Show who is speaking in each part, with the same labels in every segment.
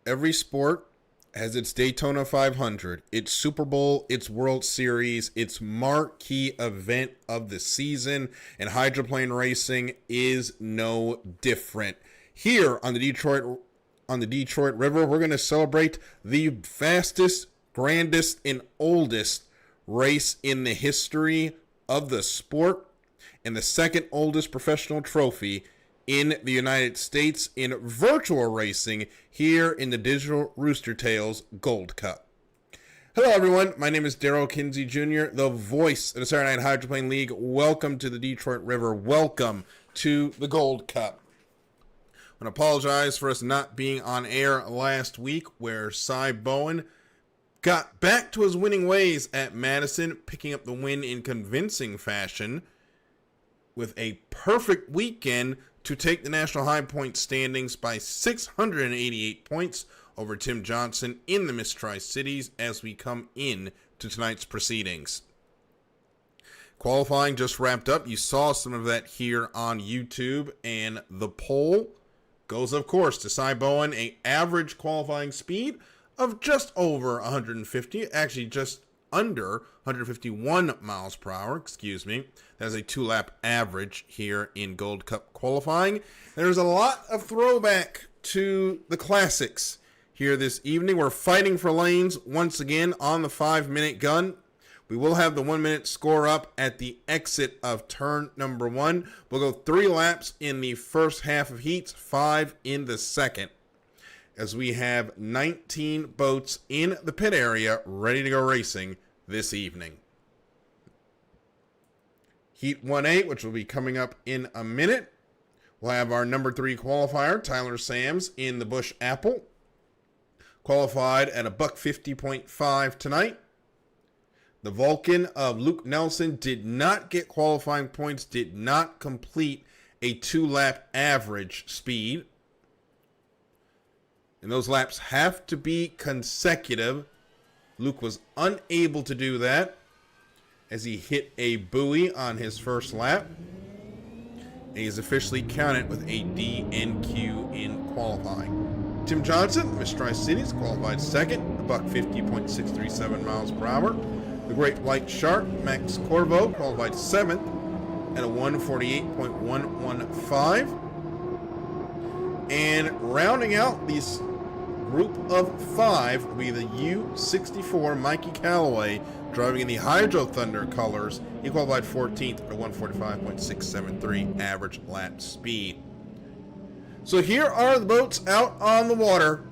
Speaker 1: Every sport has its Daytona 500, its Super Bowl, its World Series, its marquee event of the season, and hydroplane racing is no different. Here on the Detroit River, we're going to celebrate the fastest, grandest, and oldest race in the history of the sport, and the second oldest professional trophy in the United States in virtual racing here in the digital Roostertails Gold Cup. Hello everyone, my name is Darrell Kinsey Jr., the voice of the Saturday Night Hydroplane League. Welcome to the Detroit River. Welcome to the Gold Cup. I want to apologize for us not being on air last week, where Cy Bowen got back to his winning ways at Madison, picking up the win in convincing fashion with a perfect weekend to take the national high point standings by 688 points over Tim Johnson in the Miss Tri-Cities as we come in to tonight's proceedings. Qualifying just wrapped up. You saw some of that here on YouTube, and the poll goes, of course, to Cy Bowen, an average qualifying speed of just over 150, actually just under 151 miles per hour, That is a two-lap average here in Gold Cup qualifying. There's a lot of throwback to the classics here this evening. We're fighting for lanes once again on the 5-minute gun. We will have the 1-minute score up at the exit of turn number 1. We'll go 3 laps in the first half of heats, 5 in the second, as we have 19 boats in the pit area ready to go racing this evening. Heat 1A, which will be coming up in a minute, we'll have our number 3 qualifier, Tyler Sams, in the Busch Apple. Qualified at a $150.5 tonight. The Vulcan of Luke Nelson did not get qualifying points, did not complete a 2-lap average speed. And those laps have to be consecutive. Luke was unable to do that as he hit a buoy on his first lap. And he's officially counted with a DNQ in qualifying. Tim Johnson, Miss Tri-Cities, qualified second, a $150.637 miles per hour. The Great White Shark, Max Corvo, qualified 7th at a 148.115. And rounding out these group of 5 will be the U64 Mikey Callaway, driving in the Hydro Thunder colors. He qualified 14th at a 145.673 average lap speed. So here are the boats out on the water.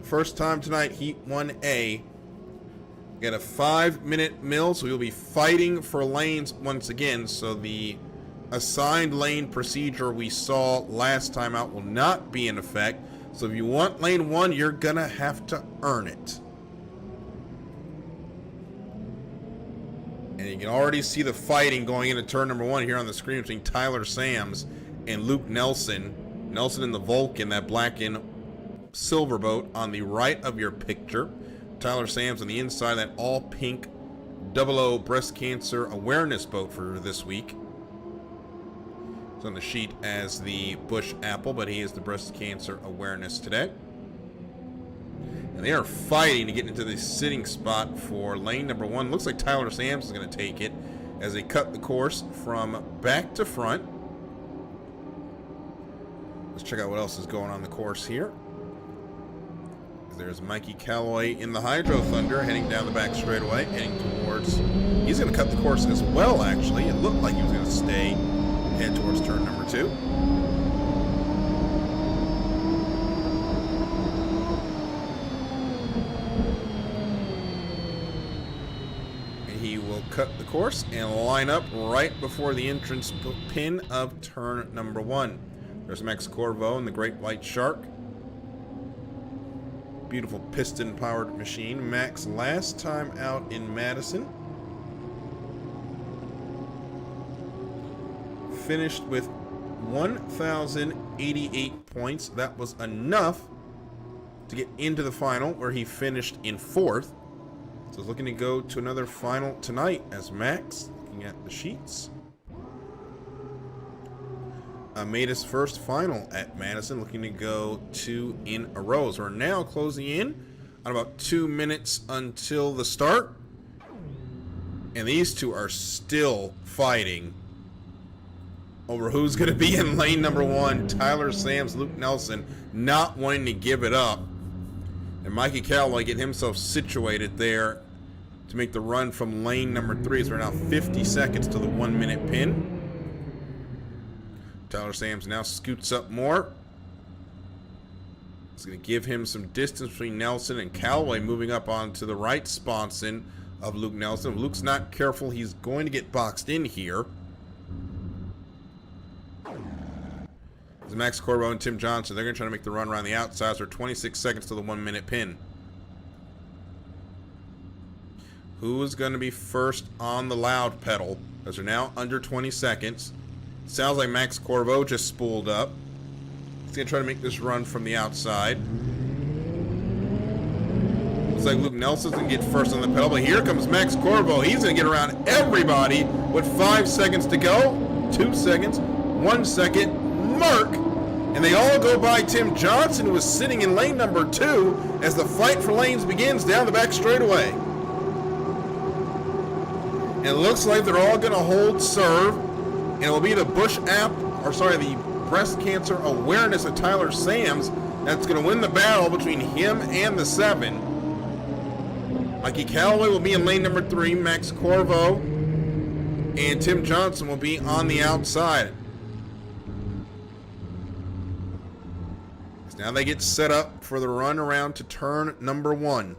Speaker 1: First time tonight, Heat 1A. Got a 5-minute mill, so we'll be fighting for lanes once again. So the assigned lane procedure we saw last time out will not be in effect. So if you want lane 1, you're going to have to earn it. And you can already see the fighting going into turn number 1 here on the screen between Tyler Sams and Luke Nelson. Nelson in the Vulcan, that black and silver boat on the right of your picture. Tyler Sams on the inside, that all-pink 00 breast cancer awareness boat for this week. It's on the sheet as the Busch Apple, but he is the breast cancer awareness today. And they are fighting to get into the sitting spot for lane number 1. Looks like Tyler Sams is going to take it as they cut the course from back to front. Let's check out what else is going on the course here. There's Mikey Callaway in the Hydro Thunder heading down the back straightaway, heading towards... He's going to cut the course as well, actually. It looked like he was going to stay, head towards turn number 2. And he will cut the course and line up right before the entrance pin of turn number 1. There's Max Corvo and the Great White Shark. Beautiful piston-powered machine. Max last time out in Madison finished with 1,088 points. That was enough to get into the final, where he finished in 4th. So he's looking to go to another final tonight as Max, looking at the sheets, made his first final at Madison, looking to go 2 in a row. So we're now closing in on about 2 minutes until the start. And these two are still fighting over who's going to be in lane number 1. Tyler Sams, Luke Nelson not wanting to give it up. And Mikey Callaway getting himself situated there to make the run from lane number 3. So we're now 50 seconds to the 1 minute pin. Tyler Sams now scoots up more. It's going to give him some distance between Nelson and Callaway, moving up onto the right sponson of Luke Nelson. If Luke's not careful, he's going to get boxed in here. As Max Corbo and Tim Johnson, they're going to try to make the run around the outside. So 26 seconds to the 1 minute pin. Who is going to be first on the loud pedal? As they're now under 20 seconds. Sounds like Max Corbo just spooled up. He's going to try to make this run from the outside. Looks like Luke Nelson's going to get first on the pedal, but here comes Max Corbo. He's going to get around everybody with 5 seconds to go. 2 seconds, 1 second, mark. And they all go by Tim Johnson, who was sitting in lane number 2 as the fight for lanes begins down the back straightaway. And it looks like they're all going to hold serve. And it will be the the breast cancer awareness of Tyler Sams that's going to win the battle between him and the 7. Mikey Callaway will be in lane number 3. Max Corvo and Tim Johnson will be on the outside. Now they get set up for the run around to turn number 1.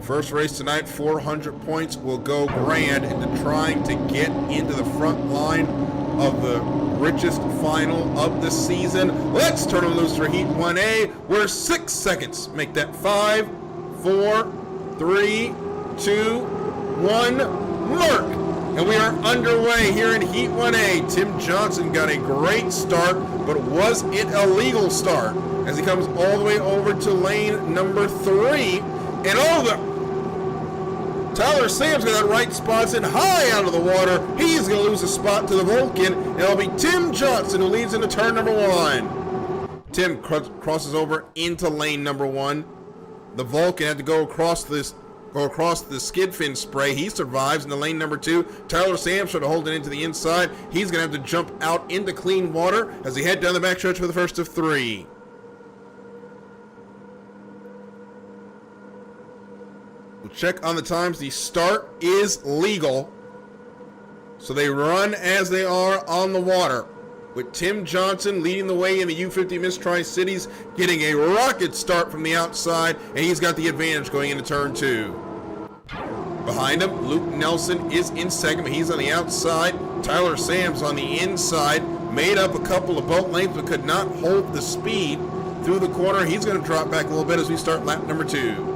Speaker 1: First race tonight, 400 points will go grand into trying to get into the front line of the richest final of the season. Let's turn them loose for Heat 1A, where 6 seconds make that 5, 4, 3, 2, 1, mark. And we are underway here in Heat 1A. Tim Johnson got a great start, but was it a legal start? As he comes all the way over to lane number 3. And Tyler Sams got that right spot in high out of the water. He's going to lose a spot to the Vulcan. And it'll be Tim Johnson who leads into turn number 1. Tim crosses over into lane number 1. The Vulcan had to go across the skid fin spray. He survives in the lane number 2. Tyler Sams trying to hold it into the inside. He's going to have to jump out into clean water as he head down the backstretch for the first of 3. We'll check on the times. The start is legal, so they run as they are on the water, with Tim Johnson leading the way in the U50 Miss Tri-Cities, getting a rocket start from the outside, and he's got the advantage going into turn 2. Behind him, Luke Nelson is in second. He's on the outside. Tyler Sams on the inside. Made up a couple of boat lengths, but could not hold the speed through the corner. He's going to drop back a little bit as we start lap number 2.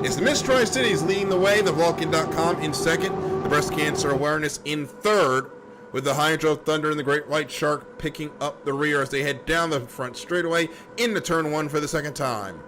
Speaker 1: It's the Miss Tri-Cities leading the way, the Vulcan.com in second, the Breast Cancer Awareness in third, with the Hydro Thunder and the Great White Shark picking up the rear as they head down the front straightaway into turn 1 for the second time.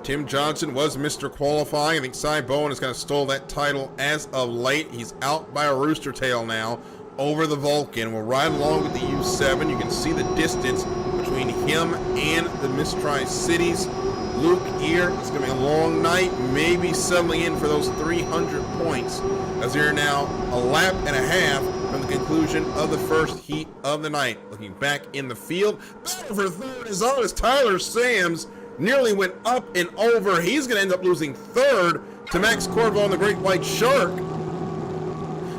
Speaker 1: Tim Johnson was Mr. Qualifying. I think Cy Bowen has kind of stole that title as of late. He's out by a Roostertail now over the Vulcan. We'll ride along with the U7. You can see the distance between him and the Miss Tri-Cities. Luke here, it's going to be a long night, maybe settling in for those 300 points as we are now a lap and a half from the conclusion of the first heat of the night. Looking back in the field, for third as long as Tyler Sams nearly went up and over. He's going to end up losing third to Max Corvo and the Great White Shark.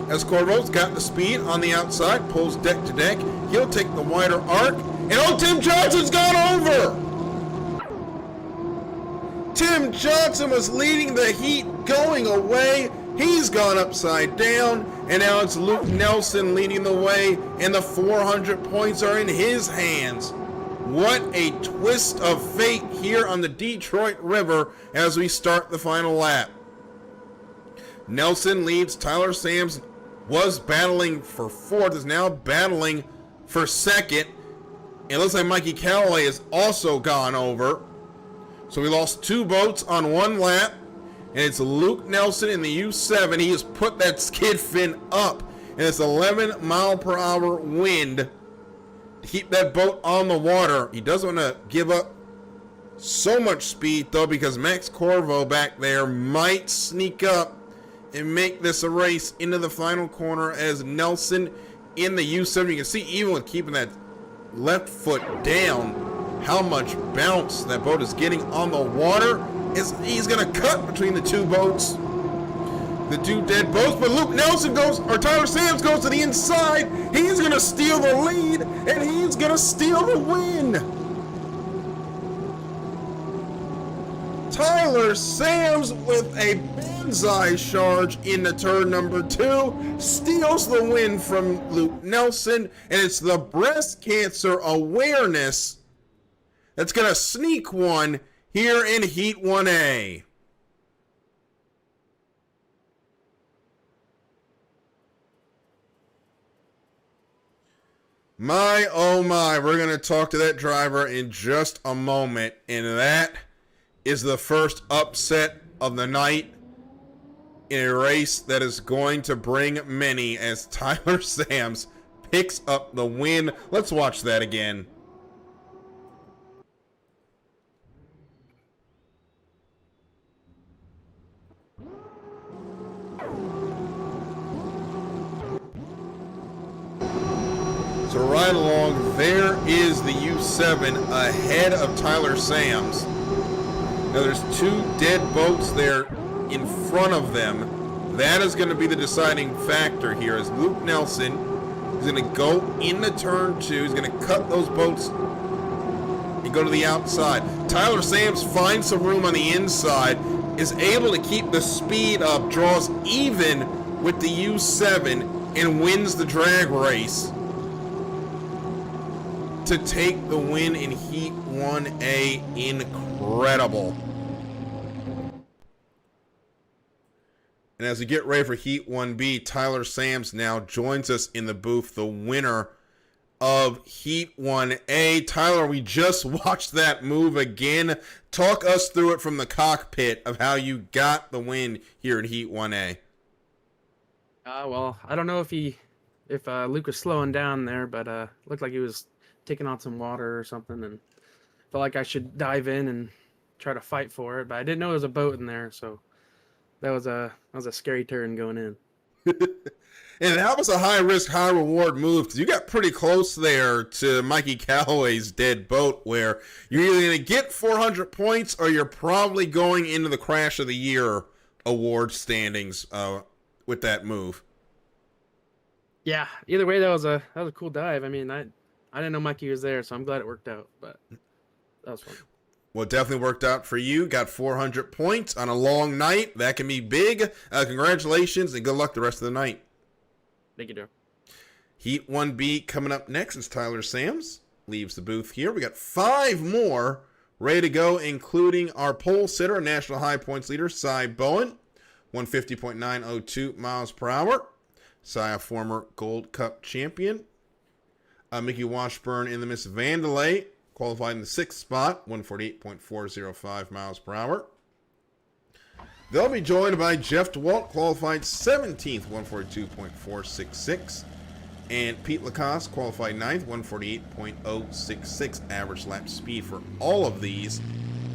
Speaker 1: As Corvo's got the speed on the outside, pulls deck to deck. He'll take the wider arc. And Tim Johnson's gone over! Tim Johnson was leading the heat going away. He's gone upside down. And now it's Luke Nelson leading the way. And the 400 points are in his hands. What a twist of fate here on the Detroit River as we start the final lap. Nelson leads. Tyler Sams was battling for fourth, is now battling for second. It looks like Mikey Callaway has also gone over. So we lost 2 boats on 1 lap. And it's Luke Nelson in the U7. He has put that skid fin up. And it's 11 mile per hour wind to keep that boat on the water. He doesn't want to give up so much speed, though, because Max Corvo back there might sneak up and make this a race into the final corner as Nelson in the U7. You can see, even with keeping that left foot down, how much bounce that boat is getting on the water. He's going to cut between the 2 boats, the 2 dead boats, but Luke Nelson goes, or Tyler Sams goes to the inside. He's going to steal the lead, and he's going to steal the win. Tyler Sams with a banzai charge into turn number 2 steals the win from Luke Nelson, and it's the breast cancer awareness that's going to sneak one here in Heat 1A. My, oh my, we're going to talk to that driver in just a moment, and that is the first upset of the night in a race that is going to bring many as Tyler Sams picks up the win. Let's watch that again. So right along, there is the U7 ahead of Tyler Sams. Now there's 2 dead boats there in front of them. That is going to be the deciding factor here as Luke Nelson is going to go into turn 2. He's going to cut those boats and go to the outside. Tyler Sams finds some room on the inside, is able to keep the speed up, draws even with the U7, and wins the drag race to take the win in Heat 1A. Incredible. And as we get ready for Heat 1B, Tyler Sams now joins us in the booth, the winner of Heat 1A. Tyler, we just watched that move again. Talk us through it from the cockpit of how you got the win here in Heat 1A.
Speaker 2: Well, I don't know if Luke was slowing down there, but looked like he was taking on some water or something, and felt like I should dive in and try to fight for it. But I didn't know there was a boat in there, so that was a scary turn going in.
Speaker 1: And that was a high risk, high reward move because you got pretty close there to Mikey Callaway's dead boat, where you're either going to get 400 points or you're probably going into the Crash of the Year award standings with that move.
Speaker 2: Yeah, either way, that was a cool dive. I mean, I didn't know Mikey was there, so I'm glad it worked out. But that was fun.
Speaker 1: Well, it definitely worked out for you. Got 400 points on a long night. That can be big. Congratulations and good luck the rest of the night.
Speaker 2: Thank you, Joe.
Speaker 1: Heat 1B coming up next is Tyler Sams. Leaves the booth here. We got 5 more ready to go, including our pole sitter, national high points leader, Cy Bowen, 150.902 miles per hour. Cy, a former Gold Cup champion. Mickey Washburn in the Miss Vandalay, qualified in the 6th spot, 148.405 miles per hour. They'll be joined by Jeff DeWalt, qualified 17th, 142.466. And Pete Lacoste, qualified 9th, 148.066 average lap speed for all of these.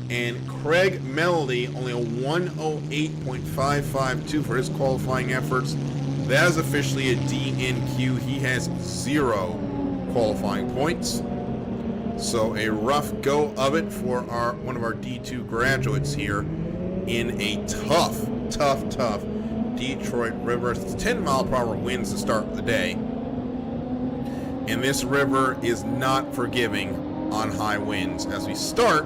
Speaker 1: And Craig Melody, only a 108.552 for his qualifying efforts. That is officially a DNQ. He has 0 qualifying points. So a rough go of it for one of our D2 graduates here in a tough Detroit River. It's 10 mile per hour winds to start the day. And this river is not forgiving on high winds. As we start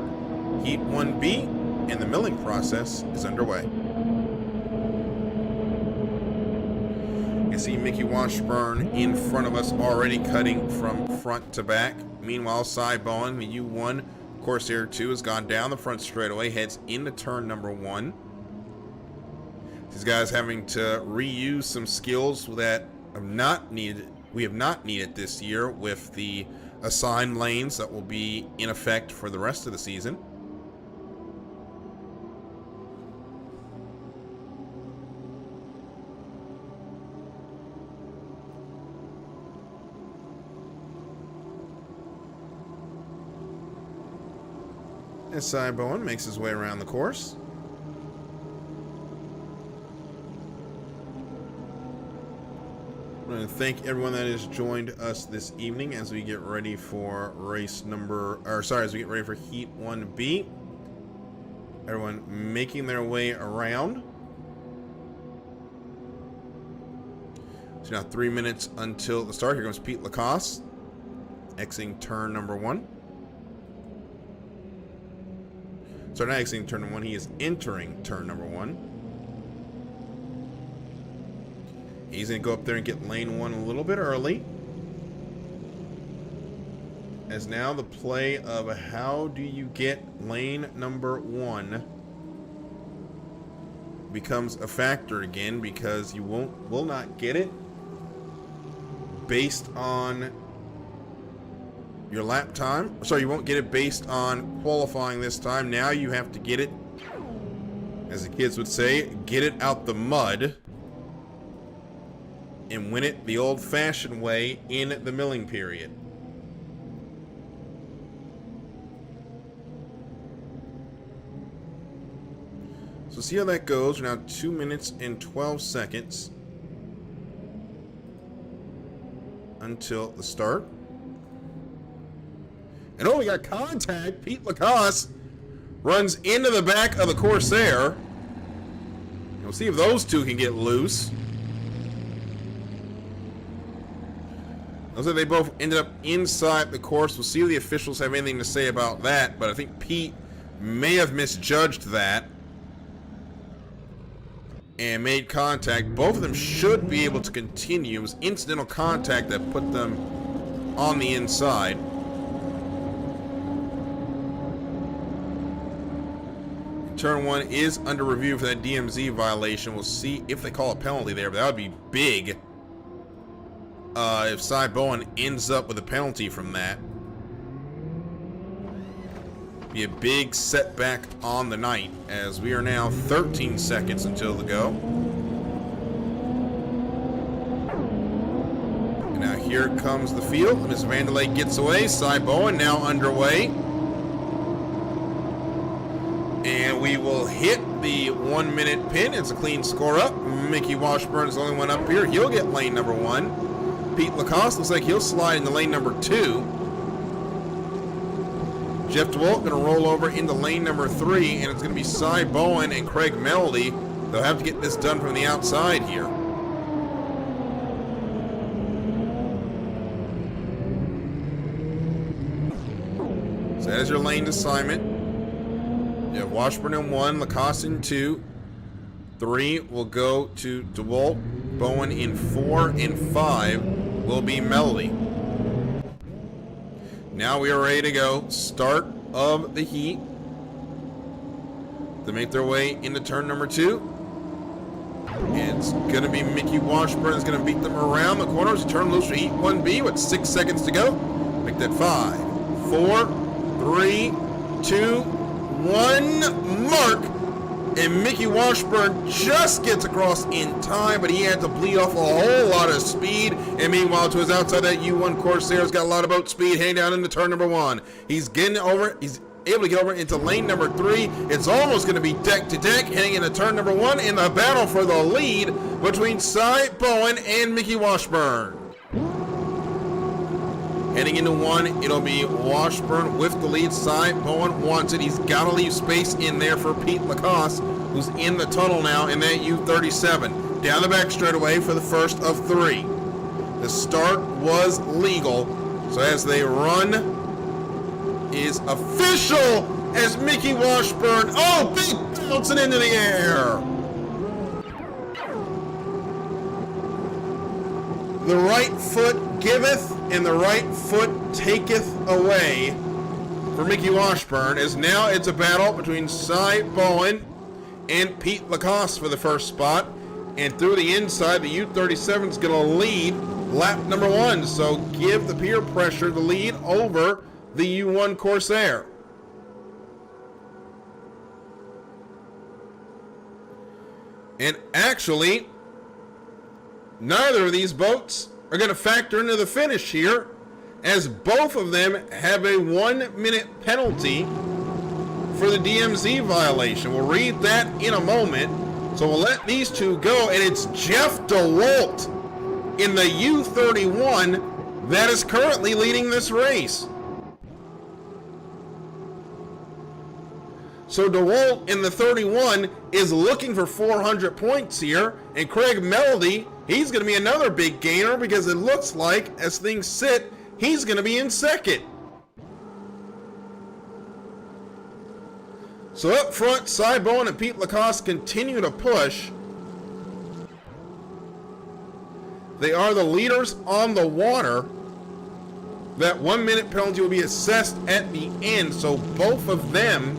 Speaker 1: Heat 1B, and the milling process is underway. You see Mickey Washburn in front of us already cutting from front to back. Meanwhile, Cy Bowen, the U1 Corsair 2, has gone down the front straightaway, heads into turn number 1. These guys having to reuse some skills that we have not needed this year with the assigned lanes that will be in effect for the rest of the season. as Cy Bowen makes his way around the course. I want to thank everyone that has joined us this evening as we get ready for as we get ready for Heat 1B. Everyone making their way around. So now 3 minutes until the start. Here comes Pete Lacoste, exiting turn number 1. Sorry, not exiting turn number 1. He is entering turn number 1. He's going to go up there and get lane 1 a little bit early. As now the play of how do you get lane number 1 becomes a factor again, because you will not get it based on your lap time. Sorry, you won't get it based on qualifying this time. Now you have to get it, as the kids would say, get it out the mud and win it the old-fashioned way in the milling period. So see how that goes. We're now 2 minutes and 12 seconds until the start. And oh, we got contact. Pete Lacoste runs into the back of the Corsair. We'll see if those two can get loose. Looks like they both ended up inside the course. We'll see if the officials have anything to say about that, but I think Pete may have misjudged that and made contact. Both of them should be able to continue. It was incidental contact that put them on the inside. Turn 1 is under review for that DMZ violation. We'll see if they call a penalty there, but that would be big if Cy Bowen ends up with a penalty from that. Be a big setback on the night, as we are now 13 seconds until the go. And now here comes the field. Miss Vanderlei gets away. Cy Bowen now underway. And we will hit the 1 minute pin. It's a clean score up. Mickey Washburn is the only one up here. He'll get lane number 1. Pete Lacoste looks like he'll slide into lane number 2. Jeff DeWalt going to roll over into lane number 3, and it's going to be Cy Bowen and Craig Melody. They'll have to get this done from the outside here. So that is your lane assignment. You have Washburn in 1, Lacoste in 2. 3 will go to DeWalt. Bowen in 4, and 5 will be Melody. Now we are ready to go. Start of the heat. They make their way into turn number 2. It's going to be Mickey Washburn is going to beat them around the corners. Turn loose for Heat 1B with 6 seconds to go. Make that 5, 4, 3, 2, 1. Mark. And Mickey Washburn just gets across in time, but he had to bleed off a whole lot of speed. And meanwhile, to his outside, that U1 Corsair's got a lot of boat speed heading down into turn number 1. He's getting over. He's able to get over into lane number 3. It's almost going to be deck to deck heading into turn number 1 in the battle for the lead between Cy Bowen and Mickey Washburn. Heading into 1, it'll be Washburn with the lead. Cy Bowen wants it. He's got to leave space in there for Pete Lacoste, who's in the tunnel now in that U37. Down the back straightaway for the first of 3. The start was legal, so as they run is official as Mickey Washburn, big bouncing into the air. The right foot giveth and the right foot taketh away for Mickey Washburn, as now it's a battle between Cy Bowen and Pete Lacoste for the first spot. And through the inside, the U37 is going to lead lap number 1. So give the peer pressure the lead over the U1 Corsair. And actually, neither of these boats are going to factor into the finish here, as both of them have a 1 minute penalty for the DMZ violation. We'll read that in a moment. So we'll let these two go, and it's Jeff DeWalt in the U31 that is currently leading this race. So DeWalt in the 31 is looking for 400 points here, and Craig Melody, he's going to be another big gainer because it looks like, as things sit, he's going to be in second. So up front, Cy Bowen and Pete Lacoste continue to push. They are the leaders on the water. That 1 minute penalty will be assessed at the end, so both of them,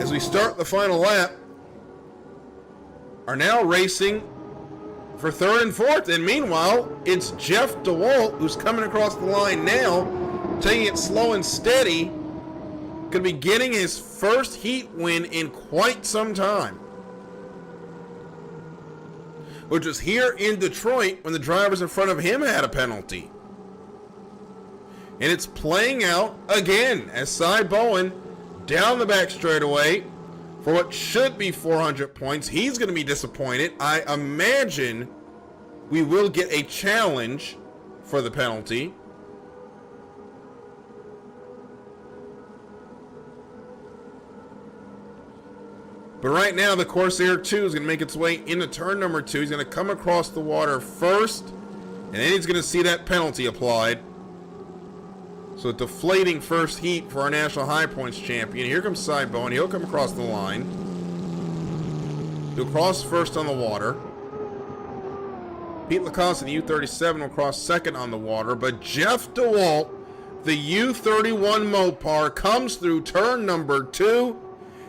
Speaker 1: as we start the final lap, are now racing for third and fourth. And meanwhile, it's Jeff DeWalt who's coming across the line now, taking it slow and steady. Going to be getting his first heat win in quite some time, which was here in Detroit when the drivers in front of him had a penalty. And it's playing out again as Cy Bowen down the back straightaway for what should be 400 points. He's going to be disappointed. I imagine we will get a challenge for the penalty. But right now, the Corsair 2 is going to make its way into turn number 2. He's going to come across the water first, and then he's going to see that penalty applied. So a deflating first heat for our National High Points champion. Here comes Cy Bowen. He'll come across the line. He'll cross first on the water. Pete Lacoste in the U37 will cross second on the water. But Jeff DeWalt, the U31 Mopar, comes through turn number 2.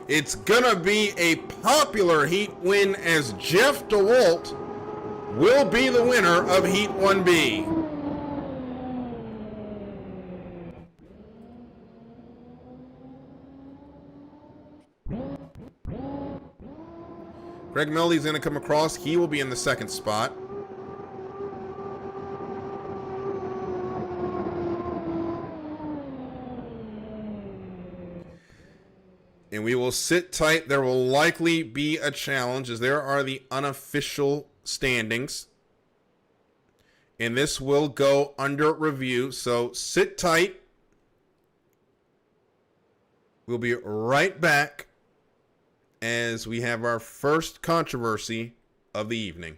Speaker 1: It's going to be a popular heat win as Jeff DeWalt will be the winner of Heat 1B. Greg Melody's going to come across. He will be in the second spot. And we will sit tight. There will likely be a challenge as there are the unofficial standings. And this will go under review. So sit tight. We'll be right back as we have our first controversy of the evening.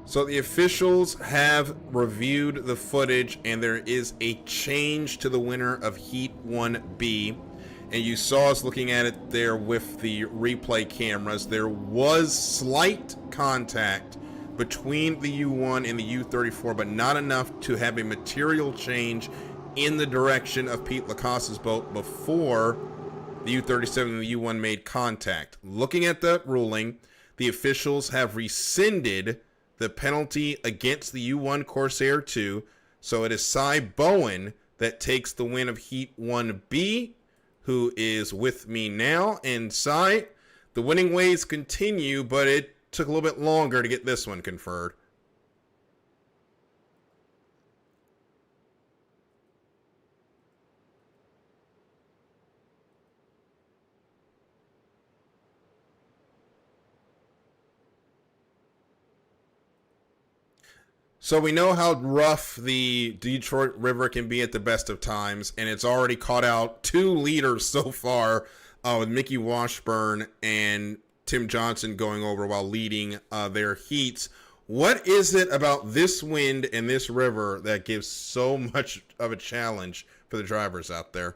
Speaker 1: So the officials have reviewed the footage, and there is a change to the winner of Heat 1B. And you saw us looking at it there with the replay cameras. There was slight contact between the U1 and the U34, but not enough to have a material change in the direction of Pete Lacoste's boat before the U37 and the U1 made contact. Looking at that ruling, the officials have rescinded the penalty against the U1 Corsair 2, so it is Cy Bowen that takes the win of Heat 1B, who is with me now. And Cy, the winning ways continue, but it took a little bit longer to get this one conferred. So we know how rough the Detroit River can be at the best of times, and it's already caught out 2 leaders so far, with Mickey Washburn and Tim Johnson going over while leading their heats. What is it about this wind and this river that gives so much of a challenge for the drivers out there?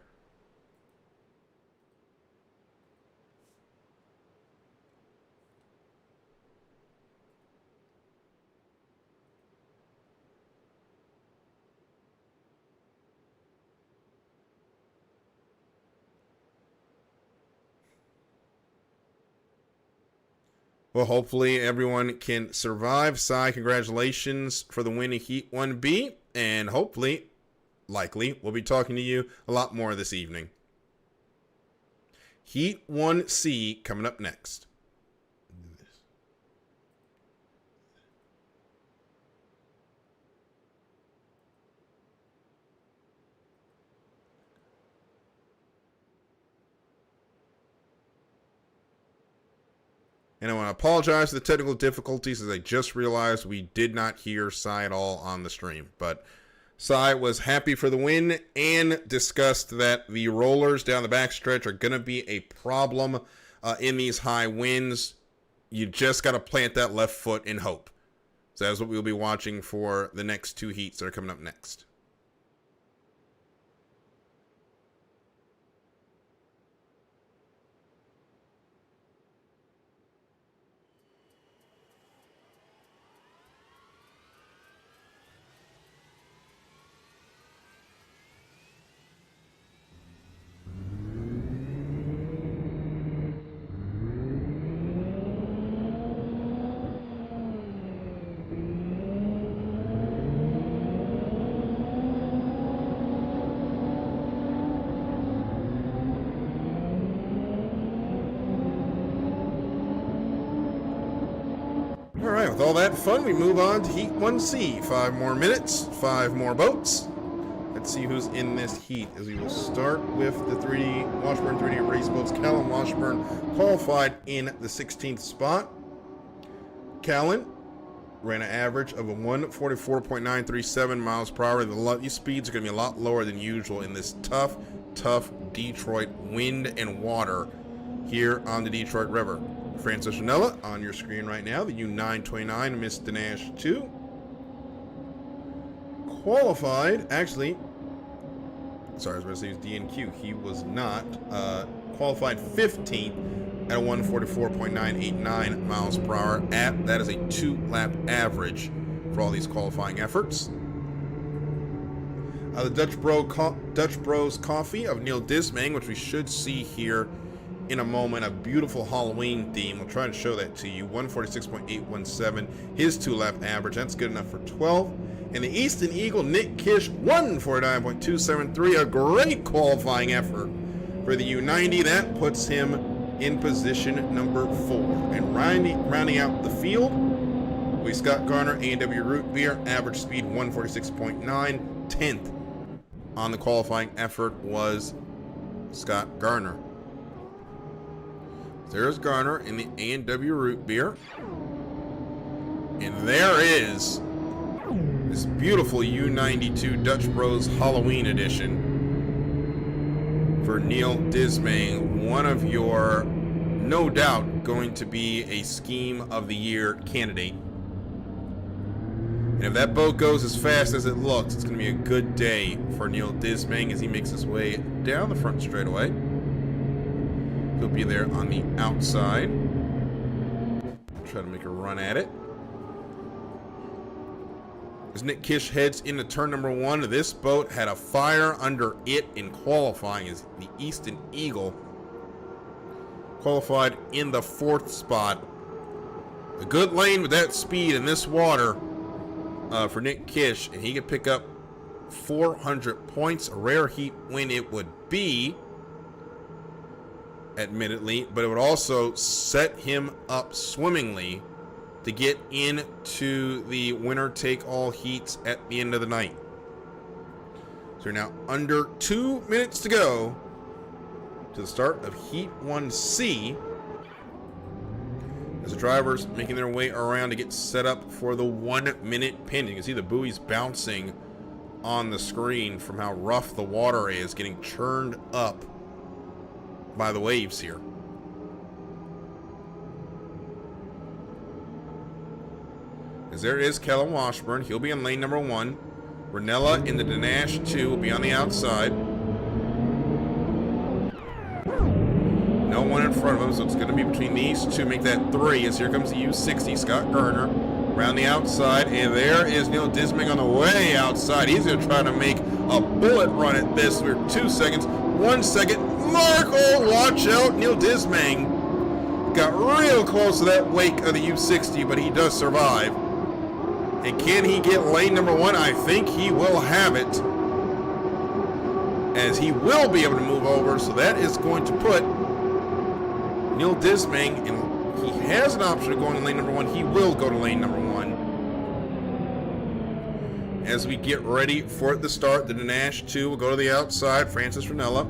Speaker 1: Well, hopefully everyone can survive. Cy, congratulations for the win in Heat 1B. And hopefully, likely, we'll be talking to you a lot more this evening. Heat 1C coming up next. And I want to apologize for the technical difficulties, as I just realized we did not hear Cy at all on the stream. But Cy was happy for the win and discussed that the rollers down the backstretch are going to be a problem in these high winds. You just got to plant that left foot and hope. So that's what we'll be watching for the next 2 heats that are coming up next. Alright, with all that fun, we move on to Heat 1C. 5 more minutes, 5 more boats. Let's see who's in this heat, as we will start with the Washburn 3D race boats. Callan Washburn qualified in the 16th spot. Callan ran an average of a 144.937 miles per hour. These speeds are going to be a lot lower than usual in this tough Detroit wind and water here on the Detroit River. Francis Ranella on your screen right now, the U929 Miss Danash 2. Qualified, actually, sorry, I was going to say he was DNQ. He was not. Qualified 15th at a 144.989 miles per hour. That is a 2-lap average for all these qualifying efforts. The Dutch Bros Coffee of Neil Dismang, which we should see here in a moment, a beautiful Halloween theme. We'll try to show that to you. 146.817, his 2-lap average. That's good enough for 12. And the Easton Eagle, Nick Kish, 149.273, a great qualifying effort for the U90. That puts him in position number 4. And rounding out the field, we Scott Garner, A&W Root Beer, average speed 146.9. 10th on the qualifying effort was Scott Garner. There's Garner in the A&W Root Beer. And there is this beautiful U92 Dutch Bros Halloween edition for Neil Dismang, one of your, no doubt, going to be a Scheme of the Year candidate. And if that boat goes as fast as it looks, it's going to be a good day for Neil Dismang as he makes his way down the front straightaway. He'll be there on the outside. Try to make a run at it. As Nick Kish heads into turn number 1, this boat had a fire under it in qualifying as the Easton Eagle qualified in the 4th spot. A good lane with that speed in this water for Nick Kish, and he could pick up 400 points. A rare heat win it would be, admittedly, but it would also set him up swimmingly to get into the winner-take-all heats at the end of the night. So we're now under 2 minutes to go to the start of Heat 1C. As the drivers making their way around to get set up for the 1 minute pin. You can see the buoys bouncing on the screen from how rough the water is, getting churned up by the waves here. As there is Kellen Washburn. He'll be in lane number 1. Ranella in the Danash 2 will be on the outside. No one in front of him, so it's going to be between these two. Make that 3 as here comes the U60, Scott Garner, around the outside. And there is Neil Dismang on the way outside. He's going to try to make a bullet run at this. We're 2 seconds, 1 second. Mark, oh, watch out. Neil Dismang got real close to that wake of the U60, but he does survive. And can he get lane number 1? I think he will have it, as he will be able to move over. So that is going to put Neil Dismang, and he has an option of going to lane number 1. He will go to lane number 1. As we get ready for the start, the Danash 2 will go to the outside. Francis Ranella.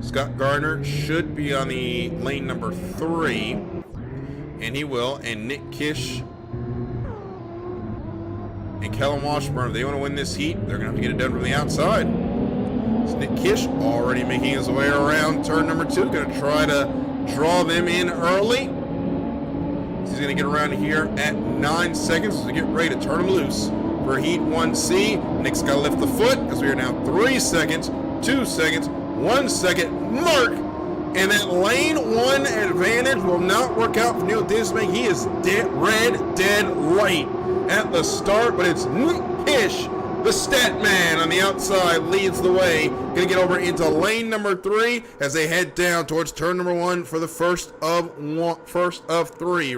Speaker 1: Scott Garner should be on the lane number 3, and he will. And Nick Kish and Kellen Washburn, if they want to win this heat, they're going to have to get it done from the outside. So Nick Kish already making his way around turn number 2, going to try to draw them in early. He's going to get around here at 9 seconds to get ready to turn them loose for Heat 1C. Nick's got to lift the foot as we are now 3 seconds, 2 seconds, 1 second. Mark! And that lane 1 advantage will not work out for Neil Dismang. He is dead right at the start, but it's Nick Kish, the stat man on the outside, leads the way. Going to get over into lane number 3 as they head down towards turn number 1 for the first of 3.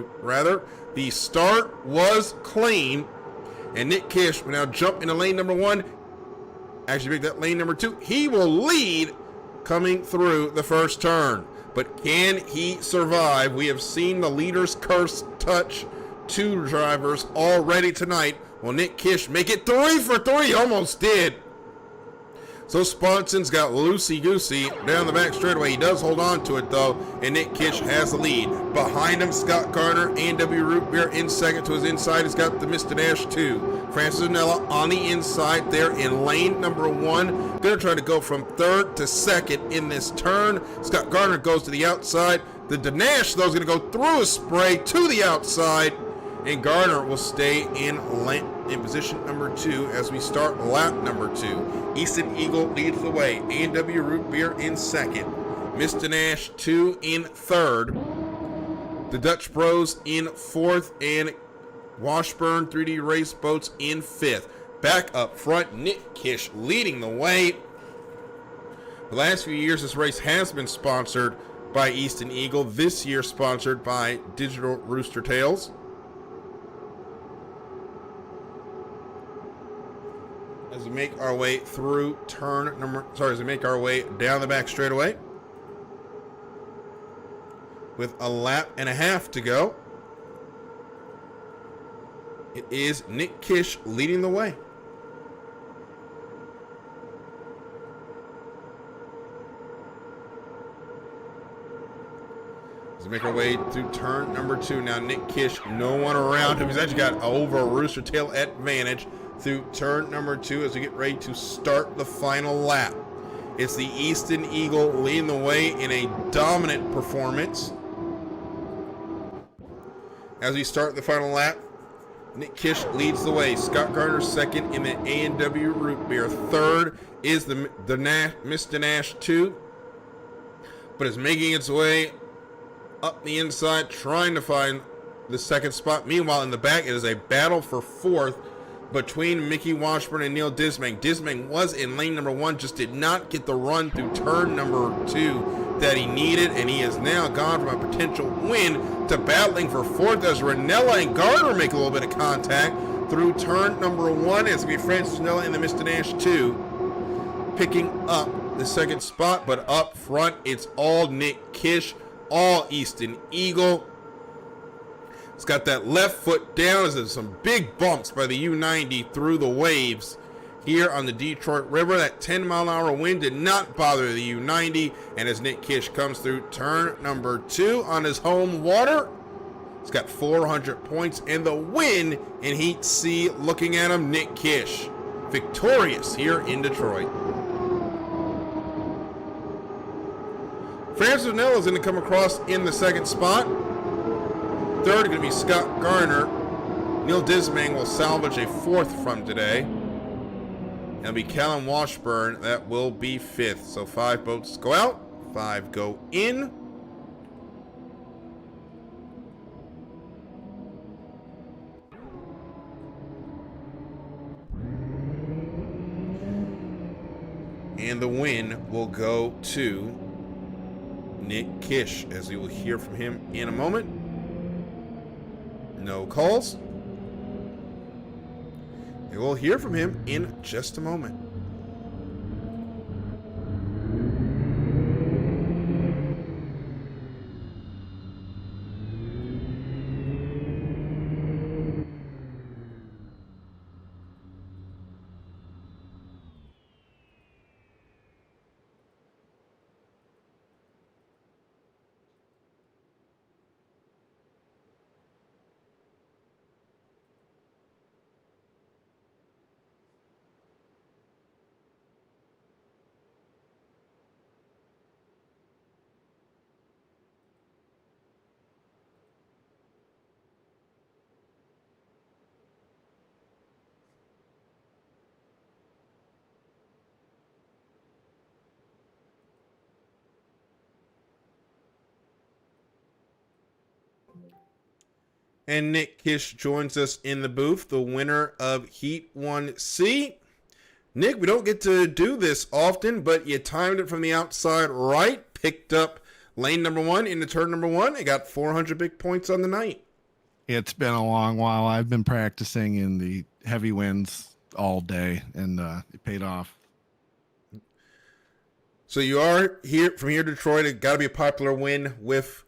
Speaker 1: The start was clean, and Nick Kish will now jump into lane number 1. Actually make that lane number 2. He will lead coming through the first turn, but can he survive? We have seen the leader's curse touch 2 drivers already tonight. Will Nick Kish make it 3 for 3? Almost did. So Sponson's got loosey-goosey down the back straightaway. He does hold on to it, though, and Nick Kish has the lead. Behind him, Scott Garner, A&W Root Beer in second. To his inside, he's got the Mr. Dash 2. Francis Ranella on the inside there in lane number 1. Going to try to go from 3rd to 2nd in this turn. Scott Garner goes to the outside. The Danash, though, is going to go through a spray to the outside, and Garner will stay in position number 2 as we start lap number 2. Easton Eagle leads the way. A&W Root Beer in second. Mr. Nash 2 in third. The Dutch Bros in 4th, and Washburn 3D Race Boats in 5th. Back up front, Nick Kish leading the way. The last few years, this race has been sponsored by Easton Eagle. This year, sponsored by Digital Roostertails. As we make our way through as we make our way down the back straightaway with a lap and a half to go. It is Nick Kish leading the way. As we make our way through turn number 2. Now Nick Kish, no one around him. He's actually got over a Rooster Tail advantage through turn number 2 as we get ready to start the final lap. It's the Easton Eagle leading the way in a dominant performance. As we start the final lap, Nick Kish leads the way. Scott Garner second in the A&W Root Beer. Third is the Mr. Nash 2, but is making its way up the inside, trying to find the second spot. Meanwhile, in the back, it is a battle for fourth between Mickey Washburn and Neil Dismang. Dismang was in lane number 1, just did not get the run through turn number 2 that he needed, and he has now gone from a potential win to battling for fourth as Ranella and Gardner make a little bit of contact through turn number 1. It's going to be Francis Ranella and the Mr. Nash 2 picking up the second spot, but up front, it's all Nick Kish, all Easton Eagle. It's got that left foot down as there's some big bumps by the U90 through the waves here on the Detroit River. That 10-mile-an-hour wind did not bother the U90, and as Nick Kish comes through turn number 2 on his home water, he's got 400 points and the win in Heat C. Looking at him, Nick Kish, victorious here in Detroit. Francis Ranella is going to come across in the second spot. Third going to be Scott Garner. Neil Dismang will salvage a fourth from today. It'll be Callum Washburn that will be fifth. So 5 boats go out, 5 go in. And the win will go to Nick Kish, as we will hear from him in a moment. No calls. And we'll hear from him in just a moment. And Nick Kish joins us in the booth, the winner of Heat 1C. Nick, we don't get to do this often, but you timed it from the outside right, picked up lane number 1 into turn number 1, and got 400 big points on the night.
Speaker 3: It's been a long while. I've been practicing in the heavy winds all day, and it paid off.
Speaker 1: So you are here from here to Detroit. It got to be a popular win with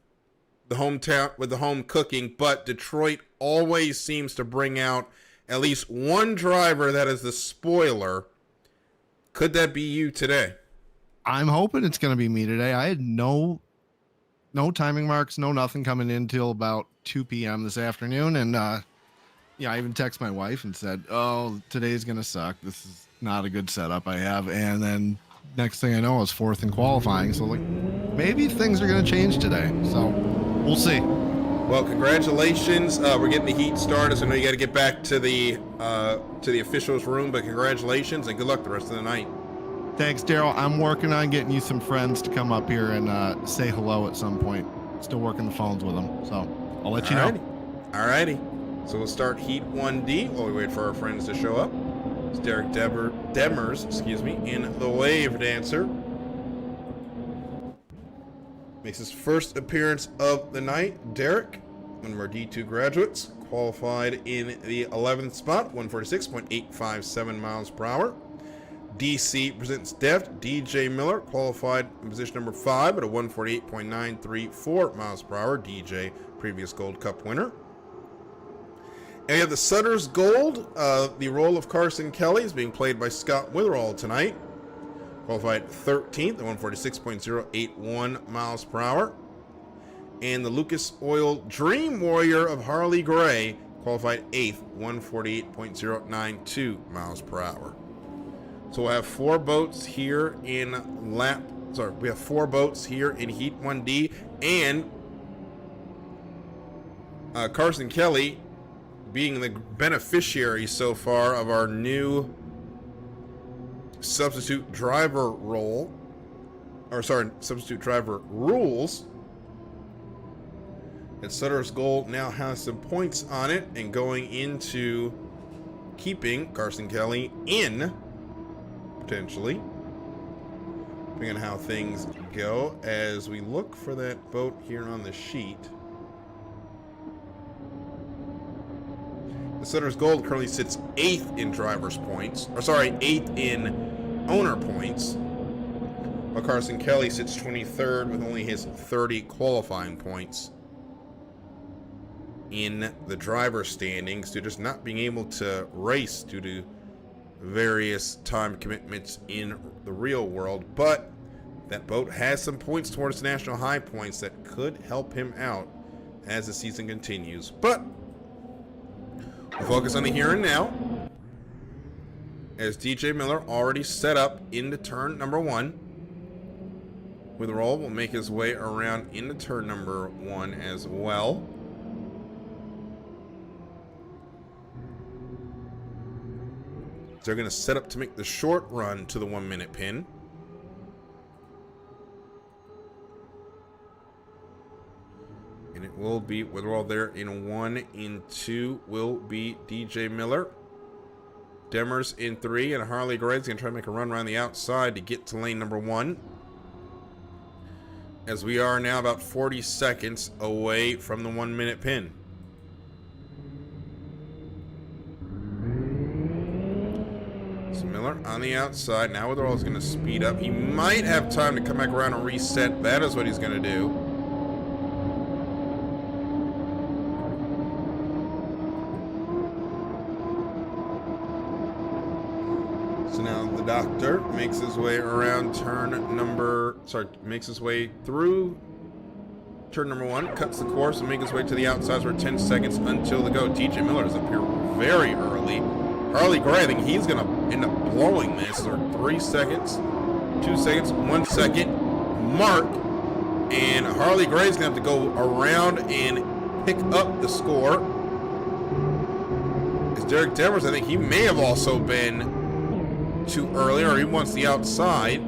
Speaker 1: the hometown, with the home cooking, but Detroit always seems to bring out at least one driver that is the spoiler. Could that be you today?
Speaker 3: I'm hoping it's going to be me today. I had no timing marks, no nothing coming in till about 2 p.m. this afternoon, and I even texted my wife and said, "Oh, today's going to suck. This is not a good setup I have." And then next thing I know, I was 4th in qualifying. So like, maybe things are going to change today. So we'll see.
Speaker 1: Well, congratulations. We're getting the heat started, so I know you got to get back to the officials' room, but congratulations and good luck the rest of the night.
Speaker 3: Thanks, Daryl. I'm working on getting you some friends to come up here and say hello at some point. Still working the phones with them, so I'll let you know.
Speaker 1: Alrighty. So we'll start Heat 1D while we wait for our friends to show up. It's Derek Demers, in the Wave Dancer. Makes his first appearance of the night. Derek, one of our D2 graduates, qualified in the 11th spot, 146.857 miles per hour. DC presents Deft. DJ Miller qualified in position number 5 at a 148.934 miles per hour. DJ, previous Gold Cup winner. And we have the Sutter's Gold. The role of Carson Kelly is being played by Scott Witherall tonight. Qualified 13th at 146.081 miles per hour. And the Lucas Oil Dream Warrior of Harley Gray qualified 8th, 148.092 miles per hour. So we'll have 4 boats here in we have 4 boats here in Heat 1D, and Carson Kelly being the beneficiary so far of our new substitute driver role. Or sorry, substitute driver rules. And Sutter's Gold now has some points on it and going into keeping Carson Kelly in, potentially. Depending on how things go as we look for that boat here on the sheet. The Sutter's Gold currently sits 8th in driver's points. Or sorry, 8th in owner points. While Carson Kelly sits 23rd with only his 30 qualifying points in the driver standings due to just not being able to race due to various time commitments in the real world. But that boat has some points towards national high points that could help him out as the season continues. But we'll focus on the here and now as DJ Miller already set up into turn number 1. Witherall will make his way around into turn number 1 as well. They're going to set up to make the short run to the 1 minute pin. And it will be Witherall there in 1. In 2 will be DJ Miller. Demers in 3, and Harley Gray's going to try to make a run around the outside to get to lane number 1. As we are now about 40 seconds away from the 1 minute pin. So Miller on the outside. Now Witherall is going to speed up. He might have time to come back around and reset. That is what he's going to do. So now the Doctor makes his way around makes his way through turn number 1, cuts the course, and makes his way to the outsides for 10 seconds until the go. DJ Miller is up here very early. Harley Gray, I think he's going to end up blowing this. Or 3 seconds, 2 seconds, 1 second mark. And Harley Gray's going to have to go around and pick up the score. As Derek Demers, I think he may have also been too early, or he wants the outside.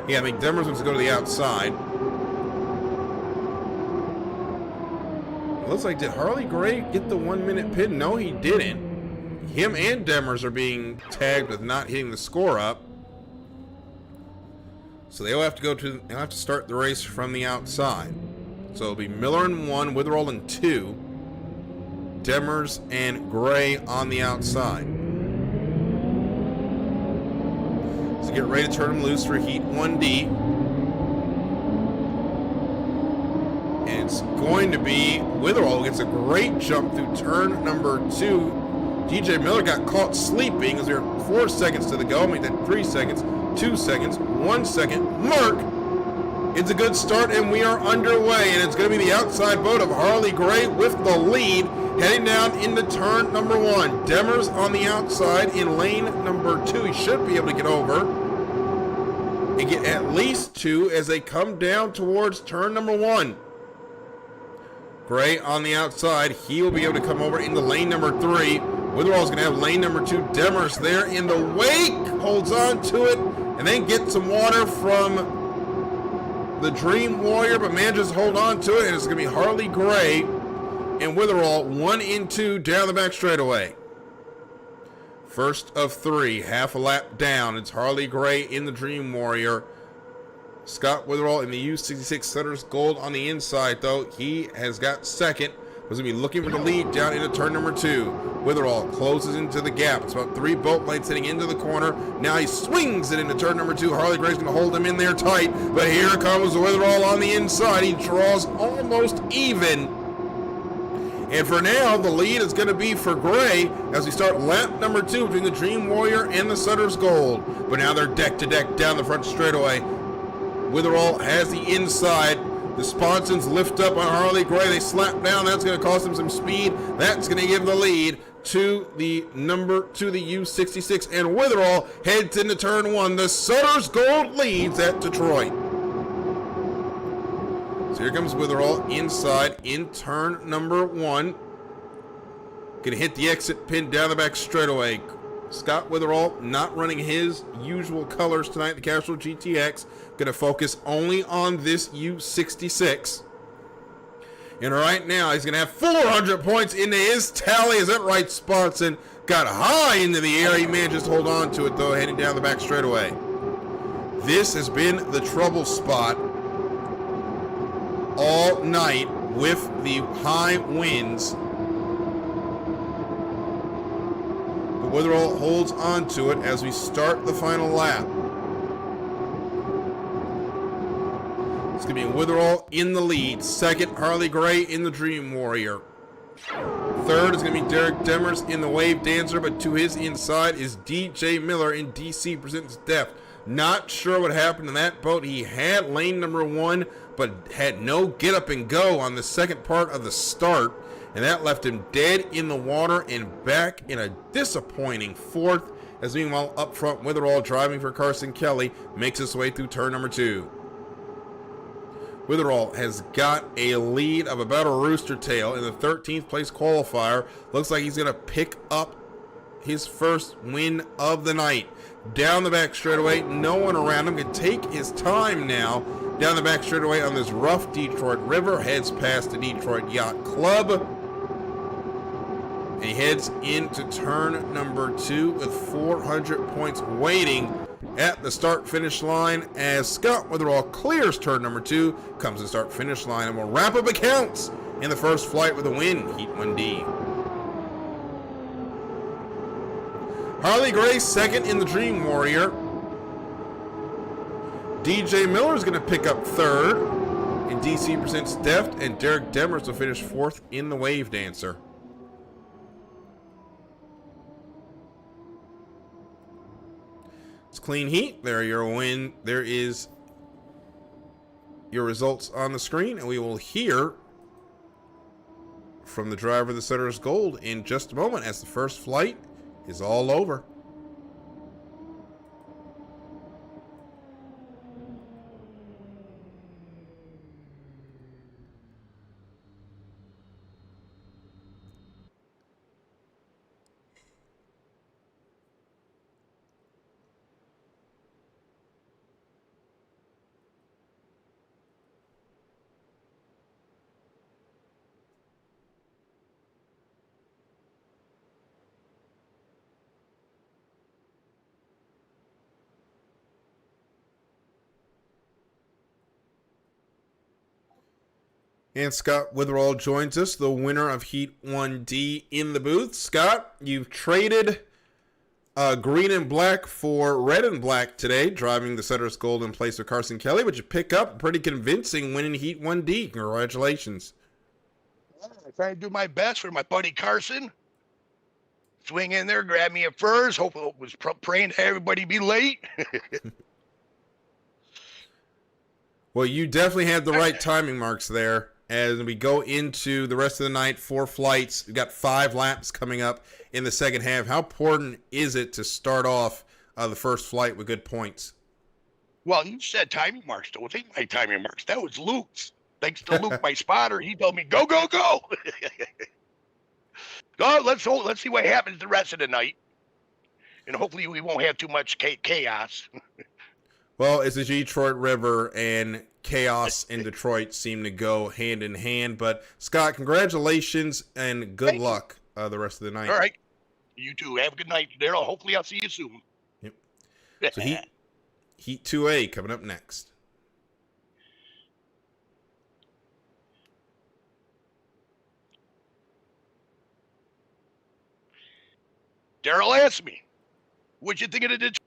Speaker 1: Yeah, I think Demers wants to go to the outside. It looks like, did Harley Gray get the 1 minute pin? No, he didn't. Him and Demers are being tagged with not hitting the score up. So they'll have to start the race from the outside. So it'll be Miller in 1, Witherall in 2, Demers and Gray on the outside. So get ready to turn them loose for Heat 1D. And it's going to be Witherall gets a great jump through turn number 2. DJ Miller got caught sleeping as there were 4 seconds to the go. Make that 3 seconds, 2 seconds, 1 second. Mark! It's a good start, and we are underway. And it's going to be the outside boat of Harley Gray with the lead, heading down into turn number 1. Demers on the outside in lane number 2. He should be able to get over and get at least 2 as they come down towards turn number 1. Gray on the outside. He will be able to come over into lane number 3. Witherall's going to have lane number 2. Demers there in the wake. Holds on to it and then gets some water from the Dream Warrior, but manages to hold on to it. And it's going to be Harley Gray and Witherall 1 in 2 down the back straightaway. First of 3, half a lap down. It's Harley Gray in the Dream Warrior. Scott Witherall in the U66 Sutter's Gold on the inside, though. He has got second. Was going to be looking for the lead down into turn number 2. Witherall closes into the gap. It's about 3 boat lengths heading into the corner. Now he swings it into turn number 2. Harley Gray's going to hold him in there tight. But here comes Witherall on the inside. He draws almost even. And for now, the lead is going to be for Gray as we start lap number 2 between the Dream Warrior and the Sutter's Gold. But now they're deck to deck down the front straightaway. Witherall has the inside. The sponsons lift up on Harley Gray. They slap down. That's going to cost him some speed. That's going to give the lead to the U66. And Witherall heads into turn 1. The Sutter's Gold leads at Detroit. So here comes Witherall inside in turn number 1. Gonna hit the exit pin down the back straightaway. Scott Witherall not running his usual colors tonight, the Castrol GTX. Gonna focus only on this U66. And right now, he's gonna have 400 points into his tally. Is that right, Spartan? Got high into the air. He managed to hold on to it, though, heading down the back straightaway. This has been the trouble spot all night with the high winds. But Witherall holds on to it as we start the final lap. It's going to be Witherall in the lead. Second, Harley Gray in the Dream Warrior. Third is going to be Derek Demers in the Wave Dancer, but to his inside is DJ Miller in DC Presents Death. Not sure what happened in that boat. He had lane number 1, but had no get up and go on the second part of the start, and that left him dead in the water and back in a disappointing 4th, as meanwhile up front Witherall, driving for Carson Kelly, makes his way through turn number 2. Witherall has got a lead of about a rooster tail in the 13th place qualifier. Looks like he's going to pick up his first win of the night. Down the back straightaway, no one around him. Can take his time now. Down the back straightaway on this rough Detroit River. Heads past the Detroit Yacht Club. And he heads into turn number 2 with 400 points waiting at the start-finish line as Scott Witherall clears turn number 2, comes to start-finish line, and will wrap up accounts in the first flight with a win, Heat 1D. Harley Gray second in the Dream Warrior. DJ Miller is going to pick up third in DC Presents Deft, and Derek Demers will finish 4th in the Wave Dancer. Clean heat. There your win. There is your results on the screen, and we will hear from the driver of the Setter's Gold in just a moment as the first flight is all over. And Scott Witherall joins us, the winner of Heat 1D in the booth. Scott, you've traded green and black for red and black today, driving the Setter's Gold in place of Carson Kelly, but you pick up a pretty convincing win in Heat 1D. Congratulations.
Speaker 4: I try to do my best for my buddy Carson. Swing in there, grab me a furs. Hope was praying to everybody be late.
Speaker 1: Well, you definitely had the right timing marks there. As we go into the rest of the night, 4 flights. We've got 5 laps coming up in the second half. How important is it to start off the first flight with good points?
Speaker 4: Well, you said timing marks. Don't think my timing marks. That was Luke's. Thanks to Luke, my spotter. He told me, go, go, go. Go, let's see what happens the rest of the night. And hopefully we won't have too much chaos.
Speaker 1: Well, it's the Detroit River, and chaos in Detroit seem to go hand in hand. But, Scott, congratulations and good luck the rest of the night.
Speaker 4: All right. You too. Have a good night, Daryl. Hopefully I'll see you soon.
Speaker 1: Yep. So Heat 2A coming up next.
Speaker 4: Daryl asked me, what'd you think of the Detroit?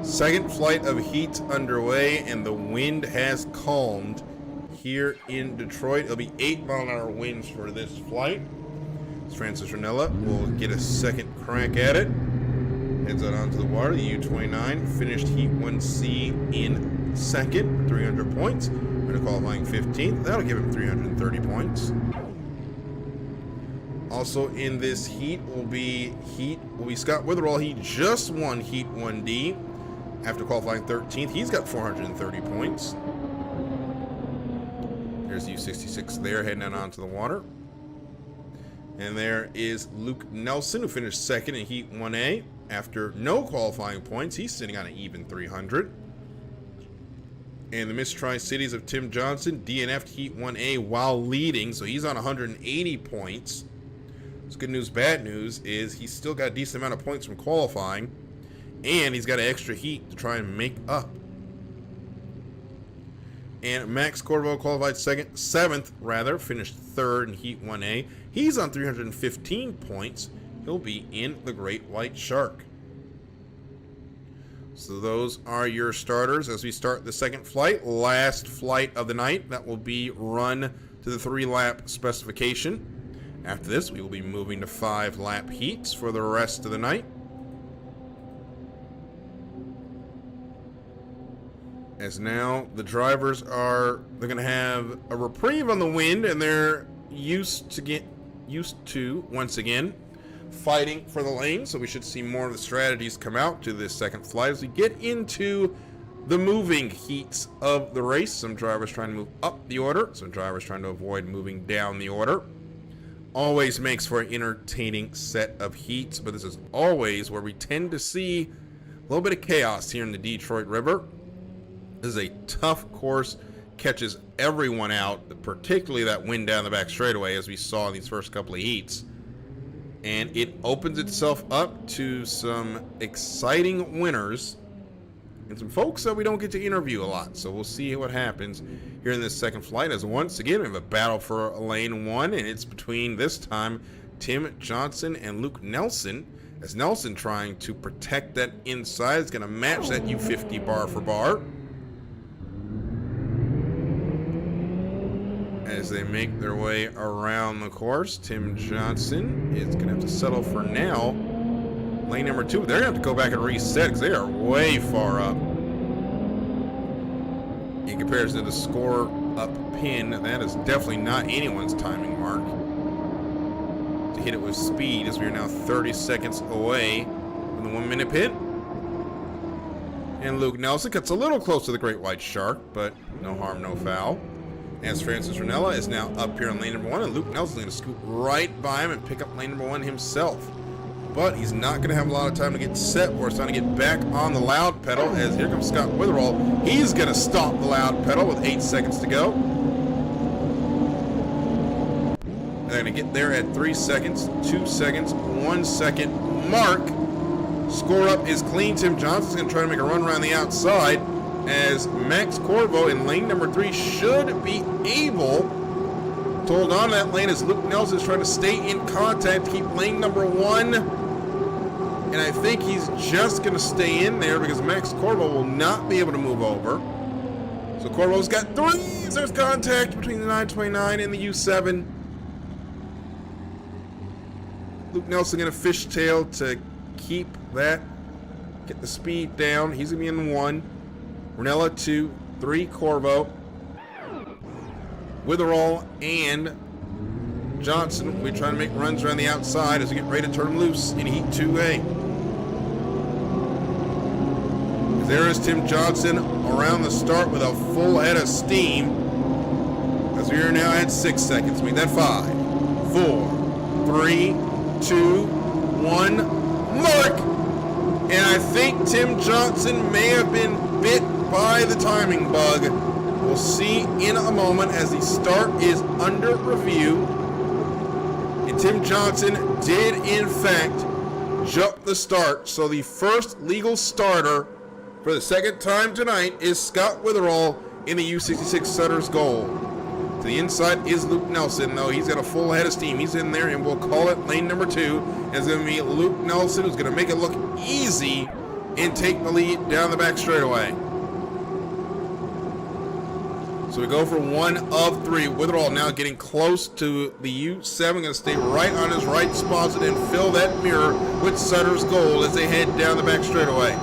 Speaker 1: Second flight of heat underway, and the wind has calmed here in Detroit. It'll be 8-mile-an-hour winds for this flight. Francis Ranella will get a second crack at it. Heads out onto the water. The U-29 finished Heat 1C in second, 300 points. We're qualifying 15th. That'll give him 330 points. Also in this heat will be Scott Witherall. He just won Heat 1D after qualifying 13th. He's got 430 points. There's U-66 there heading out onto the water. And there is Luke Nelson, who finished second in Heat 1A after no qualifying points. He's sitting on an even 300. And the Miss Tri-Cities of Tim Johnson DNF'd Heat 1A while leading, so he's on 180 points. So good news, bad news is he's still got a decent amount of points from qualifying, and he's got an extra heat to try and make up. And Max Corvo qualified seventh, finished third in Heat 1A. He's on 315 points. He'll be in the Great White Shark. So those are your starters as we start the second flight. Last flight of the night. That will be run to the 3-lap specification. After this, we will be moving to 5-lap heats for the rest of the night. As now the drivers they're going to have a reprieve on the wind, and they're used to once again fighting for the lane. So we should see more of the strategies come out to this second flight as we get into the moving heats of the race. Some drivers trying to move up the order, some drivers trying to avoid moving down the order. Always makes for an entertaining set of heats, but this is always where we tend to see a little bit of chaos here in the Detroit River. This is a tough course, catches everyone out, particularly that wind down the back straightaway, as we saw in these first couple of heats. And it opens itself up to some exciting winners and some folks that we don't get to interview a lot. So we'll see what happens here in this second flight, as once again we have a battle for lane 1, and it's between, this time, Tim Johnson and Luke Nelson, as Nelson trying to protect that inside. Is going to match that U50 bar for bar as they make their way around the course. Tim Johnson is going to have to settle for now. Lane number 2, they're going to have to go back and reset because they are way far up. In comparison to the score up pin, that is definitely not anyone's timing mark. To hit it with speed, as we are now 30 seconds away from the 1-minute pit. And Luke Nelson cuts a little close to the Great White Shark, but no harm, no foul. As Francis Ranella is now up here on lane number 1, and Luke Nelson's going to scoot right by him and pick up lane number 1 himself. But he's not going to have a lot of time to get set, or it's time to get back on the loud pedal, as here comes Scott Witherall. He's going to stop the loud pedal with 8 seconds to go. And they're going to get there at 3 seconds, 2 seconds, 1 second mark. Score up is clean. Tim Johnson's going to try to make a run around the outside, as Max Corvo in lane number 3 should be able to hold on to that lane, as Luke Nelson is trying to stay in contact to keep lane number 1. And I think he's just going to stay in there because Max Corvo will not be able to move over. So Corvo's got 3. There's contact between the 929 and the U7. Luke Nelson going to fishtail to keep that, get the speed down. He's going to be in 1. Ranella 2, 3 Corvo. Witherall and Johnson, we're trying to make runs around the outside as we get ready to turn them loose in Heat 2A. There is Tim Johnson around the start with a full head of steam, as we are now at 6 seconds. We need that 5, 4, 3, 2, 1, mark! And I think Tim Johnson may have been bit by the timing bug. We'll see in a moment as the start is under review. And Tim Johnson did, in fact, jump the start. So the first legal starter for the second time tonight is Scott Witherall in the U66 Sutter's goal. To the inside is Luke Nelson, though. He's got a full head of steam. He's in there, and we'll call it lane number 2. And it's going to be Luke Nelson, who's going to make it look easy and take the lead down the back straightaway. So we go for 1 of 3. Witherall now getting close to the U7. Going to stay right on his right spots and fill that mirror with Sutter's Gold as they head down the back straightaway.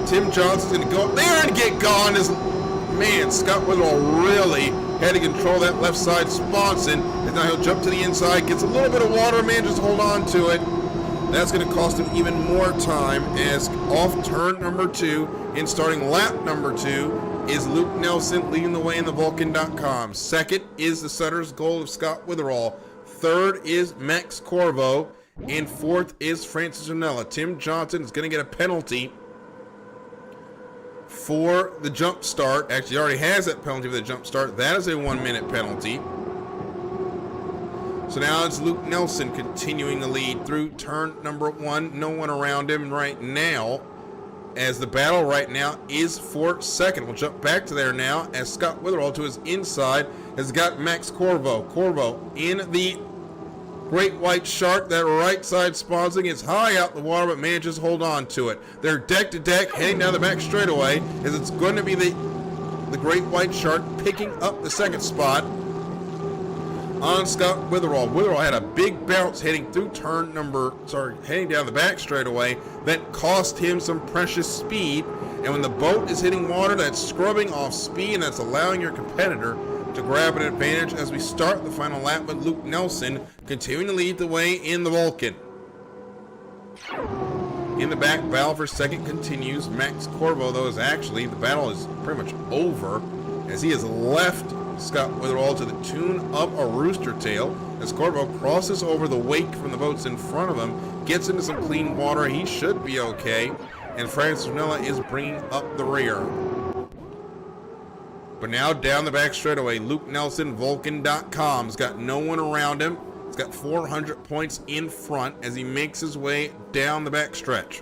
Speaker 1: Tim Johnson's going to go up there and get gone. Man, Scott Witherall really had to control that left side Sponson. And now he'll jump to the inside, gets a little bit of water. Man, just hold on to it. That's going to cost him even more time as off turn number 2 and starting lap number 2 is Luke Nelson leading the way in the Vulcan.com. Second is the Sutter's Gold of Scott Witherall. Third is Max Corvo. And fourth is Francis Ranella. Tim Johnson is going to get a penalty for the jump start. Actually, he already has that penalty for the jump start. That is a 1-minute penalty. So now it's Luke Nelson continuing the lead through turn number 1. No one around him right now, as the battle right now is for second. We'll jump back to there now as Scott Witherall to his inside has got Max Corvo. Corvo in the Great White Shark. That right side sponsing is high out the water, but manages to hold on to it. They're deck to deck heading down the back straightaway as it's going to be the Great White Shark picking up the second spot on Scott Witherall. Witherall had a big bounce heading down the back straightaway that cost him some precious speed. And when the boat is hitting water, that's scrubbing off speed and that's allowing your competitor to grab an advantage as we start the final lap with Luke Nelson continuing to lead the way in the Vulcan. In the back, battle for second continues. Max Corvo, though, is actually, the battle is pretty much over as he has left Scott Witherall to the tune of a rooster tail as Corvo crosses over the wake from the boats in front of him, gets into some clean water. He should be okay, and Francis Ranella is bringing up the rear. But now down the back straightaway, Luke Nelson, Vulcan.com, has got no one around him. He's got 400 points in front as he makes his way down the back stretch.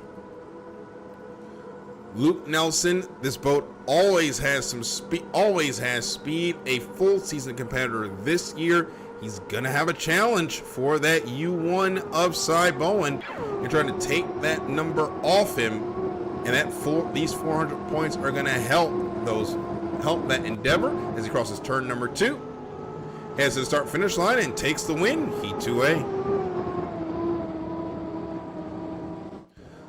Speaker 1: Luke Nelson, this boat always has speed, a full season competitor this year. He's going to have a challenge for that U1 of Cy Bowen and trying to take that number off him. And these 400 points are going to help that endeavor as he crosses turn number 2. Heads to the start finish line and takes the win, Heat 2A.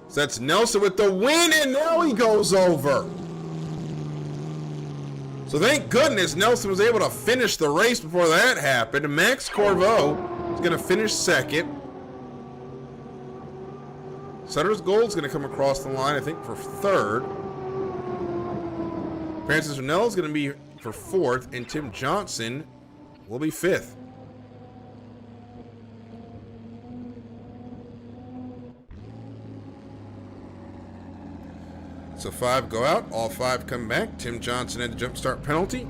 Speaker 1: So that's Nelson with the win, and now he goes over. So thank goodness Nelson was able to finish the race before that happened. Max Corvo is going to finish second. Sutter's Gold is going to come across the line, I think, for third. Francis Ranella is going to be for fourth, and Tim Johnson will be fifth. So 5 go out, all 5 come back. Tim Johnson had the jump start penalty.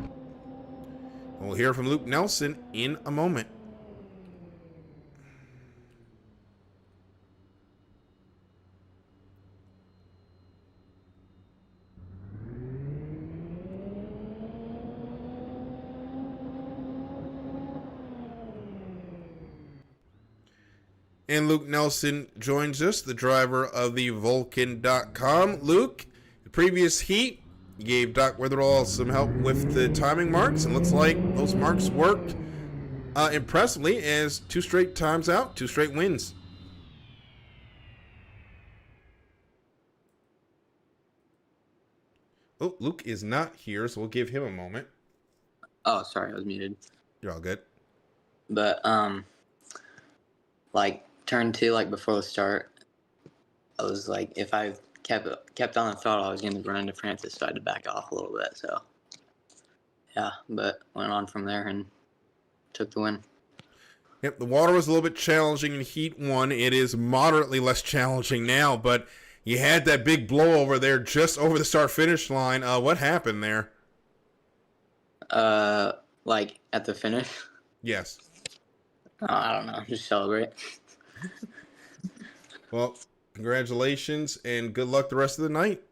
Speaker 1: We'll hear from Luke Nelson in a moment. And Luke Nelson joins us, the driver of the Vulcan.com. Luke, the previous heat, you gave Doc Witherall some help with the timing marks, and looks like those marks worked impressively as 2 straight times out, 2 straight wins. Oh, Luke is not here, so we'll give him a moment.
Speaker 5: Oh, sorry, I was muted.
Speaker 1: You're all good.
Speaker 5: But, like, turn 2, like, before the start, I was like, if I kept on the throttle, I was going to run into Francis, so I had to back off a little bit, so, yeah, but went on from there and took the win.
Speaker 1: Yep, the water was a little bit challenging in Heat 1. It is moderately less challenging now, but you had that big blowover there just over the start-finish line. What happened there?
Speaker 5: Like, at the finish?
Speaker 1: Yes.
Speaker 5: I don't know, just celebrate.
Speaker 1: Well, congratulations and good luck the rest of the night.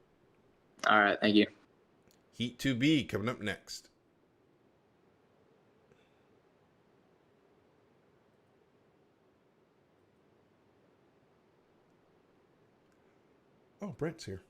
Speaker 5: All right, thank you.
Speaker 1: Heat 2B coming up next. Oh, Brent's here.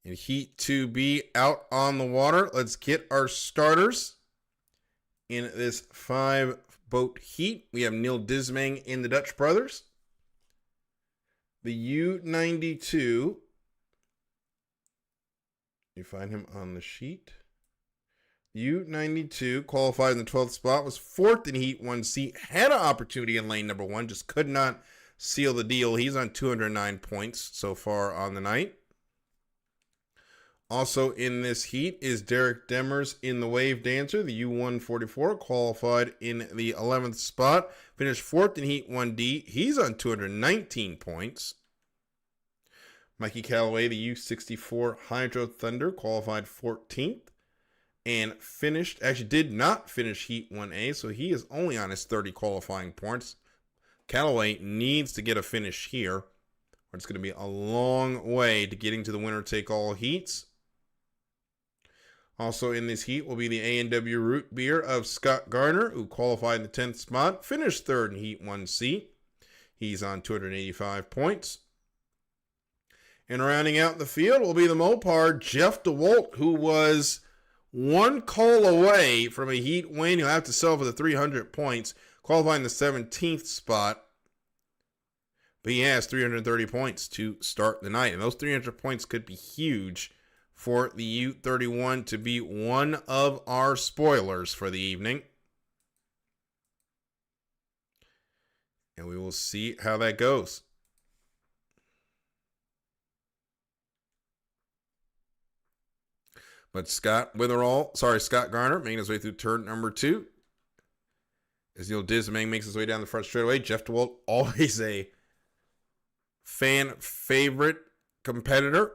Speaker 1: And Heat 2B out on the water. Let's get our starters in this 5-boat heat. We have Neil Dismang in the Dutch Brothers. The U92. You find him on the sheet. U92 qualified in the 12th spot, was 4th in Heat 1C, had an opportunity in lane number 1, just could not seal the deal. He's on 209 points so far on the night. Also in this heat is Derek Demers in the Wave Dancer, the U144, qualified in the 11th spot, finished 4th in Heat 1D. He's on 219 points. Mikey Callaway, the U64 Hydro Thunder, qualified 14th and did not finish Heat 1A, so he is only on his 30 qualifying points. Callaway needs to get a finish here, or it's going to be a long way to getting to the winner-take-all heats. Also in this heat will be the A&W Root Beer of Scott Garner, who qualified in the 10th spot, finished 3rd in Heat 1C. He's on 285 points. And rounding out the field will be the Mopar, Jeff DeWalt, who was one call away from a heat win. He'll have to sell for the 300 points, qualifying the 17th spot. But he has 330 points to start the night, and those 300 points could be huge for the U31 to be one of our spoilers for the evening. And we will see how that goes. But Scott Garner making his way through turn number 2. As Neil Dismang makes his way down the front straightaway. Jeff DeWalt, always a fan favorite competitor.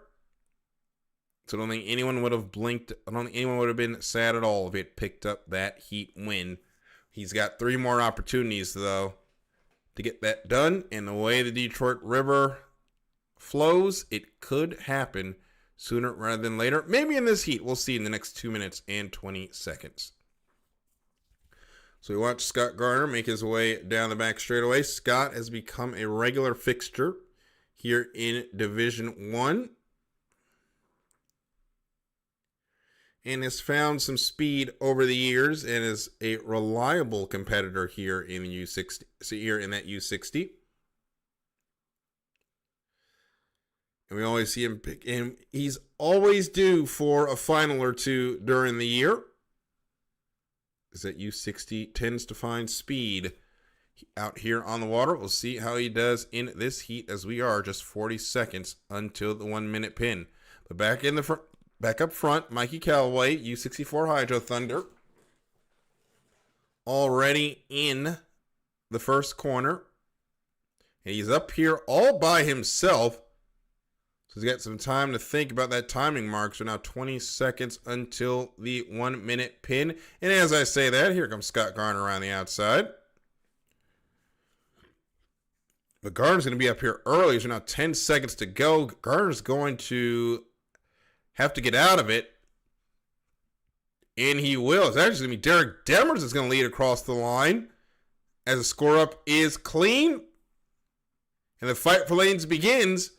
Speaker 1: So I don't think anyone would have blinked. I don't think anyone would have been sad at all if it picked up that heat win. He's got 3 more opportunities, though, to get that done. And the way the Detroit River flows, it could happen sooner rather than later. Maybe in this heat. We'll see in the next 2 minutes and 20 seconds. So we watch Scott Garner make his way down the back straightaway. Scott has become a regular fixture here in Division 1. And has found some speed over the years and is a reliable competitor here in the U60. So here in that U60. And we always see him pick him. He's always due for a final or two during the year. Is that U60 tends to find speed out here on the water. We'll see how he does in this heat as we are just 40 seconds until the 1 minute pin. But back up front, Mikey Callaway, U64 Hydro Thunder. Already in the first corner. And he's up here all by himself. So he's got some time to think about that timing mark. So now 20 seconds until the 1 minute pin. And as I say that, here comes Scott Garner around the outside. But Garner's going to be up here early. There's now 10 seconds to go. Garner's going to have to get out of it. And he will. It's actually going to be Derek Demers that's going to lead across the line as the score up is clean. And the fight for lanes begins.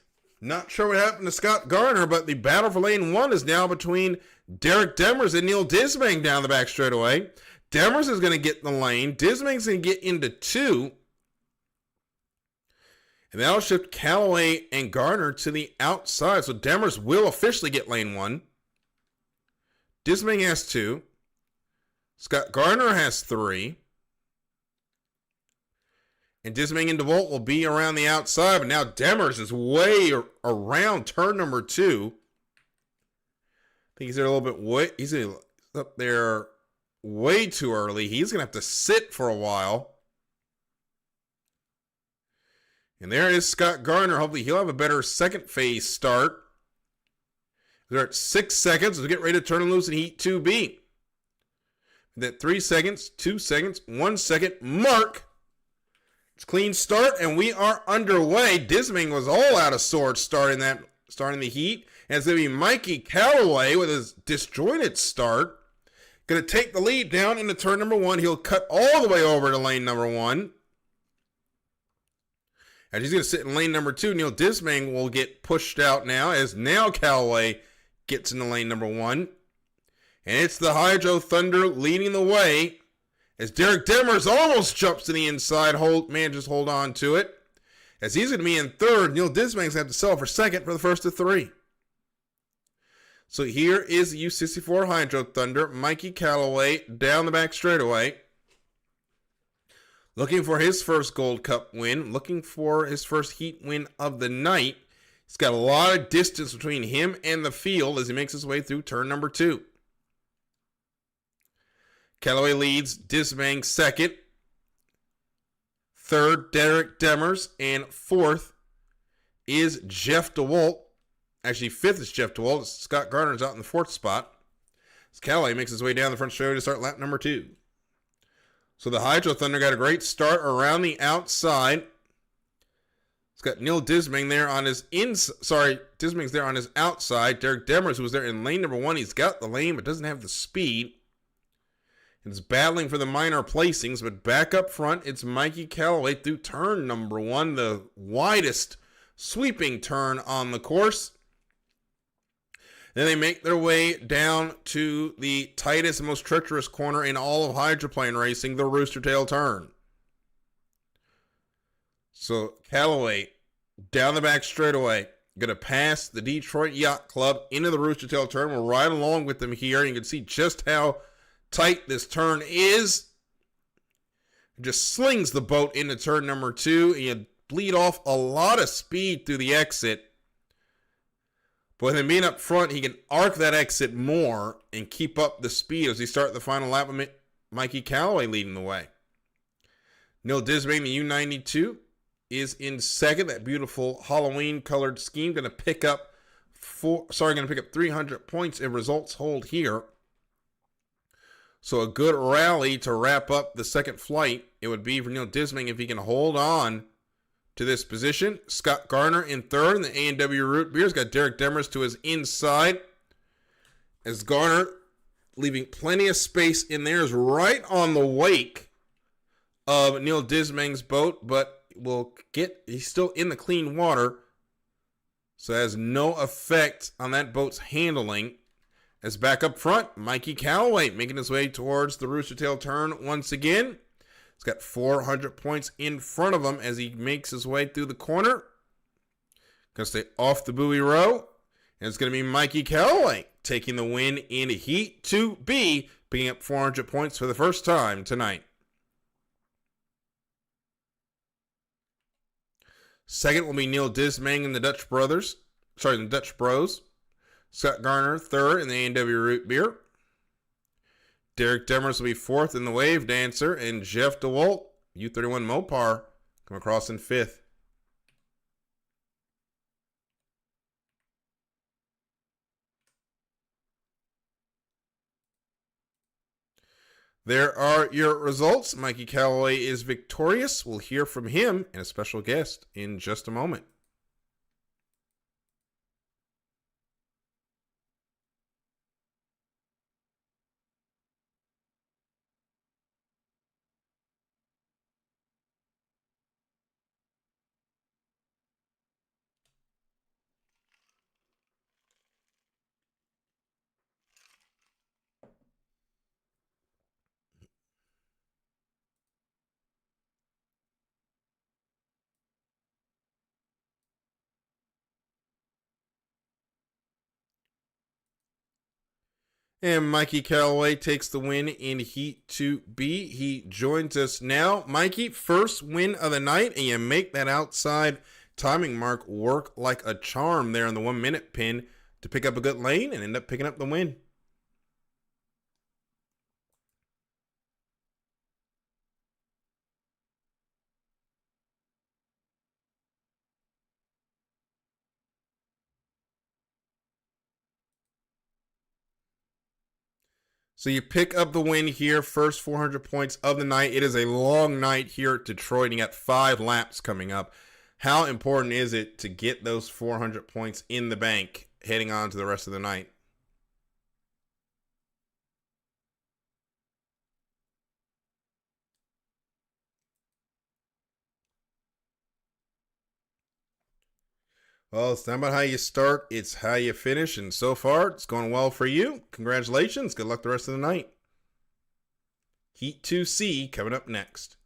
Speaker 1: Not sure what happened to Scott Garner, but the battle for lane 1 is now between Derek Demers and Neil Dismang down the back straightaway. Demers is going to get in the lane. Dismang's going to get into 2. And that'll shift Callaway and Garner to the outside. So Demers will officially get lane 1. Dismang has 2. Scott Garner has 3. And Dismang and DeVault will be around the outside. But now Demers is way around turn number 2. I think he's there a little bit. He's up there way too early. He's going to have to sit for a while. And there is Scott Garner. Hopefully he'll have a better second phase start. They're at 6 seconds. We'll get ready to turn them loose in Heat 2B. That 3 seconds, 2 seconds, 1 second mark. It's clean start, and we are underway. Dismang was all out of sorts starting the heat. And it's going to be Mikey Callaway with his disjointed start. Going to take the lead down into turn number 1. He'll cut all the way over to lane number 1. And he's going to sit in lane number 2. Neil Dismang will get pushed out now as now Callaway gets into lane number 1. And it's the Hydro Thunder leading the way as Derek Demers almost jumps to the inside. Just hold on to it. As he's going to be in third, Neil Dismang's going to have to settle for second for the first of 3. So here is the U64 Hydro Thunder. Mikey Callaway down the back straightaway. Looking for his first Gold Cup win. Looking for his first heat win of the night. He's got a lot of distance between him and the field as he makes his way through turn number 2. Callaway leads, Dismang second. Third, Derek Demers. And fourth is Jeff DeWalt. Actually, fifth is Jeff DeWalt. Scott Garner's out in the 4th spot. As Callaway makes his way down the front straightaway to start lap number 2. So the Hydro Thunder got a great start around the outside. It's got Neil Dismang there on his Dismang's there on his outside. Derek Demers, who was there in lane number 1, he's got the lane but doesn't have the speed. It's battling for the minor placings, but back up front, it's Mikey Callaway through turn number 1, the widest sweeping turn on the course. Then they make their way down to the tightest and most treacherous corner in all of hydroplane racing, the Roostertail turn. So Callaway down the back straightaway, going to pass the Detroit Yacht Club into the Roostertail turn. We're right along with them here. You can see just how tight this turn is. It just slings the boat into turn number 2. And you bleed off a lot of speed through the exit. But with him being up front, he can arc that exit more and keep up the speed as he starts the final lap with Mikey Callaway leading the way. Neil Dismang, the U92, is in second. That beautiful Halloween colored scheme going to pick up 300 points if results hold here. So a good rally to wrap up the second flight. It would be for Neil Dismang if he can hold on to this position. Scott Garner in third, and the A&W Root Beer's got Derek Demers to his inside. As Garner, leaving plenty of space in there, is right on the wake of Neil Dismang's boat, but he's still in the clean water, so it has no effect on that boat's handling. As back up front, Mikey Callaway making his way towards the Roostertail turn once again. He's got 400 points in front of him as he makes his way through the corner. Going to stay off the buoy row. And it's going to be Mikey Callaway taking the win in Heat 2B, picking up 400 points for the first time tonight. Second will be Neil Dismang and the Dutch Bros. Scott Garner third in the A&W Root Beer. Derek Demers will be fourth in the Wave Dancer, and Jeff DeWalt, U31 Mopar, come across in fifth. There are your results. Mikey Callaway is victorious. We'll hear from him and a special guest in just a moment. And Mikey Callaway takes the win in Heat 2B. He joins us now. Mikey, first win of the night, and you make that outside timing mark work like a charm there in the 1 minute pin to pick up a good lane and end up picking up the win. So you pick up the win here, first 400 points of the night. It is a long night here at Detroit, and you got 5 laps coming up. How important is it to get those 400 points in the bank heading on to the rest of the night? Well, it's not about how you start, it's how you finish. And so far, it's going well for you. Congratulations. Good luck the rest of the night. Heat 2C coming up next.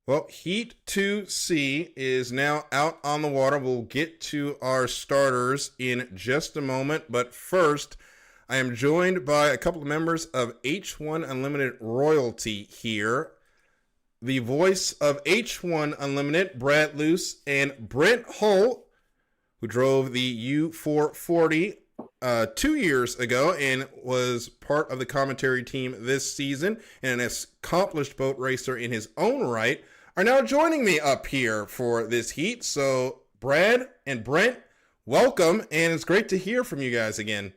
Speaker 1: Well, Heat 2C is now out on the water. We'll get to our starters in just a moment. But first, I am joined by a couple of members of H1 Unlimited royalty here. The voice of H1 Unlimited, Brad Luce, and Brent Hull, who drove the U440 2 years ago and was part of the commentary team this season and an accomplished boat racer in his own right, are now joining me up here for this heat. So Brad and Brent, welcome, and it's great to hear from you guys again.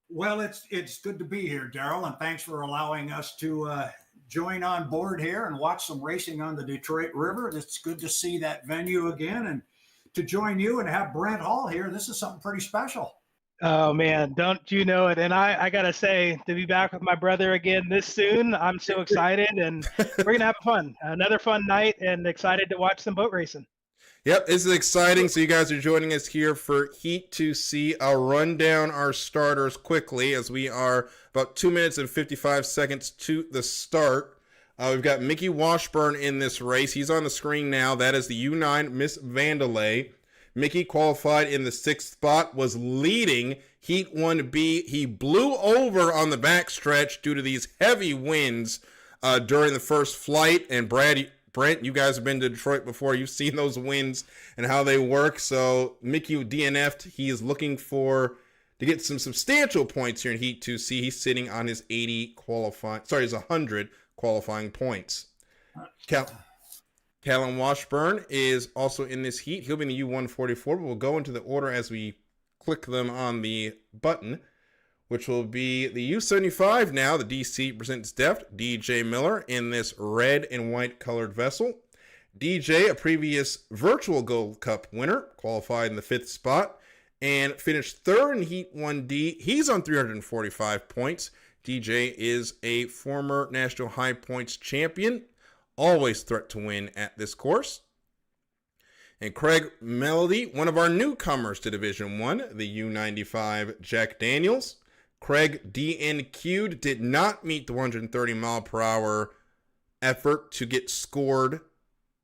Speaker 6: Well, it's good to be here, Daryl, and thanks for allowing us to join on board here and watch some racing on the Detroit River. It's good to see that venue again and to join you and have Brent Hall here. This is something pretty special.
Speaker 7: Oh man, don't you know it? And I gotta say, to be back with my brother again this soon, I'm so excited, and we're gonna have fun. Another fun night, and excited to watch some boat racing.
Speaker 1: Yep, this is exciting. So you guys are joining us here for Heat 2C. I'll run down our starters quickly as we are about 2 minutes and 55 seconds to the start. We've got Mickey Washburn in this race. He's on the screen now. That is the U9 Miss Vandalay. Mickey qualified in the 6th spot, was leading Heat 1B. He blew over on the backstretch due to these heavy winds during the first flight. And Brent, you guys have been to Detroit before. You've seen those winds and how they work. So Mickey DNF'd. He is looking to get some substantial points here in Heat 2C. He's sitting on his 100 qualifying points. Callan Washburn is also in this heat. He'll be in the U144, but we'll go into the order as we click them on the button, which will be the U75 now. The DC presents Deft, DJ Miller in this red and white colored vessel. DJ, a previous virtual Gold Cup winner, qualified in the 5th spot and finished 3rd in Heat 1D. He's on 345 points. DJ is a former National High Points champion. Always threat to win at this course. And Craig Melody, one of our newcomers to Division 1, the U95 Jack Daniels. Craig DNQ'd, did not meet the 130 mile per hour effort to get scored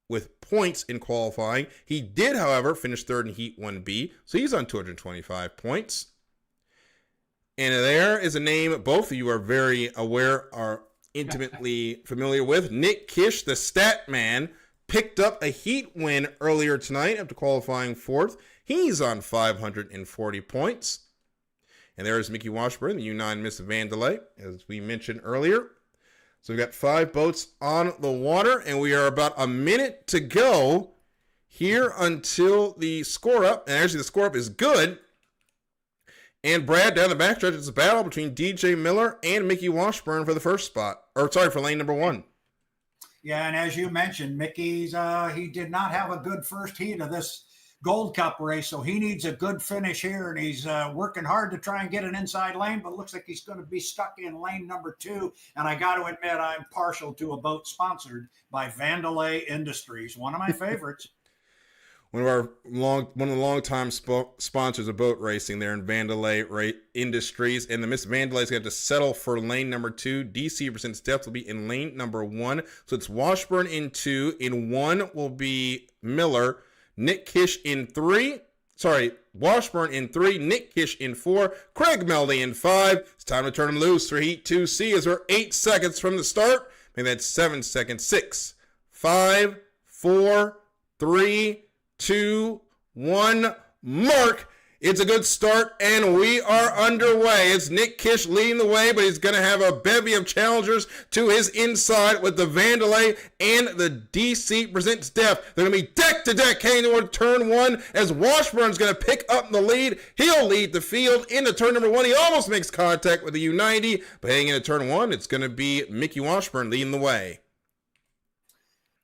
Speaker 1: with points in qualifying. He did, however, finish 3rd in Heat 1B, so he's on 225 points. And there is a name both of you are very aware, are intimately familiar with. Nick Kish, the stat man, picked up a heat win earlier tonight after qualifying 4th. He's on 540 points. And there's Mickey Washburn, the U9 Miss Vandalay, as we mentioned earlier. So we've got 5 boats on the water, and we are about a minute to go here until the score up. And actually, the score up is good. And Brad, down the backstretch, it's a battle between DJ Miller and Mickey Washburn for the first spot. For lane number 1.
Speaker 6: Yeah, and as you mentioned, Mickey's he did not have a good first heat of this Gold Cup race, so he needs a good finish here, and he's working hard to try and get an inside lane, but looks like he's going to be stuck in lane number 2. And I got to admit, I'm partial to a boat sponsored by Vandalay Industries, one of my favorites.
Speaker 1: One of the longtime sponsors of boat racing there in Vandalay Industries. And the Miss Vandalay's got to settle for lane number 2. DC presents Depth will be in lane number 1. So it's Washburn in 2. In 1 will be Miller. Nick Kish in 3. Washburn in 3. Nick Kish in 4. Craig Meldy in 5. It's time to turn him loose for Heat 2C as we're 8 seconds from the start. Maybe that's 7 seconds. 6, 5, 4, 3, 2, 1, mark. It's a good start, and we are underway. It's Nick Kish leading the way, but he's going to have a bevy of challengers to his inside with the Vandalay and the DC presents Def. They're going to be deck to deck heading toward turn 1 as Washburn's going to pick up the lead. He'll lead the field into turn number 1. He almost makes contact with the U90, but heading into turn 1, it's going to be Mickey Washburn leading the way.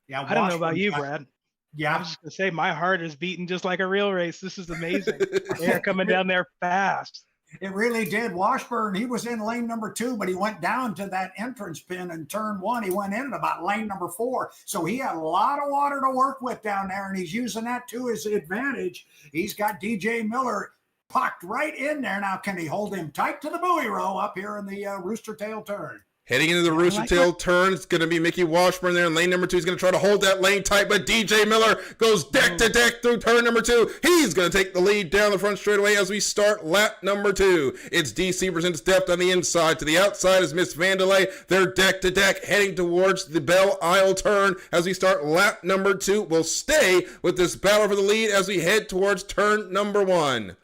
Speaker 6: Yeah,
Speaker 7: I don't know about you, Brad.
Speaker 6: Yeah,
Speaker 7: I was just going to say, my heart is beating just like a real race. This is amazing. They're coming down there fast.
Speaker 6: it really did. Washburn, he was in lane number 2, but he went down to that entrance pin in turn 1. He went in at about lane number 4. So he had a lot of water to work with down there, and he's using that to his advantage. He's got DJ Miller pocked right in there. Now, can he hold him tight to the buoy row up here in the Roostertail turn?
Speaker 1: Heading into the Rooster Tail turn, it's going to be Mickey Washburn there in lane number 2. He's going to try to hold that lane tight, but DJ Miller goes deck to deck through turn number 2. He's going to take the lead down the front straightaway as we start lap number 2. It's DC presents depth on the inside. To the outside is Miss Vandelay. They're deck to deck heading towards the Belle Isle turn as we start lap number 2. We'll stay with this battle for the lead as we head towards turn number 1.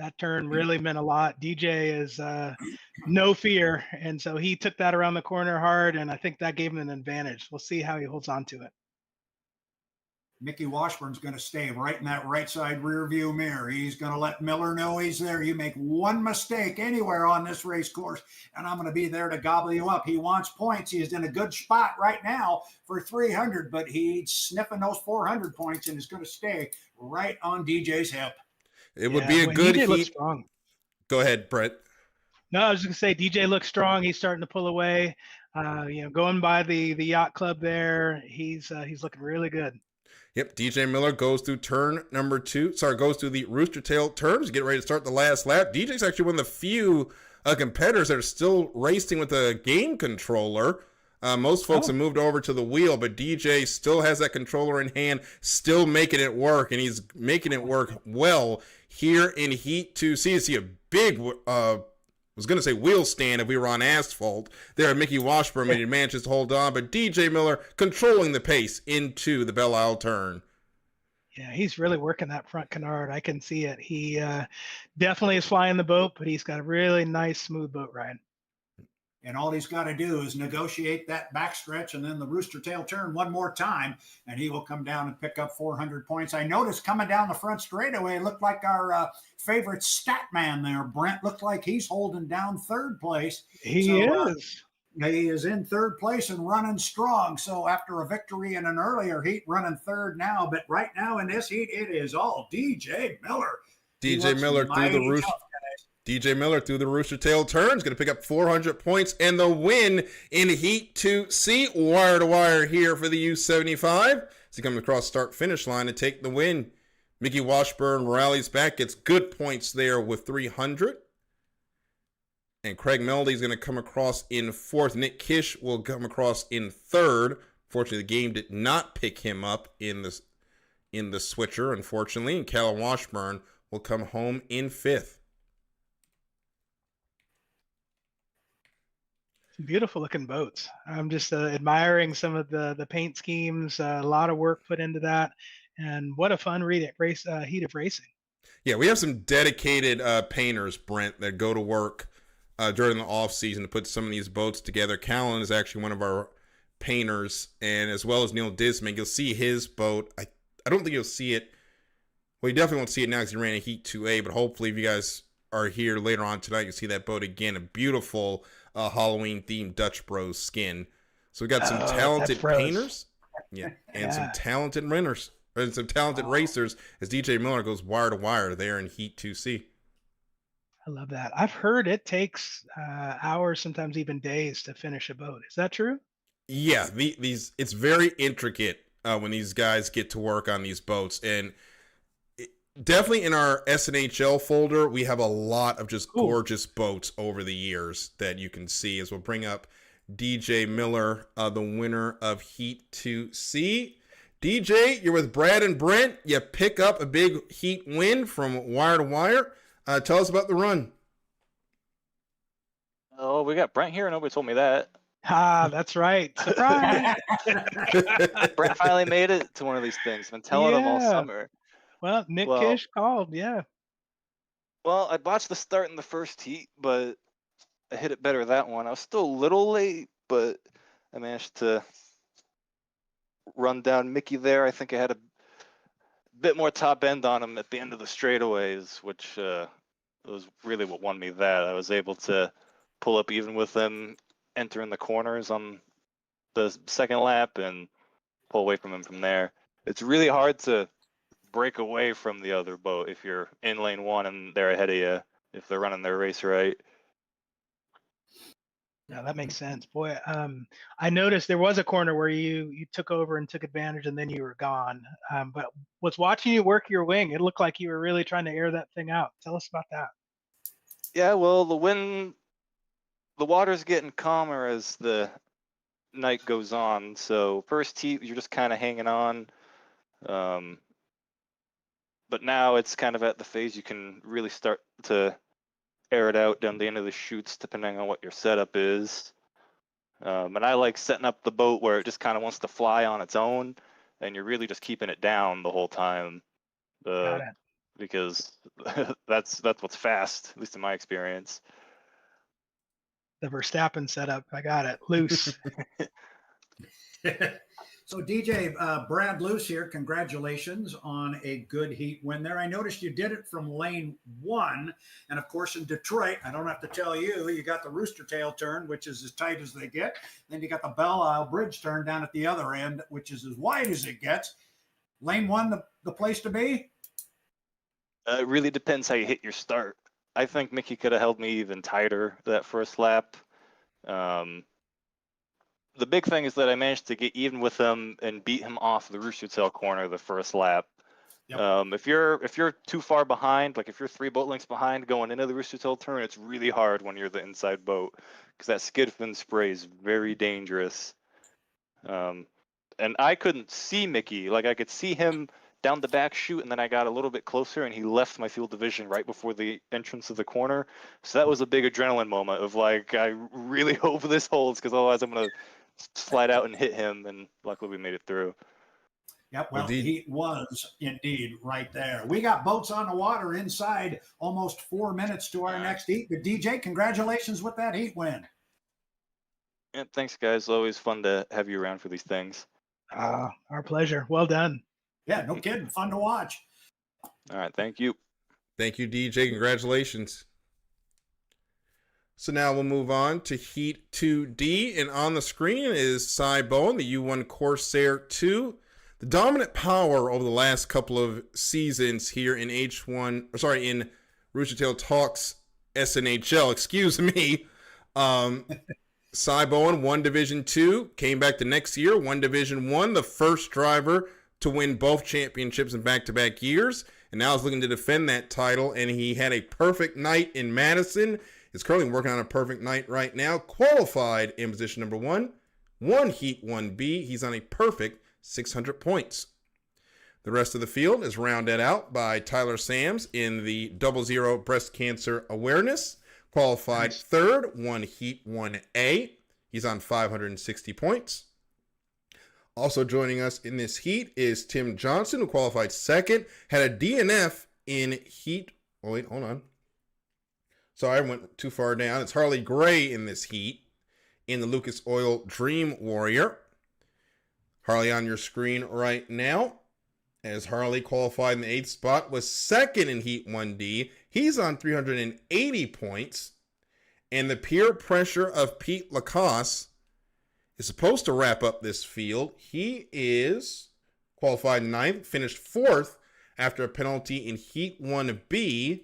Speaker 7: That turn really meant a lot. DJ is no fear, and so he took that around the corner hard, and I think that gave him an advantage. We'll see how he holds on to it.
Speaker 6: Mickey Washburn's going to stay right in that right side rear view mirror. He's going to let Miller know he's there. You make one mistake anywhere on this race course, and I'm going to be there to gobble you up. He wants points. He's in a good spot right now for 300, but he's sniffing those 400 points and is going to stay right on DJ's hip.
Speaker 1: It would be a good
Speaker 7: DJ looks
Speaker 1: heat.
Speaker 7: strong.
Speaker 1: Go ahead, Brett.
Speaker 7: No, I was just gonna say DJ looks strong. He's starting to pull away. Going by the yacht club there, he's looking really good.
Speaker 1: Yep, DJ Miller goes through turn number 2. Goes through the Rooster Tail turns, get ready to start the last lap. DJ's actually one of the few competitors that are still racing with a game controller. Most folks have moved over to the wheel, but DJ still has that controller in hand, still making it work, and he's making it work well here in Heat 2C. You see a big, I was going to say wheel stand if we were on asphalt. There, Mickey Washburn manages to hold on, but DJ Miller controlling the pace into the Belle Isle turn.
Speaker 7: Yeah, he's really working that front canard. I can see it. He definitely is flying the boat, but he's got a really nice, smooth boat ride.
Speaker 6: And all he's got to do is negotiate that backstretch and then the Rooster Tail turn one more time, and he will come down and pick up 400 points. I noticed coming down the front straightaway, it looked like our favorite stat man there, Brent, looked like he's holding down third place.
Speaker 7: He is.
Speaker 6: He is in third place and running strong. So after a victory in an earlier heat, running third now. But right now in this heat, it is all DJ Miller.
Speaker 1: DJ Miller through the Rooster. DJ Miller through the Rooster Tail turns, going to pick up 400 points and the win in Heat 2C, wire to wire here for the U75. As he comes across start-finish line to take the win. Mickey Washburn rallies back, gets good points there with 300. And Craig Melody is going to come across in 4th. Nick Kish will come across in 3rd. Fortunately, the game did not pick him up in the switcher, unfortunately. And Callum Washburn will come home in 5th.
Speaker 7: Beautiful looking boats. I'm just admiring some of the paint schemes. A lot of work put into that, and what a fun heat of racing.
Speaker 1: Yeah, we have some dedicated painters, Brent, that go to work during the off season to put some of these boats together. Callan is actually one of our painters, and as well as Neil Disman. You'll see his boat. I don't think you'll see it. Well, you definitely won't see it now because he ran a Heat 2A, but hopefully if you guys are here later on tonight, you'll see that boat again. A beautiful Halloween-themed Dutch Bros skin. So we got some talented painters, and some talented renters, and some talented racers as DJ Miller goes wire to wire there in Heat 2C.
Speaker 7: I love that. I've heard it takes hours, sometimes even days, to finish a boat. Is that true?
Speaker 1: Yeah, it's very intricate when these guys get to work on these boats, and definitely in our SNHL folder, we have a lot of just gorgeous boats over the years that you can see. As we'll bring up DJ Miller, the winner of Heat 2C. DJ, you're with Brad and Brent. You pick up a big Heat win from wire to wire. Tell us about the run.
Speaker 8: Oh, we got Brent here. Nobody told me that.
Speaker 7: Ah, that's right. Surprise!
Speaker 8: Brent finally made it to one of these things. I've been telling him all summer.
Speaker 7: Well, Nick Kish called, yeah.
Speaker 8: Well, I botched the start in the first heat, but I hit it better that one. I was still a little late, but I managed to run down Mickey there. I think I had a bit more top end on him at the end of the straightaways, which was really what won me that. I was able to pull up even with him entering the corners on the second lap and pull away from him from there. It's really hard to break away from the other boat if you're in lane 1 and they're ahead of you, if they're running their race right.
Speaker 7: Yeah, that makes sense. Boy, I noticed there was a corner where you took over and took advantage and then you were gone. But was watching you work your wing, it looked like you were really trying to air that thing out. Tell us about that.
Speaker 8: Yeah, well, the wind the water's getting calmer as the night goes on. So first heat, you're just kind of hanging on. But now it's kind of at the phase you can really start to air it out down the end of the chutes, depending on what your setup is. And I like setting up the boat where it just kind of wants to fly on its own, and you're really just keeping it down the whole time.
Speaker 7: Got it.
Speaker 8: Because that's what's fast, at least in my experience.
Speaker 7: The Verstappen setup. I got it. Loose.
Speaker 6: So DJ, Brad Luce here. Congratulations on a good heat win there. I noticed you did it from lane 1. And of course, in Detroit, I don't have to tell you, you got the Roostertail turn, which is as tight as they get. Then you got the Belle Isle Bridge turn down at the other end, which is as wide as it gets. Lane 1, the place to be?
Speaker 8: It really depends how you hit your start. I think Mickey could have held me even tighter that first lap. The big thing is that I managed to get even with him and beat him off the Roostertail corner the first lap.
Speaker 6: Yep.
Speaker 8: If you're too far behind, like if you're 3 boat lengths behind going into the Roostertail turn, it's really hard when you're the inside boat because that skid fin spray is very dangerous. And I couldn't see Mickey. Like I could see him down the back chute, and then I got a little bit closer, and he left my field division right before the entrance of the corner. So that was a big adrenaline moment of like, I really hope this holds because otherwise I'm gonna slide out and hit him. And luckily we made it through.
Speaker 6: Yep, well, he was indeed right there. We got boats on the water inside almost 4 minutes to our next heat. But DJ, congratulations with that heat win.
Speaker 8: Yeah, thanks, guys. Always fun to have you around for these things.
Speaker 7: Our pleasure. Well done.
Speaker 6: Yeah, no kidding. Fun to watch.
Speaker 8: All right, thank you.
Speaker 1: Thank you, DJ. Congratulations. So now we'll move on to Heat 2D, and on the screen is Cy Bowen, the U1 Corsair 2. The dominant power over the last couple of seasons here in in Roostertail Talks SNHL, excuse me. Cy Bowen won Division 2, came back the next year, won Division 1, the first driver to win both championships in back-to-back years, and now is looking to defend that title, and he had a perfect night in Madison. Is currently working on a perfect night right now, qualified in position number 1, won Heat 1B. He's on a perfect 600 points. The rest of the field is rounded out by Tyler Sams in the 00 breast cancer awareness, qualified third, won Heat 1A. He's on 560 points. Also joining us in this heat is Tim Johnson, who qualified second, had a DNF in Heat. Oh, wait, hold on. Sorry, I went too far down. It's Harley Gray in this heat in the Lucas Oil Dream Warrior. Harley on your screen right now, as Harley qualified in the 8th spot, was second in Heat 1D. He's on 380 points. And the peer pressure of Pete Lacoste is supposed to wrap up this field. He is qualified 9th, finished 4th after a penalty in Heat 1B.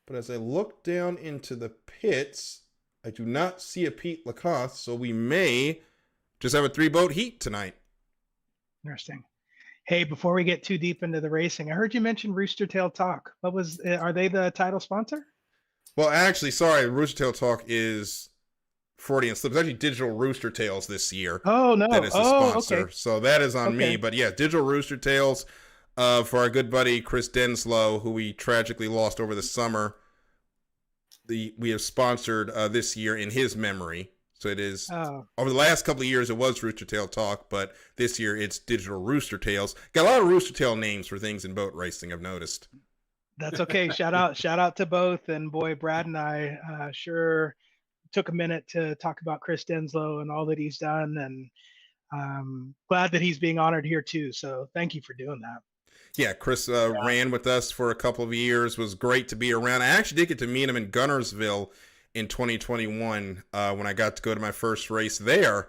Speaker 1: But as I look down into the pits, I do not see a Pete Lacoste, so we may just have a 3-boat heat tonight.
Speaker 7: Interesting. Hey, before we get too deep into the racing, I heard you mention Roostertail Talk. Are they the title sponsor?
Speaker 1: Well, actually, sorry, Roostertail Talk is Freudian slip. It's actually Digital Roostertails this year.
Speaker 7: Oh, no.
Speaker 1: That is the sponsor.
Speaker 7: Okay.
Speaker 1: So that is on me. But yeah, Digital Roostertails for our good buddy Chris Denslow, who we tragically lost over the summer. We have sponsored this year in his memory. So it is, over the last couple of years, it was Roostertail Talk, but this year it's Digital Roostertails. Got a lot of Roostertail names for things in boat racing, I've noticed.
Speaker 7: That's okay. Shout out to both. And boy, Brad and I sure took a minute to talk about Chris Denslow and all that he's done. And glad that he's being honored here too. So thank you for doing that.
Speaker 1: Yeah, Chris ran with us for a couple of years. Was great to be around. I actually did get to meet him in Gunnersville in 2021 when I got to go to my first race there,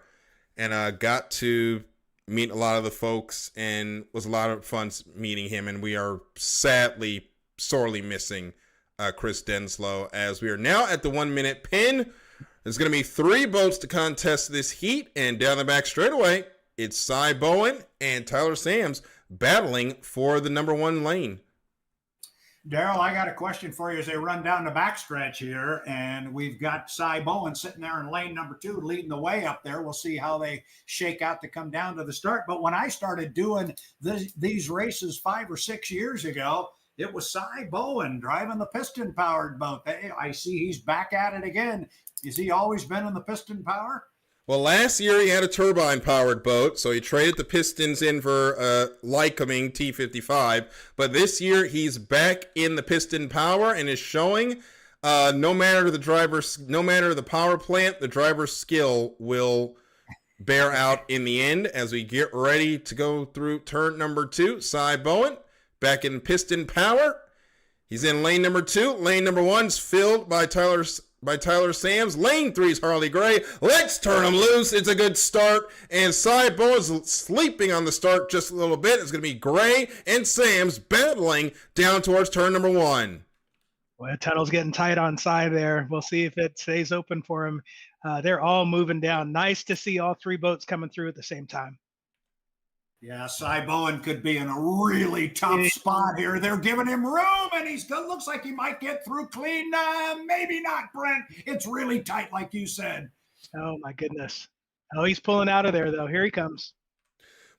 Speaker 1: and got to meet a lot of the folks, and was a lot of fun meeting him. And we are sadly, sorely missing Chris Denslow, as we are now at the 1 minute pin. There's going to be 3 boats to contest this heat, and down the back straightaway, it's Cy Bowen and Tyler Sams battling for the number 1 lane.
Speaker 6: Daryl, I got a question for you as they run down the backstretch here, and we've got Cy Bowen sitting there in lane number 2, leading the way up there. We'll see how they shake out to come down to the start. But when I started doing these races 5 or 6 years ago, it was Cy Bowen driving the piston-powered boat. I see he's back at it again. Has he always been in the piston power?
Speaker 1: Well, last year he had a turbine-powered boat, so he traded the pistons in for a Lycoming T55. But this year he's back in the piston power and is showing. No matter the power plant, the driver's skill will bear out in the end as we get ready to go through turn number 2. Cy Bowen back in piston power. He's in lane number 2. Lane number 1's filled by Tyler Sams. Lane 3's Harley Gray. Let's turn him loose. It's a good start. And Cy Bowen's sleeping on the start just a little bit. It's going to be Gray and Sams battling down towards turn number 1.
Speaker 7: Well, the tunnel's getting tight on Cy there. We'll see if it stays open for him. They're all moving down. Nice to see all 3 boats coming through at the same time.
Speaker 6: Yeah, Cy Bowen could be in a really tough spot here. They're giving him room, and looks like he might get through clean. Maybe not, Brent. It's really tight, like you said.
Speaker 7: Oh, my goodness. Oh, he's pulling out of there, though. Here he comes.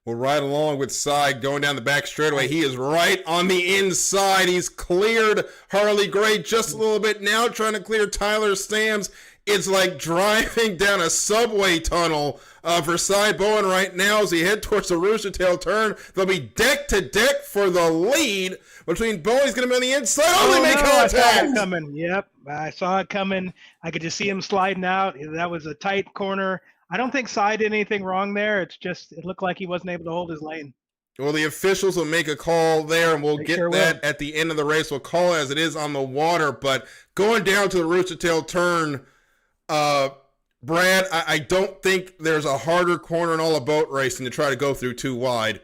Speaker 1: We'll ride along with Cy going down the back straightaway. He is right on the inside. He's cleared Harley Gray just a little bit now, trying to clear Tyler Sams. It's like driving down a subway tunnel for Cy Bowen right now as he head towards the Roostertail turn. They'll be deck to deck for the lead between Bowen. He's going to be on the inside. Oh, they make contact.
Speaker 7: I saw it coming. Yep, I saw it coming. I could just see him sliding out. That was a tight corner. I don't think Cy did anything wrong there. It looked like he wasn't able to hold his lane.
Speaker 1: Well, the officials will make a call there, and we'll get that at the end of the race. We'll call it as it is on the water. But going down to the Roostertail turn, Brad, I don't think there's a harder corner in all of boat racing to try to go through 2 wide.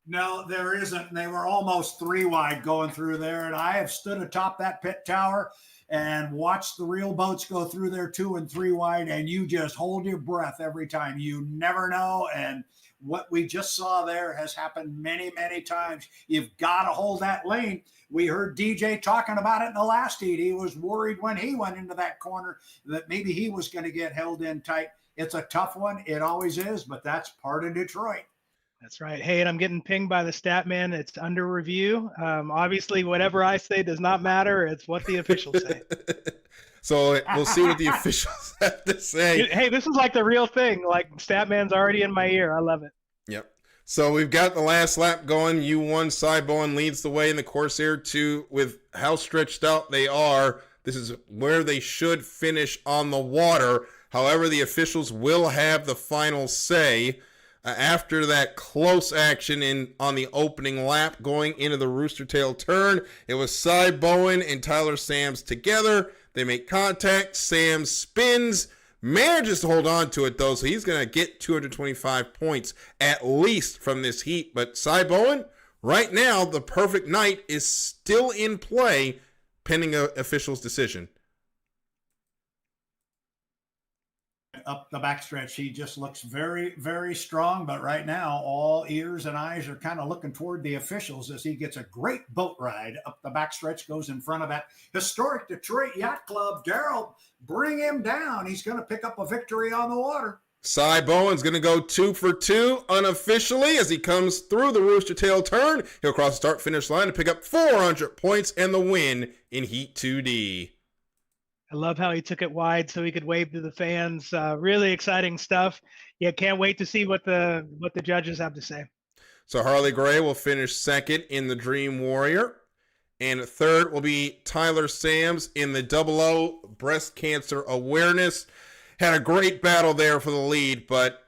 Speaker 6: No, there isn't. They were almost 3 wide going through there, and I have stood atop that pit tower and watched the real boats go through there 2 and 3 wide, and you just hold your breath every time. You never know, and what we just saw there has happened many, many times. You've got to hold that lane. We heard DJ talking about it in the last heat. He was worried when he went into that corner that maybe he was going to get held in tight. It's a tough one. It always is, but that's part of Detroit.
Speaker 7: That's right. Hey, and I'm getting pinged by the stat man. It's under review. Obviously, whatever I say does not matter. It's what the officials say.
Speaker 1: So we'll see what the officials have to say.
Speaker 7: Hey, this is like the real thing. Like Statman's already in my ear. I love it.
Speaker 1: Yep. So we've got the last lap going. U1 Cy Bowen leads the way in the Corsair 2 with how stretched out they are. This is where they should finish on the water. However, the officials will have the final say. After that close action on the opening lap going into the Roostertail turn, it was Cy Bowen and Tyler Sams together. They make contact. Sams spins, manages to hold on to it, though, so he's going to get 225 points at least from this heat. But Cy Bowen, right now, the perfect night is still in play pending an official's decision.
Speaker 6: Up the backstretch, he just looks very, very strong. But right now, all ears and eyes are kind of looking toward the officials as he gets a great boat ride up the backstretch, goes in front of that historic Detroit Yacht Club. Daryl, bring him down. He's going to pick up a victory on the water.
Speaker 1: Cy Bowen's going to go 2 for 2 unofficially as he comes through the Roostertail turn. He'll cross the start-finish line to pick up 400 points and the win in Heat 2D.
Speaker 7: I love how he took it wide so he could wave to the fans. Really exciting stuff. Yeah, can't wait to see what the judges have to say.
Speaker 1: So Harley Gray will finish second in the Dream Warrior. And third will be Tyler Sams in the 00 breast cancer awareness. Had a great battle there for the lead, but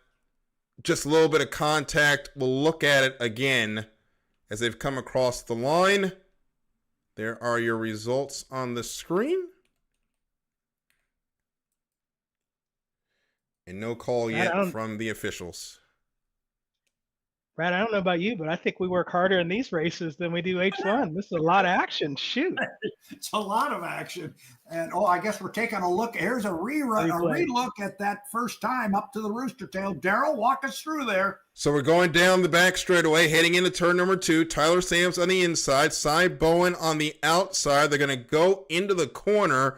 Speaker 1: just a little bit of contact. We'll look at it again as they've come across the line. There are your results on the screen. And no call yet from the officials.
Speaker 7: Brad, I don't know about you, but I think we work harder in these races than we do H1. This is a lot of action. Shoot.
Speaker 6: It's a lot of action. And I guess we're taking a look. Here's a
Speaker 7: Replay.
Speaker 6: relook at that first time up to the Roostertail. Daryl, walk us through there.
Speaker 1: So we're going down the back straightaway, heading into turn number 2. Tyler Sams on the inside, Cy Bowen on the outside. They're going to go into the corner,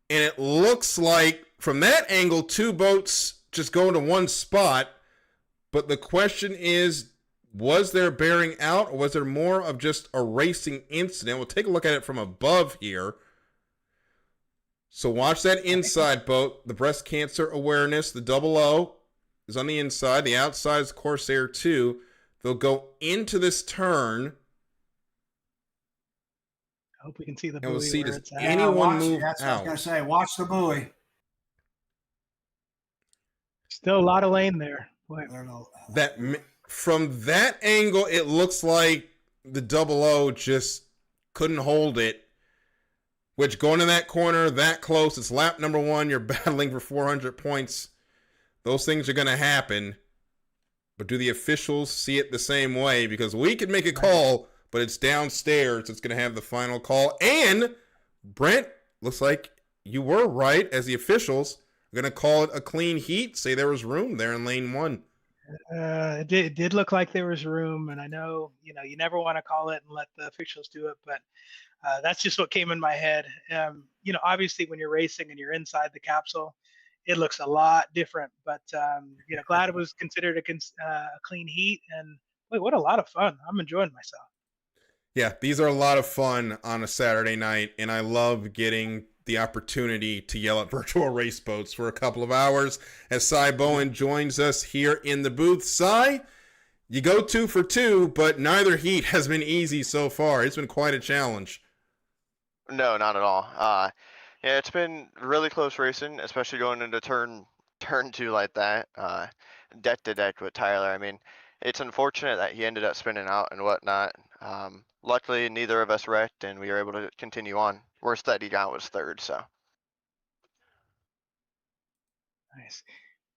Speaker 1: and it looks like from that angle, 2 boats just go into one spot. But the question is, was there bearing out, or was there more of just a racing incident? We'll take a look at it from above here. So watch that inside boat, the breast cancer awareness, the 00 is on the inside. The outside is Corsair 2. They'll go into this turn.
Speaker 7: I hope we can see the buoy.
Speaker 1: And we'll see,
Speaker 7: where
Speaker 1: does
Speaker 7: it's at.
Speaker 1: anyone move
Speaker 6: That's what I was
Speaker 1: out?
Speaker 6: going to say. Watch the buoy.
Speaker 7: Still a lot of lane there. Boy.
Speaker 1: From that angle, it looks like the 00 just couldn't hold it. Which, going in that corner, that close, it's lap number 1. You're battling for 400 points. Those things are going to happen. But do the officials see it the same way? Because we could make a call, but it's downstairs. It's going to have the final call. And, Brent, looks like you were right, as the officials are going to call it a clean heat, say there was room there in lane 1.
Speaker 7: It did look like there was room, and I know you never want to call it and let the officials do it, but that's just what came in my head. Obviously when you're racing and you're inside the capsule, it looks a lot different. But glad it was considered a clean heat, and boy, what a lot of fun! I'm enjoying myself.
Speaker 1: Yeah, these are a lot of fun on a Saturday night, and I love getting the opportunity to yell at virtual race boats for a couple of hours as Cy Bowen joins us here in the booth. Cy, you go 2 for 2, but neither heat has been easy so far. It's been quite a challenge.
Speaker 9: No, not at all. Yeah, it's been really close racing, especially going into turn 2 like that. Deck to deck with Tyler. I mean, it's unfortunate that he ended up spinning out and whatnot. Luckily, neither of us wrecked, and we were able to continue on. Worst that he got was 3rd, so.
Speaker 7: Nice.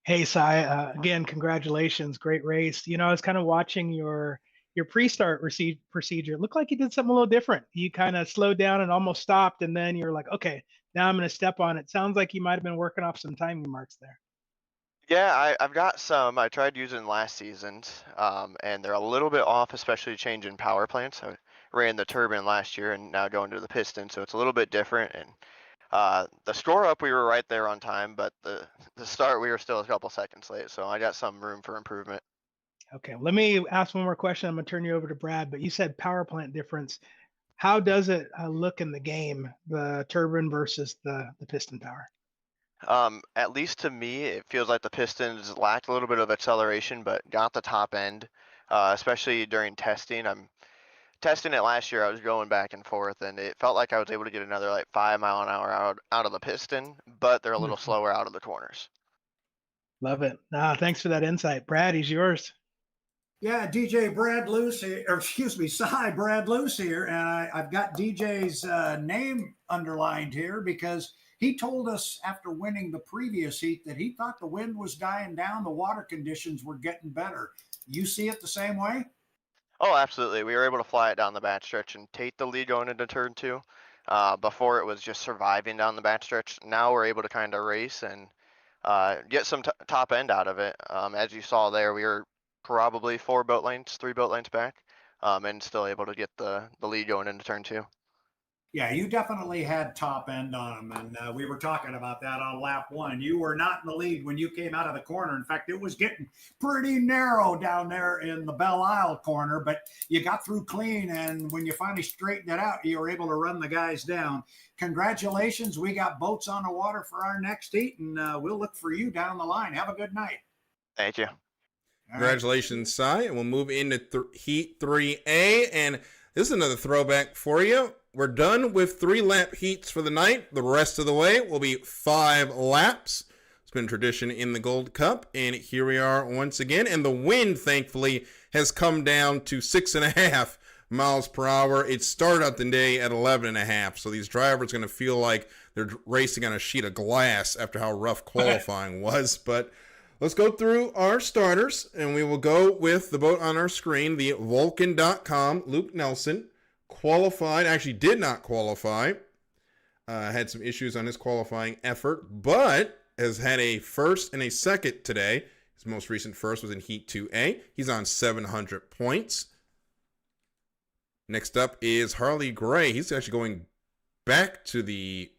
Speaker 7: Hey, Cy, again, congratulations. Great race. I was kind of watching your pre-start procedure. It looked like you did something a little different. You kind of slowed down and almost stopped, and then you're like, okay, now I'm going to step on it. Sounds like you might have been working off some timing marks there.
Speaker 9: Yeah, I've got some. I tried using last season's, and they're a little bit off, especially changing power plants. I ran the turbine last year and now going to the piston, so it's a little bit different. And the score up, we were right there on time, but the start, we were still a couple seconds late, so I got some room for improvement.
Speaker 7: Okay, let me ask one more question. I'm going to turn you over to Brad, but you said power plant difference. How does it look in the game, the turbine versus the piston power?
Speaker 9: At least to me, it feels like the pistons lacked a little bit of acceleration, but got the top end, especially during testing. I'm testing it last year. I was going back and forth, and it felt like I was able to get another like 5 mile an hour out of the piston, but they're a little slower out of the corners.
Speaker 7: Love it. Thanks for that insight. Brad, he's yours.
Speaker 6: Yeah, DJ Brad Luce here, or excuse me, Cy Brad Luce here, and I've got DJ's name underlined here because he told us after winning the previous heat that he thought the wind was dying down, the water conditions were getting better. You see it the same way?
Speaker 9: Oh, absolutely. We were able to fly it down the backstretch and take the lead going into turn 2. Before it was just surviving down the backstretch. Now we're able to kind of race and get some top end out of it. As you saw there, we were probably 3 boat lanes back, and still able to get the lead going into turn 2.
Speaker 6: Yeah, you definitely had top end on them, and we were talking about that on lap 1. You were not in the lead when you came out of the corner. In fact, it was getting pretty narrow down there in the Belle Isle corner, but you got through clean, and when you finally straightened it out, you were able to run the guys down. Congratulations. We got boats on the water for our next heat, and we'll look for you down the line. Have a good night.
Speaker 9: Thank you.
Speaker 1: Congratulations, Cy. And we'll move into Heat 3A. And this is another throwback for you. We're done with 3-lap heats for the night. The rest of the way will be 5 laps. It's been tradition in the Gold Cup. And here we are once again. And the wind, thankfully, has come down to 6.5 miles per hour. It started out the day at 11.5. So these drivers are going to feel like they're racing on a sheet of glass after how rough qualifying was. But Let's go through our starters, and we will go with the boat on our screen, the Vulcan.com. Luke Nelson qualified, actually did not qualify. Had some issues on his qualifying effort, but has had a first and a second today. His most recent first was in Heat 2A. He's on 700 points. Next up is Harley Gray. He's actually going back to the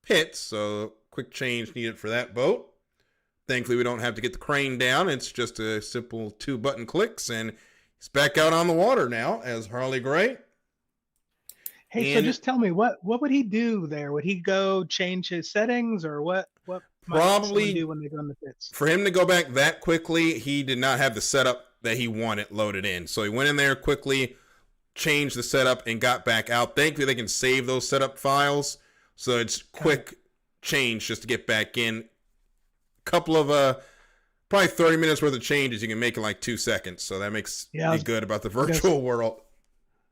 Speaker 1: pits, so quick change needed for that boat. Thankfully, we don't have to get the crane down. It's just a simple 2-button clicks, and he's back out on the water now as Harley Gray.
Speaker 7: Hey, so just tell me, what would he do there? Would he go change his settings, or what might
Speaker 1: Probably
Speaker 7: someone do when they go in the pits?
Speaker 1: for him to go back that quickly, he did not have the setup that he wanted loaded in. So he went in there quickly, changed the setup, and got back out. Thankfully, they can save those setup files, so it's quick change just to get back in. Couple of probably 30 minutes worth of changes you can make in like 2 seconds, so that makes me good about the virtual world.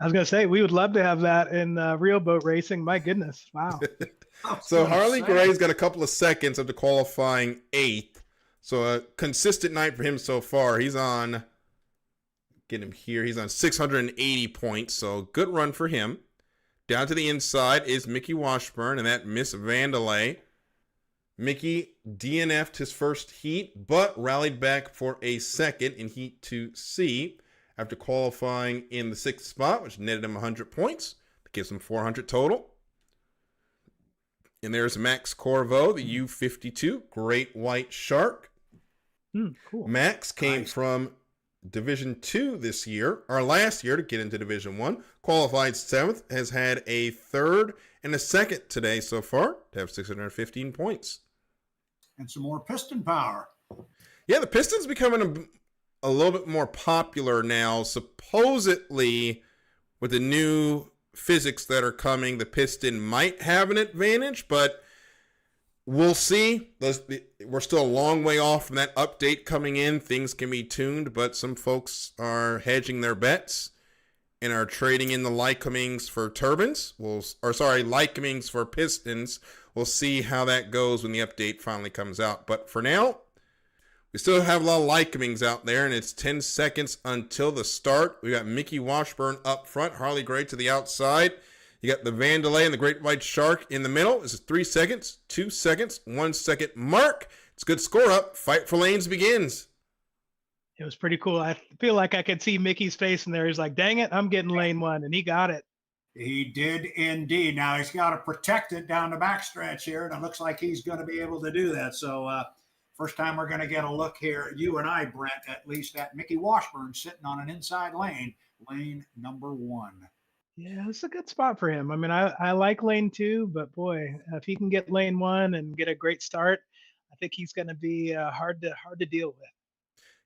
Speaker 7: I was gonna say we would love to have that in real boat racing. My goodness, wow.
Speaker 1: So Harley Gray's got a couple of seconds up to qualifying 8th, so a consistent night for him so far. He's on, get him here, he's on 680 points, so good run for him. Down to the inside is Mickey Washburn and that Miss Vandalay. Mickey DNF'd his first heat, but rallied back for a second in Heat 2C after qualifying in the 6th spot, which netted him 100 points. That gives him 400 total. And there's Max Corvo, the U52 Great White Shark.
Speaker 7: Cool.
Speaker 1: Max came from Division 2 this year, or last year to get into Division 1. Qualified 7th, has had a 3rd and a 2nd today so far to have 615 points.
Speaker 6: And some more piston power.
Speaker 1: Yeah, the piston's becoming a little bit more popular now. Supposedly, with the new physics that are coming, the piston might have an advantage, but we'll see. We're still a long way off from that update coming in. Things can be tuned, but some folks are hedging their bets and are trading in the Lycomings for turbines. Lycomings for pistons. We'll see how that goes when the update finally comes out. But for now, we still have a lot of Lycomings out there, and it's 10 seconds until the start. We got Mickey Washburn up front, Harley Gray to the outside. You got the Vandalay and the Great White Shark in the middle. This is 3 seconds, 2 seconds, 1 second mark. It's a good score up. Fight for lanes begins.
Speaker 7: It was pretty cool. I feel like I could see Mickey's face in there. He's like, dang it, I'm getting lane 1, and he got it.
Speaker 6: He did indeed. Now he's got to protect it down the backstretch here, and it looks like he's going to be able to do that. So first time we're going to get a look here, you and I, Brent, at least at Mickey Washburn sitting on an inside lane, lane number 1.
Speaker 7: Yeah, it's a good spot for him. I mean, I like lane 2, but boy, if he can get lane 1 and get a great start, I think he's going to be hard to deal with.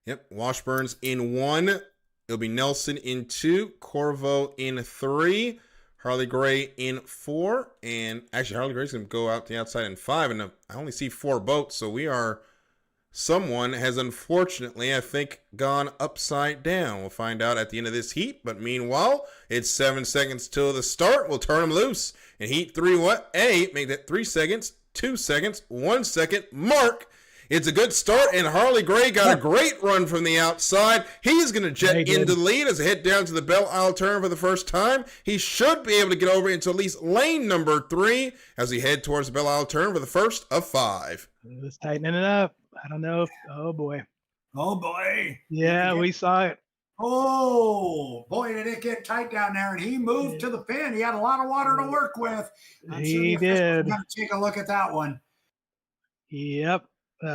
Speaker 1: Yep, Washburn's in 1. It'll be Nelson in 2, Corvo in 3, Harley Gray in 4, and actually Harley Gray's going to go out the outside in 5, and I only see 4 boats, so someone has unfortunately, I think, gone upside down. We'll find out at the end of this heat, but meanwhile, it's 7 seconds till the start. We'll turn them loose. In Heat 3A, make that 3 seconds, 2 seconds, 1 second mark. It's a good start, and Harley Gray got a great run from the outside. He's going to jet into the lead as he head down to the Belle Isle turn for the first time. He should be able to get over into at least lane number 3 as he head towards the Belle Isle turn for the first of 5.
Speaker 7: It was tightening it up. I don't know if, oh boy.
Speaker 6: Oh boy.
Speaker 7: Yeah, we saw it.
Speaker 6: Oh boy, did it get tight down there, and he moved to the pin. He had a lot of water to work with.
Speaker 7: He did.
Speaker 6: We're going to take a look at that one.
Speaker 7: Yep.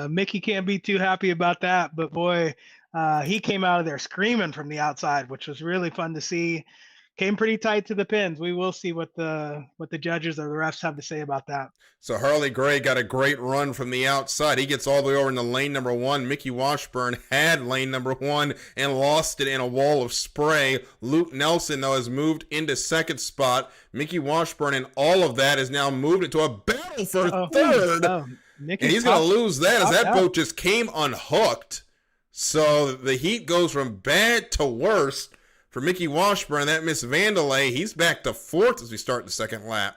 Speaker 7: Mickey can't be too happy about that, but boy, he came out of there screaming from the outside, which was really fun to see. Came pretty tight to the pins. We will see what the judges or the refs have to say about that.
Speaker 1: So Harley Gray got a great run from the outside. He gets all the way over into lane number 1. Mickey Washburn had lane number 1 and lost it in a wall of spray. Luke Nelson, though, has moved into 2nd spot. Mickey Washburn and all of that is now moved into a battle for 3rd. And he's going to lose that as that boat just came unhooked. So the heat goes from bad to worse for Mickey Washburn. That Miss Vandalay, he's back to 4th as we start the 2nd lap.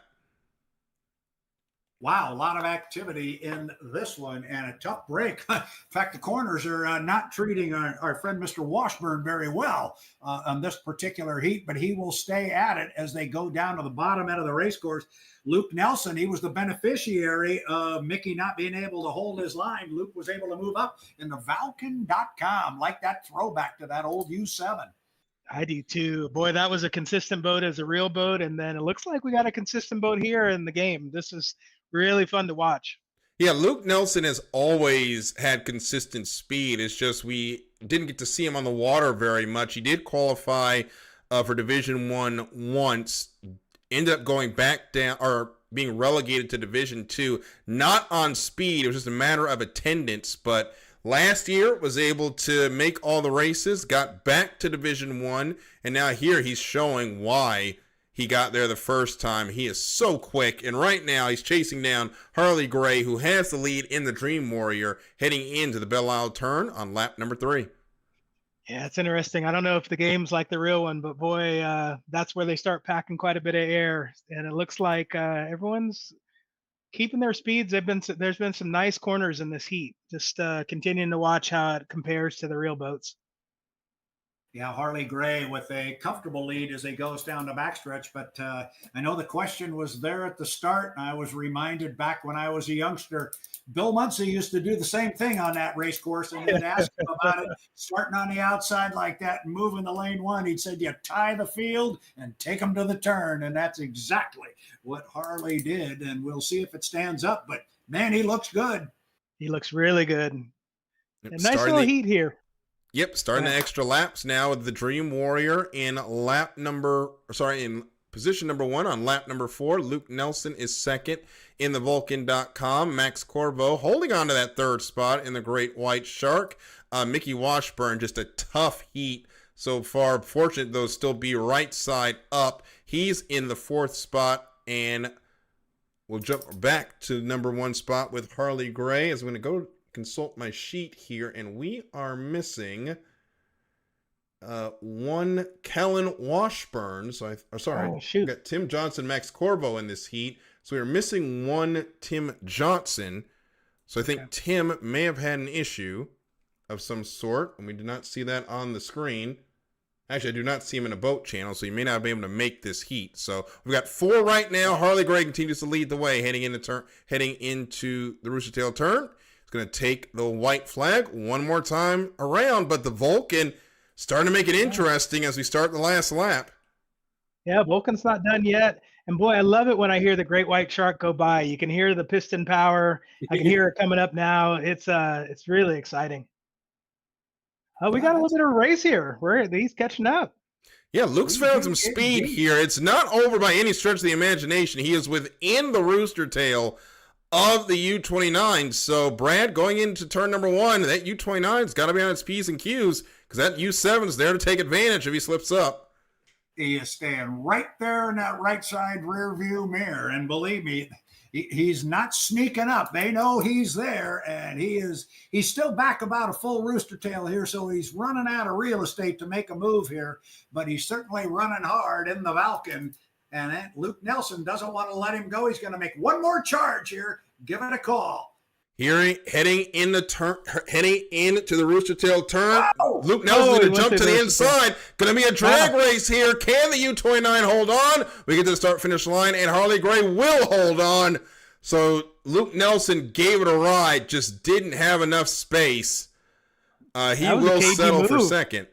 Speaker 6: Wow, a lot of activity in this one and a tough break. In fact, the corners are not treating our friend Mr. Washburn very well on this particular heat, but he will stay at it as they go down to the bottom end of the race course. Luke Nelson, he was the beneficiary of Mickey not being able to hold his line. Luke was able to move up in the Valken.com, like that throwback to that old U7.
Speaker 7: I do too. Boy, that was a consistent boat as a real boat. And then it looks like we got a consistent boat here in the game. This is really fun to watch.
Speaker 1: Yeah, Luke Nelson has always had consistent speed. It's just we didn't get to see him on the water very much. He did qualify for Division 1 once, ended up going back down or being relegated to Division 2, not on speed. It was just a matter of attendance, but last year was able to make all the races, got back to Division 1, and now here he's showing why he got there the first time. He is so quick, and right now he's chasing down Harley Gray, who has the lead in the Dream Warrior, heading into the Belle Isle turn on lap number 3.
Speaker 7: Yeah, it's interesting. I don't know if the game's like the real one, but boy, that's where they start packing quite a bit of air, and it looks like everyone's keeping there's been some nice corners in this heat. Just continuing to watch how it compares to the real boats.
Speaker 6: Yeah, Harley Gray with a comfortable lead as he goes down the backstretch. But I know the question was there at the start. I was reminded back when I was a youngster, Bill Munsey used to do the same thing on that race course, and you'd ask him about it, starting on the outside like that and moving the lane one. He'd said, you tie the field and take them to the turn. And that's exactly what Harley did. And we'll see if it stands up. But, man, he looks good.
Speaker 7: He looks really good. A nice little heat here.
Speaker 1: Yep, starting the extra laps now with the Dream Warrior in position number 1 on lap number 4. Luke Nelson is second in the Vulcan.com. Max Corvo holding on to that third spot in the Great White Shark. Mickey Washburn, just a tough heat so far. Fortunate, though, still be right side up. He's in the 4th spot, and we'll jump back to number 1 spot with Harley Gray. As I'm going to go consult my sheet here, and we are missing one Kellen Washburn. So we got Tim Johnson, Max Corvo in this heat. So we're missing one Tim Johnson. So I think Tim may have had an issue of some sort, and we do not see that on the screen. Actually, I do not see him in a boat channel, so he may not be able to make this heat. So we've got 4 right now. Harley Gray continues to lead the way, heading into the Roostertail turn. He's going to take the white flag one more time around, but the Vulcan starting to make it interesting as we start the last lap.
Speaker 7: Yeah, Vulcan's not done yet. And boy, I love it when I hear the Great White Shark go by. You can hear the piston power. I can hear it coming up now. It's really exciting. We got a little bit of a race here. He's catching up.
Speaker 1: Yeah, Luke's found some speed here. It's not over by any stretch of the imagination. He is within the Roostertail of the U29. So, Brad, going into turn number 1, that U29's got to be on its P's and Q's because that U7's there to take advantage if he slips up.
Speaker 6: He is staying right there in that right side rear view mirror. And believe me, he's not sneaking up. They know he's there, and he's still back about a full Roostertail here, so he's running out of real estate to make a move here, but he's certainly running hard in the Valken. And Luke Nelson doesn't want to let him go. He's going to make one more charge here. Give it a call.
Speaker 1: Here, heading into the Roostertail turn. Wow. Luke Nelson going to jump to the inside. Going to be a drag race here. Can the U29 hold on? We get to the start-finish line, and Harley Gray will hold on. So Luke Nelson gave it a ride, just didn't have enough space. He will settle for second.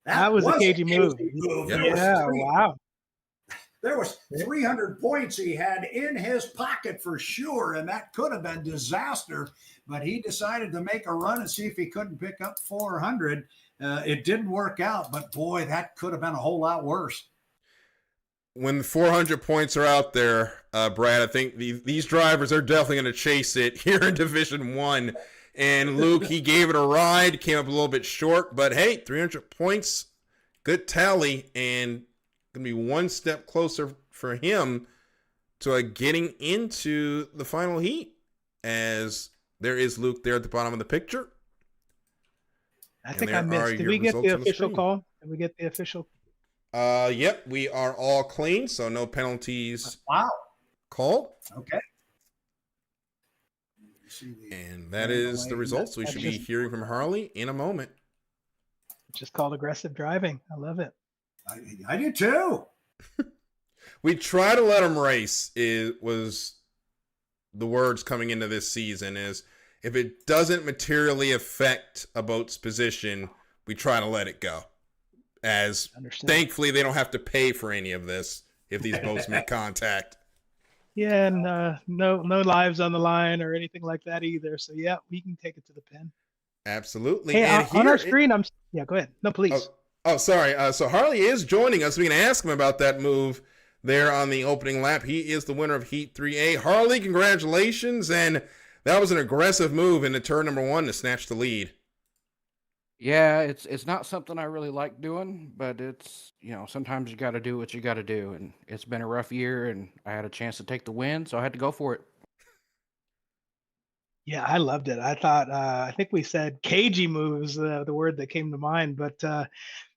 Speaker 7: That was a cagey move.
Speaker 6: Yeah, wow. There was 300 points he had in his pocket for sure, and that could have been disaster. But he decided to make a run and see if he couldn't pick up 400. It didn't work out, but boy, that could have been a whole lot worse.
Speaker 1: When 400 points are out there, Brad, I think these drivers are definitely going to chase it here in Division 1. And Luke, he gave it a ride, came up a little bit short, but hey, 300 points, good tally, and going to be one step closer for him to getting into the final heat, as there is Luke there at the bottom of the picture.
Speaker 7: I think I missed. Did we get the official call? Did we get the official?
Speaker 1: Yep, we are all clean, so no penalties.
Speaker 6: Wow.
Speaker 1: called.
Speaker 6: Okay.
Speaker 1: And that is the results. We should be hearing from Harley in a moment.
Speaker 7: It's just called aggressive driving. I love it.
Speaker 6: I do too.
Speaker 1: We try to let him race. It was the words coming into this season is if it doesn't materially affect a boat's position, we try to let it go. As thankfully they don't have to pay for any of this if these boats make contact.
Speaker 7: Yeah, and no lives on the line or anything like that either. So yeah, we can take it to the pin.
Speaker 1: Absolutely.
Speaker 7: Hey,
Speaker 1: and
Speaker 7: on our screen, yeah, go ahead. No, please.
Speaker 1: Oh, sorry. So Harley is joining us. We can ask him about that move there on the opening lap. He is the winner of Heat 3A. Harley, congratulations. And that was an aggressive move into turn number 1 to snatch the lead.
Speaker 10: Yeah, it's not something I really like doing, but it's, sometimes you got to do what you got to do. And it's been a rough year, and I had a chance to take the win, so I had to go for it.
Speaker 7: Yeah, I loved it. I thought, I think we said cagey moves, the word that came to mind. But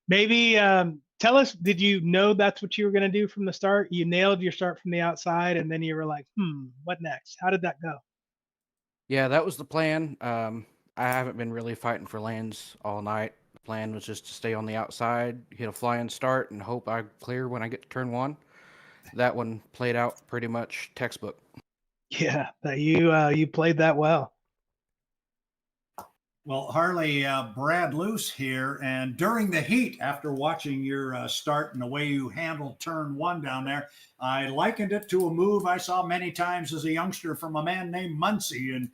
Speaker 7: maybe tell us, did you know that's what you were going to do from the start? You nailed your start from the outside, and then you were like, what next? How did that go?
Speaker 10: Yeah, that was the plan. I haven't been really fighting for lanes all night. The plan was just to stay on the outside, hit a flying start, and hope I clear when I get to turn 1. That one played out pretty much textbook.
Speaker 7: Yeah, you played that well.
Speaker 6: Well, Harley, Brad Luce here, and during the heat, after watching your start and the way you handled turn 1 down there, I likened it to a move I saw many times as a youngster from a man named Muncie. And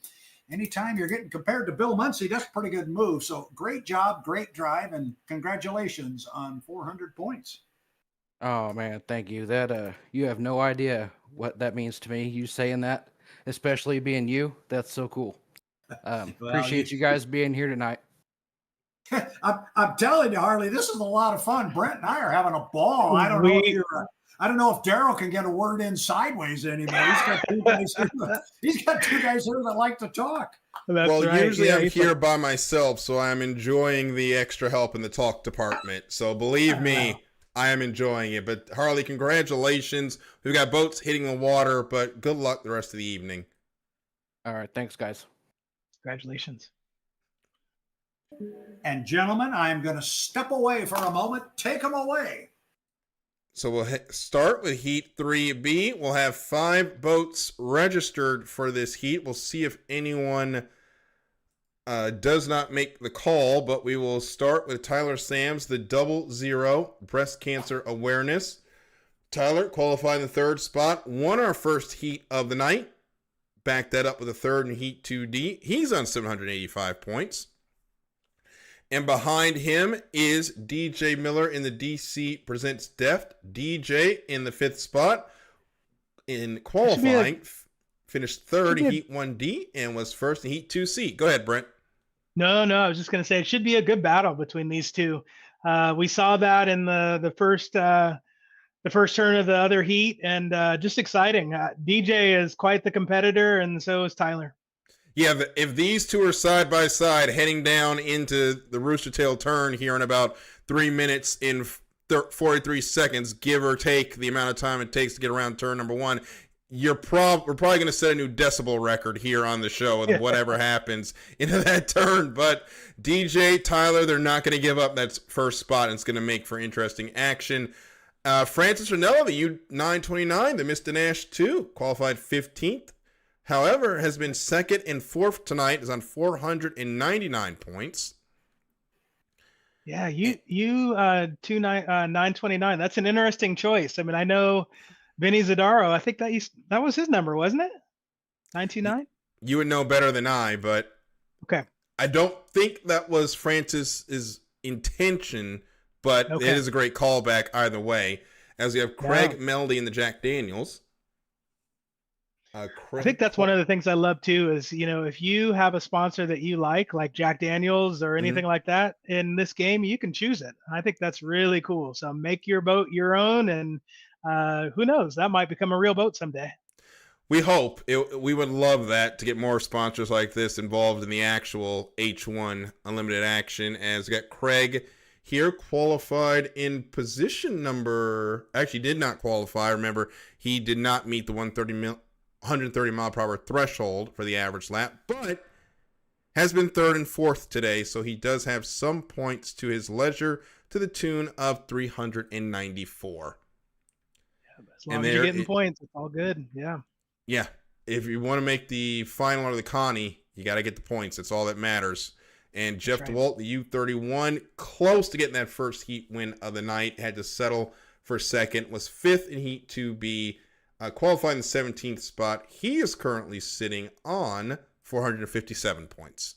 Speaker 6: anytime you're getting compared to Bill Muncie, that's a pretty good move. So great job, great drive, and congratulations on 400 points.
Speaker 10: Oh man, thank you. That you have no idea what that means to me. You saying that, especially being you, that's so cool. Well, appreciate you guys being here tonight.
Speaker 6: I'm telling you, Harley, this is a lot of fun. Brent and I are having a ball. I don't know if Daryl can get a word in sideways anymore. He's got two guys here that like to talk.
Speaker 1: That's right. Usually I'm here by myself, so I'm enjoying the extra help in the talk department. So believe me, I am enjoying it. But Harley, congratulations. We've got boats hitting the water, but good luck the rest of the evening.
Speaker 10: All right. Thanks, guys.
Speaker 7: Congratulations.
Speaker 6: And gentlemen, I am going to step away for a moment. Take them away.
Speaker 1: So we'll start with Heat 3B. We'll have 5 boats registered for this heat. We'll see if anyone does not make the call, but we will start with Tyler Sams, the 00 breast cancer awareness. Tyler qualified in the 3rd spot, won our first heat of the night. Backed that up with a 3rd in Heat 2D. He's on 785 points. And behind him is DJ Miller in the DC Presents Deft. DJ in the 5th spot in qualifying. Finished 3rd in Heat 1D and was 1st in Heat 2C. Go ahead, Brent.
Speaker 7: No, I was just going to say it should be a good battle between these two. We saw that in the first turn of the other heat, and just exciting. DJ is quite the competitor, and so is Tyler.
Speaker 1: Yeah, if these two are side by side heading down into the Roostertail turn here in about 3 minutes in 43 seconds, give or take the amount of time it takes to get around turn number 1, we're probably going to set a new decibel record here on the show with whatever happens into that turn. But DJ, Tyler, they're not going to give up that first spot, and it's going to make for interesting action. Francis Ranella, the U929, the Mr. Nash 2, qualified 15th. However, has been 2nd and 4th tonight, is on 499 points.
Speaker 7: Yeah, you 929. That's an interesting choice. I mean, I know Vinny Zadaro. I think that was his number, wasn't it? 929.
Speaker 1: You would know better than I, but
Speaker 7: okay.
Speaker 1: I don't think that was Francis's intention, but it is a great callback either way. As we have Craig Meldy in the Jack Daniels.
Speaker 7: I think that's one of the things I love too is, if you have a sponsor that you like Jack Daniels or anything like that in this game, you can choose it. I think that's really cool. So make your boat your own, and who knows, that might become a real boat someday.
Speaker 1: We hope. We would love that, to get more sponsors like this involved in the actual H1 Unlimited action. As we got Craig here qualified in position number. Actually, did not qualify. Remember, he did not meet the 130 mile per hour threshold for the average lap, but has been third and fourth today, so he does have some points to his leisure to the tune of 394.
Speaker 7: As long as you're getting points, it's all good. Yeah.
Speaker 1: Yeah. If you want to make the final or the Connie, you got to get the points. That's all that matters. And Jeff DeWalt, the U31, close to getting that first heat win of the night, had to settle for second, was fifth in Heat 2B, qualified in the 17th spot. He is currently sitting on 457 points.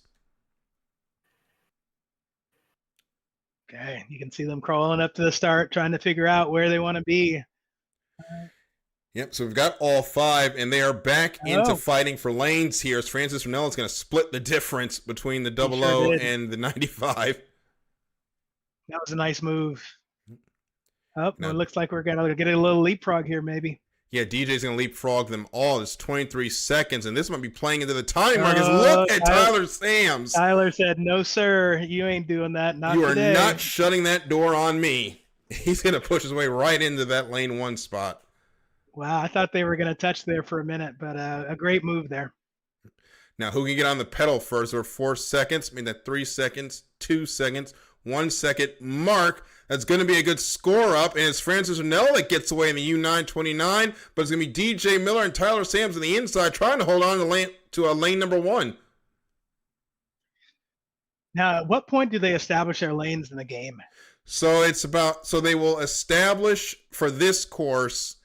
Speaker 7: Okay, you can see them crawling up to the start, trying to figure out where they want to be.
Speaker 1: Yep, so we've got all five, and they are back into fighting for lanes here. As Francis Ranella is going to split the difference between the 00 and the 95.
Speaker 7: That was a nice move. Oh, it looks like we're going to get a little leapfrog here, maybe.
Speaker 1: Yeah, DJ's going to leapfrog them all. It's 23 seconds, and this might be playing into the time markers. Look at Tyler Sams.
Speaker 7: Tyler said, no, sir, you ain't doing that. Not
Speaker 1: you
Speaker 7: today.
Speaker 1: are not shutting that door on me. He's going to push his way right into that lane 1 spot.
Speaker 7: Wow, I thought they were going to touch there for a minute, but a great move there.
Speaker 1: Now, who can get on the pedal first? There are 4 seconds. I mean, that 3 seconds, 2 seconds, 1 second mark. That's going to be a good score up. And it's Francis Ranella that gets away in the U929, but it's going to be DJ Miller and Tyler Sams on the inside trying to hold on to lane number 1.
Speaker 7: Now, at what point do they establish their lanes in the game?
Speaker 1: So they will establish for this course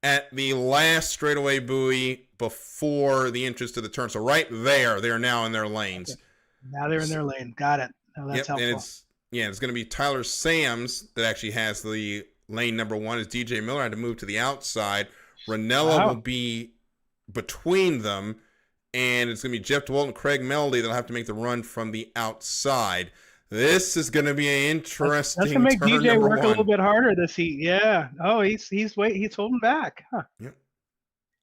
Speaker 1: at the last straightaway buoy before the entrance to the turn. So right there, they're now in their lanes.
Speaker 7: Okay. Now they're in their lane. Got it. Oh, that's helpful.
Speaker 1: And it's going to be Tyler Sams that actually has the lane number 1 as DJ Miller had to move to the outside. Ranella will be between them, and it's going to be Jeff DeWalt and Craig Melody that'll have to make the run from the outside. This is going to be an interesting.
Speaker 7: That's going to make DJ work a little bit harder this heat. Yeah. Oh, he's holding back. Huh.
Speaker 1: Yep.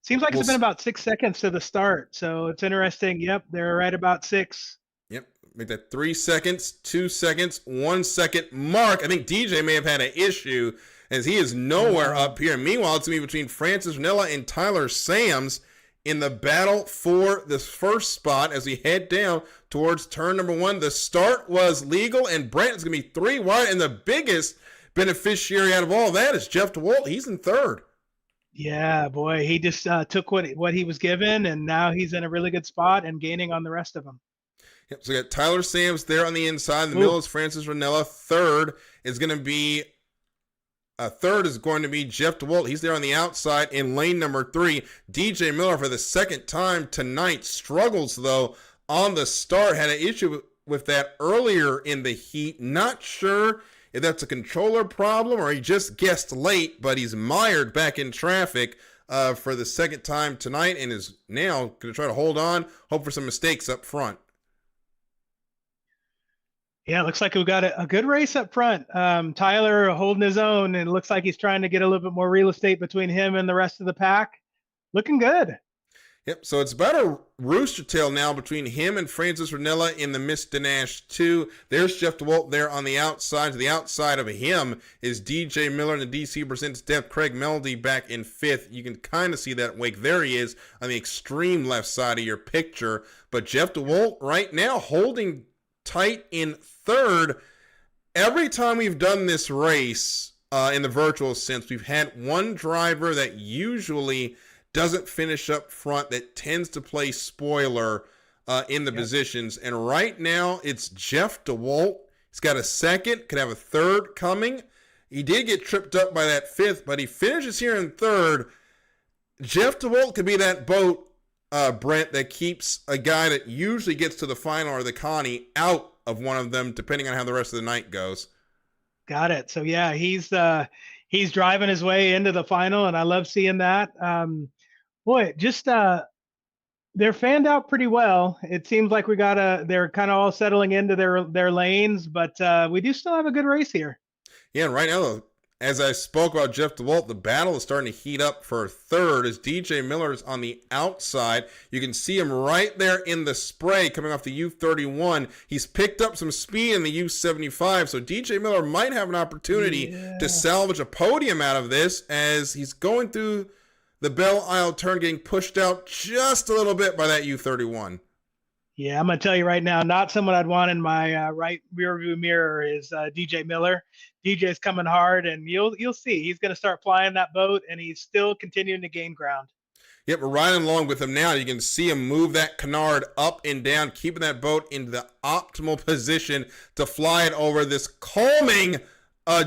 Speaker 7: Seems like it's been about 6 seconds to the start, so it's interesting. Yep, they're right about 6.
Speaker 1: Yep. Make that 3 seconds, 2 seconds, 1 second mark. I think DJ may have had an issue as he is nowhere up here. Meanwhile, it's going to be between Francis Ranella and Tyler Sams in the battle for this first spot as we head down towards turn number 1. The start was legal, and Brent is going to be 3 wide, and the biggest beneficiary out of all that is Jeff DeWalt. He's in third.
Speaker 7: Yeah, boy, he just took what he was given, and now he's in a really good spot and gaining on the rest of them.
Speaker 1: Yep, so we got Tyler Sams there on the inside. In the middle is Francis Ranella. Third is going to be Jeff DeWalt. He's there on the outside in lane number 3. DJ Miller for the second time tonight struggles, though, on the start. Had an issue with that earlier in the heat. Not sure if that's a controller problem or he just guessed late, but he's mired back in traffic for the second time tonight and is now going to try to hold on, hope for some mistakes up front.
Speaker 7: Yeah, it looks like we've got a good race up front. Tyler holding his own, and it looks like he's trying to get a little bit more real estate between him and the rest of the pack. Looking good.
Speaker 1: Yep, so it's about a rooster tail now between him and Francis Ranella in the Miss Danash 2. There's Jeff DeWalt there on the outside. To the outside of him is DJ Miller, and the DC Presents Death. Craig Melody back in 5th. You can kind of see that wake. There he is on the extreme left side of your picture. But Jeff DeWalt right now holding tight in 3rd. Every time we've done this race in the virtual sense, we've had one driver that usually doesn't finish up front, that tends to play spoiler in the positions. And right now it's Jeff DeWalt. He's got a second, could have a third coming. He did get tripped up by that 5th, but he finishes here in 3rd. Jeff DeWalt could be that boat, Brent, that keeps a guy that usually gets to the final or the Connie out of one of them, depending on how the rest of the night goes.
Speaker 7: Got it. So yeah, he's driving his way into the final, and I love seeing that. They're fanned out pretty well. It seems like they're kind of all settling into their lanes, but we do still have a good race here.
Speaker 1: Yeah, and right now, as I spoke about Jeff DeWalt, the battle is starting to heat up for third as DJ Miller is on the outside. You can see him right there in the spray coming off the U31. He's picked up some speed in the U75, so DJ Miller might have an opportunity to salvage a podium out of this as he's going through the Belle Isle turn, getting pushed out just a little bit by that U31.
Speaker 7: Yeah, I'm gonna tell you right now, not someone I'd want in my right rear view mirror is DJ Miller. DJ's coming hard, and you'll see he's gonna start flying that boat, and he's still continuing to gain ground.
Speaker 1: Yep, we're riding along with him now. You can see him move that canard up and down, keeping that boat in the optimal position to fly it over this calming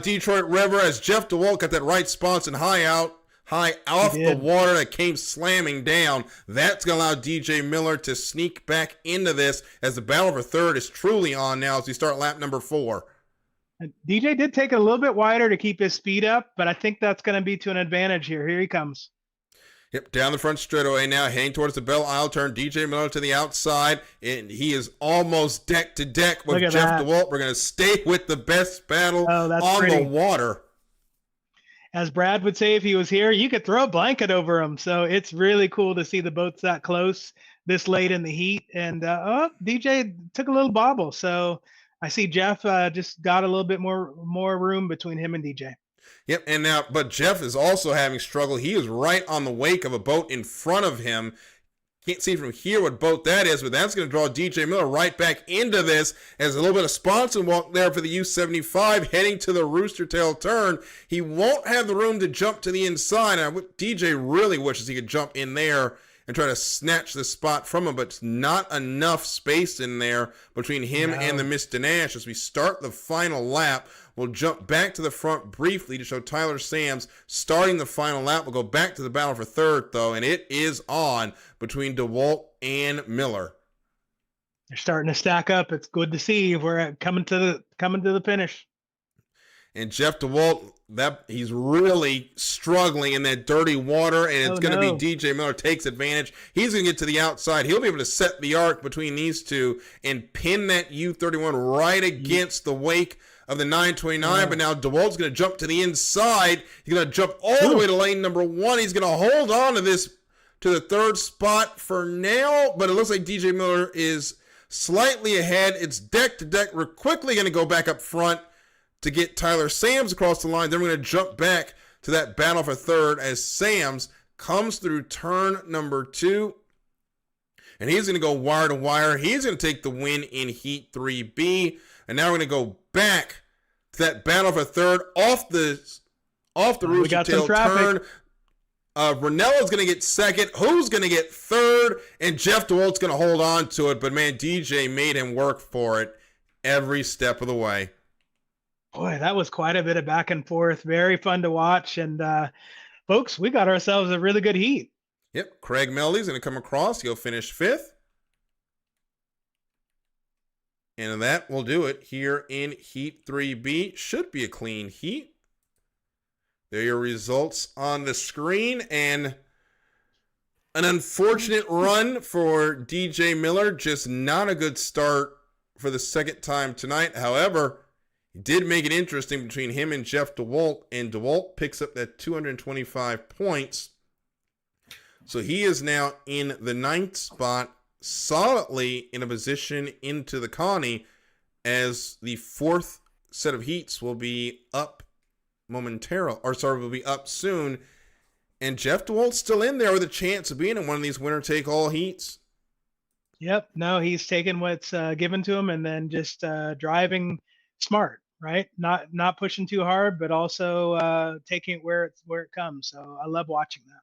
Speaker 1: Detroit River as Jeff DeWalt got that right spots and high off the water that came slamming down. That's going to allow DJ Miller to sneak back into this as the battle for third is truly on now as we start lap number 4.
Speaker 7: DJ did take it a little bit wider to keep his speed up, but I think that's going to be to an advantage here. Here he comes.
Speaker 1: Yep, down the front straightaway now, heading towards the Belle Isle turn. DJ Miller to the outside, and he is almost deck to deck with Jeff DeWalt. We're going to stay with the best battle on the water.
Speaker 7: As Brad would say if he was here, you could throw a blanket over him. So it's really cool to see the boats that close this late in the heat. And DJ took a little bobble. So I see Jeff just got a little bit more room between him and DJ.
Speaker 1: Yep, and now, but Jeff is also having struggle. He is right on the wake of a boat in front of him. Can't see from here what boat that is, but that's going to draw DJ Miller right back into this as a little bit of sponson walk there for the U75 heading to the Roostertail turn. He won't have the room to jump to the inside. DJ really wishes he could jump in there and try to snatch the spot from him, but it's not enough space in there between him and the Mr. Nash. As we start the final lap, we'll jump back to the front briefly to show Tyler Sams starting the final lap. We'll go back to the battle for third, though, and it is on between DeWalt and Miller.
Speaker 7: They're starting to stack up. It's good to see. We're coming to the finish.
Speaker 1: And Jeff DeWalt, he's really struggling in that dirty water, and it's going to be DJ Miller takes advantage. He's going to get to the outside. He'll be able to set the arc between these two and pin that U31 right against the wake of the 929, but now DeWalt's going to jump to the inside. He's going to jump all the way to lane number 1. He's going to hold on to this to the third spot for now, but it looks like DJ Miller is slightly ahead. It's deck to deck. We're quickly going to go back up front to get Tyler Sams across the line. Then we're going to jump back to that battle for third as Sams comes through turn number 2. And he's going to go wire to wire. He's going to take the win in Heat 3B. And now we're going to go back to that battle for third off the Roostertail turn. Ranella's going to get second. Who's going to get third? And Jeff DeWalt's going to hold on to it. But, man, DJ made him work for it every step of the way.
Speaker 7: Boy, that was quite a bit of back and forth. Very fun to watch. And, folks, we got ourselves a really good heat.
Speaker 1: Yep, Craig Meldy's going to come across. He'll finish 5th. And that will do it here in Heat 3B. Should be a clean heat. There are your results on the screen. And an unfortunate run for DJ Miller. Just not a good start for the second time tonight. However, he did make it interesting between him and Jeff DeWalt. And DeWalt picks up that 225 points. So he is now in the 9th spot, solidly in a position into the Connie, as the 4th set of heats will be up will be up soon. And Jeff DeWalt's still in there with a chance of being in one of these winner-take-all heats.
Speaker 7: Yep. No, he's taking what's given to him and then just driving smart, right? Not pushing too hard, but also taking it where it comes. So I love watching that.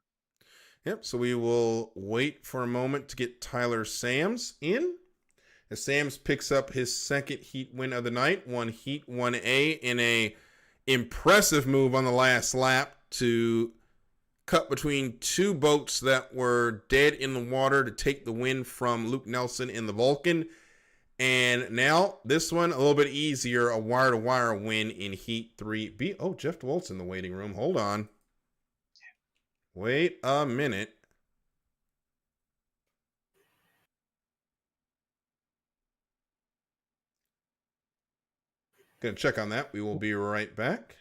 Speaker 1: Yep, so we will wait for a moment to get Tyler Sams in. As Sams picks up his second heat win of the night, won Heat 1A in a impressive move on the last lap to cut between two boats that were dead in the water to take the win from Luke Nelson in the Vulcan. And now this one a little bit easier, a wire-to-wire win in Heat 3B. Oh, Jeff DeWalt's in the waiting room. Hold on. Wait a minute. Gonna check on that. We will be right back.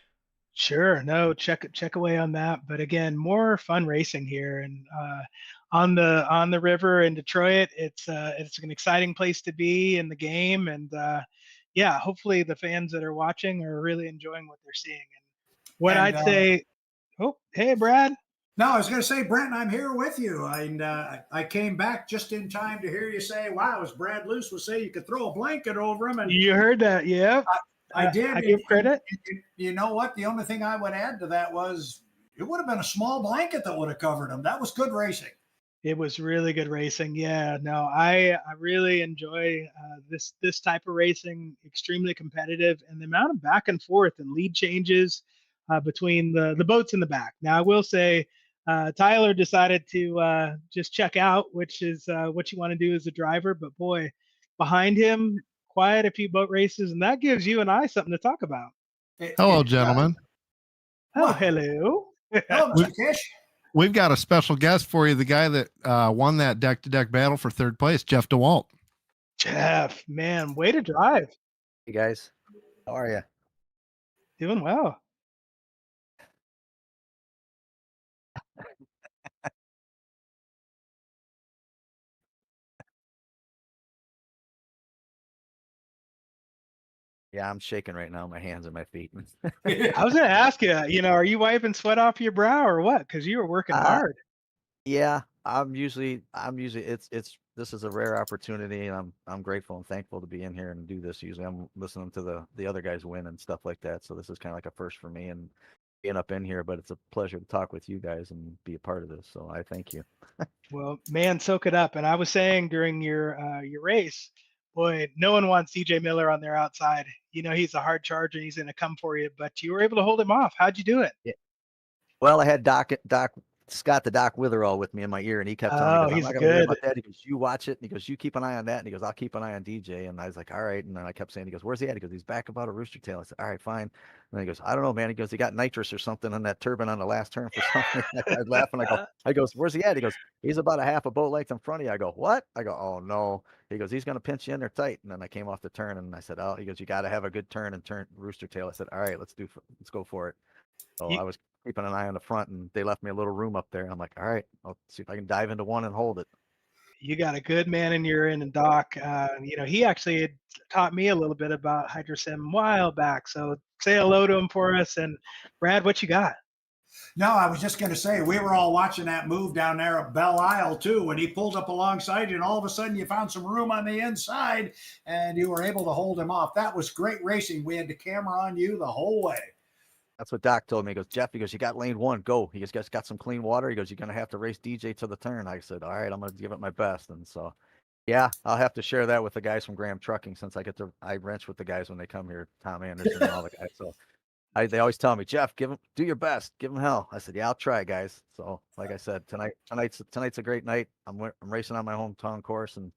Speaker 7: Sure. No, check away on that. But again, more fun racing here and on the river in Detroit. It's an exciting place to be in the game, and yeah, hopefully the fans that are watching are really enjoying what they're seeing. And what
Speaker 6: And
Speaker 7: I'd say, oh, hey, Brad.
Speaker 6: no, I was going to say, Brent, I'm here with you. I came back just in time to hear you say, "Wow!" As Brad Luce was saying, you could throw a blanket over him, and
Speaker 7: You heard that? Yep.
Speaker 6: I did.
Speaker 7: I give credit.
Speaker 6: And you know what? The only thing I would add to that was it would have been a small blanket that would have covered him. That was good racing.
Speaker 7: It was really good racing. Yeah, no, I really enjoy this type of racing. Extremely competitive, and the amount of back and forth and lead changes between the boats in the back. Now, I will say, Tyler decided to just check out, which is what you want to do as a driver. But boy, behind him, quite a few boat races, and that gives you and I something to talk about.
Speaker 3: Hello,
Speaker 6: It
Speaker 3: gentlemen.
Speaker 7: Oh,
Speaker 6: What?
Speaker 7: hello.
Speaker 6: Hello, Mr. Kish.
Speaker 3: We've got a special guest for you. The guy that won that deck-to-deck battle for third place, Jeff DeWalt.
Speaker 7: Jeff, man, way to drive.
Speaker 11: Hey guys, how are you?
Speaker 7: Doing well.
Speaker 11: Yeah, I'm shaking right now, my hands and my feet.
Speaker 7: I was gonna ask you, are you wiping sweat off your brow or what? Because you were working
Speaker 11: Uh,
Speaker 7: hard.
Speaker 11: yeah, I'm usually it's this is a rare opportunity and I'm grateful and thankful to be in here and do this. Usually I'm listening to the other guys win and stuff like that. So this is kind of like a first for me and being up in here, but it's a pleasure to talk with you guys and be a part of this. So I thank you.
Speaker 7: Well, man, soak it up. And I was saying during your race, boy, no one wants DJ Miller on their outside. He's a hard charger and he's gonna come for you, but you were able to hold him off. How'd you do it?
Speaker 11: Yeah. Well, I had Doc Scott the Doc Witherall with me in my ear, and he kept telling me, he
Speaker 7: Oh,
Speaker 11: goes, I'm
Speaker 7: he's
Speaker 11: not gonna worry
Speaker 7: good.
Speaker 11: about that. He goes, you watch it. And he goes, you keep an eye on that. And he goes, I'll keep an eye on DJ. And I was like, all right. And then I kept saying, he goes, where's he at? He goes, he's back about a rooster tail. I said, all right, fine. And then he goes, I don't know, man. He goes, he got nitrous or something on that turbine on the last turn for something. I was laughing. I goes, where's he at? He goes, he's about a half a boat length in front of you. I go, what? I go, oh no. He goes, he's gonna pinch you in there tight. And then I came off the turn and I said, oh, he goes, you got to have a good turn and turn rooster tail. I said, all right, let's go for it. So
Speaker 7: You,
Speaker 11: I was keeping an eye on the front, and they left me a little room up there. I'm like, all right, I'll see if I can dive into one and hold it.
Speaker 7: you got a good man in your in and Doc. He actually had taught me a little bit about hydrosim a while back. So say hello to him for us. And Brad, what you got?
Speaker 6: No, I was just going to say we were all watching that move down there at Belle Isle too. When he pulled up alongside you, and all of a sudden you found some room on the inside, and you were able to hold him off. That was great racing. We had the camera on you the whole way.
Speaker 11: That's what Doc told me. He goes, Jeff, he goes, you got lane one, go. He goes, you guys got some clean water. He goes, you're gonna have to race DJ to the turn. I said, all right, I'm gonna give it my best. And so, yeah, I'll have to share that with the guys from Graham Trucking since I wrench with the guys when they come here, Tom Anderson and all the guys. So they always tell me, Jeff, do your best, give them hell. I said, yeah, I'll try, guys. So, like I said, tonight's a great night. I'm racing on my hometown course and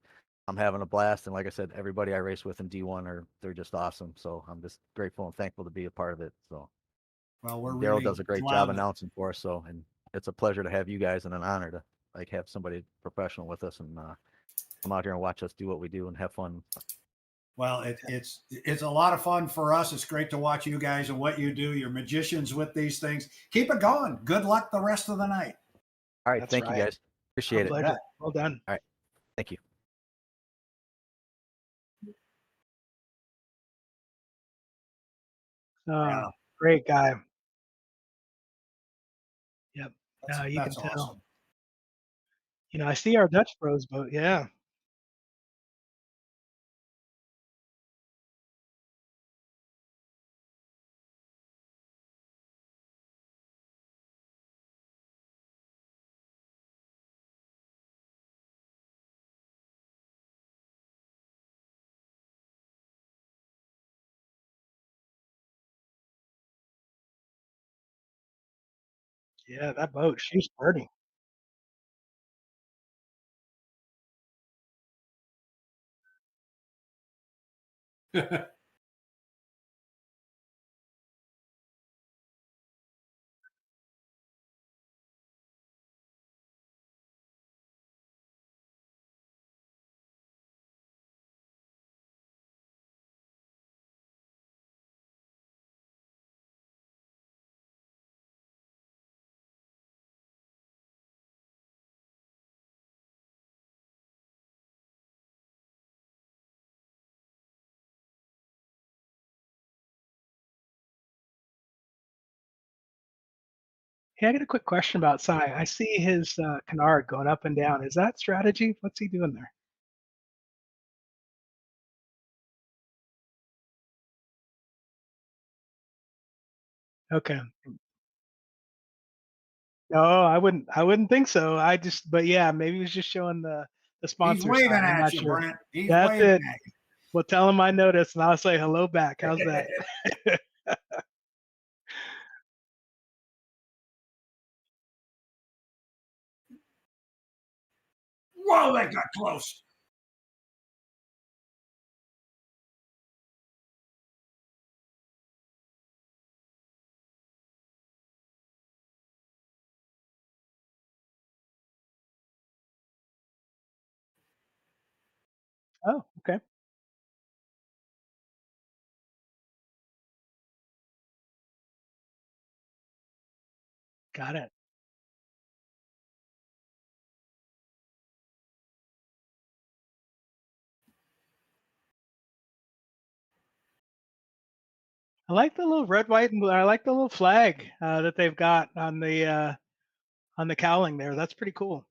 Speaker 11: I'm having a blast. And like I said, everybody I race with in D1 they're just awesome. So I'm just grateful and thankful to be a part of it. So
Speaker 6: Well, we're
Speaker 11: Daryl
Speaker 6: really
Speaker 11: does a great
Speaker 6: glad
Speaker 11: job
Speaker 6: that-
Speaker 11: announcing for us. So, and it's a pleasure to have you guys and an honor to have somebody professional with us and come out here and watch us do what we do and have fun.
Speaker 6: Well, it's a lot of fun for us. It's great to watch you guys and what you do. You're magicians with these things. Keep it going. Good luck the rest of the night.
Speaker 11: All right.
Speaker 7: That's
Speaker 11: Thank
Speaker 7: right.
Speaker 11: you guys. Appreciate it.
Speaker 7: Pleasure. Well done.
Speaker 11: All right. Thank you.
Speaker 7: Oh, great guy. Yep. You can
Speaker 6: That's
Speaker 7: tell.
Speaker 6: awesome.
Speaker 7: I see our Dutch Bros boat. Yeah. Yeah, that boat, she's pretty. Hey, I got a quick question about Cy. I see his canard going up and down. Is that strategy? What's he doing there? Okay. No, I wouldn't think so. But yeah, maybe he was just showing the
Speaker 6: He's
Speaker 7: sponsor
Speaker 6: waving
Speaker 7: side. I'm
Speaker 6: at
Speaker 7: not
Speaker 6: you,
Speaker 7: sure.
Speaker 6: Brent. He's
Speaker 7: That's
Speaker 6: waving
Speaker 7: it.
Speaker 6: at
Speaker 7: Well, tell him I noticed, and I'll say hello back. How's
Speaker 6: you.
Speaker 7: that?
Speaker 6: Whoa, that got close.
Speaker 7: Oh, okay. Got it. I like the little red, white, and blue. I like the little flag that they've got on the cowling there. That's pretty cool.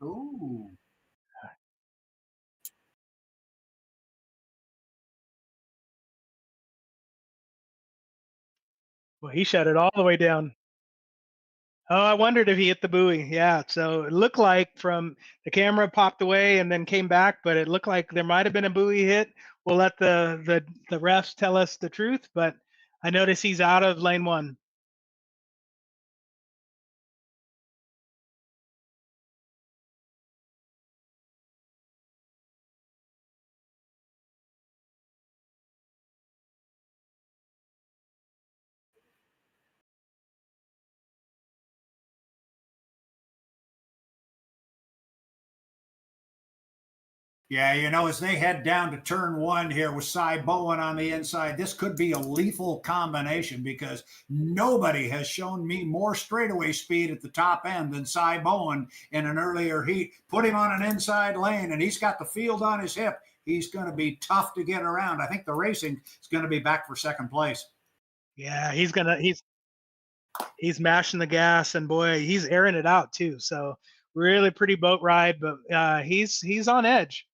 Speaker 6: Ooh.
Speaker 7: Well, he shut it all the way down. Oh, I wondered if he hit the buoy. Yeah, so it looked like from the camera popped away and then came back, but it looked like there might have been a buoy hit. We'll let the refs tell us the truth, but I notice he's out of lane one.
Speaker 6: Yeah, as they head down to turn one here with Cy Bowen on the inside, this could be a lethal combination because nobody has shown me more straightaway speed at the top end than Cy Bowen in an earlier heat. Put him on an inside lane, and he's got the field on his hip. He's going to be tough to get around. I think the racing is going to be back for second place.
Speaker 7: Yeah, he's mashing the gas, and boy, he's airing it out too. So really pretty boat ride, but he's on edge.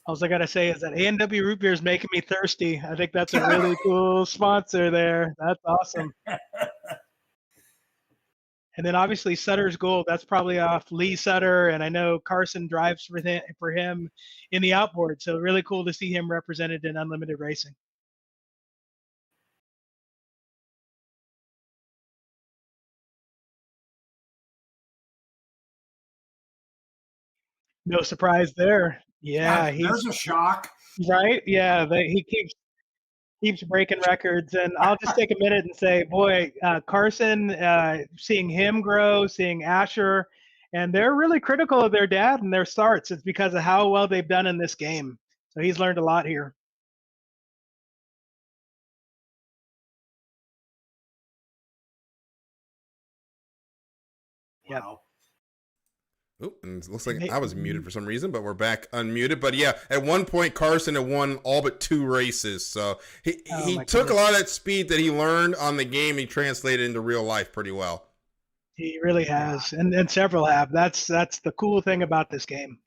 Speaker 7: All I gotta say is that A&W Root Beer is making me thirsty. I think that's a really cool sponsor there. That's awesome. And then obviously Sutter's Gold. That's probably off Lee Sutter, and I know Carson drives for him in the outboard. So really cool to see him represented in Unlimited Racing. No surprise there. Yeah,
Speaker 6: There's a shock.
Speaker 7: right. Yeah, he keeps breaking records. And I'll just take a minute and say, boy, Carson, seeing him grow, seeing Asher, and they're really critical of their dad and their starts. It's because of how well they've done in this game. So he's learned a lot here. Yep.
Speaker 6: Wow.
Speaker 1: Oop, and it looks like I was muted for some reason, but we're back unmuted. But yeah, at one point Carson had won all but 2 races, so he took a lot of that speed that he learned on the game. He translated into real life pretty well.
Speaker 7: He really has, and several have. That's the cool thing about this game.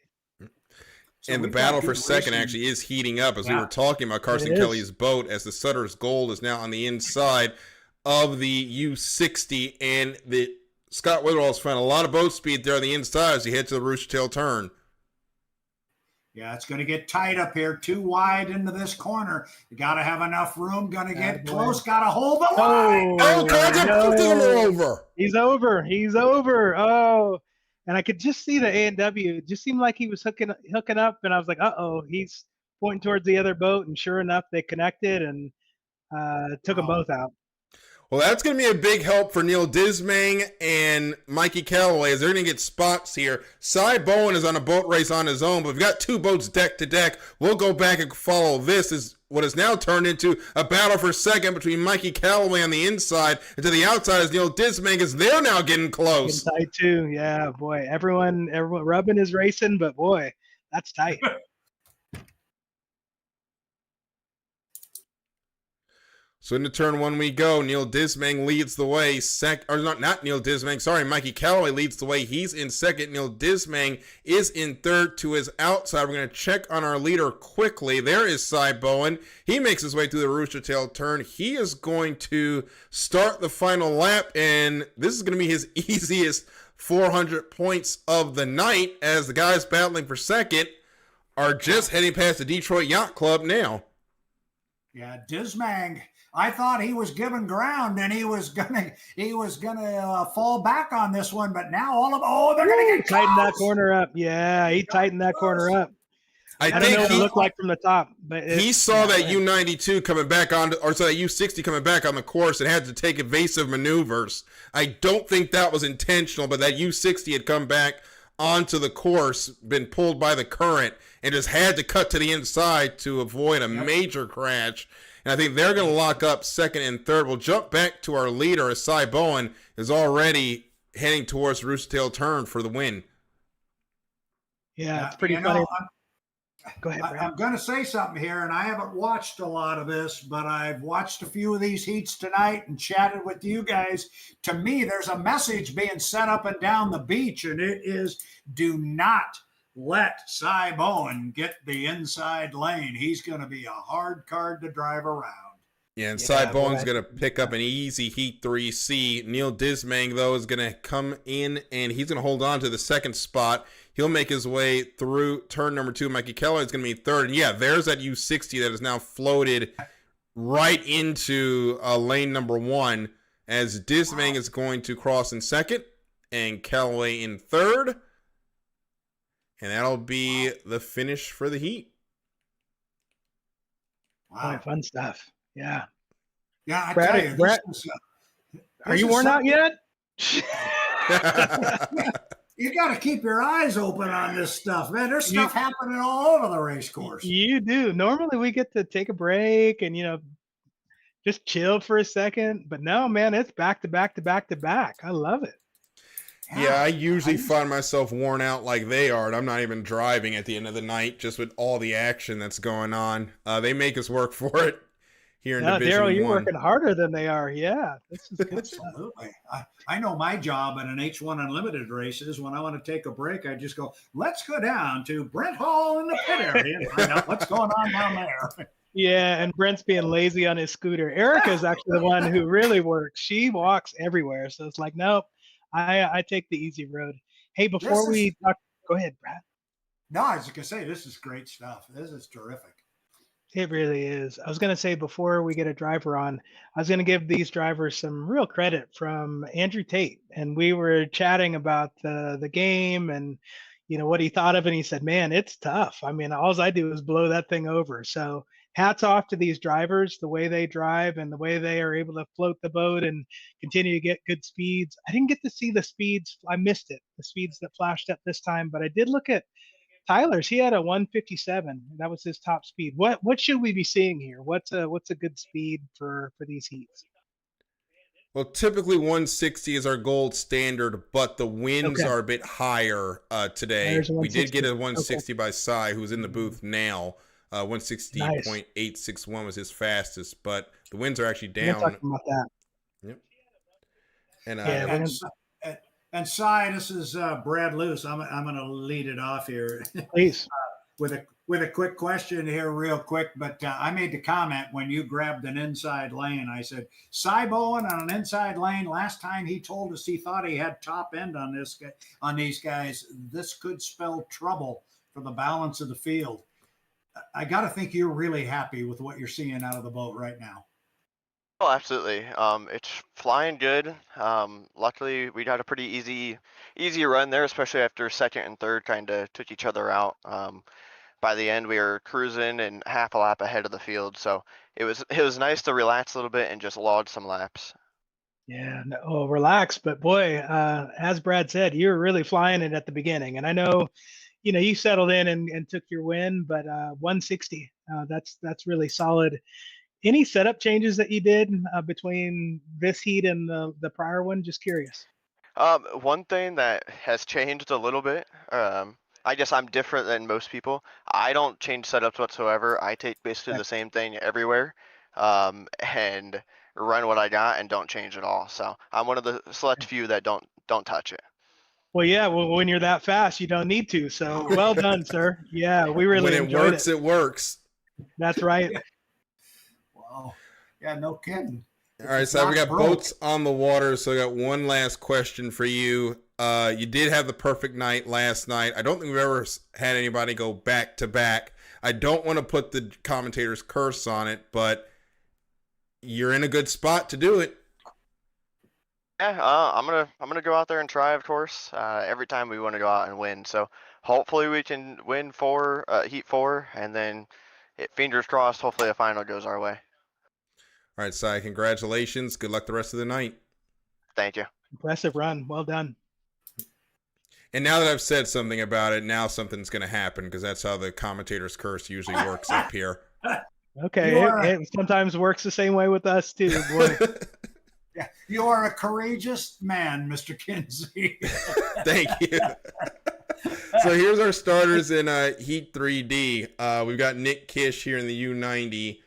Speaker 1: So and the battle for second actually is heating up as we were talking about Carson Kelly's boat, as the Sutter's Gold is now on the inside of the U60, and the Scott Witherall's found a lot of boat speed there on the inside as he heads to the Rooster Tail turn.
Speaker 6: Yeah, it's going to get tight up here. Too wide into this corner. You got to have enough room. Going to get close. Got to hold the line.
Speaker 1: Oh, contact! Over.
Speaker 7: He's over. He's over. Oh, and I could just see the A&W. It just seemed like he was hooking up, and I was like, uh-oh, he's pointing towards the other boat, and sure enough, they connected and took them both out.
Speaker 1: Well, that's going to be a big help for Neil Dismang and Mikey Callaway as they're going to get spots here. Cy Bowen is on a boat race on his own, but we've got two boats deck to deck. We'll go back and follow this as what has now turned into a battle for second between Mikey Callaway on the inside and to the outside is Neil Dismang as they're now getting close.
Speaker 7: Getting tight too. Yeah, boy. Everyone rubbing is racing, but boy, that's tight.
Speaker 1: So into turn one we go. Neil Dismang leads the way. Not Neil Dismang. Sorry, Mikey Callaway leads the way. He's in second. Neil Dismang is in third to his outside. We're going to check on our leader quickly. There is Cy Bowen. He makes his way through the Rooster Tail turn. He is going to start the final lap, and this is going to be his easiest 400 points of the night as the guys battling for second are just heading past the Detroit Yacht Club now.
Speaker 6: Yeah, Dismang. I thought he was giving ground and he was gonna fall back on this one, but now they're gonna get
Speaker 7: tighten that corner up. Yeah, he tightened that corner up. I don't know what it looked like from the top, but
Speaker 1: he saw that U92 coming back on, or saw that U60 coming back on the course and had to take evasive maneuvers. I don't think that was intentional, but that U60 had come back onto the course, been pulled by the current, and just had to cut to the inside to avoid a major crash. And I think they're going to lock up second and third. We'll jump back to our leader as Cy Bowen is already heading towards Rooster Tail turn for the win.
Speaker 7: Yeah, it's pretty funny. Go ahead, Brad.
Speaker 6: I'm going to say something here, and I haven't watched a lot of this, but I've watched a few of these heats tonight and chatted with you guys. To me, there's a message being set up and down the beach, and it is do not let Cy Bowen get the inside lane. He's going to be a hard card to drive around.
Speaker 1: Yeah, and Cy Bowen's going to pick up an easy Heat 3C. Neil Dismang, though, is going to come in, and he's going to hold on to the second spot. He'll make his way through turn number 2. Mikey Keller is going to be third. And, yeah, there's that U60 that is now floated right into lane number 1 as Dismang is going to cross in second and Callaway in third. And that'll be the finish for the heat.
Speaker 7: Wow, fun stuff. Yeah.
Speaker 6: Yeah, I
Speaker 7: Brad,
Speaker 6: tell you,
Speaker 7: Brad, are you worn out yet?
Speaker 6: You got to keep your eyes open on this stuff, man. There's stuff happening all over the race course.
Speaker 7: You do. Normally we get to take a break and, just chill for a second. But no, man, it's back to back to back to back. I love it.
Speaker 1: Yeah, I usually find myself worn out like they are, and I'm not even driving at the end of the night, just with all the action that's going on. They make us work for it here in Division 1.
Speaker 7: Daryl, you're working harder than they are. Yeah, this is good stuff.
Speaker 6: Absolutely. I know my job at an H1 Unlimited race is when I want to take a break, I just go, let's go down to Brent Hall in the pit area and find out what's going on down there.
Speaker 7: Yeah, and Brent's being lazy on his scooter. Erica's actually the one who really works. She walks everywhere, so it's like, nope. I take the easy road. Hey, before we talk, go ahead, Brad.
Speaker 6: No, I was going to say, this is great stuff. This is terrific.
Speaker 7: It really is. I was going to say, before we get a driver on, I was going to give these drivers some real credit from Andrew Tate. And we were chatting about the game and, what he thought of it. And he said, man, it's tough. I mean, all I do is blow that thing over. So hats off to these drivers, the way they drive and the way they are able to float the boat and continue to get good speeds. I didn't get to see the speeds. I missed it, the speeds that flashed up this time, but I did look at Tyler's. He had a 157. That was his top speed. What should we be seeing here? What's a good speed for these heats?
Speaker 1: Well, typically 160 is our gold standard, but the winds are a bit higher today. We did get a 160 by Cy, who's in the booth now. 160.861 was his fastest, but the winds are actually down.
Speaker 7: We're talking about that.
Speaker 1: Yep.
Speaker 6: And Cy, this is Brad Luce. I'm going to lead it off here.
Speaker 7: Please.
Speaker 6: with a quick question here, real quick. But I made the comment when you grabbed an inside lane. I said, Cy Bowen on an inside lane. Last time he told us he thought he had top end on this guy, on these guys. This could spell trouble for the balance of the field. I got to think you're really happy with what you're seeing out of the boat right now.
Speaker 9: Oh, absolutely. It's flying good. Luckily, we got a pretty easy run there, especially after second and third kind of took each other out. By the end, we were cruising and half a lap ahead of the field, so it was nice to relax a little bit and just log some laps.
Speaker 7: Yeah, no, relax. But boy, as Brad said, you were really flying it at the beginning. And I know, you settled in and took your win, but 160, that's really solid. Any setup changes that you did between this heat and the prior one? Just curious.
Speaker 9: One thing that has changed a little bit, I guess I'm different than most people. I don't change setups whatsoever. I take basically the same thing everywhere, and run what I got and don't change at all. So I'm one of the select few that don't touch it.
Speaker 7: Well, yeah. Well, when you're that fast, you don't need to. So well done, sir. Yeah, we really
Speaker 1: when it
Speaker 7: enjoyed
Speaker 1: works, it works.
Speaker 7: That's right.
Speaker 6: Wow. Yeah, no kidding.
Speaker 1: All right, so we got boats on the water. So I got one last question for you. You did have the perfect night last night. I don't think we've ever had anybody go back to back. I don't want to put the commentator's curse on it, but you're in a good spot to do it.
Speaker 9: Yeah, I'm gonna go out there and try, of course. Every time we want to go out and win, so hopefully we can win heat 4, and then fingers crossed, hopefully the final goes our way.
Speaker 1: All right, Cy, congratulations. Good luck the rest of the night.
Speaker 9: Thank you.
Speaker 7: Impressive run. Well done.
Speaker 1: And now that I've said something about it, now something's going to happen because that's how the commentator's curse usually works up here.
Speaker 7: Okay, it sometimes works the same way with us too, boy.
Speaker 6: Yeah, you are a courageous man, Mr. Kinsey.
Speaker 1: Thank you. So here's our starters in Heat 3D. We've got Nick Kish here in the U90.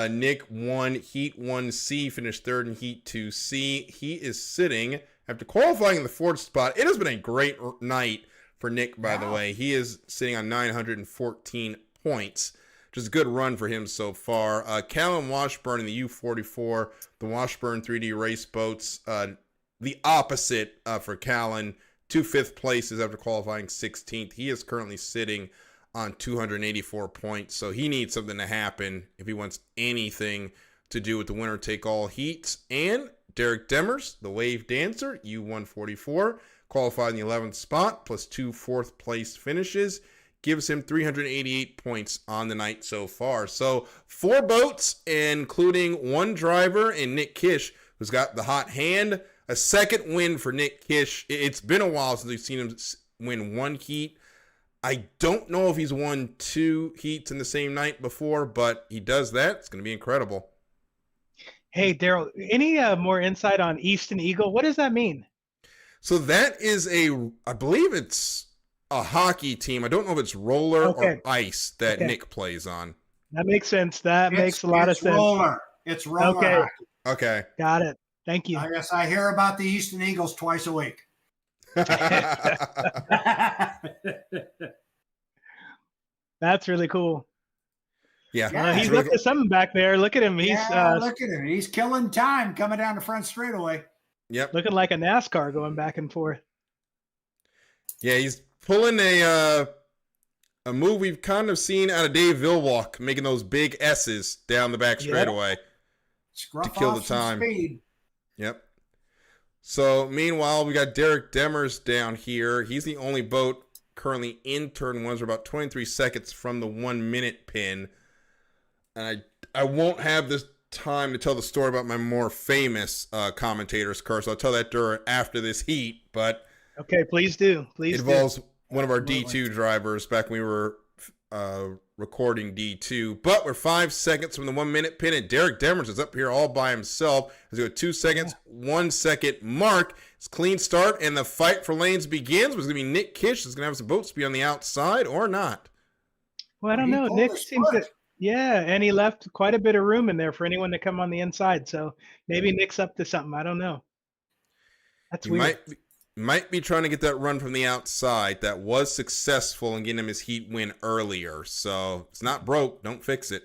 Speaker 1: Nick won Heat 1C, finished third in Heat 2C. He is sitting after qualifying in the fourth spot. It has been a great night for Nick, by the way. He is sitting on 914 points. Just a good run for him so far. Callum Washburn in the U44, the Washburn 3D race boats. The opposite for Callum. 2 fifth places after qualifying 16th. He is currently sitting on 284 points, so he needs something to happen if he wants anything to do with the winner-take-all heats. And Derek Demers, the Wave Dancer, U144, qualified in the 11th spot, plus 2 fourth-place finishes, gives him 388 points on the night so far. So 4 boats, including 1 driver and Nick Kish, who's got the hot hand. A second win for Nick Kish. It's been a while since we've seen him win 1 heat. I don't know if he's won 2 heats in the same night before, but he does that. It's going to be incredible.
Speaker 7: Hey, Daryl, any more insight on Easton Eagle? What does that mean?
Speaker 1: So that is I believe it's a hockey team. I don't know if it's roller or ice that Nick plays on.
Speaker 7: That makes sense. That makes a lot of sense.
Speaker 6: It's roller.
Speaker 7: Okay.
Speaker 6: Hockey.
Speaker 1: Okay.
Speaker 7: Got it. Thank you.
Speaker 6: I guess I hear about the Easton Eagles twice a week.
Speaker 7: That's really cool.
Speaker 1: Yeah,
Speaker 7: he's up to something back there. Look at him. He's
Speaker 6: look at him. He's killing time coming down the front straightaway.
Speaker 1: Yep.
Speaker 7: Looking like a NASCAR going back and forth.
Speaker 1: Yeah, he's pulling a move we've kind of seen out of Dave Villwalk, making those big S's down the back straightaway to kill the time.
Speaker 6: Speed.
Speaker 1: Yep. So meanwhile, we got Derek Demers down here. He's the only boat currently in turn 1. We're about 23 seconds from the 1 minute pin. And I won't have this time to tell the story about my more famous commentator's curse. I'll tell that after this heat, but
Speaker 7: okay, please do. Please.
Speaker 1: It involves one of our D2 drivers back when we were recording D2. But we're 5 seconds from the 1 minute pin, and Derek Demers is up here all by himself. As we go 2 seconds, 1 second mark. It's a clean start, and the fight for lanes begins. It's going to be Nick Kish that's going to have some boat speed on the outside or not.
Speaker 7: Well, I don't know. Nick seems to. Yeah, and he left quite a bit of room in there for anyone to come on the inside. So maybe Nick's up to something. I don't know. That's weird.
Speaker 1: might be trying to get that run from the outside that was successful in getting him his heat win earlier. So it's not broke. Don't fix it.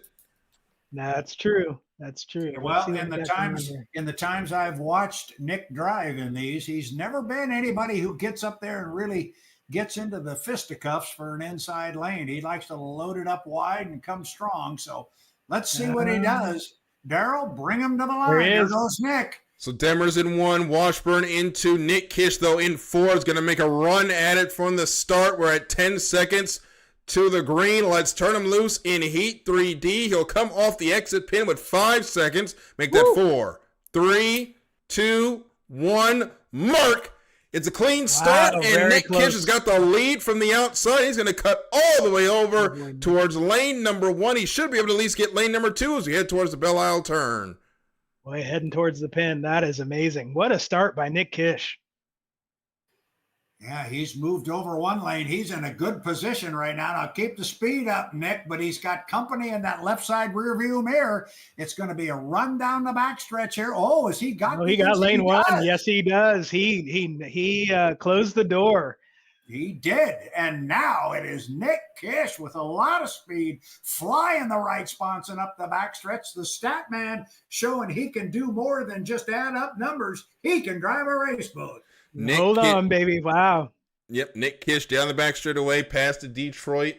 Speaker 7: That's true. That's true. Let's
Speaker 6: Well,
Speaker 7: see what
Speaker 6: in
Speaker 7: we
Speaker 6: the
Speaker 7: got going on
Speaker 6: times
Speaker 7: here.
Speaker 6: I've watched Nick drive in these, he's never been anybody who gets up there and really gets into the fisticuffs for an inside lane. He likes to load it up wide and come strong. So let's see what he does. Daryl, bring him to the line.
Speaker 7: There he
Speaker 6: There
Speaker 7: is.
Speaker 6: goes Nick.
Speaker 1: So Demers in 1, Washburn in 2. Nick Kish, though, in 4 is going to make a run at it from the start. We're at 10 seconds to the green. Let's turn him loose in heat 3D. He'll come off the exit pin with 5 seconds. Make that 4, 3, 2, 1. Mark. It's a clean start, and
Speaker 7: very
Speaker 1: Nick
Speaker 7: close.
Speaker 1: Kish has got the lead from the outside. He's going to cut all the way over towards lane number 1. He should be able to at least get lane number 2 as we head towards the Belle Isle turn.
Speaker 7: Boy, heading towards the pin. That is amazing. What a start by Nick Kish.
Speaker 6: Yeah, he's moved over one lane. He's in a good position right now. Now keep the speed up, Nick, but he's got company in that left side rear view mirror. It's going to be a run down the backstretch here. Oh, has he got?
Speaker 7: Oh, he got lane
Speaker 6: He
Speaker 7: 1.
Speaker 6: does.
Speaker 7: Yes, he does. He closed the door.
Speaker 6: He did. And now it is Nick Kish with a lot of speed, flying the right spots and up the backstretch. The stat man showing he can do more than just add up numbers. He can drive a race boat.
Speaker 7: Hold on, baby. Wow.
Speaker 1: Yep, Nick Kish down the back straightaway past the Detroit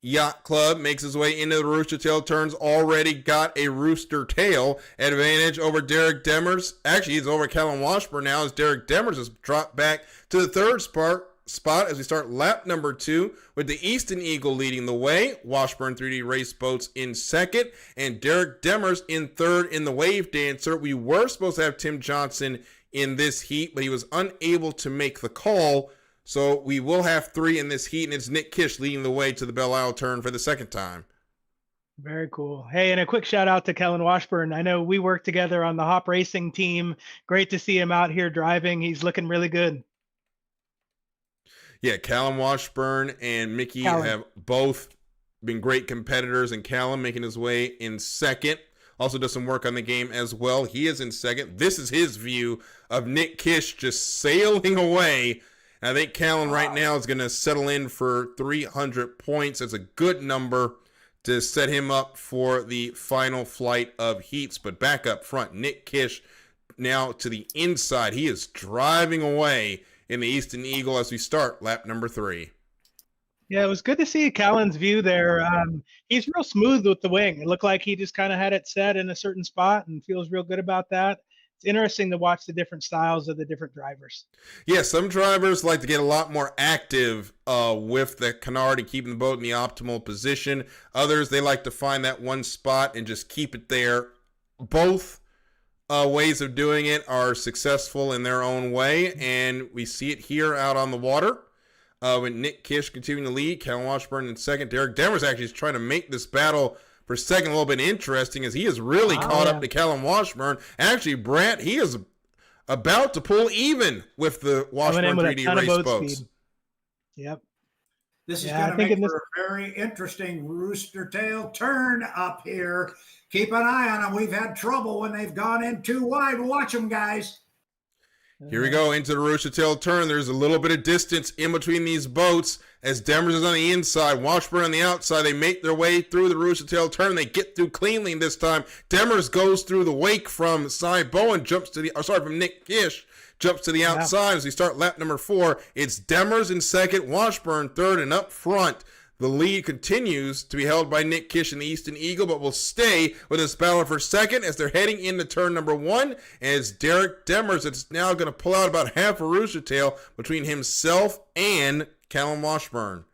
Speaker 1: Yacht Club, makes his way into the Roostertail turns, already got a Roostertail advantage over Derek Demers. Actually, he's over Callum Washburn now as Derek Demers has dropped back to the third spot as we start lap number 2 with the Easton Eagle leading the way. Washburn 3D Race Boats in second and Derek Demers in third in the Wave Dancer. We were supposed to have Tim Johnson in this heat, but he was unable to make the call. So we will have 3 in this heat, and it's Nick Kish leading the way to the Belle Isle turn for the second time.
Speaker 7: Very cool. Hey, and a quick shout out to Kellen Washburn. I know we worked together on the Hop Racing team. Great to see him out here driving. He's looking really good.
Speaker 1: Yeah, Callum Washburn and Mickey have both been great competitors, and Callum making his way in second. Also does some work on the game as well. He is in second. This is his view of Nick Kish just sailing away. And I think Callum right now is going to settle in for 300 points. That's a good number to set him up for the final flight of heats. But back up front, Nick Kish now to the inside. He is driving away in the Easton Eagle as we start lap number 3.
Speaker 7: Yeah, it was good to see Callan's view there. He's real smooth with the wing. It looked like he just kind of had it set in a certain spot and feels real good about that. It's interesting to watch the different styles of the different drivers.
Speaker 1: Yeah, some drivers like to get a lot more active with the canard and keeping the boat in the optimal position. Others, they like to find that one spot and just keep it there. Both ways of doing it are successful in their own way, and we see it here out on the water. With Nick Kish continuing to lead, Callum Washburn in second. Derek Demers actually is trying to make this battle for second a little bit interesting as he is really caught up to Callum Washburn. Actually, Brant, he is about to pull even with the Washburn 3D Race Boats.
Speaker 7: Speed. Yep.
Speaker 6: This is going to make for a very interesting Roostertail turn up here. Keep an eye on them. We've had trouble when they've gone in too wide. Watch them, guys.
Speaker 1: Here we go into the Roostertail turn. There's a little bit of distance in between these boats as Demers is on the inside, Washburn on the outside. They make their way through the Roostertail turn. They get through cleanly this time. Demers goes through the wake from Cy Bowen, from Nick Kish, jumps to the outside as we start lap number 4. It's Demers in second, Washburn third, and up front, the lead continues to be held by Nick Kish and the Easton Eagle, but will stay with this battle for second as they're heading into turn number 1. As Derek Demers, it's now going to pull out about half a Roostertail between himself and Callum Washburn.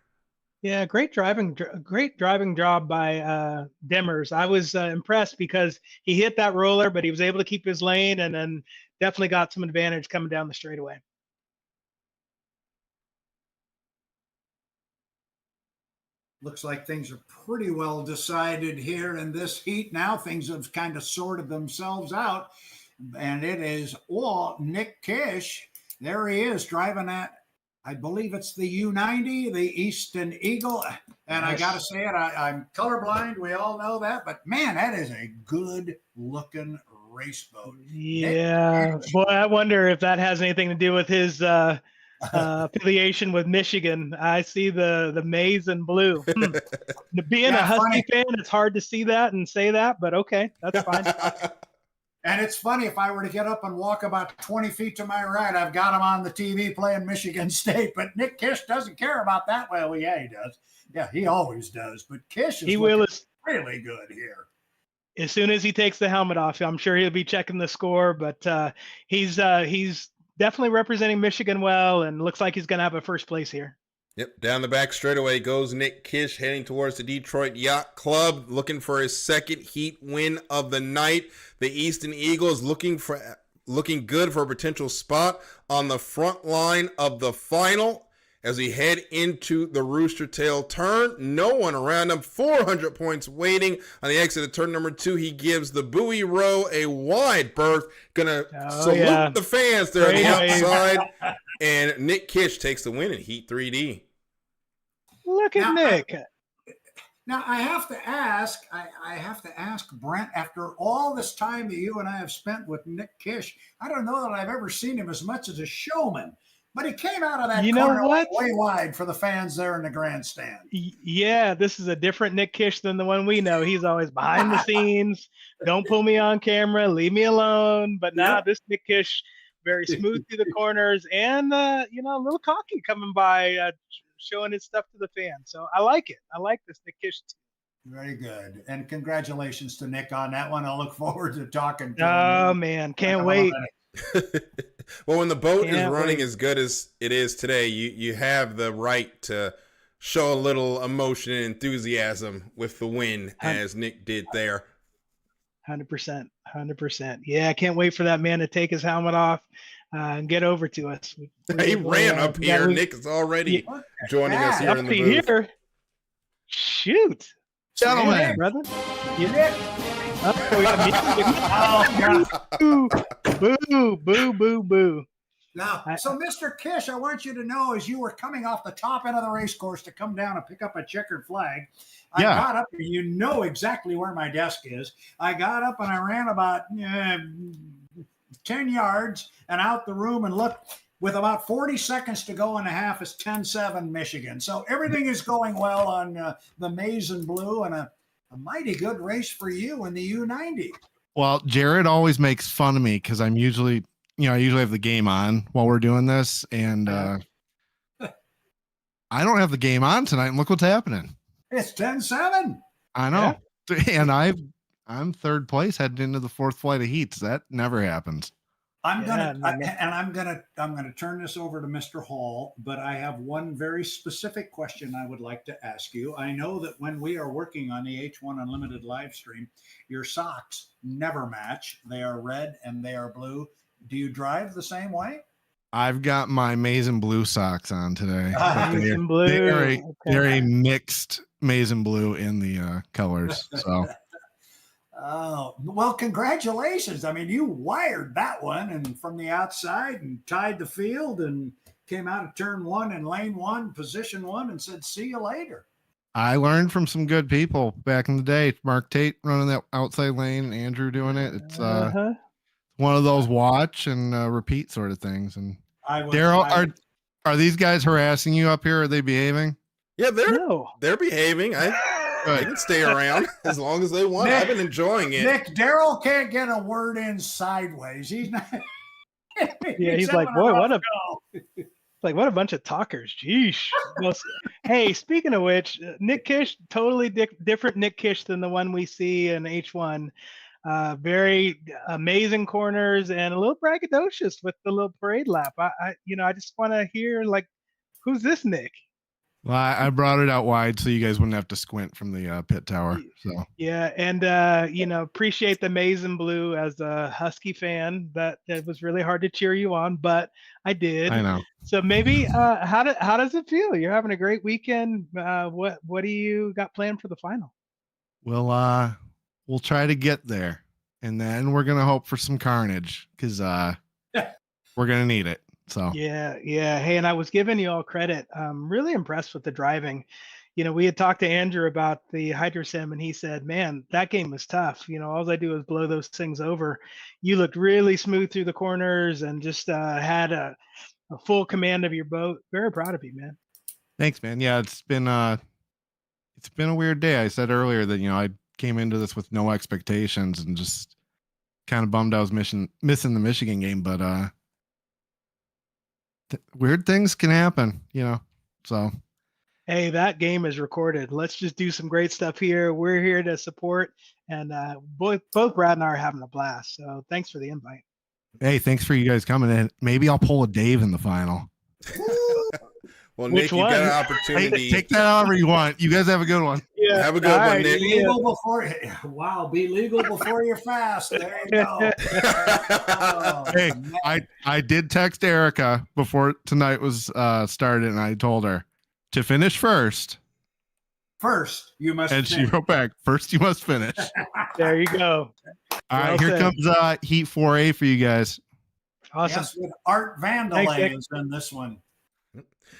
Speaker 7: Yeah, great driving job by Demers. I was impressed because he hit that roller, but he was able to keep his lane and then definitely got some advantage coming down the straightaway.
Speaker 6: Looks like things are pretty well decided here in this heat now. Things have kind of sorted themselves out. And it is all Nick Kish. There he is driving that. I believe it's the U90, the Easton Eagle. And I got to say it, I'm colorblind. We all know that. But, man, that is a good-looking race boat.
Speaker 7: Yeah, boy, I wonder if that has anything to do with his affiliation with Michigan. I see the maize and blue. Being
Speaker 6: Yeah,
Speaker 7: a Husky
Speaker 6: funny.
Speaker 7: fan, it's hard to see that and say that, but okay, that's fine.
Speaker 6: And it's funny, if I were to get up and walk about 20 feet to my right, I've got him on the TV playing Michigan State. But Nick Kish doesn't care about that. Well, yeah, he does. Yeah, he always does. But Kish is really good here.
Speaker 7: As soon as he takes the helmet off, I'm sure he'll be checking the score. But he's definitely representing Michigan well, and looks like he's going to have a first place here.
Speaker 1: Yep, down the back straightaway goes Nick Kish, heading towards the Detroit Yacht Club, looking for his second heat win of the night. The Easton Eagles looking good for a potential spot on the front line of the final as we head into the Roostertail turn. No one around him, 400 points waiting on the exit of turn number 2. He gives the buoy row a wide berth. Gonna salute the fans there on the outside. And Nick Kish takes the win in Heat 3D.
Speaker 7: Look at Nick.
Speaker 6: Now I have to ask Brent, after all this time that you and I have spent with Nick Kish, I don't know that I've ever seen him as much as a showman. But he came out of that corner way wide for the fans there in the grandstand.
Speaker 7: Yeah, this is a different Nick Kish than the one we know. He's always behind the scenes. Don't pull me on camera. Leave me alone. But now this Nick Kish, very smooth through the corners and, a little cocky coming by, showing his stuff to the fans. So I like it. I like this Nick Kish team.
Speaker 6: Very good. And congratulations to Nick on that one. I look forward to talking to him.
Speaker 7: Oh, man. Can't wait.
Speaker 1: Well, when the boat is running as good as it is today, you have the right to show a little emotion and enthusiasm with the win, as Nick did there.
Speaker 7: 100%. 100%. Yeah, I can't wait for that man to take his helmet off and get over to us.
Speaker 1: He ran up here. Nick is already joining us here in the booth.
Speaker 7: Here. Shoot.
Speaker 3: Gentlemen.
Speaker 7: Brother. Boo.
Speaker 6: Now, so Mr. Kish, I want you to know, as you were coming off the top end of the race course to come down and pick up a checkered flag, I got up, you know exactly where my desk is. I got up and I ran about 10 yards and out the room and looked. With about 40 seconds to go in the half, it's 10-7 Michigan. So everything is going well on the maize and blue, and a mighty good race for you in the U90.
Speaker 3: Well, Jared always makes fun of me because I usually have the game on while we're doing this, and I don't have the game on tonight. And look what's happening.
Speaker 6: It's 10-7.
Speaker 3: I know, and I'm third place heading into the fourth flight of heats. That never happens.
Speaker 6: I'm gonna turn this over to Mr. Hall, but I have one very specific question I would like to ask you. I know that when we are working on the H1 Unlimited live stream, your socks never match. They are red and they are blue. Do you drive the same way?
Speaker 3: I've got my maize and blue socks on today.
Speaker 7: Maize and blue.
Speaker 3: They're a mixed maize and blue in the colors. So.
Speaker 6: Oh, well, congratulations. I mean, you wired that one and from the outside and tied the field and came out of turn 1 and lane 1, position 1, and said, see you later.
Speaker 3: I learned from some good people back in the day. Mark Tate running that outside lane, Andrew doing it. It's one of those watch and repeat sort of things. And Daryl, are these guys harassing you up here? Are they behaving?
Speaker 1: Yeah, they're behaving. They can stay around as long as they want. I've been enjoying it.
Speaker 6: Nick, Daryl can't get a word in sideways. He's not.
Speaker 7: He's like, boy, what a bunch of talkers. Jeesh. Well, hey, speaking of which, Nick Kish, totally different Nick Kish than the one we see in H1. Very amazing corners and a little braggadocious with the little parade lap. I just want to hear, like, who's this Nick?
Speaker 3: Well, I brought it out wide so you guys wouldn't have to squint from the pit tower. So
Speaker 7: yeah, and appreciate the maize and blue as a Husky fan. That it was really hard to cheer you on, but I did.
Speaker 3: I know.
Speaker 7: So maybe how does it feel? You're having a great weekend. What do you got planned for the final?
Speaker 3: We'll try to get there, and then we're gonna hope for some carnage because we're gonna need it. So
Speaker 7: yeah. Hey, and I was giving you all credit. I'm really impressed with the driving. we had talked to Andrew about the Hydrosim, and he said, man, that game was tough. All I do was blow those things over. You looked really smooth through the corners and just had a full command of your boat. Very proud of you, man.
Speaker 3: Thanks, man. Yeah, it's been a weird day. I said earlier that, I came into this with no expectations and just kind of bummed I was missing the Michigan game, but weird things can happen, so.
Speaker 7: Hey, that game is recorded. Let's just do some great stuff here. We're here to support, and both Brad and I are having a blast. So thanks for the invite.
Speaker 3: Hey, thanks for you guys coming in. Maybe I'll pull a Dave in the final.
Speaker 1: Well,
Speaker 7: Which
Speaker 1: Nick, you
Speaker 7: one?
Speaker 1: got an
Speaker 3: Hey,
Speaker 1: opportunity.
Speaker 3: take that however you want. You guys have a good one.
Speaker 7: Yeah.
Speaker 1: Have a good
Speaker 7: All
Speaker 1: one,
Speaker 7: right,
Speaker 1: Nick.
Speaker 6: Be legal before. Wow, be legal before you're fast. There you go. Oh,
Speaker 3: Hey,
Speaker 6: man.
Speaker 3: I did text Erica before tonight was started, and I told her to finish first,
Speaker 6: First, you must.
Speaker 3: and she
Speaker 6: finish.
Speaker 3: wrote back, "First, you must finish."
Speaker 7: There you go.
Speaker 3: All right,
Speaker 7: Well
Speaker 3: here
Speaker 7: said.
Speaker 3: comes Heat 4A for you guys.
Speaker 7: Awesome.
Speaker 6: Yes, with Art
Speaker 7: Thanks,
Speaker 6: Vandelay
Speaker 7: Nick.
Speaker 6: is in this one.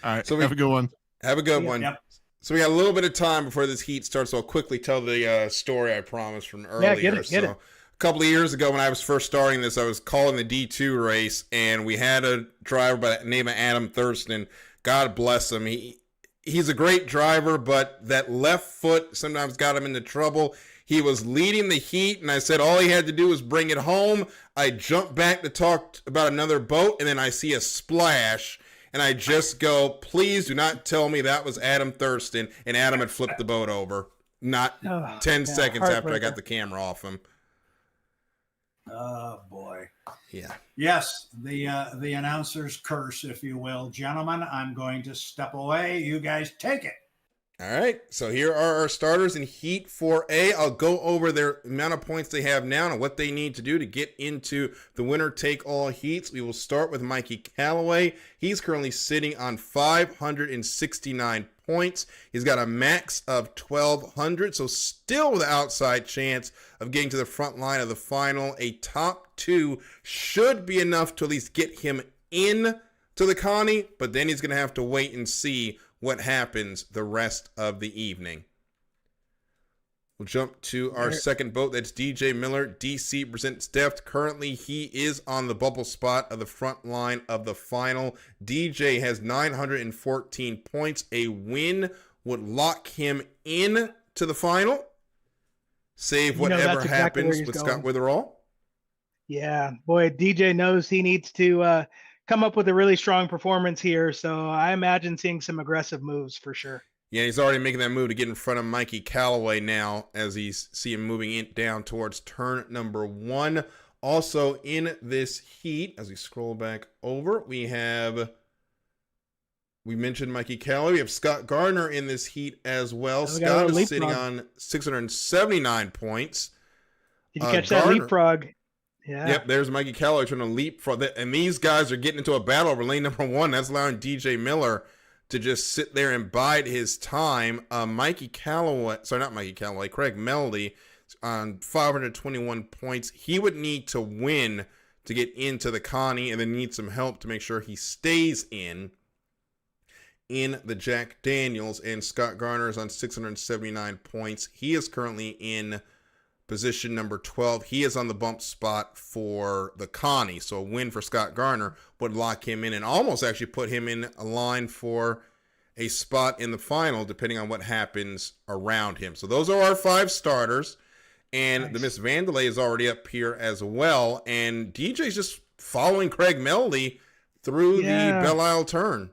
Speaker 3: All right,
Speaker 1: So
Speaker 3: have a good one.
Speaker 1: Have a good
Speaker 7: Yeah.
Speaker 1: one.
Speaker 6: Yep.
Speaker 1: So we got a little bit of time before this heat starts, so I'll quickly tell the story I promised from earlier.
Speaker 7: get it.
Speaker 1: A couple of years ago when I was first starting this, I was calling the D2 race, and we had a driver by the name of Adam Thurston. God bless him. He's a great driver, but that left foot sometimes got him into trouble. He was leading the heat, and I said all he had to do was bring it home. I jumped back to talk about another boat, and then I see a splash, and I just go, please do not tell me that was Adam Thurston, and Adam had flipped the boat over. Not
Speaker 7: Oh,
Speaker 1: 10
Speaker 7: yeah,
Speaker 1: seconds after I
Speaker 7: heartbreaker.
Speaker 1: got the camera off him.
Speaker 6: Oh boy.
Speaker 1: Yeah.
Speaker 6: Yes, the announcer's curse, if you will, gentlemen. I'm going to step away. You guys take it.
Speaker 1: All right, so here are our starters in Heat 4A. I'll go over their amount of points they have now and what they need to do to get into the winner-take-all heats. We will start with Mikey Callaway. He's currently sitting on 569 points. He's got a max of 1,200, so still with an outside chance of getting to the front line of the final. A top two should be enough to at least get him in to the Connie, but then he's going to have to wait and see what happens the rest of the evening. We'll jump to our second boat. That's DJ Miller. DC presents Deft. Currently, he is on the bubble spot of the front line of the final. DJ has 914 points. A win would lock him in to the final. Save whatever
Speaker 7: that's exactly
Speaker 1: happens
Speaker 7: where he's
Speaker 1: with
Speaker 7: going.
Speaker 1: Scott Witherall.
Speaker 7: Yeah, boy, DJ knows he needs to come up with a really strong performance here. So I imagine seeing some aggressive moves for sure.
Speaker 1: Yeah, he's already making that move to get in front of Mikey Callaway now as he's see him moving in down towards turn number one. Also in this heat, as we scroll back over, we mentioned Mikey Callaway. We have Scott Gardner in this heat as well.
Speaker 7: Oh, we got a
Speaker 1: Scott is
Speaker 7: leapfrog.
Speaker 1: sitting on 679 points.
Speaker 7: Did you catch that
Speaker 1: Gardner-
Speaker 7: leapfrog? Yeah.
Speaker 1: Yep, there's Mikey Callaway trying to leapfrog. And these guys are getting into a battle over lane number one. That's allowing DJ Miller to just sit there and bide his time. Craig Melody on 521 points. He would need to win to get into the Connie and then need some help to make sure he stays in the Jack Daniels. And Scott Garner is on 679 points. He is currently in position number 12. He is on the bump spot for the Connie. So a win for Scott Garner would lock him in and almost actually put him in a line for a spot in the final, depending on what happens around him. So those are our five starters. And the Miss Vandelay is already up here as well. And DJ's just following Craig Melody through the Belle Isle turn.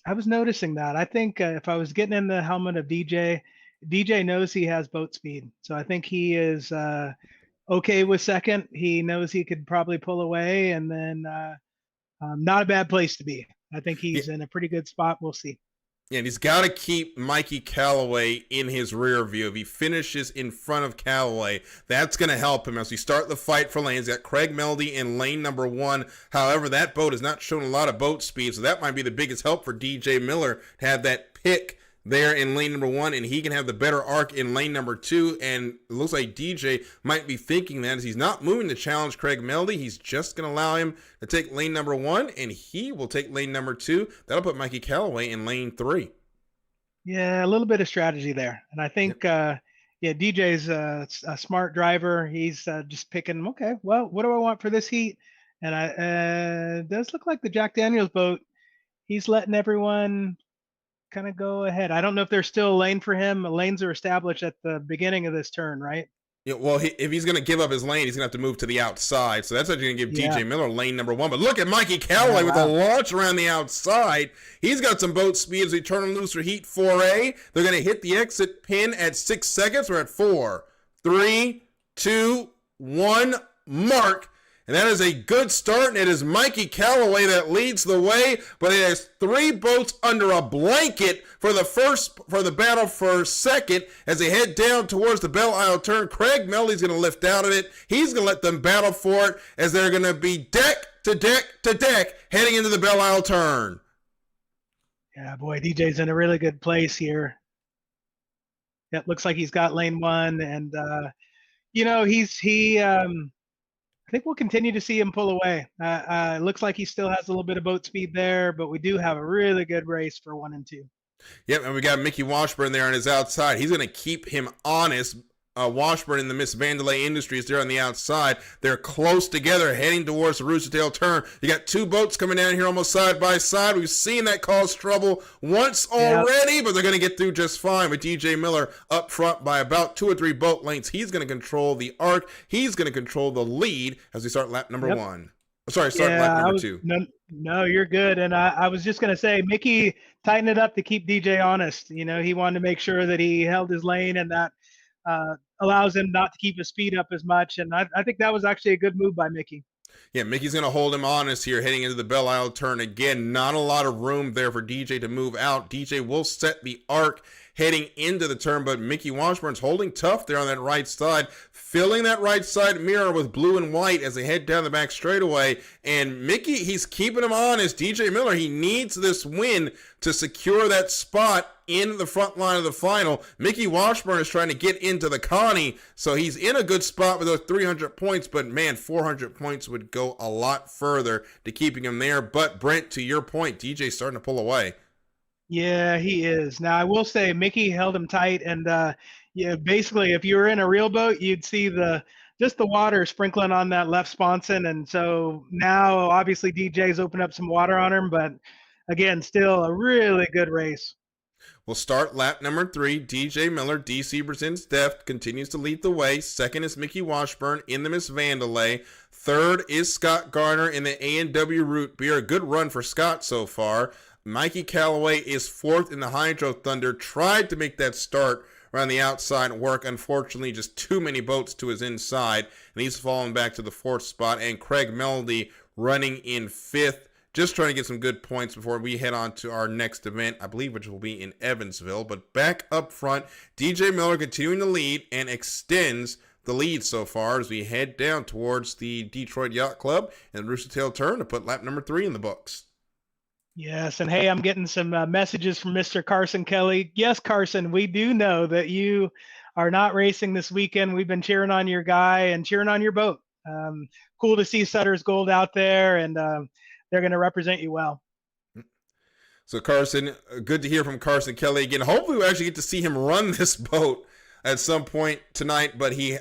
Speaker 7: I was noticing that. I think if I was getting in the helmet of DJ knows he has boat speed. So I think he is okay with second. He knows he could probably pull away, and then not a bad place to be. I think he's in a pretty good spot. We'll see.
Speaker 1: Yeah, and he's got to keep Mikey Callaway in his rear view. If he finishes in front of Callaway, that's going to help him as we start the fight for lanes. He's got Craig Melody in lane number one. However, that boat has not shown a lot of boat speed, so that might be the biggest help for DJ Miller to have that pick there in lane number one, and he can have the better arc in lane number two. And it looks like DJ might be thinking that as he's not moving to challenge Craig Melody, he's just going to allow him to take lane number one, and he will take lane number two. That'll put Mikey Callaway in lane three.
Speaker 7: Yeah, a little bit of strategy there, and I think yeah, DJ's a smart driver. He's just picking. Okay, well, what do I want for this heat? And I it does look like the Jack Daniels boat. He's letting everyone kind of go ahead. I don't know if there's still a lane for him. Lanes are established at the beginning of this turn, right?
Speaker 1: Yeah, well, if he's going to give up his lane, he's going to have to move to the outside. So that's actually going to give
Speaker 7: Yeah.
Speaker 1: DJ Miller lane number 1. But look at Mikey Callaway with a launch around the outside. He's got some boat speed as we turn him loose for Heat 4A. They're going to hit the exit pin at 6 seconds. We're at 4, 3, 2, 1, mark. And that is a good start, and it is Mikey Callaway that leads the way, but it has 3 boats under a blanket for the battle for second as they head down towards the Belle Isle turn. Craig Meldy's going to lift out of it. He's going to let them battle for it as they're going to be deck to deck to deck heading into the Belle Isle turn.
Speaker 7: Yeah, boy, DJ's in a really good place here. It looks like he's got lane 1, and you know, I think we'll continue to see him pull away. It looks like he still has a little bit of boat speed there, but we do have a really good race for 1 and 2.
Speaker 1: Yep, and we got Mickey Washburn there on his outside. He's going to keep him honest. Washburn and the Miss Vandelay Industries there on the outside. They're close together heading towards the Roostertail turn. You got 2 boats coming down here almost side by side. We've seen that cause trouble once already, but they're going to get through just fine with DJ Miller up front by about 2 or 3 boat lengths. He's going to control the arc. He's going to control the lead as we start lap number 1. Sorry, lap number 2.
Speaker 7: No, you're good. And I was just going to say, Mickey tightened it up to keep DJ honest. You know, he wanted to make sure that he held his lane, and that allows him not to keep his speed up as much. And I think that was actually a good move by Mickey.
Speaker 1: Yeah, Mickey's going to hold him honest here heading into the Belle Isle turn. Again, not a lot of room there for DJ to move out. DJ will set the arc heading into the turn, but Mickey Washburn's holding tough there on that right side, filling that right side mirror with blue and white as they head down the back straightaway. And Mickey, he's keeping him honest. DJ Miller, he needs this win to secure that spot in the front line of the final. Mickey Washburn is trying to get into the Connie, so he's in a good spot with those 300 points, but man, 400 points would go a lot further to keeping him there. But Brent, to your point, DJ's starting to pull away.
Speaker 7: Yeah, he is. Now, I will say Mickey held him tight, and yeah, basically, if you were in a real boat, you'd see just the water sprinkling on that left sponson, and so now obviously DJ's opened up some water on him, but again, still a really good race.
Speaker 1: We'll start lap number 3. DJ Miller, DC Presents Deft, continues to lead the way. Second is Mickey Washburn in the Miss Vandelay. Third is Scott Garner in the A&W Root Beer. A good run for Scott so far. Mikey Callaway is 4th in the Hydro Thunder. Tried to make that start around the outside work. Unfortunately, just too many boats to his inside, and he's fallen back to the 4th spot. And Craig Melody running in 5th. Just trying to get some good points before we head on to our next event, I believe, which will be in Evansville. But back up front, DJ Miller continuing to lead and extends the lead so far as we head down towards the Detroit Yacht Club and the Roostertail turn to put lap number 3 in the books.
Speaker 7: Yes, and hey, I'm getting some messages from Mr. Carson Kelly. Yes, Carson, we do know that you are not racing this weekend. We've been cheering on your guy and cheering on your boat. Cool to see Sutter's Gold out there, and they're going to represent you well.
Speaker 1: So Carson, good to hear from Carson Kelly again. Hopefully we'll actually get to see him run this boat at some point tonight,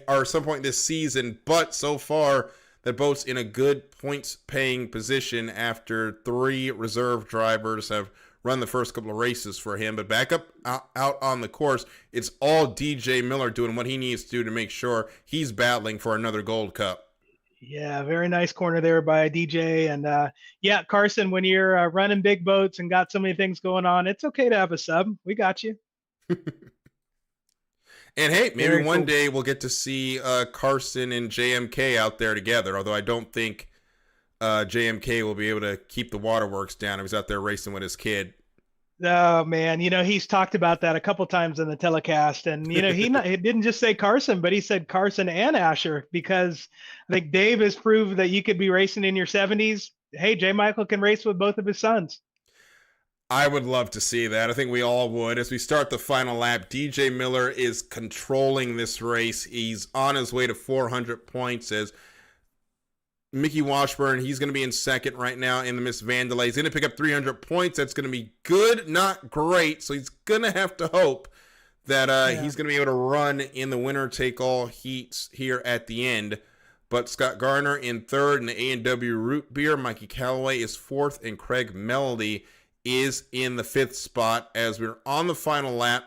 Speaker 1: or some point this season. But so far, that boat's in a good points-paying position after 3 reserve drivers have run the first couple of races for him. But back up out on the course, it's all DJ Miller doing what he needs to do to make sure he's battling for another Gold Cup.
Speaker 7: Yeah, very nice corner there by DJ. And yeah, Carson, when you're running big boats and got so many things going on, it's okay to have a sub. We got you.
Speaker 1: And hey, maybe
Speaker 7: Very
Speaker 1: one
Speaker 7: cool.
Speaker 1: day we'll get to see Carson and JMK out there together, although I don't think JMK will be able to keep the waterworks down if he's out there racing with his kid.
Speaker 7: Oh man, he's talked about that a couple times in the telecast, and he didn't just say Carson, but he said Carson and Asher, because I think Dave has proved that you could be racing in your 70s. Hey, J. Michael can race with both of his sons.
Speaker 1: I would love to see that. I think we all would. As we start the final lap, DJ Miller is controlling this race. He's on his way to 400 points as Mickey Washburn, he's going to be in second right now in the Miss Vandalay. He's going to pick up 300 points. That's going to be good, not great. So he's going to have to hope that he's going to be able to run in the winner-take-all heats here at the end. But Scott Garner in third in the A&W Root Beer. Mikey Callaway is fourth, and Craig Melody is in the fifth spot as we're on the final lap.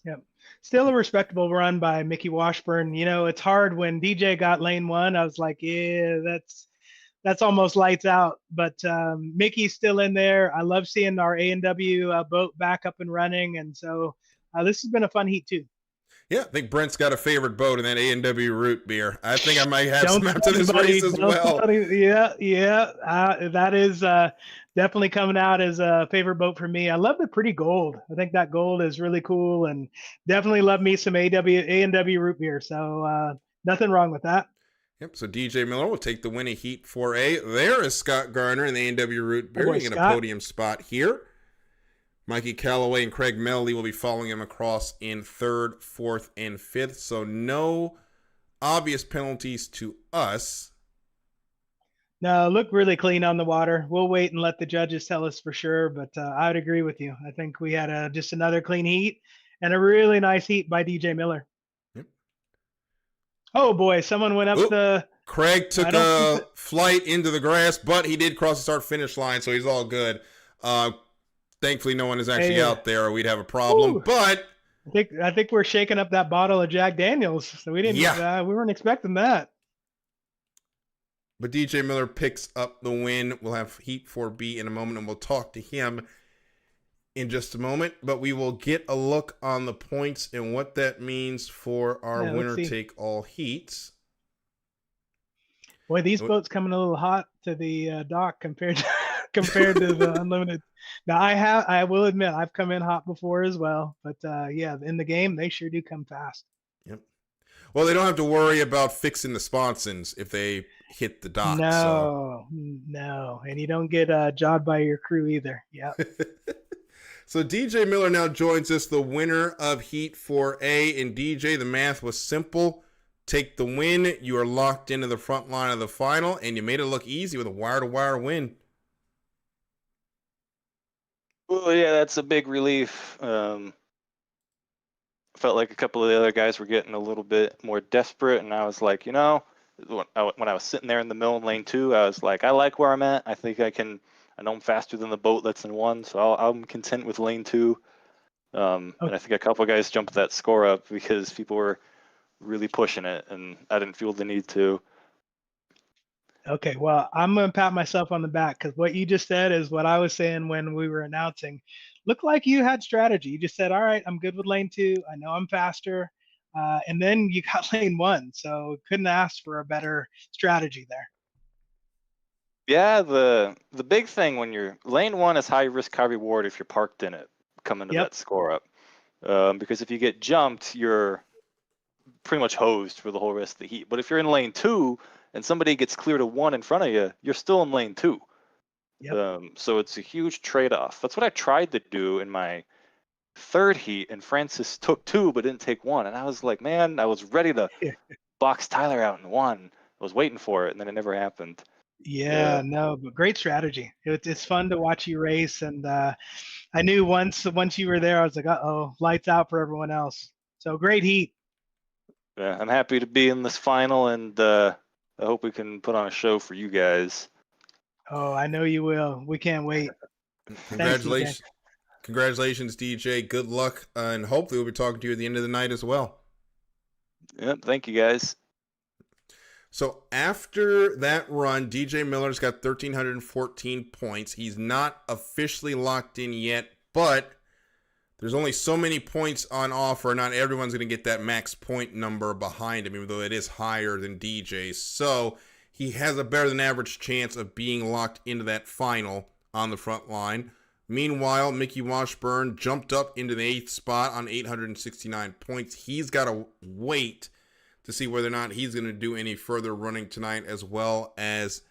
Speaker 7: Yep. Still a respectable run by Mickey Washburn. You know, it's hard when DJ got lane one. I was like, yeah, that's almost lights out. But Mickey's still in there. I love seeing our A&W boat back up and running. And so this has been a fun heat too.
Speaker 1: Yeah, I think Brent's got a favorite boat in that A&W Root Beer. I think I might have some after this race as well.
Speaker 7: That is definitely coming out as a favorite boat for me. I love the pretty gold. I think that gold is really cool, and definitely love me some A&W Root Beer. So nothing wrong with that.
Speaker 1: Yep, so DJ Miller will take the win of Heat 4A. There is Scott Garner in the A&W Root Beer in a podium spot here. Mikey Callaway and Craig Melody will be following him across in third, fourth, and fifth. So no obvious penalties to us.
Speaker 7: No, look really clean on the water. We'll wait and let the judges tell us for sure, but I would agree with you. I think we had just another clean heat and a really nice heat by DJ Miller.
Speaker 1: Yep.
Speaker 7: Oh boy, someone went up the...
Speaker 1: Craig took a flight into the grass, but he did cross the start-finish line, so he's all good. Thankfully, no one is actually out there, or we'd have a problem. Ooh. But
Speaker 7: I think we're shaking up that bottle of Jack Daniels, so we didn't. We weren't expecting that.
Speaker 1: But DJ Miller picks up the win. We'll have Heat 4B in a moment, and we'll talk to him in just a moment. But we will get a look on the points and what that means for our winner-take-all heats.
Speaker 7: Boy, these boats coming a little hot to the dock compared to the unlimited. Now I will admit I've come in hot before as well, but yeah, in the game they sure do come fast.
Speaker 1: Yep. Well, they don't have to worry about fixing the sponsons if they hit the dock.
Speaker 7: No, and you don't get jobbed by your crew either. Yeah.
Speaker 1: So DJ Miller now joins us, the winner of Heat 4A. And DJ, the math was simple. Take the win. You are locked into the front line of the final, and you made it look easy with a wire-to-wire win.
Speaker 8: Well, yeah, that's a big relief. Felt like a couple of the other guys were getting a little bit more desperate, and I was like, you know, when I was sitting there in the middle in lane 2, I was like, I like where I'm at. I think I know I'm faster than the boat that's in 1, so I'm content with lane 2. And I think a couple of guys jumped that score up because people were really pushing it, and I didn't feel the need to.
Speaker 7: Okay, well, I'm going to pat myself on the back because what you just said is what I was saying when we were announcing. Looked like you had strategy. You just said, all right, I'm good with lane 2. I know I'm faster. And then you got lane 1. So couldn't ask for a better strategy there.
Speaker 8: Yeah, the big thing when you're lane 1 is high risk, high reward if you're parked in it, coming to that score up. Because if you get jumped, you're pretty much hosed for the whole rest of the heat. But if you're in lane 2 and somebody gets clear to 1 in front of you, you're still in lane 2. Yep. So it's a huge trade-off. That's what I tried to do in my third heat, and Francis took 2 but didn't take 1. And I was like, man, I was ready to box Tyler out in 1. I was waiting for it, and then it never happened.
Speaker 7: Yeah, no, but great strategy. It's fun to watch you race, and I knew once you were there, I was like, uh-oh, lights out for everyone else. So great heat.
Speaker 8: Yeah, I'm happy to be in this final, and I hope we can put on a show for you guys.
Speaker 7: Oh, I know you will. We can't wait.
Speaker 1: Congratulations. Thanks, Congratulations, DJ. Good luck, and hopefully we'll be talking to you at the end of the night as well.
Speaker 8: Yep, thank you, guys.
Speaker 1: So after that run, DJ Miller's got 1,314 points. He's not officially locked in yet, but there's only so many points on offer. Not everyone's going to get that max point number behind him, even though it is higher than DJ's. So he has a better than average chance of being locked into that final on the front line. Meanwhile, Mickey Washburn jumped up into the 8th spot on 869 points. He's got to wait to see whether or not he's going to do any further running tonight, as well as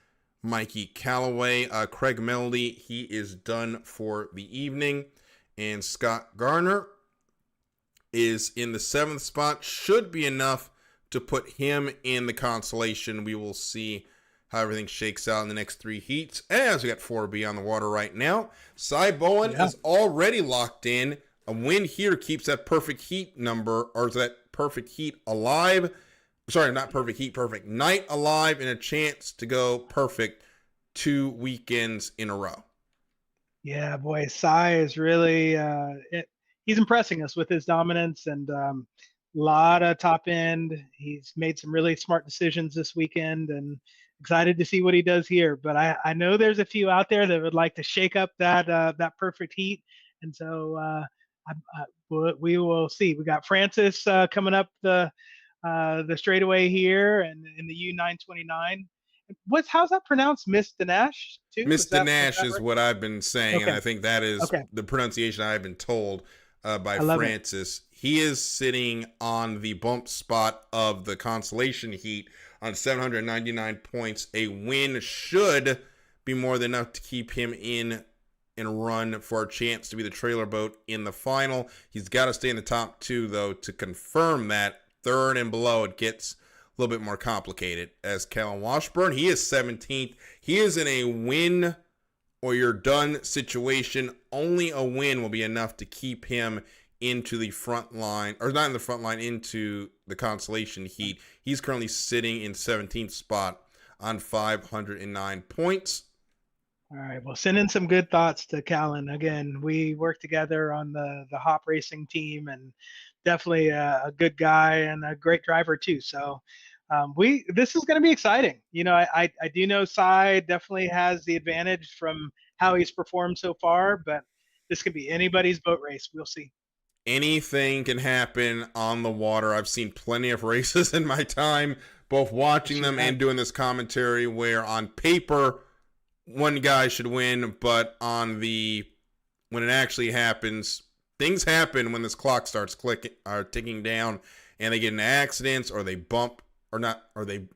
Speaker 1: Mikey Callaway. Craig Melody, he is done for the evening. And Scott Garner is in the 7th spot. Should be enough to put him in the consolation. We will see how everything shakes out in the next 3 heats, as we got 4B on the water right now. Cy Bowen is already locked in. A win here keeps that perfect heat number, or is that perfect heat alive? Sorry, not perfect heat, perfect night alive, and a chance to go perfect 2 weekends in a row.
Speaker 7: Yeah, boy, Cy is really he's impressing us with his dominance and lot of top end. He's made some really smart decisions this weekend, and excited to see what he does here. But I know there's a few out there that would like to shake up that perfect heat, and so we will see. We got Francis coming up the straightaway here, and in the U929. How's that pronounced? Miss Dinesh too?
Speaker 1: Miss Dinesh is what I've been saying,
Speaker 7: Okay.
Speaker 1: and I think that is
Speaker 7: Okay.
Speaker 1: the pronunciation I've been told by
Speaker 7: love it.
Speaker 1: Francis. He is sitting on the bump spot of the consolation heat on 799 points. A win should be more than enough to keep him in and run for a chance to be the trailer boat in the final. He's got to stay in the top 2, though, to confirm that. Third and below, it gets a little bit more complicated. As Kellen Washburn, he is 17th. He is in a win or you're done situation. Only a win will be enough to keep him into the front line, or not in the front line, into the consolation heat. He's currently sitting in 17th spot on 509 points.
Speaker 7: All right. Well, send in some good thoughts to Callan. Again, we work together on the hop racing team, and definitely a good guy and a great driver too. So this is going to be exciting. You know, I do know Cy definitely has the advantage from how he's performed so far, but this could be anybody's boat race. We'll see.
Speaker 1: Anything can happen on the water. I've seen plenty of races in my time, both watching them and doing this commentary, where on paper one guy should win, but when it actually happens, things happen when this clock starts ticking down, and they get in accidents, or they bump, or they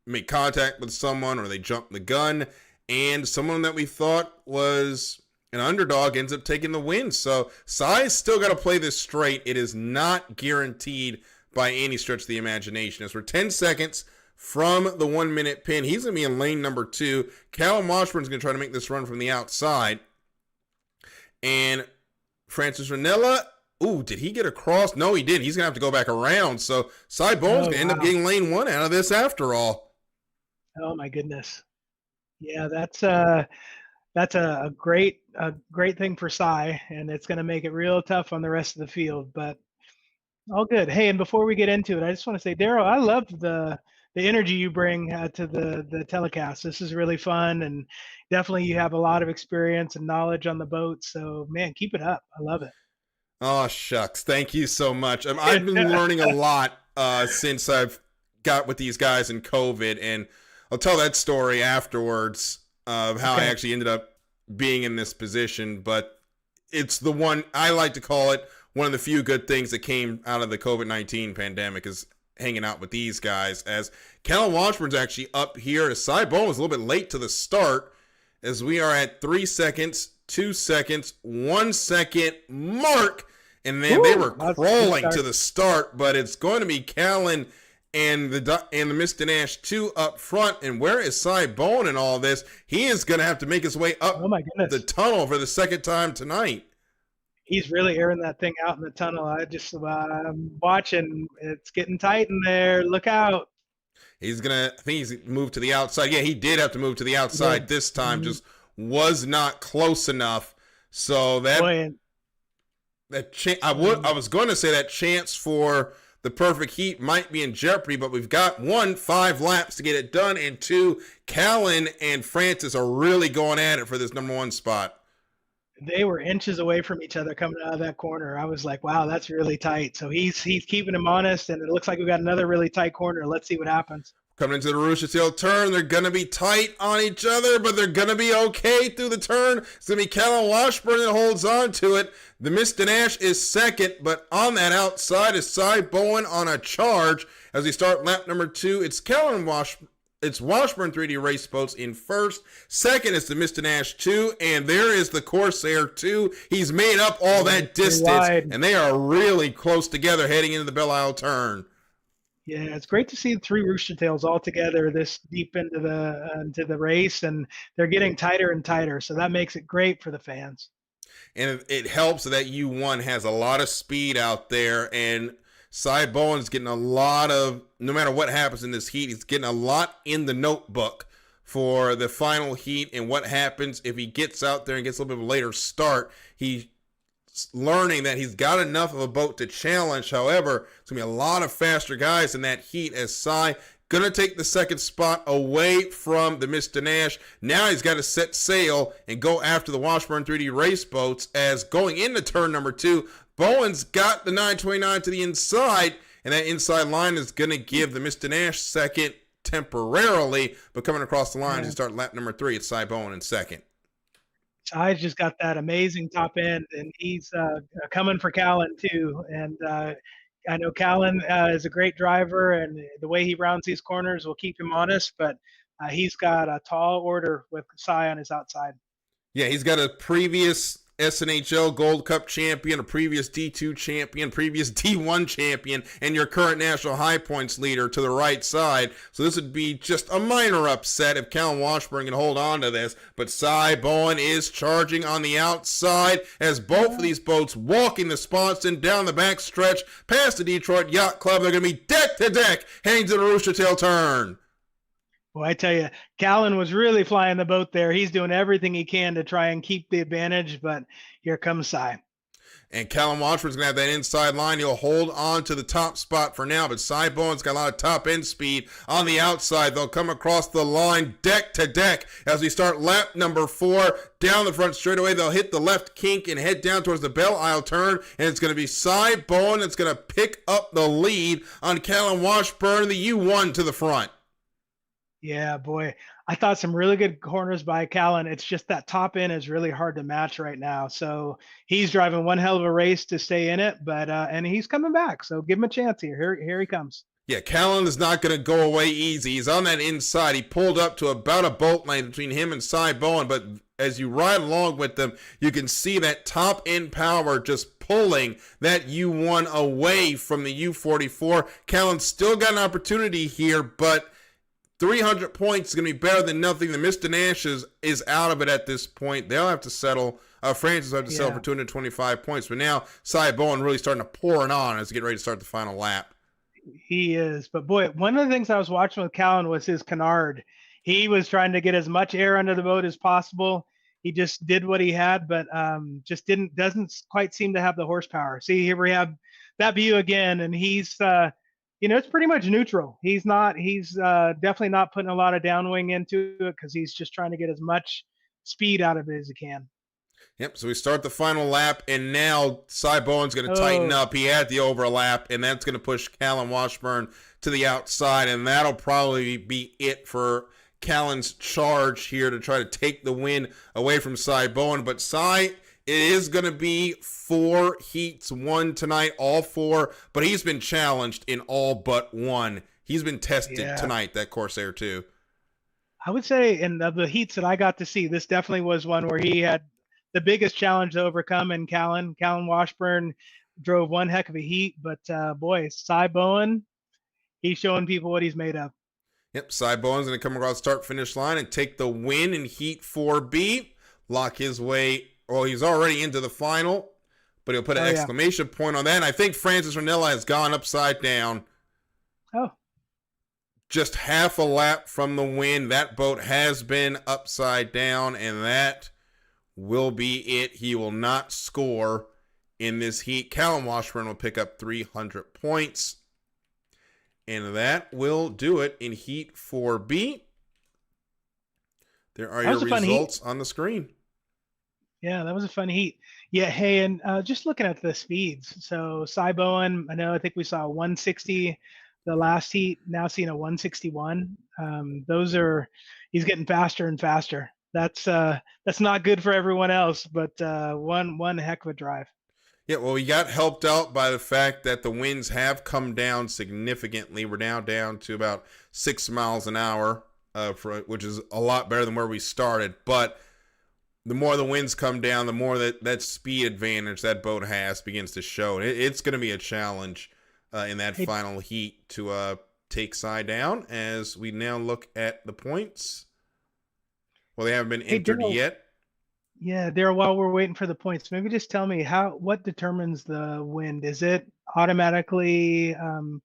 Speaker 1: make contact with someone, or they jump the gun, and someone that we thought was an underdog ends up taking the win. So Cy's still got to play this straight. It is not guaranteed by any stretch of the imagination. As we're 10 seconds from the 1 minute pin, he's going to be in lane number 2. Callum Washburn's going to try to make this run from the outside. And Francis Ranella, did he get across? No, he didn't. He's going to have to go back around. So Cy Bowen's going to end up getting lane 1 out of this after all.
Speaker 7: Oh my goodness. Yeah, that's a great thing for Cy, and it's going to make it real tough on the rest of the field, but all good. Hey, and before we get into it, I just want to say, Daryl, I love the energy you bring to the telecast. This is really fun, and definitely you have a lot of experience and knowledge on the boat. So, man, keep it up. I love it.
Speaker 1: Oh, shucks. Thank you so much. I've been learning a lot since I've got with these guys in COVID, and I'll tell that story afterwards of how I actually ended up being in this position. But it's the one, I like to call it, one of the few good things that came out of the COVID-19 pandemic is hanging out with these guys. As Callum Washburn's actually up here. As Cy Bowen was a little bit late to the start, as we are at 3 seconds, 2 seconds, 1 second mark. And then they were crawling to the start, but it's going to be Callan and the Miss Dinesh 2 up front. And where is Cy Bowen in all this? He is going to have to make his way up the tunnel for the second time tonight.
Speaker 7: He's really airing that thing out in the tunnel. I'm watching. It's getting tight in there. Look out.
Speaker 1: I think he's moved to the outside. Yeah, he did have to move to the outside this time. Just was not close enough. So I was going to say that chance for the perfect heat might be in jeopardy, but we've got 1, 5 laps to get it done, and 2, Callan and Francis are really going at it for this number 1 spot.
Speaker 7: They were inches away from each other coming out of that corner. I was like, wow, that's really tight. So he's keeping him honest, and it looks like we've got another really tight corner. Let's see what happens.
Speaker 1: Coming into the Roostertails turn, they're going to be tight on each other, but they're going to be okay through the turn. It's going to be Callum Washburn that holds on to it. The Miss Dinesh is second, but on that outside is Cy Bowen on a charge. As we start lap number 2, it's it's Washburn 3D Race Boats in first. Second is the Miss Dinesh 2, and there is the Corsair 2. He's made up all that distance, and they are really close together heading into the Belle Isle turn.
Speaker 7: Yeah, it's great to see three Roostertails all together this deep into the race, and they're getting tighter and tighter. So that makes it great for the fans.
Speaker 1: And it helps that U1 has a lot of speed out there, and Cy Bowen's getting a lot of, no matter what happens in this heat, he's getting a lot in the notebook for the final heat and what happens if he gets out there and gets a little bit of a later start. He's learning that he's got enough of a boat to challenge. However, it's going to be a lot of faster guys in that heat as Cy going to take the second spot away from the Mr. Nash. Now he's got to set sail and go after the Washburn 3D race boats, as going into turn number 2, Bowen's got the 929 to the inside, and that inside line is going to give the Mr. Nash second temporarily, but coming across the line to start lap number 3, it's Cy Bowen in second.
Speaker 7: Ty's just got that amazing top end, and he's coming for Callan too. And I know Callan is a great driver, and the way he rounds these corners will keep him honest. But he's got a tall order with Cy on his outside.
Speaker 1: Yeah, he's got a previous SNHL Gold Cup champion, a previous D2 champion, previous D1 champion, and your current national high points leader to the right side. So this would be just a minor upset if Callan Washburn can hold on to this. But Cy Bowen is charging on the outside as both of these boats walking the spots and down the back stretch past the Detroit Yacht Club. They're going to be deck to deck heading to the Roostertail turn.
Speaker 7: Well, I tell you, Callan was really flying the boat there. He's doing everything he can to try and keep the advantage, but here comes Cy.
Speaker 1: And Callan Washburn's going to have that inside line. He'll hold on to the top spot for now, but Cy Bowen's got a lot of top-end speed on the outside. They'll come across the line deck to deck as we start lap number 4. Down the front straightaway, they'll hit the left kink and head down towards the Belle Isle turn, and it's going to be Cy Bowen that's going to pick up the lead on Callan Washburn, the U1 to the front.
Speaker 7: Yeah, boy. I thought some really good corners by Callan. It's just that top end is really hard to match right now. So he's driving one hell of a race to stay in it, but and he's coming back. So give him a chance here. Here he comes.
Speaker 1: Yeah, Callan is not going to go away easy. He's on that inside. He pulled up to about a boat length between him and Cy Bowen, but as you ride along with them, you can see that top end power just pulling that U1 away from the U44. Callan's still got an opportunity here, but 300 points is going to be better than nothing. The Mr. Nash is out of it at this point. They'll have to settle. Francis will have to settle for 225 points. But now Cy Bowen really starting to pour it on as we get ready to start the final lap.
Speaker 7: He is. But, boy, one of the things I was watching with Callan was his canard. He was trying to get as much air under the boat as possible. He just did what he had, but just doesn't quite seem to have the horsepower. See, here we have that view again, and he's it's pretty much neutral. He's definitely not putting a lot of downwing into it because he's just trying to get as much speed out of it as he can.
Speaker 1: Yep, so we start the final lap, and now Cy Bowen's going to tighten up. He had the overlap, and that's going to push Callan Washburn to the outside, and that'll probably be it for Callan's charge here to try to take the win away from Cy Bowen. But Cy, it is going to be 4 heats won tonight, all 4, but he's been challenged in all but 1. He's been tested tonight, that Corsair too.
Speaker 7: I would say in the heats that I got to see, this definitely was one where he had the biggest challenge to overcome in Callan. Callan Washburn drove one heck of a heat, but boy, Cy Bowen, he's showing people what he's made of.
Speaker 1: Yep, Cy Bowen's going to come across the start-finish line and take the win in Heat 4B, lock his way. Well, he's already into the final, but he'll put an exclamation point on that. And I think Francis Ranella has gone upside down.
Speaker 7: Oh.
Speaker 1: Just half a lap from the win. That boat has been upside down, and that will be it. He will not score in this heat. Callan Washburn will pick up 300 points. And that will do it in Heat 4B. There are your results on the screen.
Speaker 7: Yeah, that was a fun heat. Yeah, hey, and just looking at the speeds. So Cy Bowen, I think we saw a 160 the last heat, now seeing a 161. He's getting faster and faster. That's not good for everyone else, but one heck of a drive.
Speaker 1: Yeah, well, we got helped out by the fact that the winds have come down significantly. We're now down to about 6 miles an hour, which is a lot better than where we started. But the more the winds come down, the more that speed advantage that boat has begins to show. It's going to be a challenge in that final heat to take Cy down. As we now look at the points, well, they haven't been entered
Speaker 7: Daryl.
Speaker 1: yet.
Speaker 7: Yeah, Daryl, while we're waiting for the points, maybe just tell me what determines the wind? Is it automatically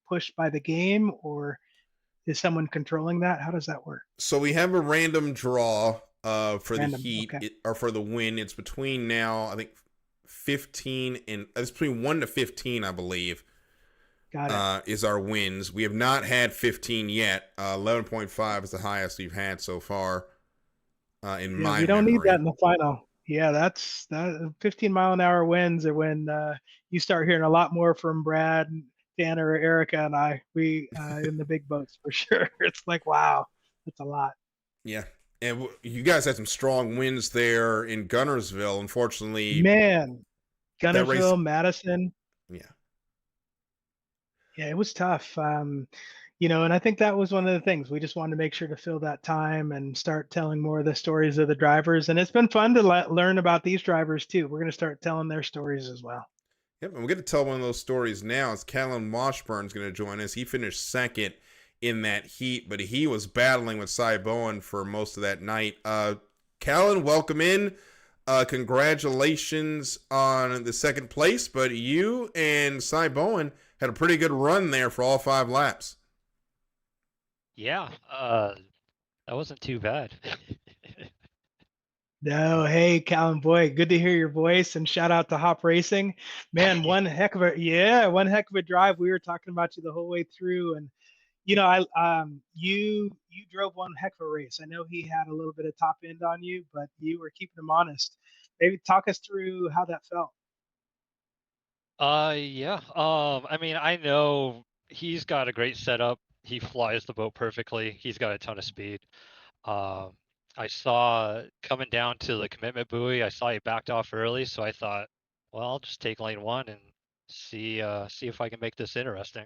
Speaker 7: pushed by the game, or is someone controlling that? How does that work?
Speaker 1: So we have a random draw for the heat,
Speaker 7: okay.
Speaker 1: or for the win. It's between now, I think 15 and it's between 1 to 15, I believe.
Speaker 7: Got it.
Speaker 1: Is our wins. We have not had 15 yet. 11.5 is the highest we've had so far. In my
Speaker 7: we don't
Speaker 1: memory.
Speaker 7: need that in the final. Yeah, that's 15-mile-an-hour winds are when you start hearing a lot more from Brad, Tanner, Erica, and I. We in the big boats for sure. It's like, wow, that's a lot.
Speaker 1: Yeah, and you guys had some strong wins there in Gunnersville. Unfortunately,
Speaker 7: Man,
Speaker 1: that race-
Speaker 7: Gunnersville, Madison.
Speaker 1: Yeah.
Speaker 7: Yeah, it was tough. And I think that was one of the things. We just wanted to make sure to fill that time and start telling more of the stories of the drivers. And it's been fun to learn about these drivers too. We're going to start telling their stories as well.
Speaker 1: Yep, and we're going to tell one of those stories now. As Callan Washburn's going to join us. He finished second in that heat, but he was battling with Cy Bowen for most of that night. Callan, welcome in. Congratulations on the second place, but you and Cy Bowen had a pretty good run there for all 5 laps.
Speaker 12: Yeah, that wasn't too bad.
Speaker 7: No, hey, Callan, boy, good to hear your voice, and shout out to Hop Racing. Man, one heck of a drive. We were talking about you the whole way through, and you drove one heck of a race. I know he had a little bit of top end on you, but you were keeping him honest. Maybe talk us through how that felt.
Speaker 12: Yeah. I mean, I know he's got a great setup. He flies the boat perfectly. He's got a ton of speed. I saw coming down to the commitment buoy, I saw he backed off early, so I thought, well, I'll just take lane 1 and see if I can make this interesting.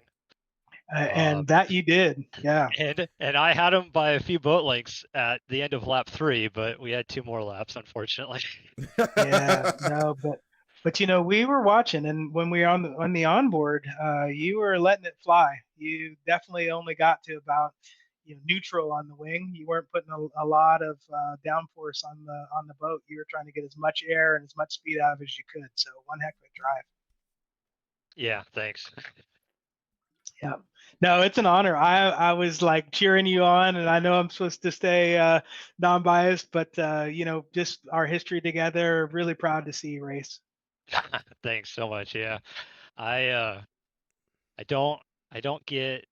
Speaker 7: And that you did, yeah.
Speaker 12: And I had him by a few boat lengths at the end of lap 3, but we had 2 more laps, unfortunately.
Speaker 7: Yeah, no, but we were watching, and when we were on the onboard, you were letting it fly. You definitely only got to about neutral on the wing. You weren't putting a lot of downforce on the boat. You were trying to get as much air and as much speed out of as you could. So one heck of a drive.
Speaker 12: Yeah, thanks.
Speaker 7: Yeah, no, it's an honor. I was like cheering you on, and I know I'm supposed to stay non-biased, but just our history together. Really proud to see you race.
Speaker 12: Thanks so much. Yeah, I don't get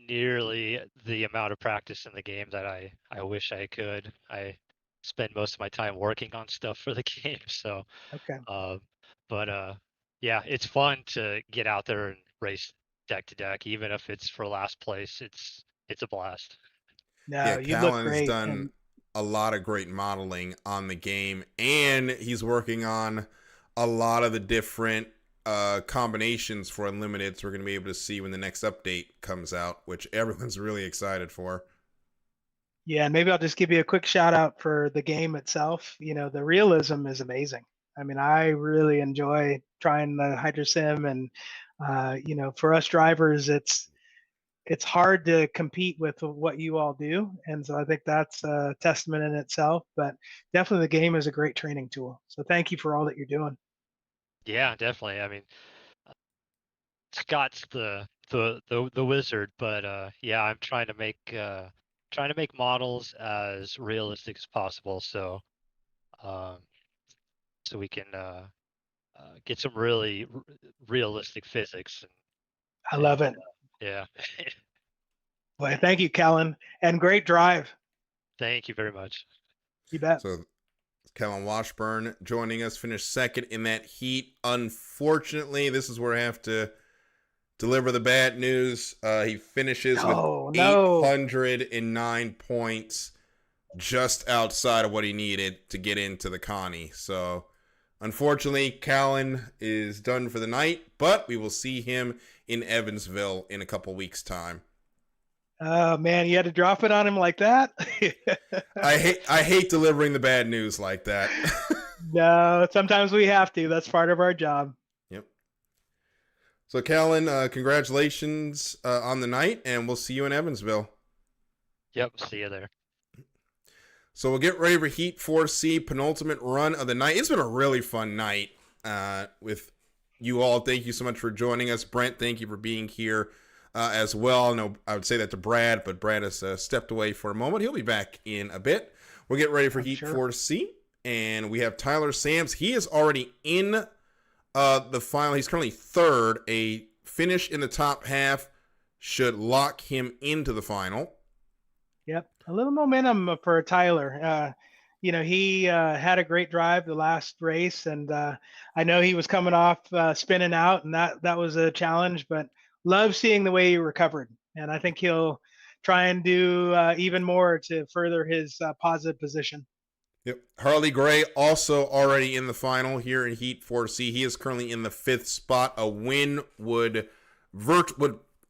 Speaker 12: nearly the amount of practice in the game that I wish I could. I spend most of my time working on stuff for the game. So,
Speaker 7: okay.
Speaker 12: Yeah, it's fun to get out there and race deck to deck, even if it's for last place. It's a blast.
Speaker 7: No,
Speaker 1: yeah,
Speaker 7: you
Speaker 1: Callan
Speaker 7: look great.
Speaker 1: Has done a lot of great modeling on the game, and he's working on a lot of the different combinations for Unlimited. So we're going to be able to see when the next update comes out, which everyone's really excited for.
Speaker 7: Yeah, maybe I'll just give you a quick shout out for the game itself. The realism is amazing. I mean, I really enjoy trying the Hydro Sim, and for us drivers, it's hard to compete with what you all do, and so I think that's a testament in itself. But definitely, the game is a great training tool. So thank you for all that you're doing.
Speaker 12: Yeah, definitely. I mean, Scott's the wizard, but yeah, I'm trying to make models as realistic as possible, so we can get some really realistic physics.
Speaker 7: I love it.
Speaker 12: Yeah.
Speaker 7: Well, thank you, Callan, and great drive.
Speaker 12: Thank you very much.
Speaker 7: You bet.
Speaker 1: So Callan Washburn joining us, finished second in that heat. Unfortunately, this is where I have to deliver the bad news. He finishes with 809 points, just outside of what he needed to get into the Connie. So unfortunately, Callan is done for the night, but we will see him in Evansville in a couple weeks' time.
Speaker 7: Oh man, you had to drop it on him like that.
Speaker 1: I hate delivering the bad news like that.
Speaker 7: No, sometimes we have to. That's part of our job.
Speaker 1: Yep. So, Callan, congratulations on the night, and we'll see you in Evansville.
Speaker 12: Yep, see you there.
Speaker 1: So we'll get ready for Heat 4C, penultimate run of the night. It's been a really fun night with you all. Thank you so much for joining us. Brent, thank you for being here as well. No, I would say that to Brad, but Brad has stepped away for a moment. He'll be back in a bit. We'll get ready for Heat 4C, and we have Tyler Sams. He is already in the final. He's currently third. A finish in the top half should lock him into the final.
Speaker 7: Yep, a little momentum for Tyler. He had a great drive the last race, and I know he was coming off spinning out, and that was a challenge. But love seeing the way he recovered, and I think he'll try and do even more to further his positive position.
Speaker 1: Yep. Harley Gray also already in the final here in Heat 4C. He is currently in the 5th spot. A win would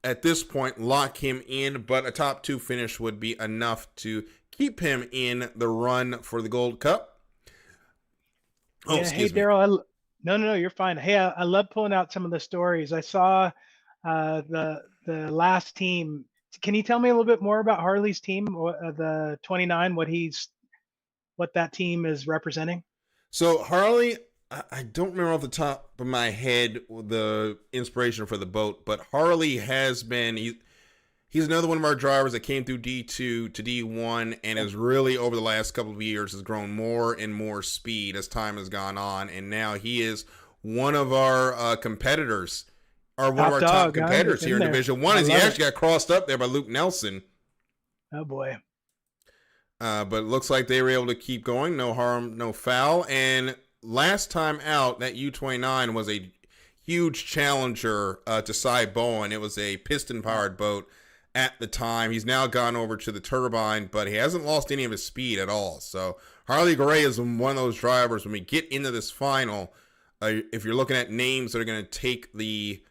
Speaker 1: at this point lock him in, but a top 2 finish would be enough to keep him in the run for the Gold Cup.
Speaker 7: Oh, yeah, hey, Daryl. No, you're fine. Hey, I love pulling out some of the stories. I saw the last team. Can you tell me a little bit more about Harley's team, the 29, what that team is representing?
Speaker 1: So Harley, I don't remember off the top of my head the inspiration for the boat, but Harley has been, he's another one of our drivers that came through D2 to D1 and has really over the last couple of years has grown more and more speed as time has gone on. And now he is one of our competitors, or one of our top competitors here in Division 1, as he actually got crossed up there by Luke Nelson.
Speaker 7: Oh boy.
Speaker 1: But it looks like they were able to keep going. No harm, no foul. And last time out, that U-29 was a huge challenger to Cy Bowen. It was a piston-powered boat at the time. He's now gone over to the turbine, but he hasn't lost any of his speed at all. So Harley Gray is one of those drivers. When we get into this final, if you're looking at names that are going to take the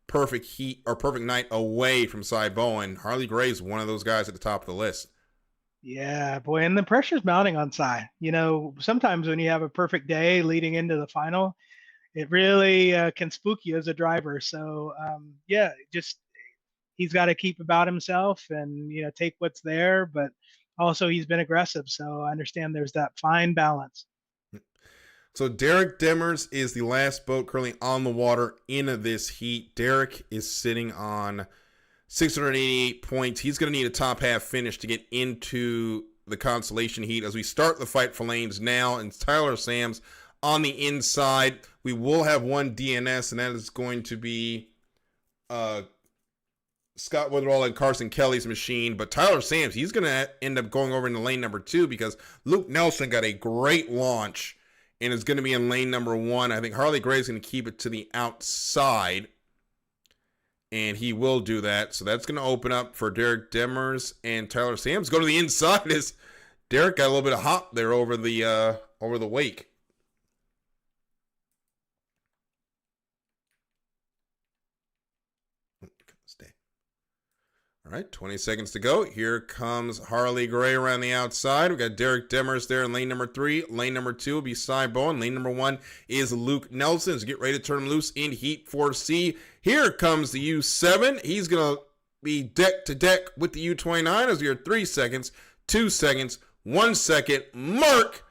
Speaker 1: perfect heat or perfect night away from Cy Bowen, Harley Gray is one of those guys at the top of the list.
Speaker 7: Yeah, boy, and the pressure's mounting on Cy. Sometimes when you have a perfect day leading into the final, it really can spook you as a driver. So, he's got to keep about himself and, take what's there, but also he's been aggressive. So I understand there's that fine balance.
Speaker 1: So Derek Demers is the last boat currently on the water in this heat. Derek is sitting on 688 points. He's going to need a top half finish to get into the consolation heat as we start the fight for lanes now. And Tyler Sams on the inside. We will have one DNS, and that is going to be Scott Witherall and Carson Kelly's machine. But Tyler Sams, he's going to end up going over into lane number 2 because Luke Nelson got a great launch and is going to be in lane number 1. I think Harley Gray's going to keep it to the outside. And he will do that. So that's going to open up for Derek Demers and Tyler Sams. Go to the inside as Derek got a little bit of hop there over the wake. Stay. All right, 20 seconds to go. Here comes Harley Gray around the outside. We got Derek Demers there in lane number 3. Lane number 2 will be Cy Bowen. Lane number 1 is Luke Nelson. So get ready to turn him loose in Heat 4C. Here comes the U7. He's going to be deck to deck with the U29 as we are 3 seconds, 2 seconds, 1 second mark.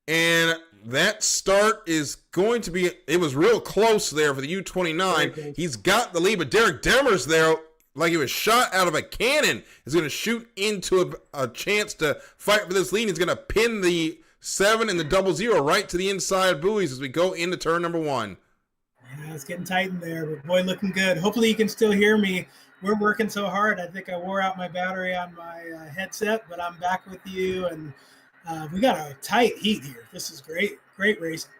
Speaker 1: And that start is going to be, it was real close there for the U29. He's got the lead, but Derek Demers there, like he was shot out of a cannon, is going to shoot into a chance to fight for this lead. He's going to pin the 7 and the 00 right to the inside buoys as we go into turn number 1.
Speaker 13: Yeah, it's getting tight in there, but boy, looking good. Hopefully you can still hear me. We're working so hard. I think I wore out my battery on my headset, but I'm back with you, and we got a tight heat here. This is great. Great racing.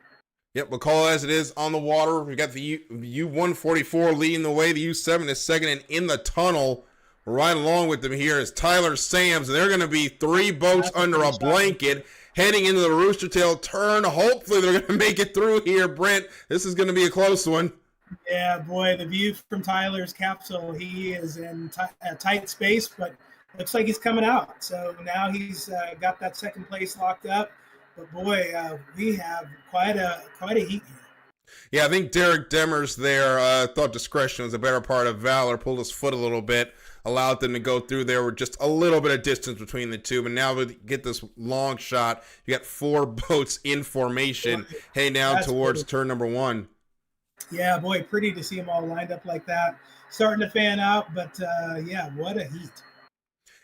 Speaker 1: Yep, we'll call it as it is on the water. We got the U144 leading the way. The U7 is second, and in the tunnel, right along with them here is Tyler Sams. And they're going to be 3 boats under a blanket heading into the Roostertail turn. Hopefully they're going to make it through here, Brent. This is going to be a close one.
Speaker 13: Yeah, boy, the view from Tyler's capsule, he is in a tight space, but looks like he's coming out. So now he's got that second place locked up. But boy, we have quite a heat here.
Speaker 1: Yeah, I think Derek Demers there thought discretion was a better part of valor, pulled his foot a little bit, allowed them to go through there with just a little bit of distance between the two. But now we get this long shot. You got 4 boats in formation heading down
Speaker 13: That's
Speaker 1: towards
Speaker 13: pretty.
Speaker 1: turn number 1.
Speaker 13: Yeah, boy, pretty to see them all lined up like that. Starting to fan out, but yeah, what a heat.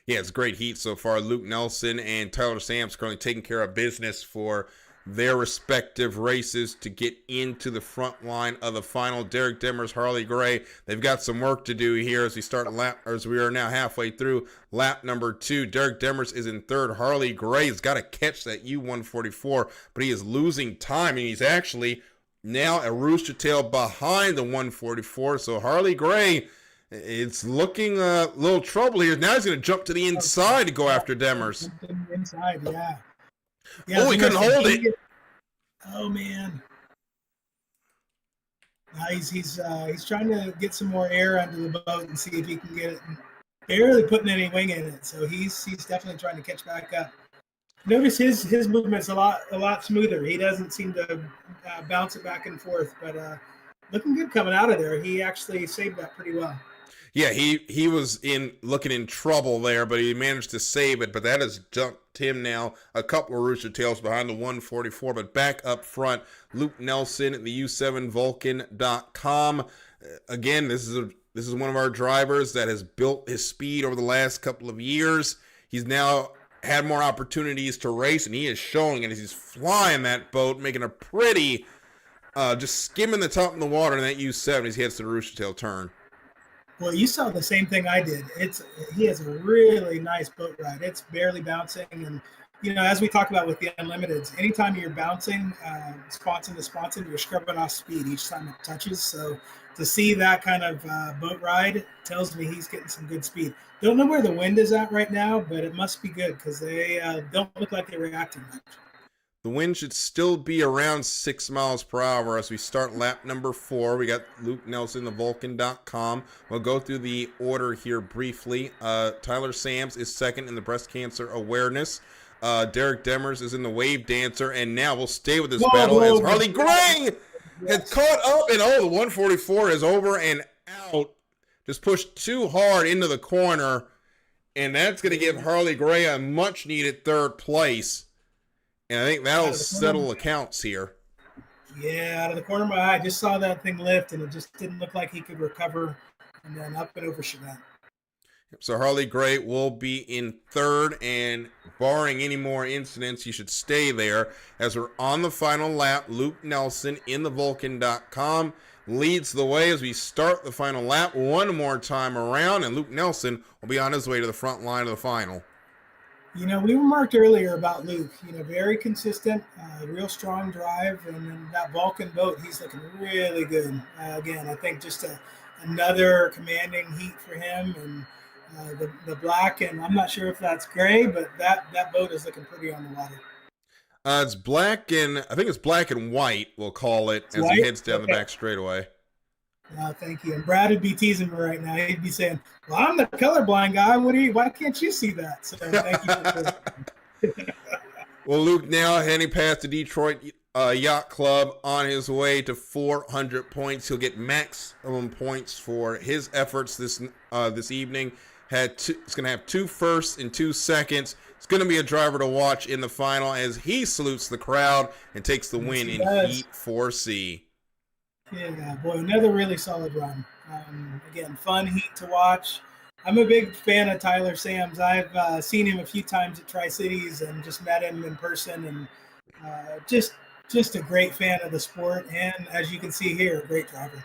Speaker 1: Yeah, it's great heat so far. Luke Nelson and Tyler Sams currently taking care of business for their respective races to get into the front line of the final. Derek Demers, Harley Gray, they've got some work to do here as we are now halfway through lap number 2. Derek Demers is in third. Harley Gray's got to catch that U144, but he is losing time, and he's actually now a rooster tail behind the 144. So Harley Gray, it's looking a little trouble here. Now he's going to jump to the inside to go after Demers.
Speaker 13: Inside, yeah.
Speaker 1: Oh, he couldn't hold it.
Speaker 13: Oh man. He's trying to get some more air under the boat and see if he can get it. Barely putting any wing in it, so he's definitely trying to catch back up. Notice his movement's a lot smoother. He doesn't seem to bounce it back and forth, but looking good coming out of there. He actually saved that pretty well.
Speaker 1: Yeah, he was looking in trouble there, but he managed to save it. But that has jumped him now a couple of rooster tails behind the 144. But back up front, Luke Nelson, the U7Vulcan.com. Again, this is one of our drivers that has built his speed over the last couple of years. He's now had more opportunities to race, and he is showing it as he's flying that boat, making a pretty, just skimming the top of the water in that U7 as he heads to the rooster tail turn.
Speaker 13: Well, you saw the same thing I did. He has a really nice boat ride. It's barely bouncing, and as we talk about with the Unlimiteds, anytime you're bouncing, sponson to sponson, you're scrubbing off speed each time it touches. So to see that kind of boat ride tells me he's getting some good speed. Don't know where the wind is at right now, but it must be good because they don't look like they're reacting much.
Speaker 1: The wind should still be around 6 miles per hour as we start lap number 4. We got Luke Nelson, the Vulcan.com. We'll go through the order here briefly. Tyler Sams is second in the breast cancer awareness. Derek Demers is in the wave dancer. And now we'll stay with this battle as Harley Gray has caught up. And the 144 is over and out. Just pushed too hard into the corner. And that's going to give Harley Gray a much needed third place. And I think that'll settle accounts here.
Speaker 13: Yeah, out of the corner of my eye, I just saw that thing lift, and it just didn't look like he could recover, and then up and over she went.
Speaker 1: So Harley Gray will be in third, and barring any more incidents, you should stay there. As we're on the final lap, Luke Nelson in the Vulcan.com leads the way as we start the final lap one more time around, and Luke Nelson will be on his way to the front line of the final.
Speaker 13: We remarked earlier about Luke, very consistent, real strong drive, and then that Vulcan boat, he's looking really good. Again, I think just another commanding heat for him, and the black, and I'm not sure if that's gray, but that boat is looking pretty on the water.
Speaker 1: It's black and, I think it's black and white, we'll call it, as
Speaker 13: white?
Speaker 1: he heads down the back straightaway.
Speaker 13: Thank you. And Brad would be teasing me right now. He'd be saying, "Well, I'm the colorblind guy. Why can't you see that?" So thank you.
Speaker 1: Well, Luke now heading past the Detroit Yacht Club on his way to 400 points. He'll get maximum points for his efforts this evening. It's going to have 2 firsts and 2 seconds. It's going to be a driver to watch in the final as he salutes the crowd and takes the win in Heat 4C.
Speaker 13: Yeah, boy, another really solid run. Again, fun heat to watch. I'm a big fan of Tyler Sams. I've seen him a few times at Tri-Cities and just met him in person, and just a great fan of the sport. And as you can see here, a great driver.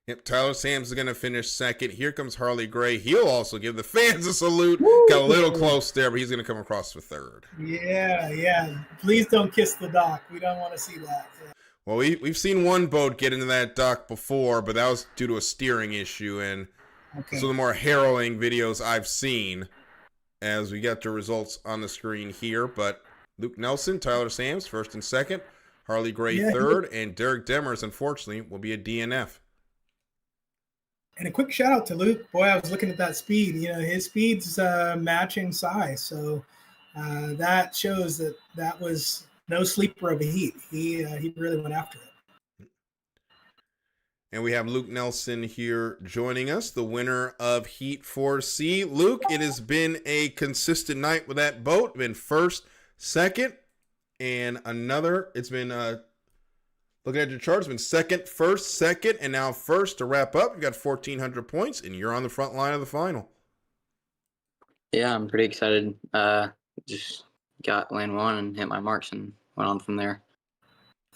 Speaker 1: Yep, Tyler Sams is going to finish second. Here comes Harley Gray. He'll also give the fans a salute.
Speaker 13: Woo!
Speaker 1: Got a little close there, but he's going to come across for third.
Speaker 13: Yeah. Please don't kiss the dock. We don't want to see that. Yeah.
Speaker 1: Well, we've seen one boat get into that dock before, but that was due to a steering issue, and some of the more harrowing videos I've seen as we get the results on the screen here. But Luke Nelson, Tyler Sams, first and second, Harley Gray third, and Derek Demers, unfortunately, will be a DNF.
Speaker 13: And a quick shout out to Luke. Boy, I was looking at that speed. His speed's matching size, so that shows that was no sleeper of a heat. He really went after it.
Speaker 1: And we have Luke Nelson here joining us, the winner of Heat 4C. Luke, it has been a consistent night with that boat. Been first, second, and another. It's been, looking at your chart, it's been second, first, second, and now first to wrap up. You got 1,400 points, and you're on the front line of the final.
Speaker 5: Yeah, I'm pretty excited. Just got lane one and hit my marks and went on from there.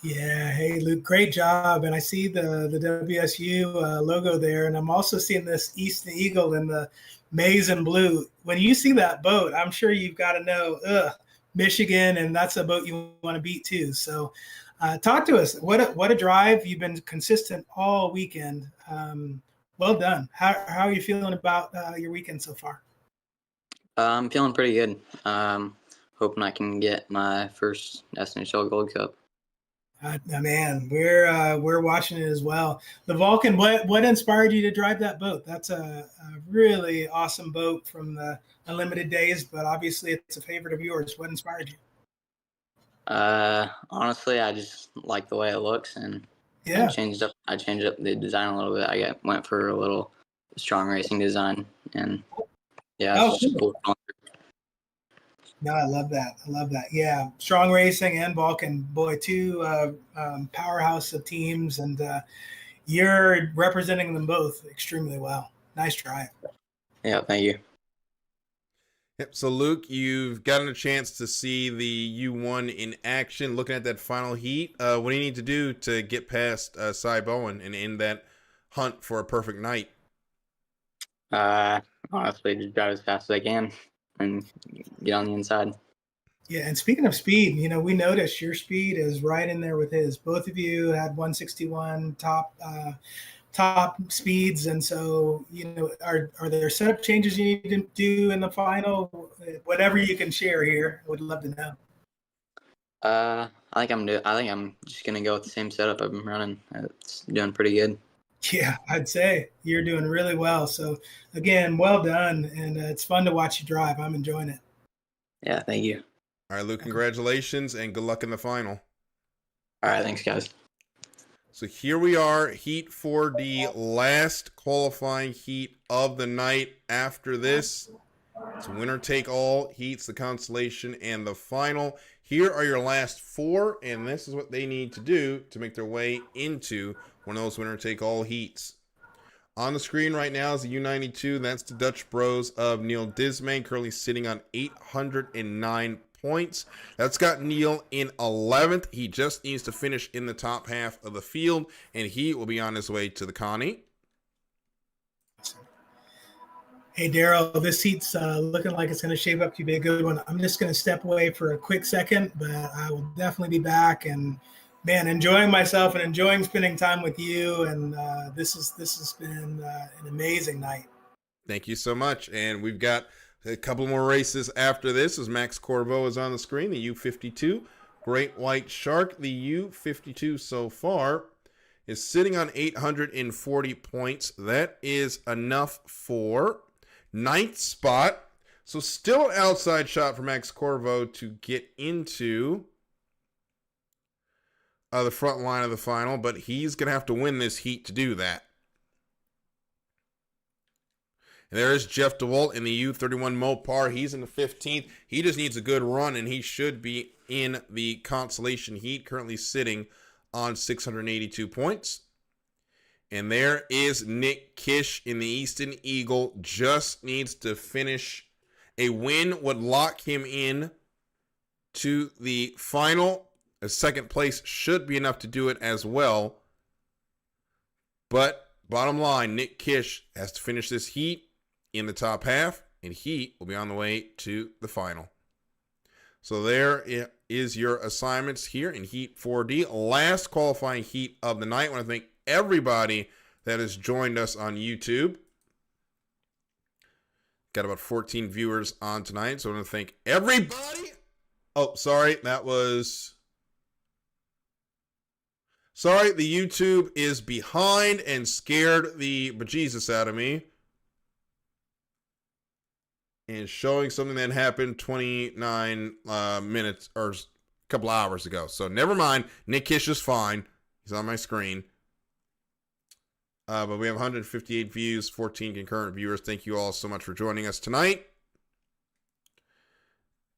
Speaker 13: Yeah. Hey, Luke, great job. And I see the WSU logo there. And I'm also seeing this Eastern Eagle in the maize and blue. When you see that boat, I'm sure you've got to know, Michigan, and that's a boat you want to beat too. So talk to us. What a drive. You've been consistent all weekend. Well done. How are you feeling about your weekend so far?
Speaker 5: I'm feeling pretty good. Hoping I can get my first SNHL Gold Cup.
Speaker 13: Man, we're watching it as well. The Vulcan, what inspired you to drive that boat? That's a really awesome boat from the Unlimited days, but obviously it's a favorite of yours. What inspired you?
Speaker 5: Honestly, I just like the way it looks, and
Speaker 13: Yeah.
Speaker 5: I changed up the design a little bit. I went for a little strong racing design, and yeah, it's just cool.
Speaker 13: No, I love that. Yeah, Strong Racing and Vulcan, boy, two powerhouse of teams, and you're representing them both extremely well. Nice drive.
Speaker 5: Yeah, thank you.
Speaker 1: Yep. So, Luke, you've gotten a chance to see the U1 in action. Looking at that final heat, what do you need to do to get past Cy Bowen and end that hunt for a perfect night?
Speaker 5: Honestly, just drive as fast as I can and get on the inside.
Speaker 13: Yeah, and speaking of speed, we noticed your speed is right in there with his. Both of you had 161 top speeds, and so are there setup changes you need to do in the final? Whatever you can share here, I would love to know.
Speaker 5: I think I'm just gonna go with the same setup I've been running. It's doing pretty good.
Speaker 13: Yeah, I'd say you're doing really well. So again, well done, and it's fun to watch you drive. I'm enjoying it.
Speaker 5: Yeah, thank you.
Speaker 1: All right, Luke, congratulations and good luck in the final.
Speaker 5: All right, thanks, guys.
Speaker 1: So here we are, Heat 4D, last qualifying heat of the night. After this, it's winner take all heats, the consolation, and the final. Here are your last four, and this is what they need to do to make their way into one of those winner take all heats. On the screen right now is the U92. That's the Dutch Bros of Neil Dismay, currently sitting on 809 points. That's got Neil in 11th. He just needs to finish in the top half of the field, and he will be on his way to the Connie.
Speaker 13: Hey, Daryl, this heat's looking like it's going to shape up to be a good one. I'm just going to step away for a quick second, but I will definitely be back. And man, enjoying myself and enjoying spending time with you. And this has been an amazing night.
Speaker 1: Thank you so much. And we've got a couple more races after this as Max Corvo is on the screen, the U52. Great White Shark, the U52 so far, is sitting on 840 points. That is enough for 9th spot. So still an outside shot for Max Corvo to get into the front line of the final, but he's going to have to win this heat to do that. And there is Jeff DeWalt in the U31 Mopar. He's in the 15th. He just needs a good run, and he should be in the consolation heat, currently sitting on 682 points. And there is Nick Kish in the Easton Eagle. Just needs to finish. A win would lock him in to the final. A second place should be enough to do it as well. But bottom line, Nick Kish has to finish this heat in the top half, and he will be on the way to the final. So there is your assignments here in Heat 4D. Last qualifying heat of the night. I want to thank everybody that has joined us on YouTube. Got about 14 viewers on tonight, so I want to thank everybody. Oh, sorry, that was... Sorry, the YouTube is behind and scared the bejesus out of me. And showing something that happened 29 minutes or a couple hours ago. So never mind. Nick Kish is fine. He's on my screen. But we have 158 views, 14 concurrent viewers. Thank you all so much for joining us tonight.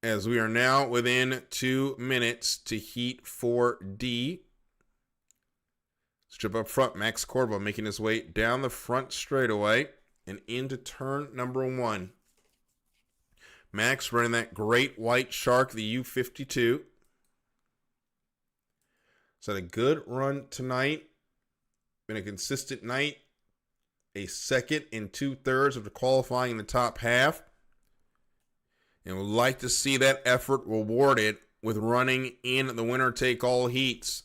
Speaker 1: As we are now within 2 minutes to Heat 4D. Strip up front, Max Corvo making his way down the front straightaway and into turn number 1. Max running that great white shark, the U52. So had a good run tonight. Been a consistent night. A second and 2/3 of the qualifying in the top half. And would like to see that effort rewarded with running in the winner-take-all heats.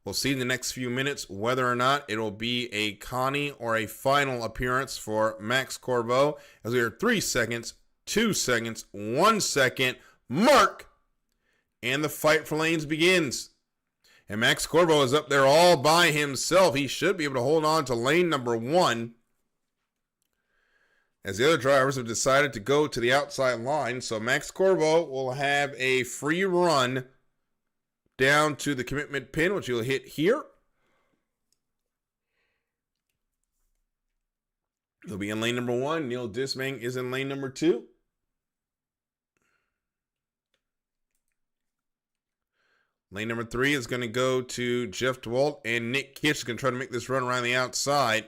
Speaker 1: We'll see in the next few minutes whether or not it'll be a Connie or a final appearance for Max Corvo. As we are 3 seconds, 2 seconds, 1 second, mark! And the fight for lanes begins. And Max Corvo is up there all by himself. He should be able to hold on to lane number 1. As the other drivers have decided to go to the outside line. So Max Corvo will have a free run down to the commitment pin, which he'll hit here. He'll be in lane number 1. Neil Dismang is in lane number 2. Lane number 3 is going to go to Jeff DeWalt, and Nick Kitch is going to try to make this run around the outside.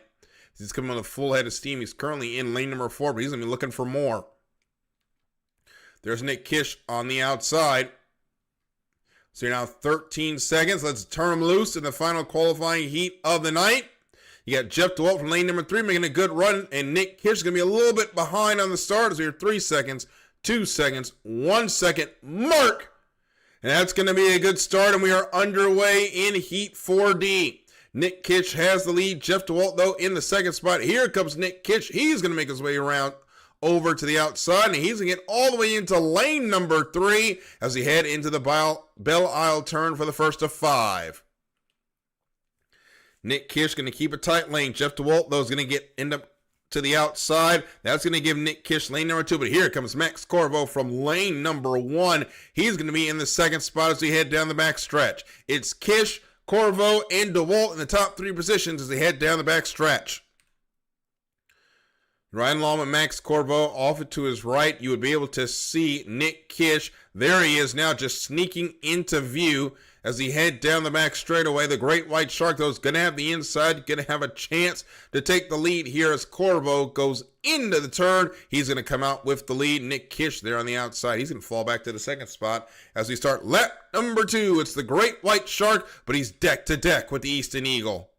Speaker 1: He's coming with a full head of steam. He's currently in lane number 4, but he's going to be looking for more. There's Nick Kish on the outside. So you're now 13 seconds. Let's turn him loose in the final qualifying heat of the night. You got Jeff DeWalt from lane number 3 making a good run, and Nick Kish is going to be a little bit behind on the start. So you're 3 seconds, 2 seconds, 1 second, mark! And that's going to be a good start, and we are underway in Heat 4D. Nick Kitch has the lead. Jeff DeWalt, though, in the second spot. Here comes Nick Kitch. He's going to make his way around over to the outside, and he's going to get all the way into lane number 3 as he head into the Belle Isle turn for the first of 5. Nick Kitch going to keep a tight lane. Jeff DeWalt, though, is going to end up to the outside. That's going to give Nick Kitch lane number 2, but here comes Max Corvo from lane number 1. He's going to be in the second spot as we head down the back stretch. It's Kitch, Corvo, and DeWalt in the top 3 positions as they head down the back stretch. Riding along with Max Corvo off to his right, you would be able to see Nick Kitch. There he is now, just sneaking into view as he head down the back straightaway. The great white shark, though, is going to have the inside, going to have a chance to take the lead here as Corvo goes into the turn. He's going to come out with the lead. Nick Kitch there on the outside. He's going to fall back to the second spot as we start lap number 2. It's the great white shark, but he's deck to deck with the Eastern Eagle.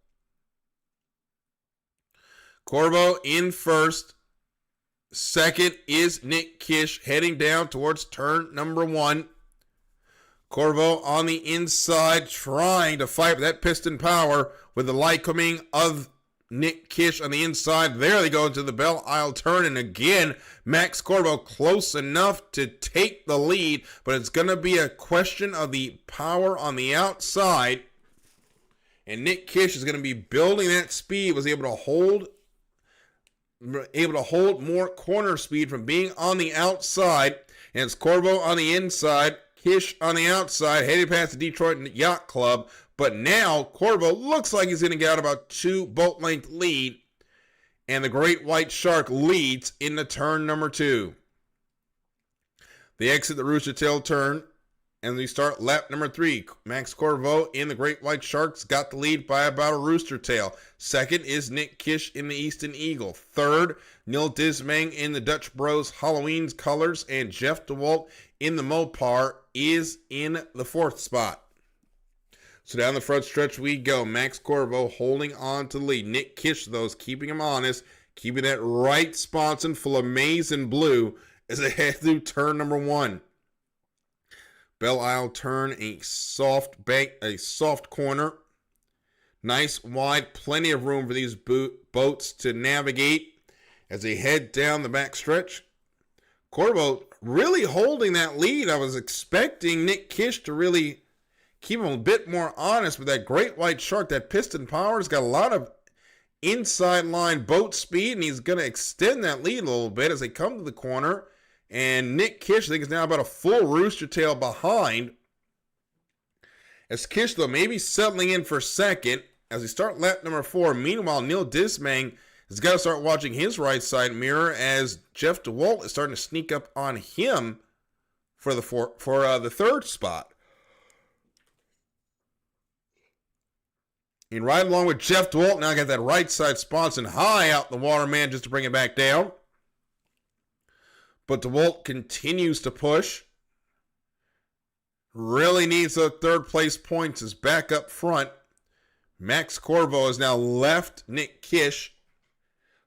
Speaker 1: Corvo in first. Second is Nick Kitch heading down towards turn number 1. Corvo on the inside trying to fight with that piston power with the light coming of Nick Kitch on the inside. There they go into the Belle Isle turn, and again, Max Corvo close enough to take the lead, but it's going to be a question of the power on the outside, and Nick Kitch is going to be building that speed, was able to hold more corner speed from being on the outside, and it's Corvo on the inside, Kitch on the outside, heading past the Detroit Yacht Club. But now Corvo looks like he's going to get out about 2 boat length lead. And the great white shark leads into turn number 2. They exit the Roostertail turn. And we start lap number 3. Max Corvo in the great white sharks got the lead by about a Roostertail. Second is Nick Kitch in the Eastern Eagle. Third, Neil Dismang in the Dutch Bros Halloween's colors. And Jeff DeWalt in the Mopar is in the 4th spot. So down the front stretch we go. Max Corvo holding on to the lead. Nick Kitch, though, is keeping him honest, keeping that right sponson full of maize and blue as they head through turn number 1. Belle Isle turn, a soft bank, a soft corner. Nice, wide, plenty of room for these boats to navigate as they head down the back stretch. Corvo really holding that lead. I was expecting Nick Kitch to really keep him a bit more honest with that great white shark. That piston power has got a lot of inside line boat speed, and he's going to extend that lead a little bit as they come to the corner. And Nick Kitch, I think, is now about a full rooster tail behind. As Kitch, though, maybe settling in for second as we start lap number 4. Meanwhile, Neil Dismang has got to start watching his right side mirror as Jeff DeWalt is starting to sneak up on him for the third spot. And right along with Jeff DeWalt, now got that right side sponsoring high out the water man just to bring it back down. But DeWalt continues to push. Really needs those third place points is back up front. Max Corvo has now left Nick Kish.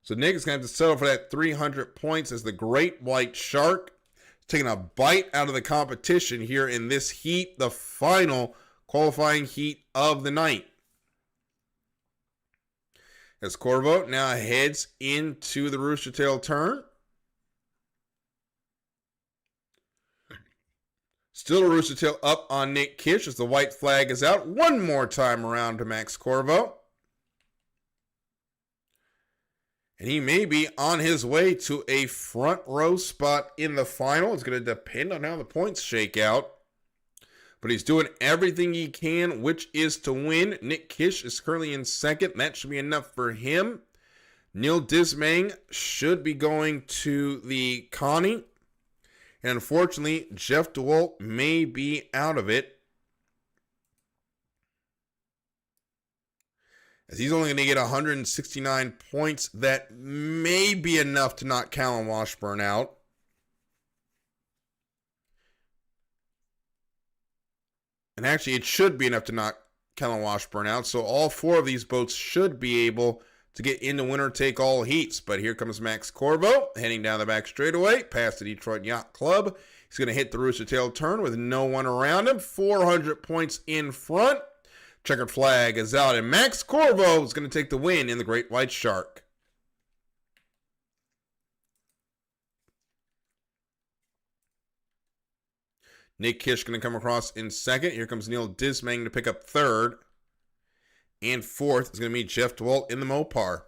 Speaker 1: So Nick is going to have to settle for that 300 points as the Great White Shark is taking a bite out of the competition here in this heat, the final qualifying heat of the night. As Corvo now heads into the Roostertail turn. Still a Roostertail up on Nick Kish as the white flag is out. One more time around to Max Corvo. And he may be on his way to a front row spot in the final. It's going to depend on how the points shake out. But he's doing everything he can, which is to win. Nick Kish is currently in second. That should be enough for him. Neil Dismang should be going to the Connie. And unfortunately, Jeff DeWalt may be out of it, as he's only going to get 169 points. That may be enough to knock Callan Washburn out. And actually, it should be enough to knock Callan Washburn out. So all 4 of these boats should be able to get into winner-take-all heats. But here comes Max Corvo, heading down the back straightaway, past the Detroit Yacht Club. He's going to hit the Roostertail turn with no one around him. 400 points in front. Checkered flag is out, and Max Corvo is going to take the win in the Great White Shark. Nick Kish going to come across in second. Here comes Neil Dismang to pick up third. And fourth is going to be Jeff DeWalt in the Mopar.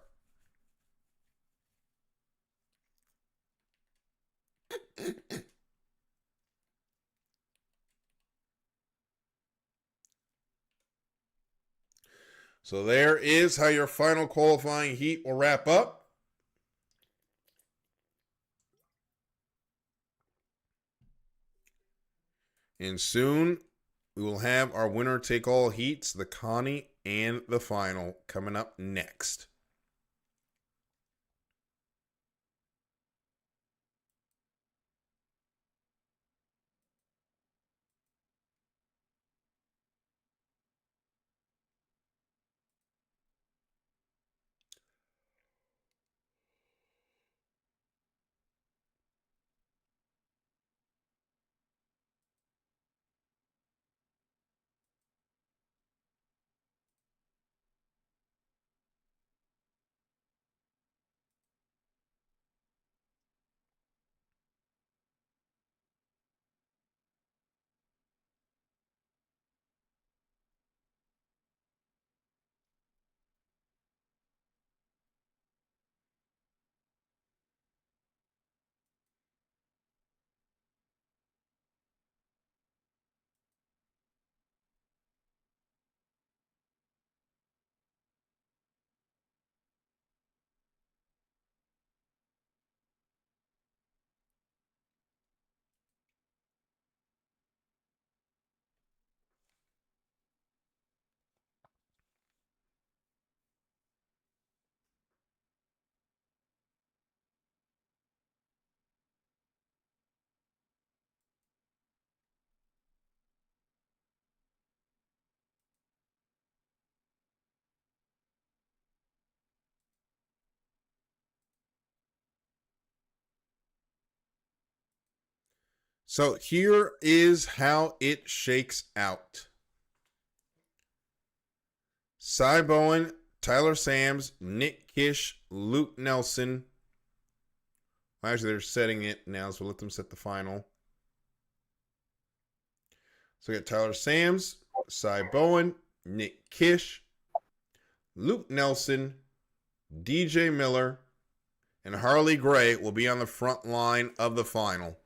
Speaker 1: So there is how your final qualifying heat will wrap up. And soon we will have our winner take all heats, the Connie and the final, coming up next. So here is how it shakes out. Cy Bowen, Tyler Sams, Nick Kish, Luke Nelson. Actually, they're setting it now, so we'll let them set the final. So we got Tyler Sams, Cy Bowen, Nick Kish, Luke Nelson, DJ Miller, and Harley Gray will be on the front line of the final.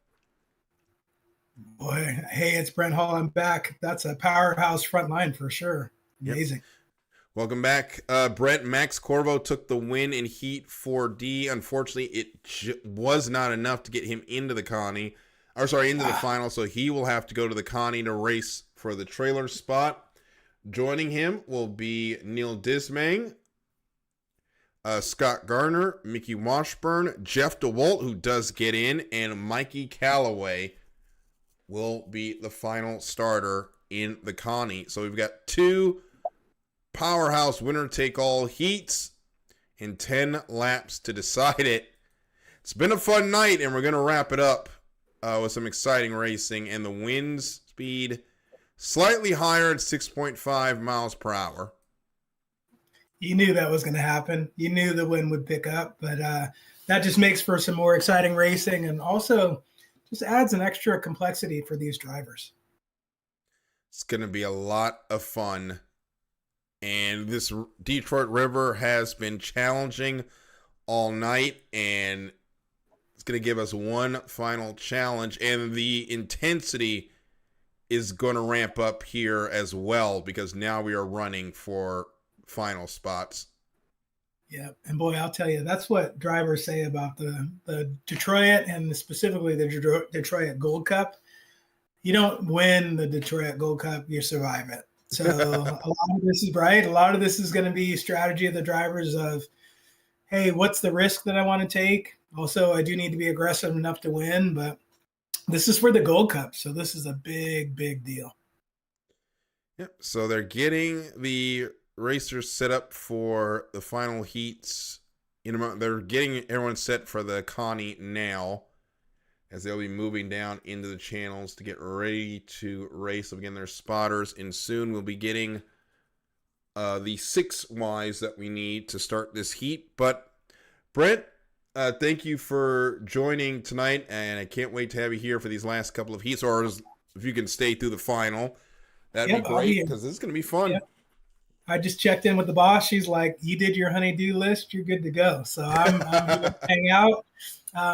Speaker 13: Boy, hey, it's Brent Hall. I'm back. That's a powerhouse front line for sure. Amazing. Yep.
Speaker 1: Welcome back. Brent, Max Corvo took the win in Heat 4D. Unfortunately, it was not enough to get him into the into the final, so he will have to go to the Connie to race for the trailer spot. Joining him will be Neil Dismang, Scott Garner, Mickey Washburn, Jeff DeWalt, who does get in, and Mikey Calloway will be the final starter in the Connie. So we've got 2 powerhouse winner-take-all heats and 10 laps to decide it. It's been a fun night, and we're going to wrap it up with some exciting racing. And the wind speed slightly higher at 6.5 miles per hour.
Speaker 13: You knew that was going to happen. You knew the wind would pick up, but that just makes for some more exciting racing, and also just adds an extra complexity for these drivers.
Speaker 1: It's going to be a lot of fun. And this Detroit River has been challenging all night, and it's going to give us one final challenge. And the intensity is going to ramp up here as well, because now we are running for final spots.
Speaker 13: Yeah, and boy, I'll tell you, that's what drivers say about the Detroit, and specifically the Detroit Gold Cup. You don't win the Detroit Gold Cup, you survive it. So a lot of this is right. A lot of this is going to be strategy of the drivers of, hey, what's the risk that I want to take? Also, I do need to be aggressive enough to win, but this is for the Gold Cup. So this is a big, big deal.
Speaker 1: Yep. So they're getting the racers set up for the final heats. They're getting everyone set for the Connie now, as they'll be moving down into the channels to get ready to race. Again, their spotters, and soon we'll be getting the 6 Ys that we need to start this heat. But Brent, thank you for joining tonight, and I can't wait to have you here for these last couple of heats, or if you can stay through the final, that'd be great, because this is going to be fun.
Speaker 13: Yep. I just checked in with the boss. She's like, you did your honey-do list, you're good to go. So I'm here to hang out.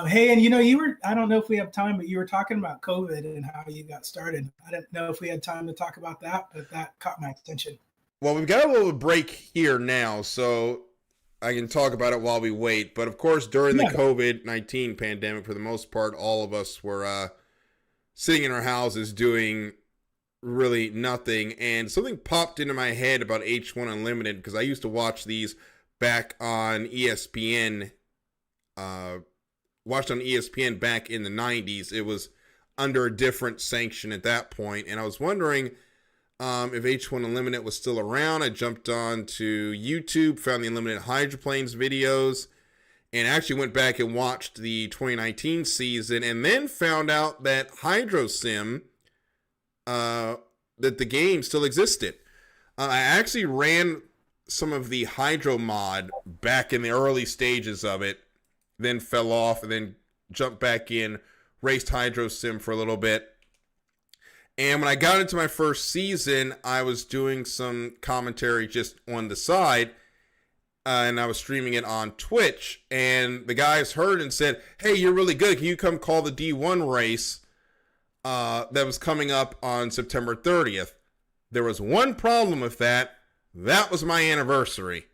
Speaker 13: Hey, and I don't know if we have time, but you were talking about COVID and how you got started. I didn't know if we had time to talk about that, but that caught my attention.
Speaker 1: Well, we've got a little break here now, so I can talk about it while we wait. But of course, during the COVID-19 pandemic, for the most part, all of us were sitting in our houses doing really nothing. And something popped into my head about H1 Unlimited, because I used to watch these back on ESPN, watched on ESPN back in the 90s. It was under a different sanction at that point, and I was wondering if H1 Unlimited was still around. I jumped on to YouTube, found the Unlimited Hydroplanes videos, and actually went back and watched the 2019 season, and then found out that HydroSim, that the game still existed. I actually ran some of the Hydro mod back in the early stages of it, then fell off, and then jumped back in, raced Hydro Sim for a little bit. And when I got into my first season, I was doing some commentary just on the side, and I was streaming it on Twitch. And the guys heard and said, hey, you're really good. Can you come call the D1 race that was coming up on September 30th? There was one problem with that. That was my anniversary.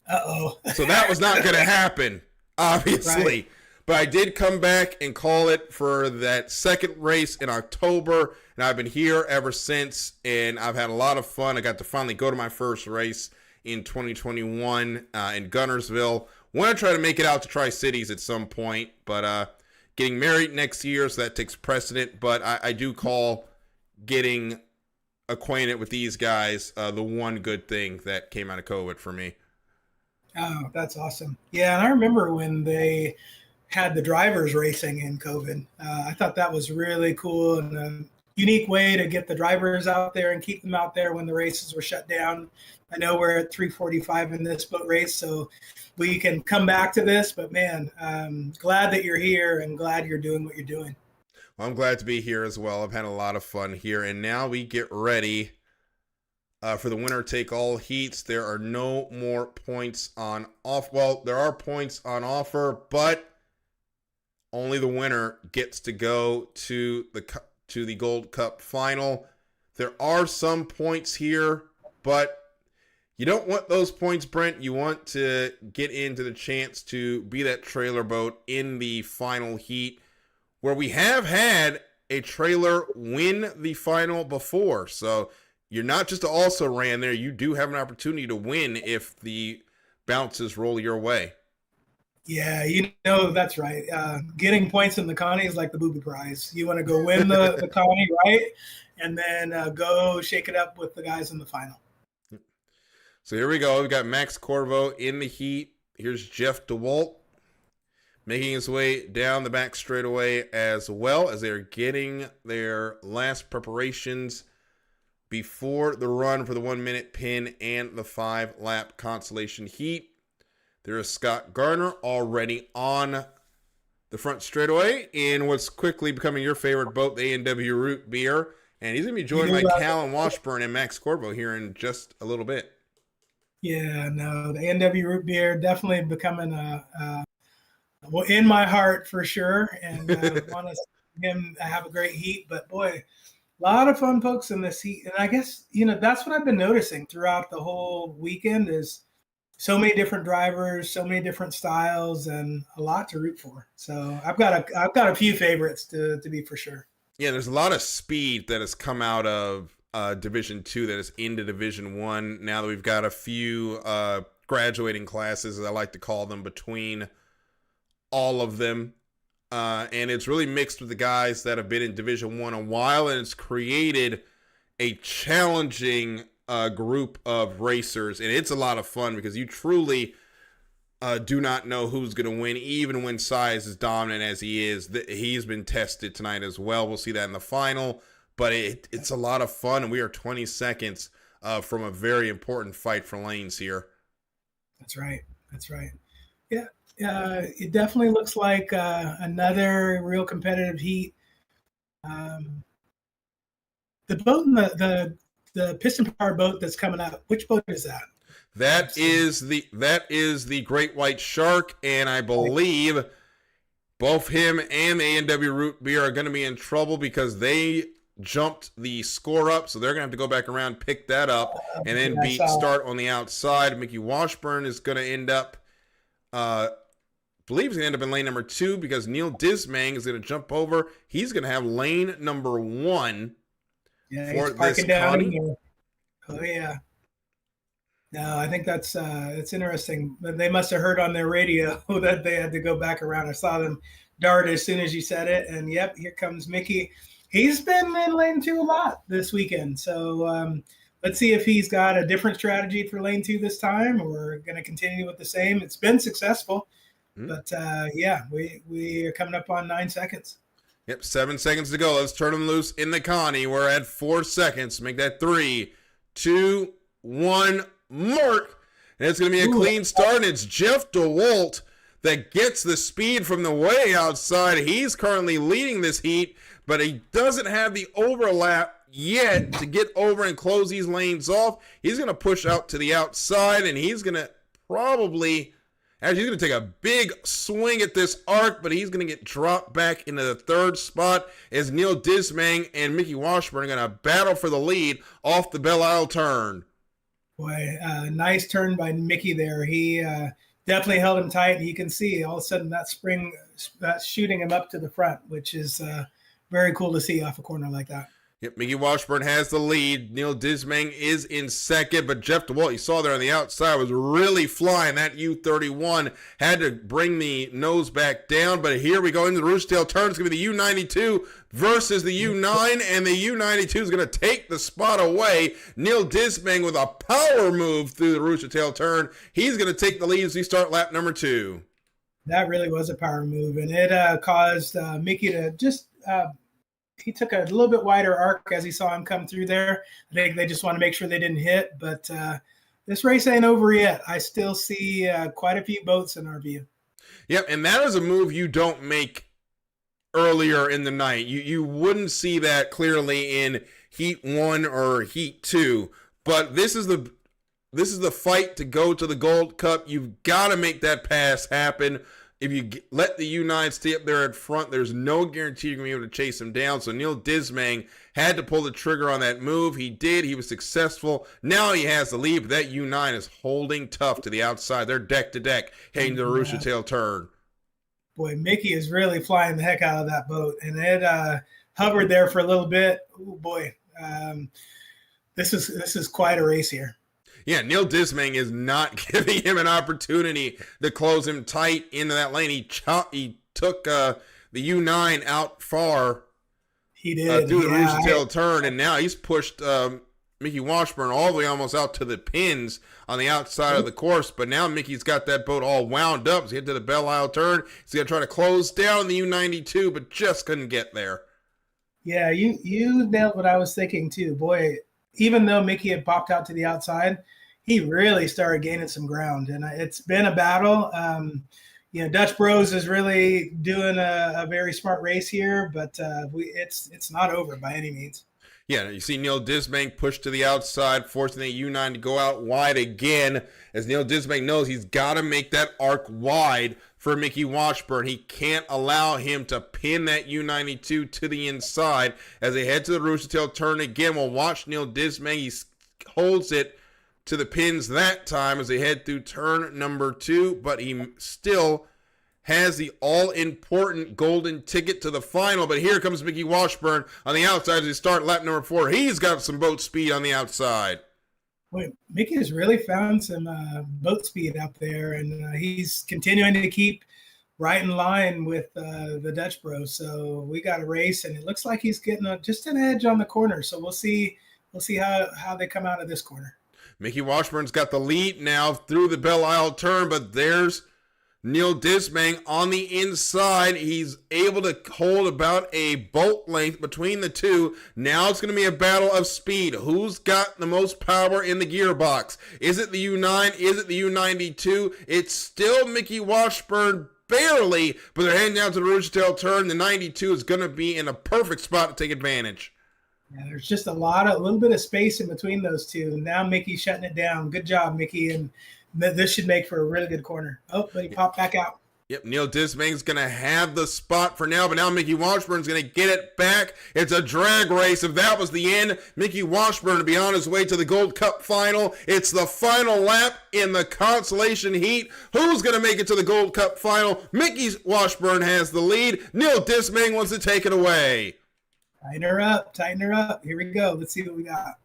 Speaker 13: Uh-oh.
Speaker 1: So that was not going to happen, obviously. Right. But I did come back and call it for that second race in October, and I've been here ever since, and I've had a lot of fun. I got to finally go to my first race in 2021 in Gunnersville. Want to try to make it out to Tri-Cities at some point, but getting married next year, so that takes precedent. But I do call getting acquainted with these guys the one good thing that came out of COVID for me.
Speaker 13: Oh, that's awesome. Yeah, and I remember when they had the drivers racing in COVID. I thought that was really cool and a unique way to get the drivers out there and keep them out there when the races were shut down. I know we're at 3:45 in this boat race, so we can come back to this, but man, glad that you're here and glad you're doing what you're doing.
Speaker 1: Well, I'm glad to be here as well. I've had a lot of fun here, and now we get ready for the winner take all heats. There are no more points on off. Well, there are points on offer, but only the winner gets to go to the Gold Cup final. There are some points here, but You don't want those points, Brent. You want to get into the chance to be that trailer boat in the final heat, where we have had a trailer win the final before. So you're not just also ran there. You do have an opportunity to win if the bounces roll your way.
Speaker 13: Yeah, that's right. Getting points in the Connie is like the booby prize. You want to go win the Connie, right? And then go shake it up with the guys in the final.
Speaker 1: So here we go. We've got Max Corvo in the heat. Here's Jeff DeWalt making his way down the back straightaway as well as they're getting their last preparations before the run for the 1 minute pin and the 5-lap consolation heat. There is Scott Garner already on the front straightaway in what's quickly becoming your favorite boat, the A&W Root Beer. And he's going to be joined by Callan Washburn and Max Corvo here in just a little bit.
Speaker 13: Yeah, no, the A&W Root Beer definitely becoming in my heart for sure. And want to see him have a great heat. But boy, a lot of fun folks in this heat. And I guess, that's what I've been noticing throughout the whole weekend is so many different drivers, so many different styles, and a lot to root for. So I've got a few favorites to be for sure.
Speaker 1: Yeah, there's a lot of speed that has come out of Division 2 that is into Division 1. Now that we've got a few graduating classes, as I like to call them, between all of them. And it's really mixed with the guys that have been in Division 1 a while, and it's created a challenging group of racers. And it's a lot of fun because you truly do not know who's going to win, even when size is dominant as he is. He's been tested tonight as well. We'll see that in the final. But it's a lot of fun, and we are 20 seconds from a very important fight for lanes here.
Speaker 13: That's right. Yeah, it definitely looks like another real competitive heat. The boat, the piston power boat that's coming out. Which boat is that?
Speaker 1: That is the Great White Shark, and I believe both him and the A&W Root Beer are going to be in trouble because they jumped the score up, so they're going to have to go back around, pick that up, and then beat Start on the outside. Mickey Washburn is going to end up, believes he's going to end up in lane number 2 because Neil Dismang is going to jump over. He's going to have lane number 1 for this Connie.
Speaker 13: Oh, yeah. No, I think that's it's interesting. They must have heard on their radio that they had to go back around. I saw them dart as soon as you said it, and yep, here comes Mickey. He's been in lane 2 a lot this weekend, so let's see if he's got a different strategy for lane 2 this time, or going to continue with the same. It's been successful, but yeah, we are coming up on 9 seconds.
Speaker 1: Yep, 7 seconds to go. Let's turn them loose in the Connie. We're at 4 seconds. Make that 3, 2, 1. Mark, and it's going to be a clean start, and it's Jeff DeWalt that gets the speed from the way outside. He's currently leading this heat, but he doesn't have the overlap yet to get over and close these lanes off. He's going to push out to the outside, and he's going to probably, actually, he's going to take a big swing at this arc, but he's going to get dropped back into the 3rd spot as Neil Dismang and Mickey Washburn are going to battle for the lead off the Belle Isle turn.
Speaker 13: Boy, nice turn by Mickey there. He definitely held him tight. You can see all of a sudden that spring that's shooting him up to the front, which is very cool to see off a corner like that.
Speaker 1: Yep, Mickey Washburn has the lead. Neil Dismang is in second, but Jeff DeWalt, you saw there on the outside, was really flying. That U31 had to bring the nose back down, but here we go into the Roostertail turn. It's going to be the U92 versus the U9, and the U92 is going to take the spot away. Neil Dismang with a power move through the Roostertail turn. He's going to take the lead as we start lap number 2.
Speaker 13: That really was a power move, and it caused Mickey to just he took a little bit wider arc as he saw him come through there. I think they just want to make sure they didn't hit, but this race ain't over yet. I still see quite a few boats in our view.
Speaker 1: Yep, and that is a move you don't make earlier in the night. You wouldn't see that clearly in Heat 1 or Heat 2, but this is the fight to go to the Gold Cup. You've got to make that pass happen. if you let the U9 stay up there at front, there's no guarantee you're going to be able to chase him down. So Neil Dismang had to pull the trigger on that move. He did. He was successful. Now he has the lead, but that U9 is holding tough to the outside. They're deck to deck, heading to the Rooster Tail turn.
Speaker 13: Boy, Mickey is really flying the heck out of that boat, and it hovered there for a little bit. Oh boy, this is quite a race here.
Speaker 1: Yeah, Neil Dismang is not giving him an opportunity to close him tight into that lane. He took the U9 out far.
Speaker 13: He did
Speaker 1: through the Rooster Tail turn, and now he's pushed Mickey Washburn all the way almost out to the pins on the outside of the course. But now Mickey's got that boat all wound up. He's headed to the Belle Isle turn. He's going to try to close down the U92, but just couldn't get there.
Speaker 13: Yeah, you nailed what I was thinking too. Boy, even though Mickey had popped out to the outside, he really started gaining some ground, and it's been a battle. Dutch Bros is really doing a very smart race here, but it's not over by any means.
Speaker 1: Yeah, you see Neil Dismang push to the outside, forcing the U9 to go out wide again. As Neil Dismang knows, he's got to make that arc wide for Mickey Washburn. He can't allow him to pin that U92 to the inside. As they head to the Rooster Tail turn again, we'll watch Neil Dismang. He holds it to the pins that time as they head through turn number 2, but he still has the all-important golden ticket to the final. But here comes Mickey Washburn on the outside as they start lap number 4. He's got some boat speed on the outside.
Speaker 13: Boy, Mickey has really found some boat speed out there, and he's continuing to keep right in line with the Dutch Bros. So we got a race, and it looks like he's getting just an edge on the corner. So we'll see how they come out of this corner.
Speaker 1: Mickey Washburn's got the lead now through the Belle Isle turn, but there's Neil Dismang on the inside. He's able to hold about a boat length between the two. Now it's going to be a battle of speed. Who's got the most power in the gearbox? Is it the U9? Is it the U92? It's still Mickey Washburn barely, but they're heading down to the Rooster Tail turn. The 92 is going to be in a perfect spot to take advantage.
Speaker 13: Yeah, there's just a little bit of space in between those two. And now Mickey's shutting it down. Good job, Mickey. And this should make for a really good corner. Oh, but he popped back out.
Speaker 1: Yep, Neil Dismang's going to have the spot for now, but now Mickey Washburn's going to get it back. It's a drag race. If that was the end, Mickey Washburn to be on his way to the Gold Cup final. It's the final lap in the consolation heat. Who's going to make it to the Gold Cup final? Mickey Washburn has the lead. Neil Dismang wants to take it away.
Speaker 13: Tighten her up. Here we go. Let's see what we got.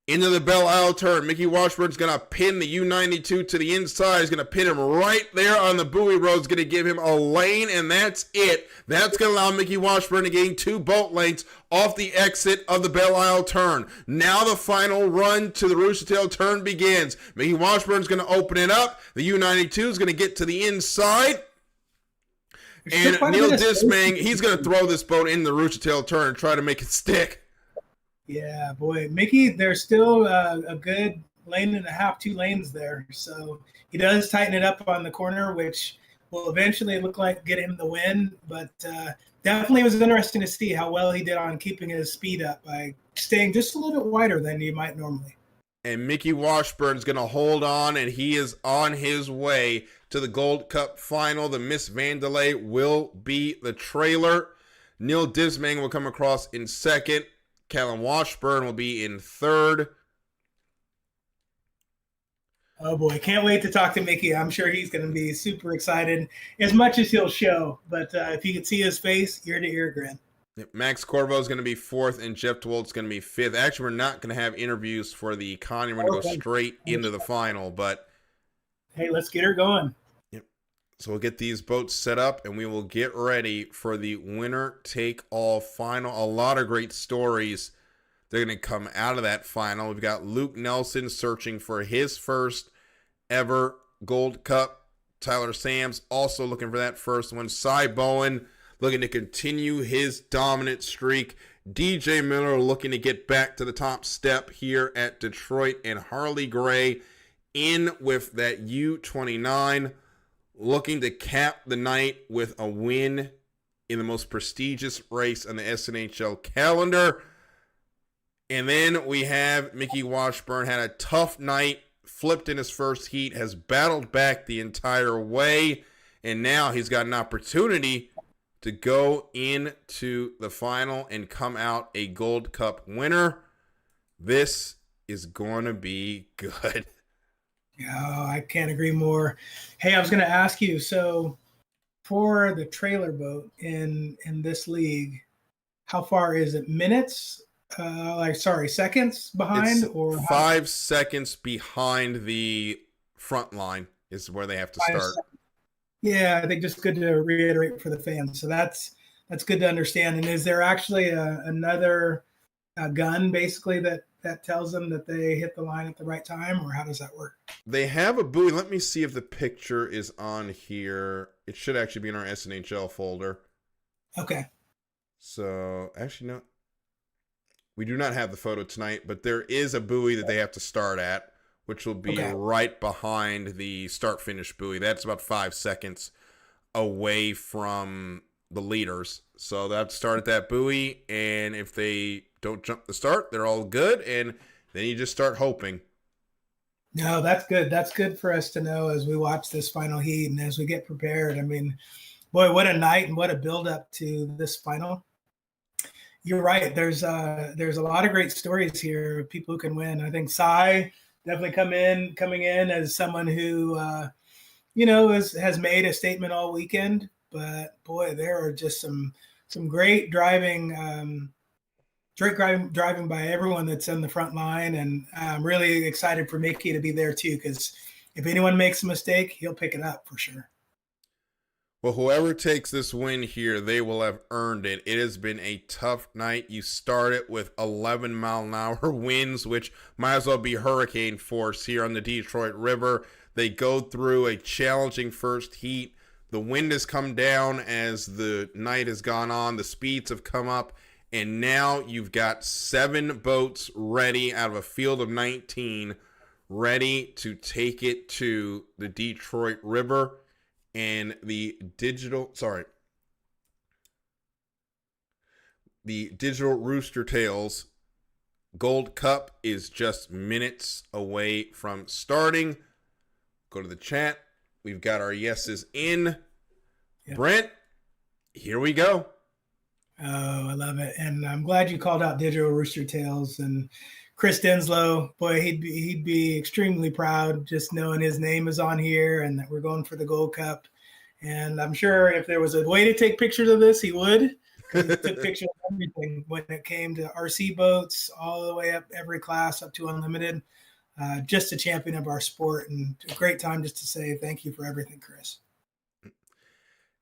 Speaker 1: Into the Belle Isle turn. Mickey Washburn's going to pin the U92 to the inside. He's going to pin him right there on the buoy road. He's going to give him a lane, and that's it. That's going to allow Mickey Washburn to gain 2 boat lengths off the exit of the Belle Isle turn. Now the final run to the Rooster Tail turn begins. Mickey Washburn's going to open it up. The U92 is going to get to the inside. And Neil Dismang, he's going to throw this boat in the Rooster Tail turn and try to make it stick.
Speaker 13: Yeah, boy. Mickey, there's still a good lane and a half, 2 lanes there. So he does tighten it up on the corner, which will eventually look like get him the win. But definitely was interesting to see how well he did on keeping his speed up by staying just a little bit wider than you might normally.
Speaker 1: And Mickey Washburn's going to hold on, and he is on his way to the Gold Cup final. The Miss Vandelay will be the trailer. Neil Dismang will come across in second. Callum Washburn will be in third.
Speaker 13: Oh boy, can't wait to talk to Mickey. I'm sure he's going to be super excited, as much as he'll show. But if you could see his face, ear-to-ear grin.
Speaker 1: Max Corvo is going to be fourth, and Jeff DeWolt's going to be fifth. Actually, we're not going to have interviews for the Connie. We're going to go straight into the final. But
Speaker 13: hey, let's get her going.
Speaker 1: Yep. So we'll get these boats set up, and we will get ready for the winner-take-all final. A lot of great stories they're going to come out of that final. We've got Luke Nelson searching for his first ever Gold Cup. Tyler Sams also looking for that first one. Cy Bowen looking to continue his dominant streak. DJ Miller looking to get back to the top step here at Detroit. And Harley Gray in with that U29, looking to cap the night with a win in the most prestigious race on the SNHL calendar. And then we have Mickey Washburn, had a tough night, flipped in his first heat, has battled back the entire way, And now he's got an opportunity to go into the final and come out a Gold Cup winner. This is going to be good.
Speaker 13: Yeah, I can't agree more. Hey, I was going to ask you, so for the trailer boat in this league, how far is it? Minutes? Seconds behind,
Speaker 1: It's
Speaker 13: or
Speaker 1: 5 seconds behind the front line is where they have to
Speaker 13: 5
Speaker 1: start.
Speaker 13: seconds? Yeah, I think just good to reiterate for the fans. So that's good to understand. And is there actually another gun basically that tells them that they hit the line at the right time, or how does that work?
Speaker 1: They have a buoy. Let me see if the picture is on here. It should actually be in our SNHL folder.
Speaker 13: Okay.
Speaker 1: So, actually, no. We do not have the photo tonight, but there is a buoy that they have to start at, which will be right behind the start-finish buoy. That's about 5 seconds away from the leaders. So they have to start at that buoy, and if they don't jump the start, they're all good, and then you just start hoping.
Speaker 13: No, that's good. That's good for us to know as we watch this final heat and as we get prepared. I mean, boy, what a night and what a build-up to this final. You're right. There's a lot of great stories here of people who can win. I think Cy definitely coming in as someone who has made a statement all weekend. But boy, there are just some great driving by everyone that's in the front line, and I'm really excited for Mickey to be there too, because if anyone makes a mistake, he'll pick it up for sure.
Speaker 1: Well, whoever takes this win here, they will have earned it. It has been a tough night. You start it with 11-mile-an-hour winds, which might as well be hurricane force here on the Detroit River. They go through a challenging first heat. The wind has come down as the night has gone on. The speeds have come up. And now you've got 7 boats ready out of a field of 19, ready to take it to the Detroit River. And the digital Roostertails Gold Cup is just minutes away from starting. Go to the chat. We've got our yeses in. Yep. Brent, here we go.
Speaker 13: Oh, I love it. And I'm glad you called out Digital Roostertails and Chris Denslow. Boy, he'd be extremely proud just knowing his name is on here and that we're going for the Gold Cup. And I'm sure if there was a way to take pictures of this, he would. Because he took pictures of everything when it came to RC boats, all the way up every class up to unlimited. Just a champion of our sport, and a great time just to say thank you for everything, Chris.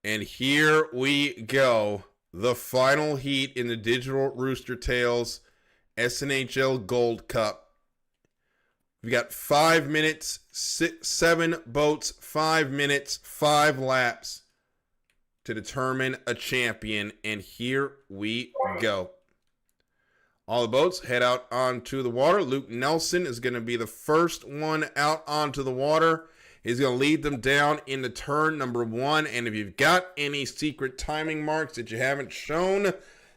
Speaker 1: And here we go. The final heat in the Digital Roostertails SNHL Gold Cup. We got 5 minutes, 7 boats, 5 minutes, 5 laps to determine a champion. And here we go. All the boats head out onto the water. Luke Nelson is going to be the first one out onto the water. He's going to lead them down into turn number 1. And if you've got any secret timing marks that you haven't shown,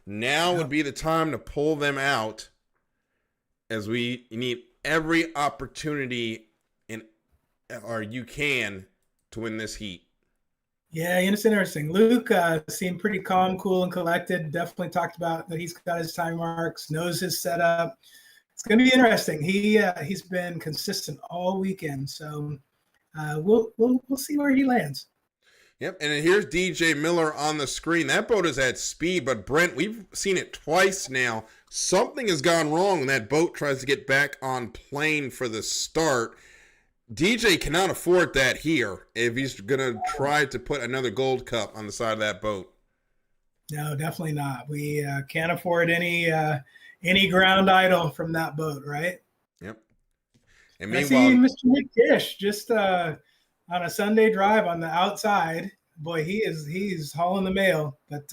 Speaker 1: now would be the time to pull them out, as we need every opportunity you can to win this heat.
Speaker 13: Yeah, it's interesting. Luke seemed pretty calm, cool, and collected. Definitely talked about that he's got his time marks, knows his setup. It's going to be interesting. He's been consistent all weekend, so we'll see where he lands.
Speaker 1: Yep, and here's DJ Miller on the screen. That boat is at speed, but Brent, we've seen it twice now. Something has gone wrong when that boat tries to get back on plane for the start. DJ cannot afford that here if he's going to try to put another Gold Cup on the side of that boat.
Speaker 13: No, definitely not. We can't afford any ground idle from that boat, right?
Speaker 1: Yep.
Speaker 13: And meanwhile, I see Mr. Nick Kish just on a Sunday drive on the outside. Boy, he's hauling the mail. But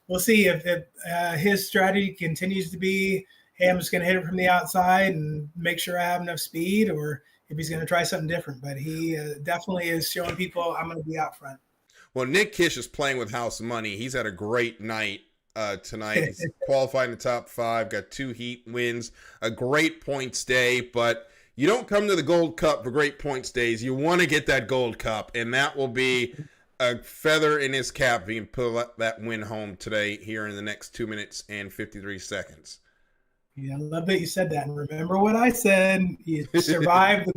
Speaker 13: we'll see if his strategy continues to be, hey, I'm just going to hit it from the outside and make sure I have enough speed, or if he's going to try something different. But he definitely is showing people I'm going to be out front.
Speaker 1: Well, Nick Kish is playing with house money. He's had a great night tonight. He's qualified in the top 5, got 2 heat wins, a great points day. But you don't come to the Gold Cup for great points days. You want to get that Gold Cup, and that will be a feather in his cap if he can pull that win home today here in the next 2 minutes and 53 seconds.
Speaker 13: Yeah, I love that you said that. And remember what I said. You survive.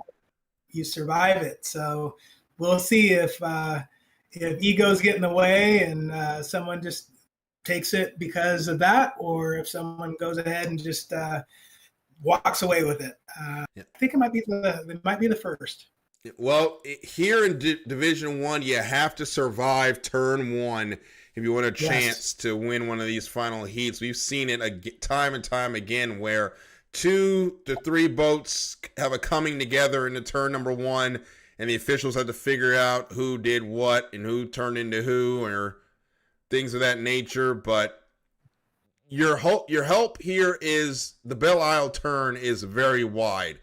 Speaker 13: You survive it. So we'll see if egos get in the way and someone just takes it because of that, or if someone goes ahead and just walks away with it. I think it might be the first.
Speaker 1: Well, here in Division 1, you have to survive turn 1 if you want a chance to win one of these final heats. We've seen it time and time again where 2 to 3 boats have a coming together into turn number 1, and the officials have to figure out who did what and who turned into who or things of that nature. But your help here is the Belle Isle turn is very wide.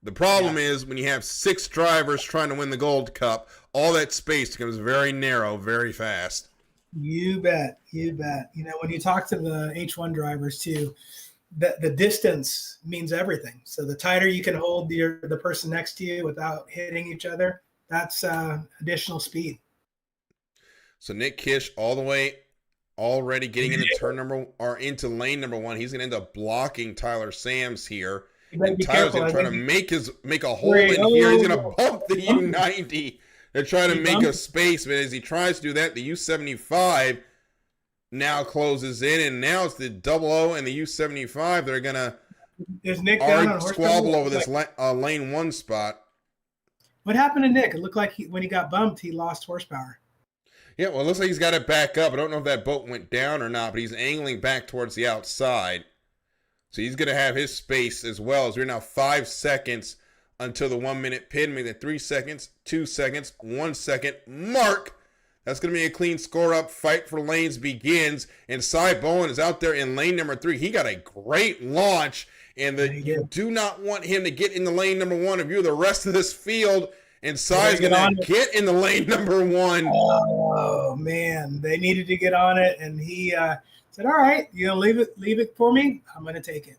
Speaker 1: The problem is when you have 6 drivers trying to win the Gold Cup, all that space becomes very narrow very fast.
Speaker 13: You bet. You bet. You know, when you talk to the H1 drivers too, the distance means everything. So the tighter you can hold the person next to you without hitting each other, that's additional speed.
Speaker 1: So Nick Kish all the way already getting into lane number 1. He's going to end up blocking Tyler Sams here. And Tyler's going to try to make a hole in here. He's going to bump the U90 to try to make a space. But as he tries to do that, the U75 now closes in. And now it's the 00 and the U75. They're going to squabble over this lane 1 spot.
Speaker 13: What happened to Nick? It looked like when he got bumped, he lost horsepower.
Speaker 1: Yeah, well, it looks like he's got it back up. I don't know if that boat went down or not, but he's angling back towards the outside. So he's going to have his space as well. As we're now 5 seconds until the 1 minute pin. Make it 3 seconds, 2 seconds, 1 second. Mark! That's going to be a clean score up. Fight for lanes begins. And Cy Bowen is out there in lane number 3. He got a great launch. And you do not want him to get in the lane number 1 if you're the rest of this field. And Cy's going to get in the lane number 1.
Speaker 13: Oh, man. They needed to get on it. And he said, all right, you know, leave it for me. I'm going to take it.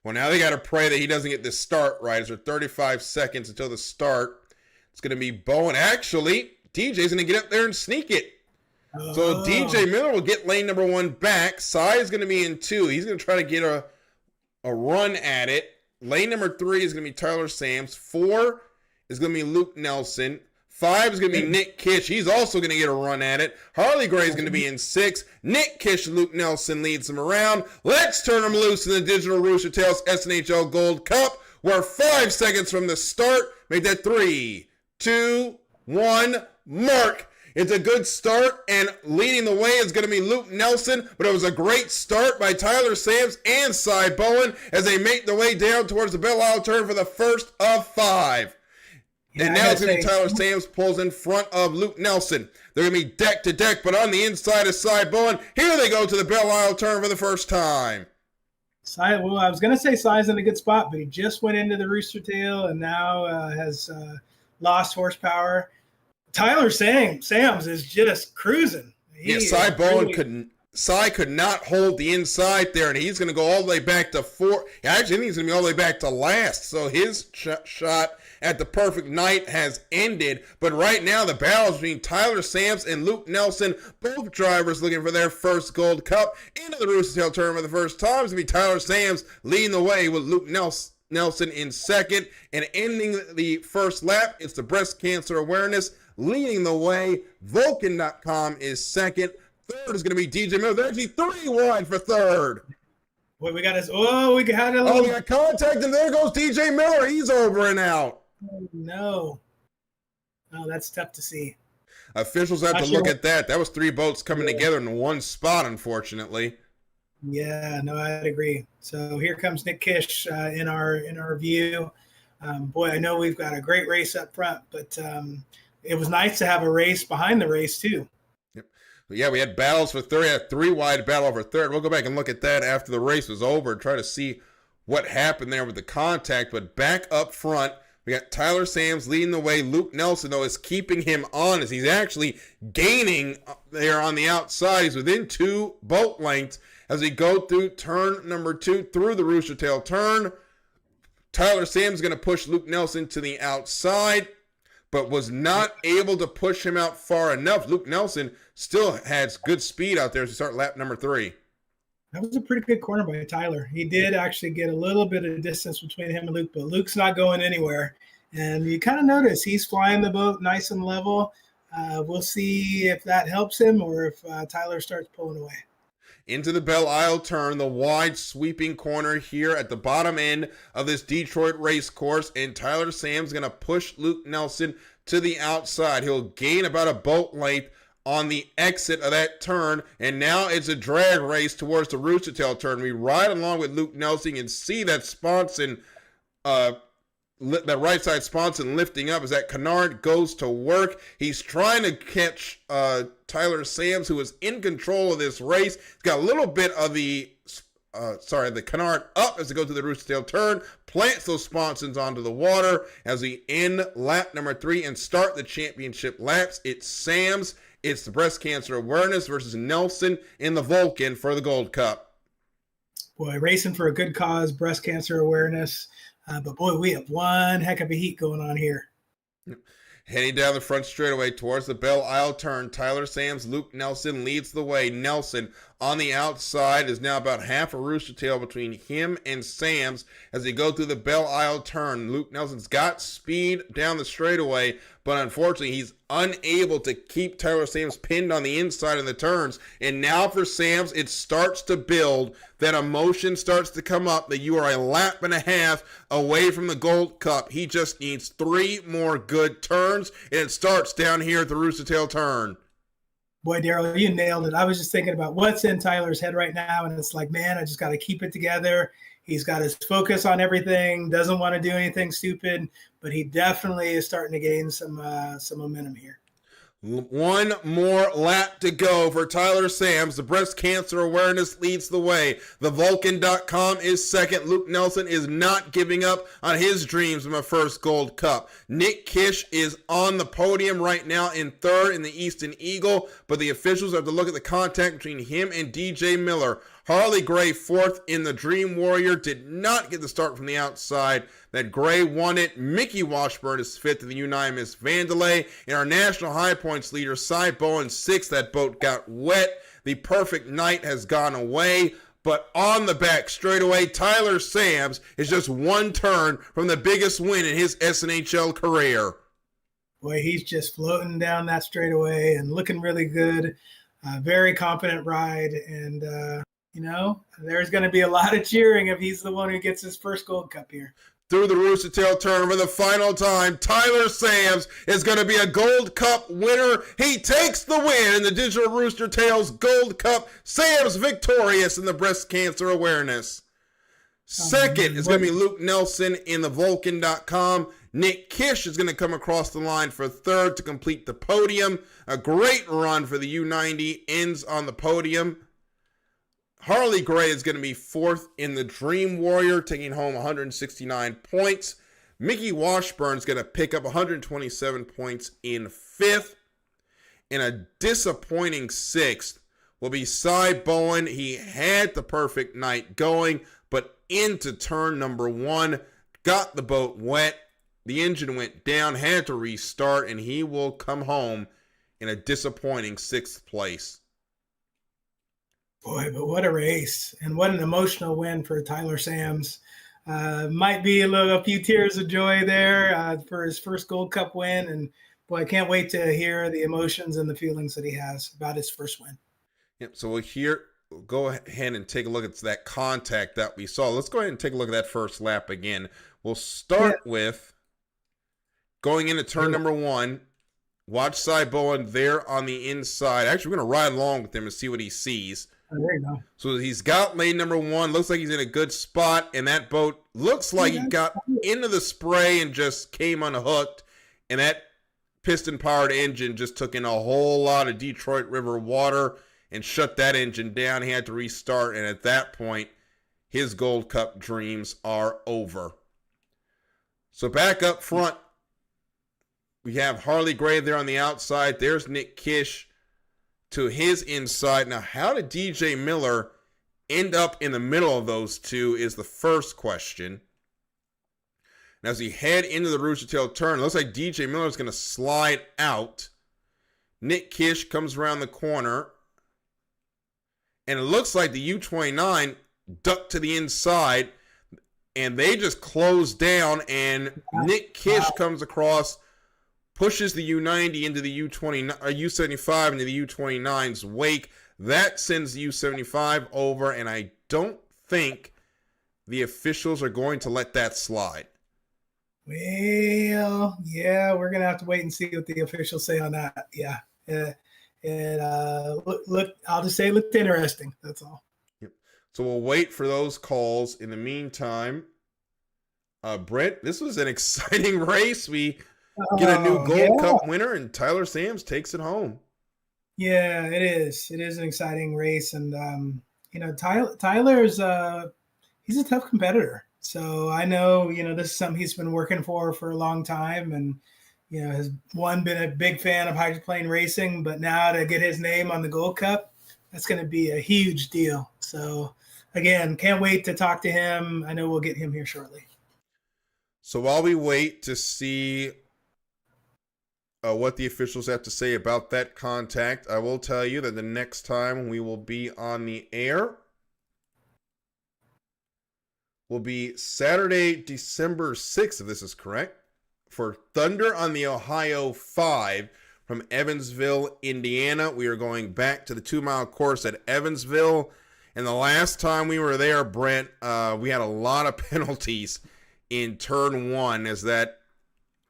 Speaker 1: Well, now they got to pray that he doesn't get this start right. As there 35 seconds until the start. It's going to be Bowen. Actually, DJ's going to get up there and sneak it. Oh. So DJ Miller will get lane number 1 back. Cy is going to be in 2. He's going to try to get a run at it. Lane number 3 is going to be Tyler Sams. 4 is going to be Luke Nelson. 5 is going to be Nick Kish. He's also going to get a run at it. Harley Gray is going to be in 6. Nick Kish and Luke Nelson leads them around. Let's turn them loose in the Digital Roostertails SNHL Gold Cup. We're 5 seconds from the start. Make that 3, 2, 1, mark. It's a good start, and leading the way is going to be Luke Nelson, but it was a great start by Tyler Sams and Cy Bowen as they make their way down towards the Belle Isle turn for the first of 5. And now it's going to be Tyler Sams pulls in front of Luke Nelson. They're going to be deck to deck, but on the inside of Cy Bowen. Here they go to the Belle Isle turn for the first time.
Speaker 13: Well, I was going to say Cy's in a good spot, but he just went into the Rooster Tail and now has lost horsepower. Tyler Sams is just cruising.
Speaker 1: Cy Bowen Cy could not hold the inside there, and he's going to go all the way back to 4. Actually, I think he's going to be all the way back to last. So his shot at the perfect night has ended. But right now, the battle is between Tyler Sams and Luke Nelson, both drivers looking for their first Gold Cup into the Roostertail tournament for the first time. It's going to be Tyler Sams leading the way with Luke Nelson in second. And ending the first lap, it's the breast cancer awareness leading the way. Vulcan.com is second. Third is going to be DJ Miller. They're actually 3 wide for third.
Speaker 13: Boy, we got us. Oh, we got a little.
Speaker 1: Oh, we got contact, and there goes DJ Miller. He's over and out.
Speaker 13: Oh, no. Oh, that's tough to see.
Speaker 1: Officials have to look at that. That was 3 boats coming together in one spot, unfortunately.
Speaker 13: Yeah, no, I'd agree. So here comes Nick Kish in our view. Boy, I know we've got a great race up front, but it was nice to have a race behind the race too.
Speaker 1: Yep. Yeah, we had battles for third. We had 3 wide battle over third. We'll go back and look at that after the race was over and try to see what happened there with the contact. But back up front, we got Tyler Sams leading the way. Luke Nelson, though, is keeping him on as he's actually gaining there on the outside. He's within 2 boat lengths as we go through turn number 2 through the Roostertail turn. Tyler Sams is going to push Luke Nelson to the outside. but was not able to push him out far enough. Luke Nelson still has good speed out there to start lap number 3.
Speaker 13: That was a pretty good corner by Tyler. He did actually get a little bit of distance between him and Luke, but Luke's not going anywhere. And you kind of notice he's flying the boat nice and level. We'll see if that helps him or if Tyler starts pulling away.
Speaker 1: Into the Belle Isle turn, the wide sweeping corner here at the bottom end of this Detroit race course, and Tyler Sam's going to push Luke Nelson to the outside. He'll gain about a boat length on the exit of that turn, and now it's a drag race towards the Roostertail turn. We ride along with Luke Nelson and see that sponson, that right side sponson lifting up as that canard goes to work. He's trying to catch Tyler Sams, who is in control of this race. He's got a little bit of the canard up as it goes to the Roostertail turn, plants those sponsons onto the water as we end lap number 3 and start the championship laps. It's Sams, it's the breast cancer awareness versus Nelson in the Vulcan for the Gold Cup.
Speaker 13: Boy, racing for a good cause, breast cancer awareness. But boy, we have one heck of a heat going on here.
Speaker 1: Heading down the front straightaway towards the Belle Isle turn, Tyler Sams, Luke Nelson leads the way. Nelson on the outside is now about half a Roostertail between him and Sams as they go through the Belle Isle turn. Luke Nelson's got speed down the straightaway, but unfortunately he's unable to keep Tyler Sams pinned on the inside of the turns. And now for Sams, it starts to build. That emotion starts to come up that you are a lap and a half away from the Gold Cup. He just needs 3 more good turns, and it starts down here at the Roostertail turn.
Speaker 13: Boy, Daryl, you nailed it. I was just thinking about what's in Tyler's head right now, and it's like, man, I just got to keep it together. He's got his focus on everything, doesn't want to do anything stupid, but he definitely is starting to gain some momentum here.
Speaker 1: 1 more lap to go for Tyler Sams. The breast cancer awareness leads the way. The Vulcan.com is second. Luke Nelson is not giving up on his dreams of a first Gold Cup. Nick Kish is on the podium right now in third in the Easton Eagle, but the officials have to look at the contact between him and DJ Miller. Harley Gray fourth in the Dream Warrior, did not get the start from the outside. That Gray won it. Mickey Washburn is fifth in the U9 Miss Vandalay. And our national high points leader, Cy Bowen, sixth. That boat got wet. The perfect night has gone away. But on the back straightaway, Tyler Sams is just 1 turn from the biggest win in his SNHL career.
Speaker 13: Boy, he's just floating down that straightaway and looking really good. Very confident ride. And, there's going to be a lot of cheering if he's the one who gets his first Gold Cup here.
Speaker 1: Through the Roostertail turn for the final time, Tyler Sams is going to be a Gold Cup winner. He takes the win in the Digital Roostertails Gold Cup. Sams victorious in the breast cancer awareness. Second is going to be Luke Nelson in the Vulcan.com. Nick Kish is going to come across the line for third to complete the podium. A great run for the U90, ends on the podium. Harley Gray is going to be fourth in the Dream Warrior, taking home 169 points. Mickey Washburn is going to pick up 127 points in fifth. In a disappointing sixth will be Cy Bowen. He had the perfect night going, but into turn number 1, got the boat wet. The engine went down, had to restart, and he will come home in a disappointing 6th place.
Speaker 13: Boy, but what a race, and what an emotional win for Tyler Sams. Might be a few tears of joy there for his first Gold Cup win, and boy, I can't wait to hear the emotions and the feelings that he has about his first win.
Speaker 1: Yep, so we'll go ahead and take a look at that contact that we saw. Let's go ahead and take a look at that first lap again. We'll start with going into turn number 1. Watch Cy Bowen there on the inside. Actually, we're going to ride along with him and see what he sees.
Speaker 13: Oh, there you go.
Speaker 1: So he's got lane number 1. Looks like he's in a good spot, and that boat looks like he got into the spray and just came unhooked. And that piston-powered engine just took in a whole lot of Detroit River water and shut that engine down. He had to restart, and at that point, his Gold Cup dreams are over. So back up front, we have Harley Gray there on the outside. There's Nick Kish to his inside. Now, how did DJ Miller end up in the middle of those two is the first question. And as we head into the Roostertail turn, it looks like DJ Miller is going to slide out. Nick Kish comes around the corner. And it looks like the U29 ducked to the inside. And they just closed down. And Nick Kish comes across, pushes the U90 into the U75 into the U29's wake. That sends the U75 over. And I don't think the officials are going to let that slide.
Speaker 13: Well, yeah, we're gonna have to wait and see what the officials say on that. Yeah, look, I'll just say it looked interesting. That's all.
Speaker 1: Yep. So we'll wait for those calls. In the meantime, Brent, this was an exciting race. We get a new Gold Cup winner, and Tyler Sams takes it home.
Speaker 13: Yeah, it is. It is an exciting race, and Tyler's he's a tough competitor. So I know, this is something he's been working for a long time, and, has been a big fan of hydroplane racing, but now to get his name on the Gold Cup, that's going to be a huge deal. So again, can't wait to talk to him. I know we'll get him here shortly.
Speaker 1: So while we wait to see what the officials have to say about that contact, I will tell you that the next time we will be on the air will be Saturday, December 6th, if this is correct, for Thunder on the Ohio 5 from Evansville, Indiana. We are going back to the 2-mile course at Evansville. And the last time we were there, Brent, we had a lot of penalties in turn 1, as that,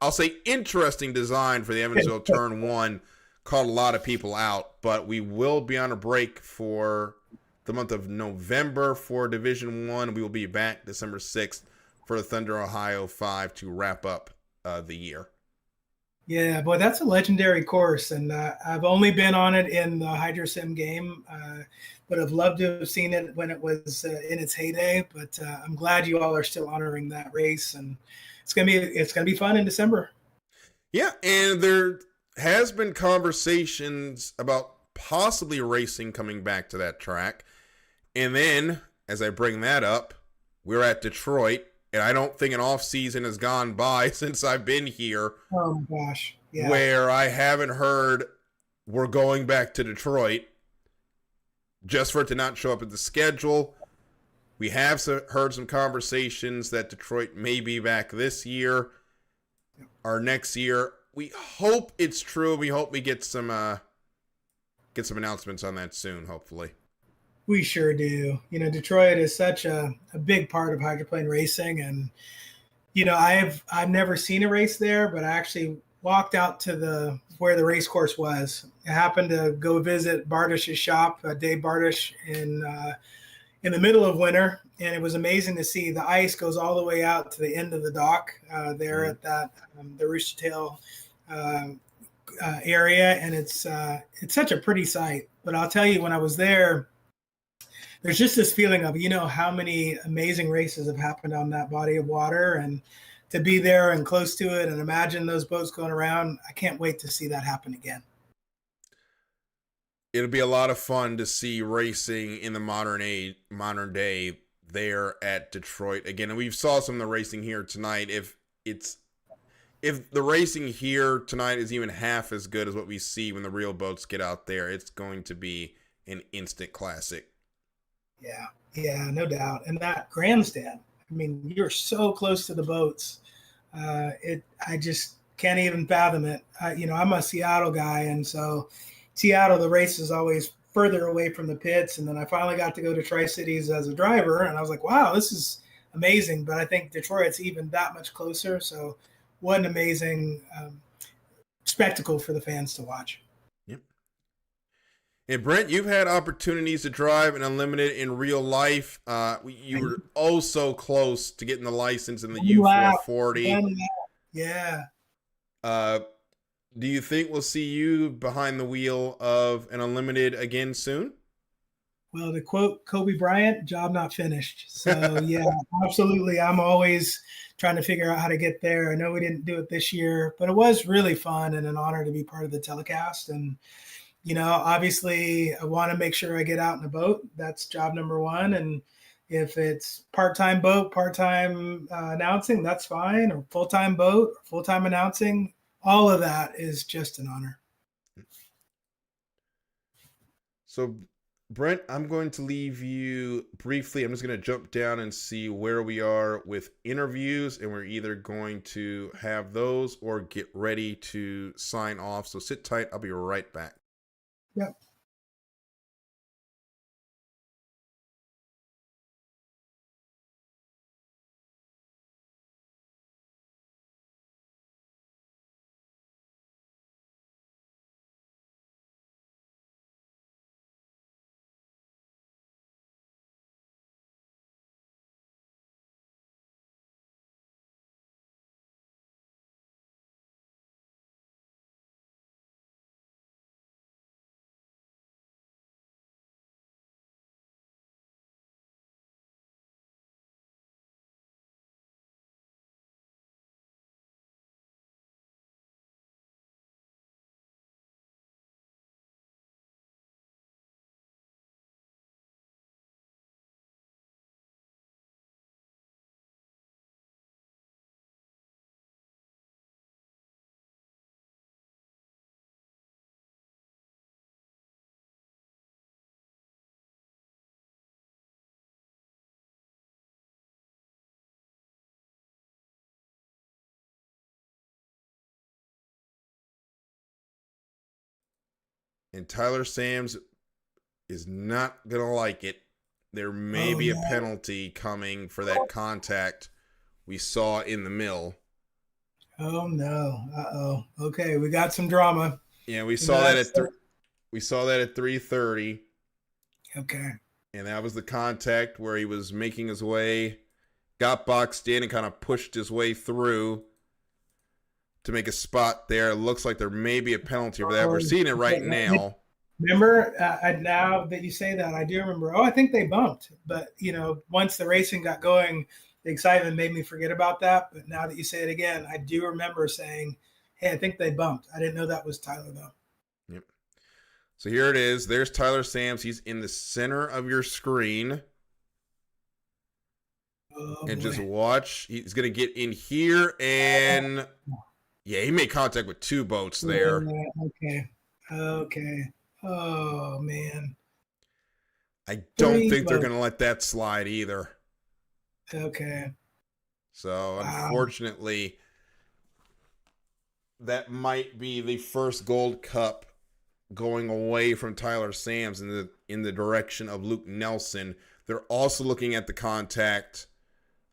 Speaker 1: I'll say, interesting design for the Evansville turn 1 caught a lot of people out. But we will be on a break for the month of November for Division 1. We will be back December 6th for the Thunder Ohio 5 to wrap up the year.
Speaker 13: Yeah, boy, that's a legendary course, and I've only been on it in the HydroSim game, but I've loved to have seen it when it was in its heyday. But I'm glad you all are still honoring that race, and it's gonna be fun in December.
Speaker 1: Yeah, and there has been conversations about possibly racing coming back to that track. And then, as I bring that up, we're at Detroit, and I don't think an off season has gone by since I've been here.
Speaker 13: Oh my gosh! Yeah.
Speaker 1: Where I haven't heard we're going back to Detroit, just for it to not show up at the schedule. We have heard some conversations that Detroit may be back this year or next year. We hope it's true. We hope we get some announcements on that soon, hopefully.
Speaker 13: We sure do. Detroit is such a big part of hydroplane racing. And, I've never seen a race there, but I actually walked out to where the race course was. I happened to go visit Bardish's shop, Dave Bardish, in the middle of winter. And it was amazing to see the ice goes all the way out to the end of the dock there at that, the Roostertail area. And it's such a pretty sight. But I'll tell you, when I was there, there's just this feeling of, how many amazing races have happened on that body of water, and to be there and close to it and imagine those boats going around. I can't wait to see that happen again.
Speaker 1: It'll be a lot of fun to see racing in the modern day there at Detroit again. And we saw some of the racing here tonight. If the racing here tonight is even half as good as what we see when the real boats get out there, it's going to be an instant classic.
Speaker 13: Yeah, no doubt. And that grandstand, you're so close to the boats. I just can't even fathom it. I'm a Seattle guy, and so Seattle, the race is always further away from the pits. And then I finally got to go to Tri-Cities as a driver, and I was like, wow, this is amazing. But I think Detroit's even that much closer. So what an amazing spectacle for the fans to watch.
Speaker 1: And Brent, you've had opportunities to drive an Unlimited in real life. You were oh so close to getting the license in the U440.
Speaker 13: Yeah.
Speaker 1: Do you think we'll see you behind the wheel of an Unlimited again soon?
Speaker 13: Well, to quote Kobe Bryant, job not finished. So, yeah, absolutely. I'm always trying to figure out how to get there. I know we didn't do it this year, but it was really fun and an honor to be part of the telecast. And obviously I want to make sure I get out in a boat. That's job number one. And, If it's part-time boat, part-time announcing, that's fine, or full-time boat, or full-time announcing, all of that is just an honor.
Speaker 1: So, Brent, I'm going to leave you briefly. I'm just going to jump down and see where we are with interviews, and we're either going to have those or get ready to sign off. So sit tight. I'll be right back.
Speaker 13: Yep.
Speaker 1: And Tyler Sams is not going to like it. There may be a penalty coming for that contact we saw in the mill.
Speaker 13: Oh no! Okay, we got some drama.
Speaker 1: Yeah, we saw that at we saw that at 3:30.
Speaker 13: Okay.
Speaker 1: And that was the contact where he was making his way, got boxed in, and kind of pushed his way through to make a spot there. It looks like there may be a penalty for that. We're seeing it right now.
Speaker 13: Remember, now that you say that, I do remember. Oh, I think they bumped, but once the racing got going, the excitement made me forget about that. But now that you say it again, I do remember saying, "Hey, I think they bumped." I didn't know that was Tyler though.
Speaker 1: Yep. So here it is. There's Tyler Sams. He's in the center of your screen. And just watch. He's going to get in here. And yeah, he made contact with two boats there.
Speaker 13: Okay. Oh, man.
Speaker 1: I don't think they're going to let that slide either.
Speaker 13: Okay.
Speaker 1: So, unfortunately, that might be the first Gold Cup going away from Tyler Sams in the direction of Luke Nelson. They're also looking at the contact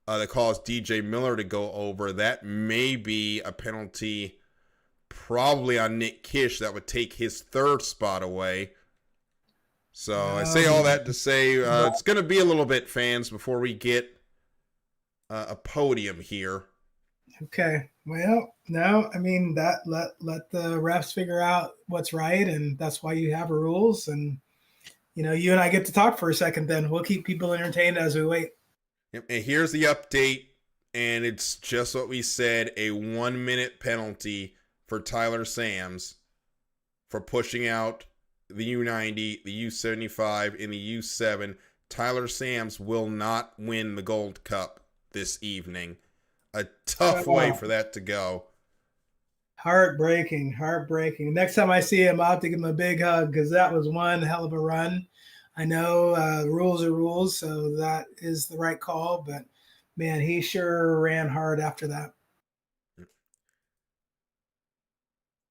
Speaker 1: that caused DJ Miller to go over. That may be a penalty probably on Nick Kish that would take his third spot away. So I say all that to say it's going to be a little bit, fans, before we get a podium here.
Speaker 13: Okay. Well, no, I mean that let the refs figure out what's right, and that's why you have rules. And you and I get to talk for a second. Then we'll keep people entertained as we wait.
Speaker 1: And here's the update, and it's just what we said: a 1 minute penalty for Tyler Sams for pushing out the U90, the U75, and the U7. Tyler Sams will not win the Gold Cup this evening. A tough way for that to go.
Speaker 13: Heartbreaking. Next time I see him, I'll have to give him a big hug because that was one hell of a run. I know rules are rules, so that is the right call. But, man, he sure ran hard after that.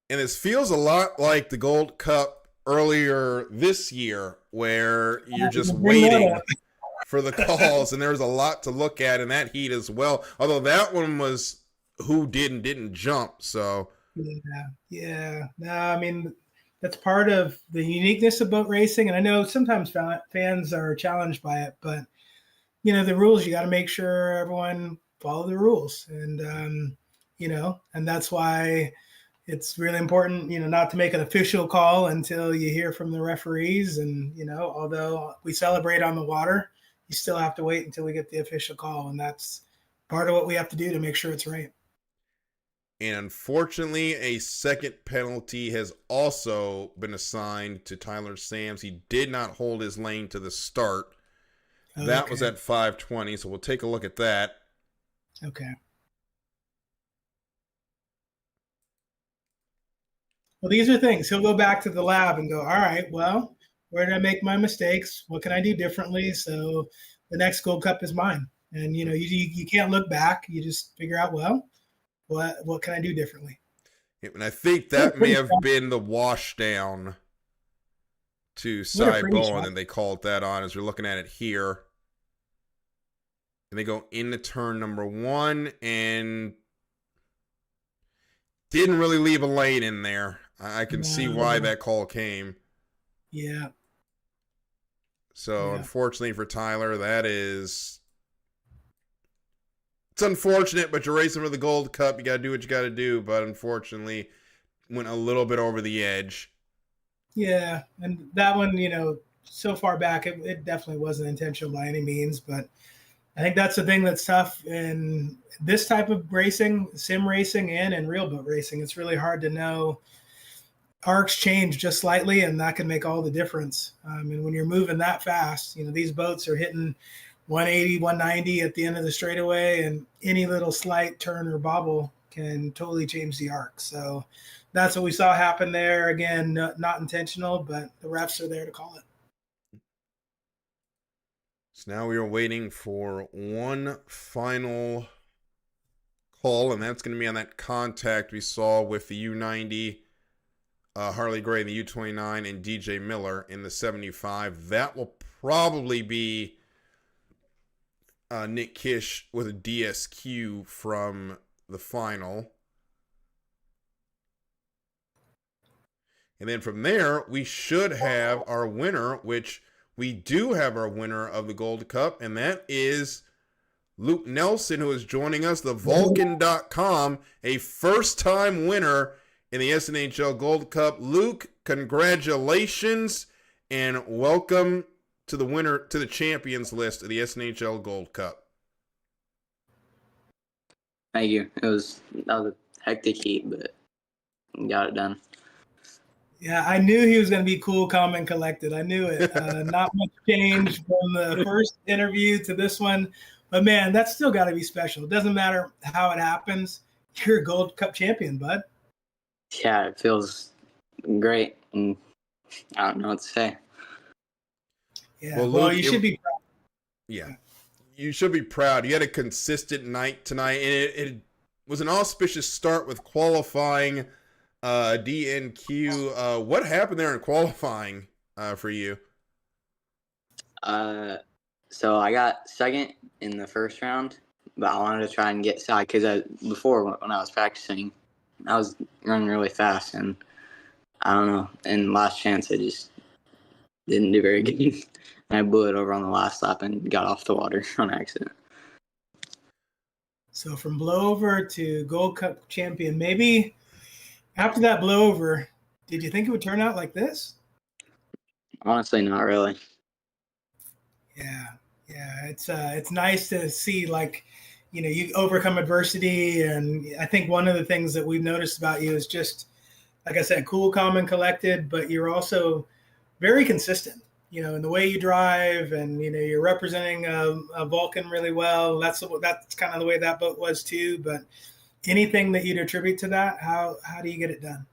Speaker 1: And this feels a lot like the Gold Cup earlier this year where you're just waiting for the calls, and there's a lot to look at in that heat as well. Although that one was who didn't jump. So
Speaker 13: yeah. No, I mean that's part of the uniqueness of boat racing, and I know sometimes fans are challenged by it, but the rules, you got to make sure everyone follow the rules, and and that's why it's really important, not to make an official call until you hear from the referees, and although we celebrate on the water, you still have to wait until we get the official call, and that's part of what we have to do to make sure it's right.
Speaker 1: And unfortunately, a second penalty has also been assigned to Tyler Sams. He did not hold his lane to the start. That was
Speaker 13: Okay.
Speaker 1: at 520, so we'll take a look at that.
Speaker 13: Okay. Well, these are things he'll go back to the lab and go, all right, well, where did I make my mistakes? What can I do differently? So the next Gold Cup is mine. And you can't look back. You just figure out, well, what can I do differently?
Speaker 1: And I think that may have been the wash down to
Speaker 13: What a
Speaker 1: Cy
Speaker 13: pretty
Speaker 1: Bowen,
Speaker 13: shot.
Speaker 1: and they called that on as we're looking at it here. And they go into turn number 1 and didn't really leave a lane in there. I can see why
Speaker 13: No.
Speaker 1: that call came.
Speaker 13: Yeah.
Speaker 1: So
Speaker 13: Yeah.
Speaker 1: unfortunately for Tyler, it's unfortunate, but you're racing for the Gold Cup. You got to do what you got to do. But unfortunately, went a little bit over the edge.
Speaker 13: Yeah. And that one, so far back, it definitely wasn't intentional by any means. But I think that's the thing that's tough in this type of racing, sim racing, and in real boat racing. It's really hard to know. Arcs change just slightly, and that can make all the difference. And when you're moving that fast, these boats are hitting 180, 190 at the end of the straightaway, and any little slight turn or bobble can totally change the arc. So that's what we saw happen there. Again, not intentional, but the refs are there to call it.
Speaker 1: So now we are waiting for one final call, and that's going to be on that contact we saw with the U90, Harley Gray, the U29, and DJ Miller in the 75. That will probably be Nick Kish with a DSQ from the final. And then from there, we should have our winner, which we do have our winner of the Gold Cup, and that is Luke Nelson, who is joining us, the Vulcan.com, a first-time winner in the SNHL Gold Cup. Luke, congratulations, and welcome to the champions list of the SNHL Gold Cup.
Speaker 5: Thank you. That was a hectic heat, but got it done.
Speaker 13: Yeah, I knew he was going to be cool, calm, and collected. I knew it. Not much change from the first interview to this one. But, man, that's still got to be special. It doesn't matter how it happens. You're a Gold Cup champion, bud.
Speaker 5: Yeah, it feels great, and I don't know what to say.
Speaker 13: Yeah,
Speaker 1: Well,
Speaker 13: well,
Speaker 1: Luke,
Speaker 13: you should be proud.
Speaker 1: Yeah, you should be proud. You had a consistent night tonight, and it was an auspicious start with qualifying DNQ. What happened there in qualifying for you?
Speaker 5: So I got second in the first round, but I wanted to try and get side because before when I was practicing, I was running really fast, and I don't know. And last chance, I just didn't do very good, and I blew it over on the last lap and got off the water on accident.
Speaker 13: So from blowover to Gold Cup champion, maybe after that blowover, did you think it would turn out like this?
Speaker 5: Honestly, not really.
Speaker 13: Yeah, it's nice to see, like, you overcome adversity, and I think one of the things that we've noticed about you is just, like I said, cool, calm, and collected, but you're also very consistent, in the way you drive, and you're representing a Vulcan really well. That's kind of the way that boat was too. But anything that you'd attribute to that? How do you get it done?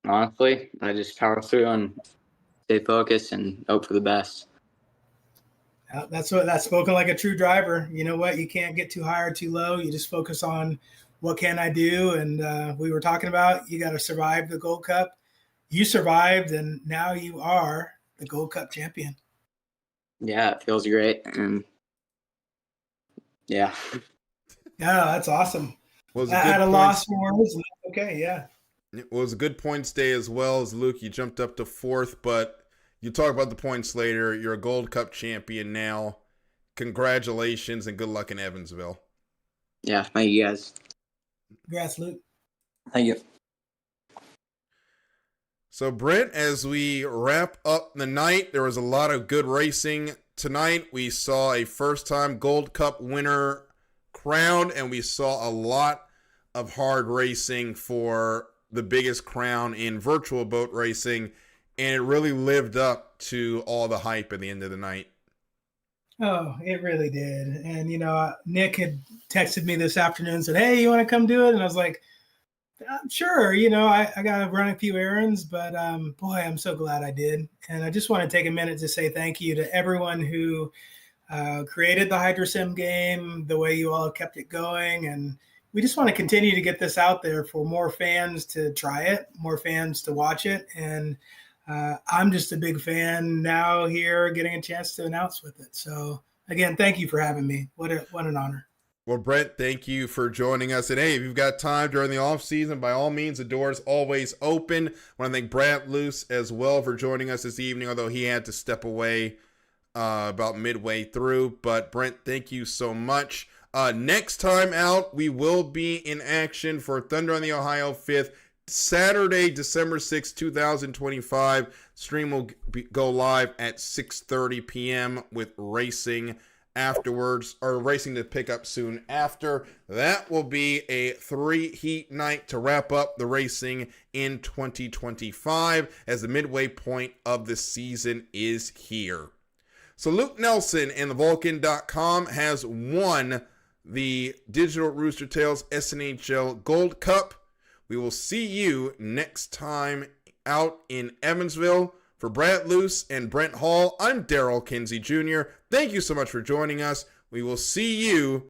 Speaker 5: Honestly, I just power through and stay focused and hope for the best.
Speaker 13: That's spoken like a true driver. You know what? You can't get too high or too low. You just focus on what can I do. And we were talking about, you got to survive the Gold Cup. You survived, and now you are the Gold Cup champion.
Speaker 5: Yeah, it feels great, and yeah.
Speaker 13: Yeah, that's awesome. At a loss for words. Okay, yeah.
Speaker 1: It was a good points day as well as Luke. You jumped up to fourth, but you talk about the points later. You're a Gold Cup champion now. Congratulations and good luck in Evansville.
Speaker 5: Yeah, thank you guys.
Speaker 13: Congrats, Luke.
Speaker 5: Thank you.
Speaker 1: So, Brent, as we wrap up the night, there was a lot of good racing tonight. We saw a first-time Gold Cup winner crowned, and we saw a lot of hard racing for the biggest crown in virtual boat racing and it really lived up to all the hype at the end of the night.
Speaker 13: Oh, it really did. And, Nick had texted me this afternoon and said, hey, you want to come do it? And I was like, sure. I got to run a few errands, but boy, I'm so glad I did. And I just want to take a minute to say thank you to everyone who created the HydroSim game, the way you all kept it going. And we just want to continue to get this out there for more fans to try it, more fans to watch it. And I'm just a big fan now here, getting a chance to announce with it. So again, thank you for having me. What an honor.
Speaker 1: Well, Brent, thank you for joining us. And hey, if you've got time during the off season, by all means, the door is always open. I want to thank Brant Luce as well for joining us this evening, although he had to step away about midway through. But Brent, thank you so much. Next time out, we will be in action for Thunder on the Ohio 5th, Saturday, December 6th, 2025. Stream will go live at 6:30 p.m. with racing afterwards, or racing to pick up soon after. That will be a 3-heat night to wrap up the racing in 2025, as the midway point of the season is here. So Luke Nelson and the Vulcan.com has won the Digital Roostertails SNHL Gold Cup. We will see you next time out in Evansville. For Brant Luce and Brent Hall, I'm Daryl Kinsey Jr. Thank you so much for joining us. We will see you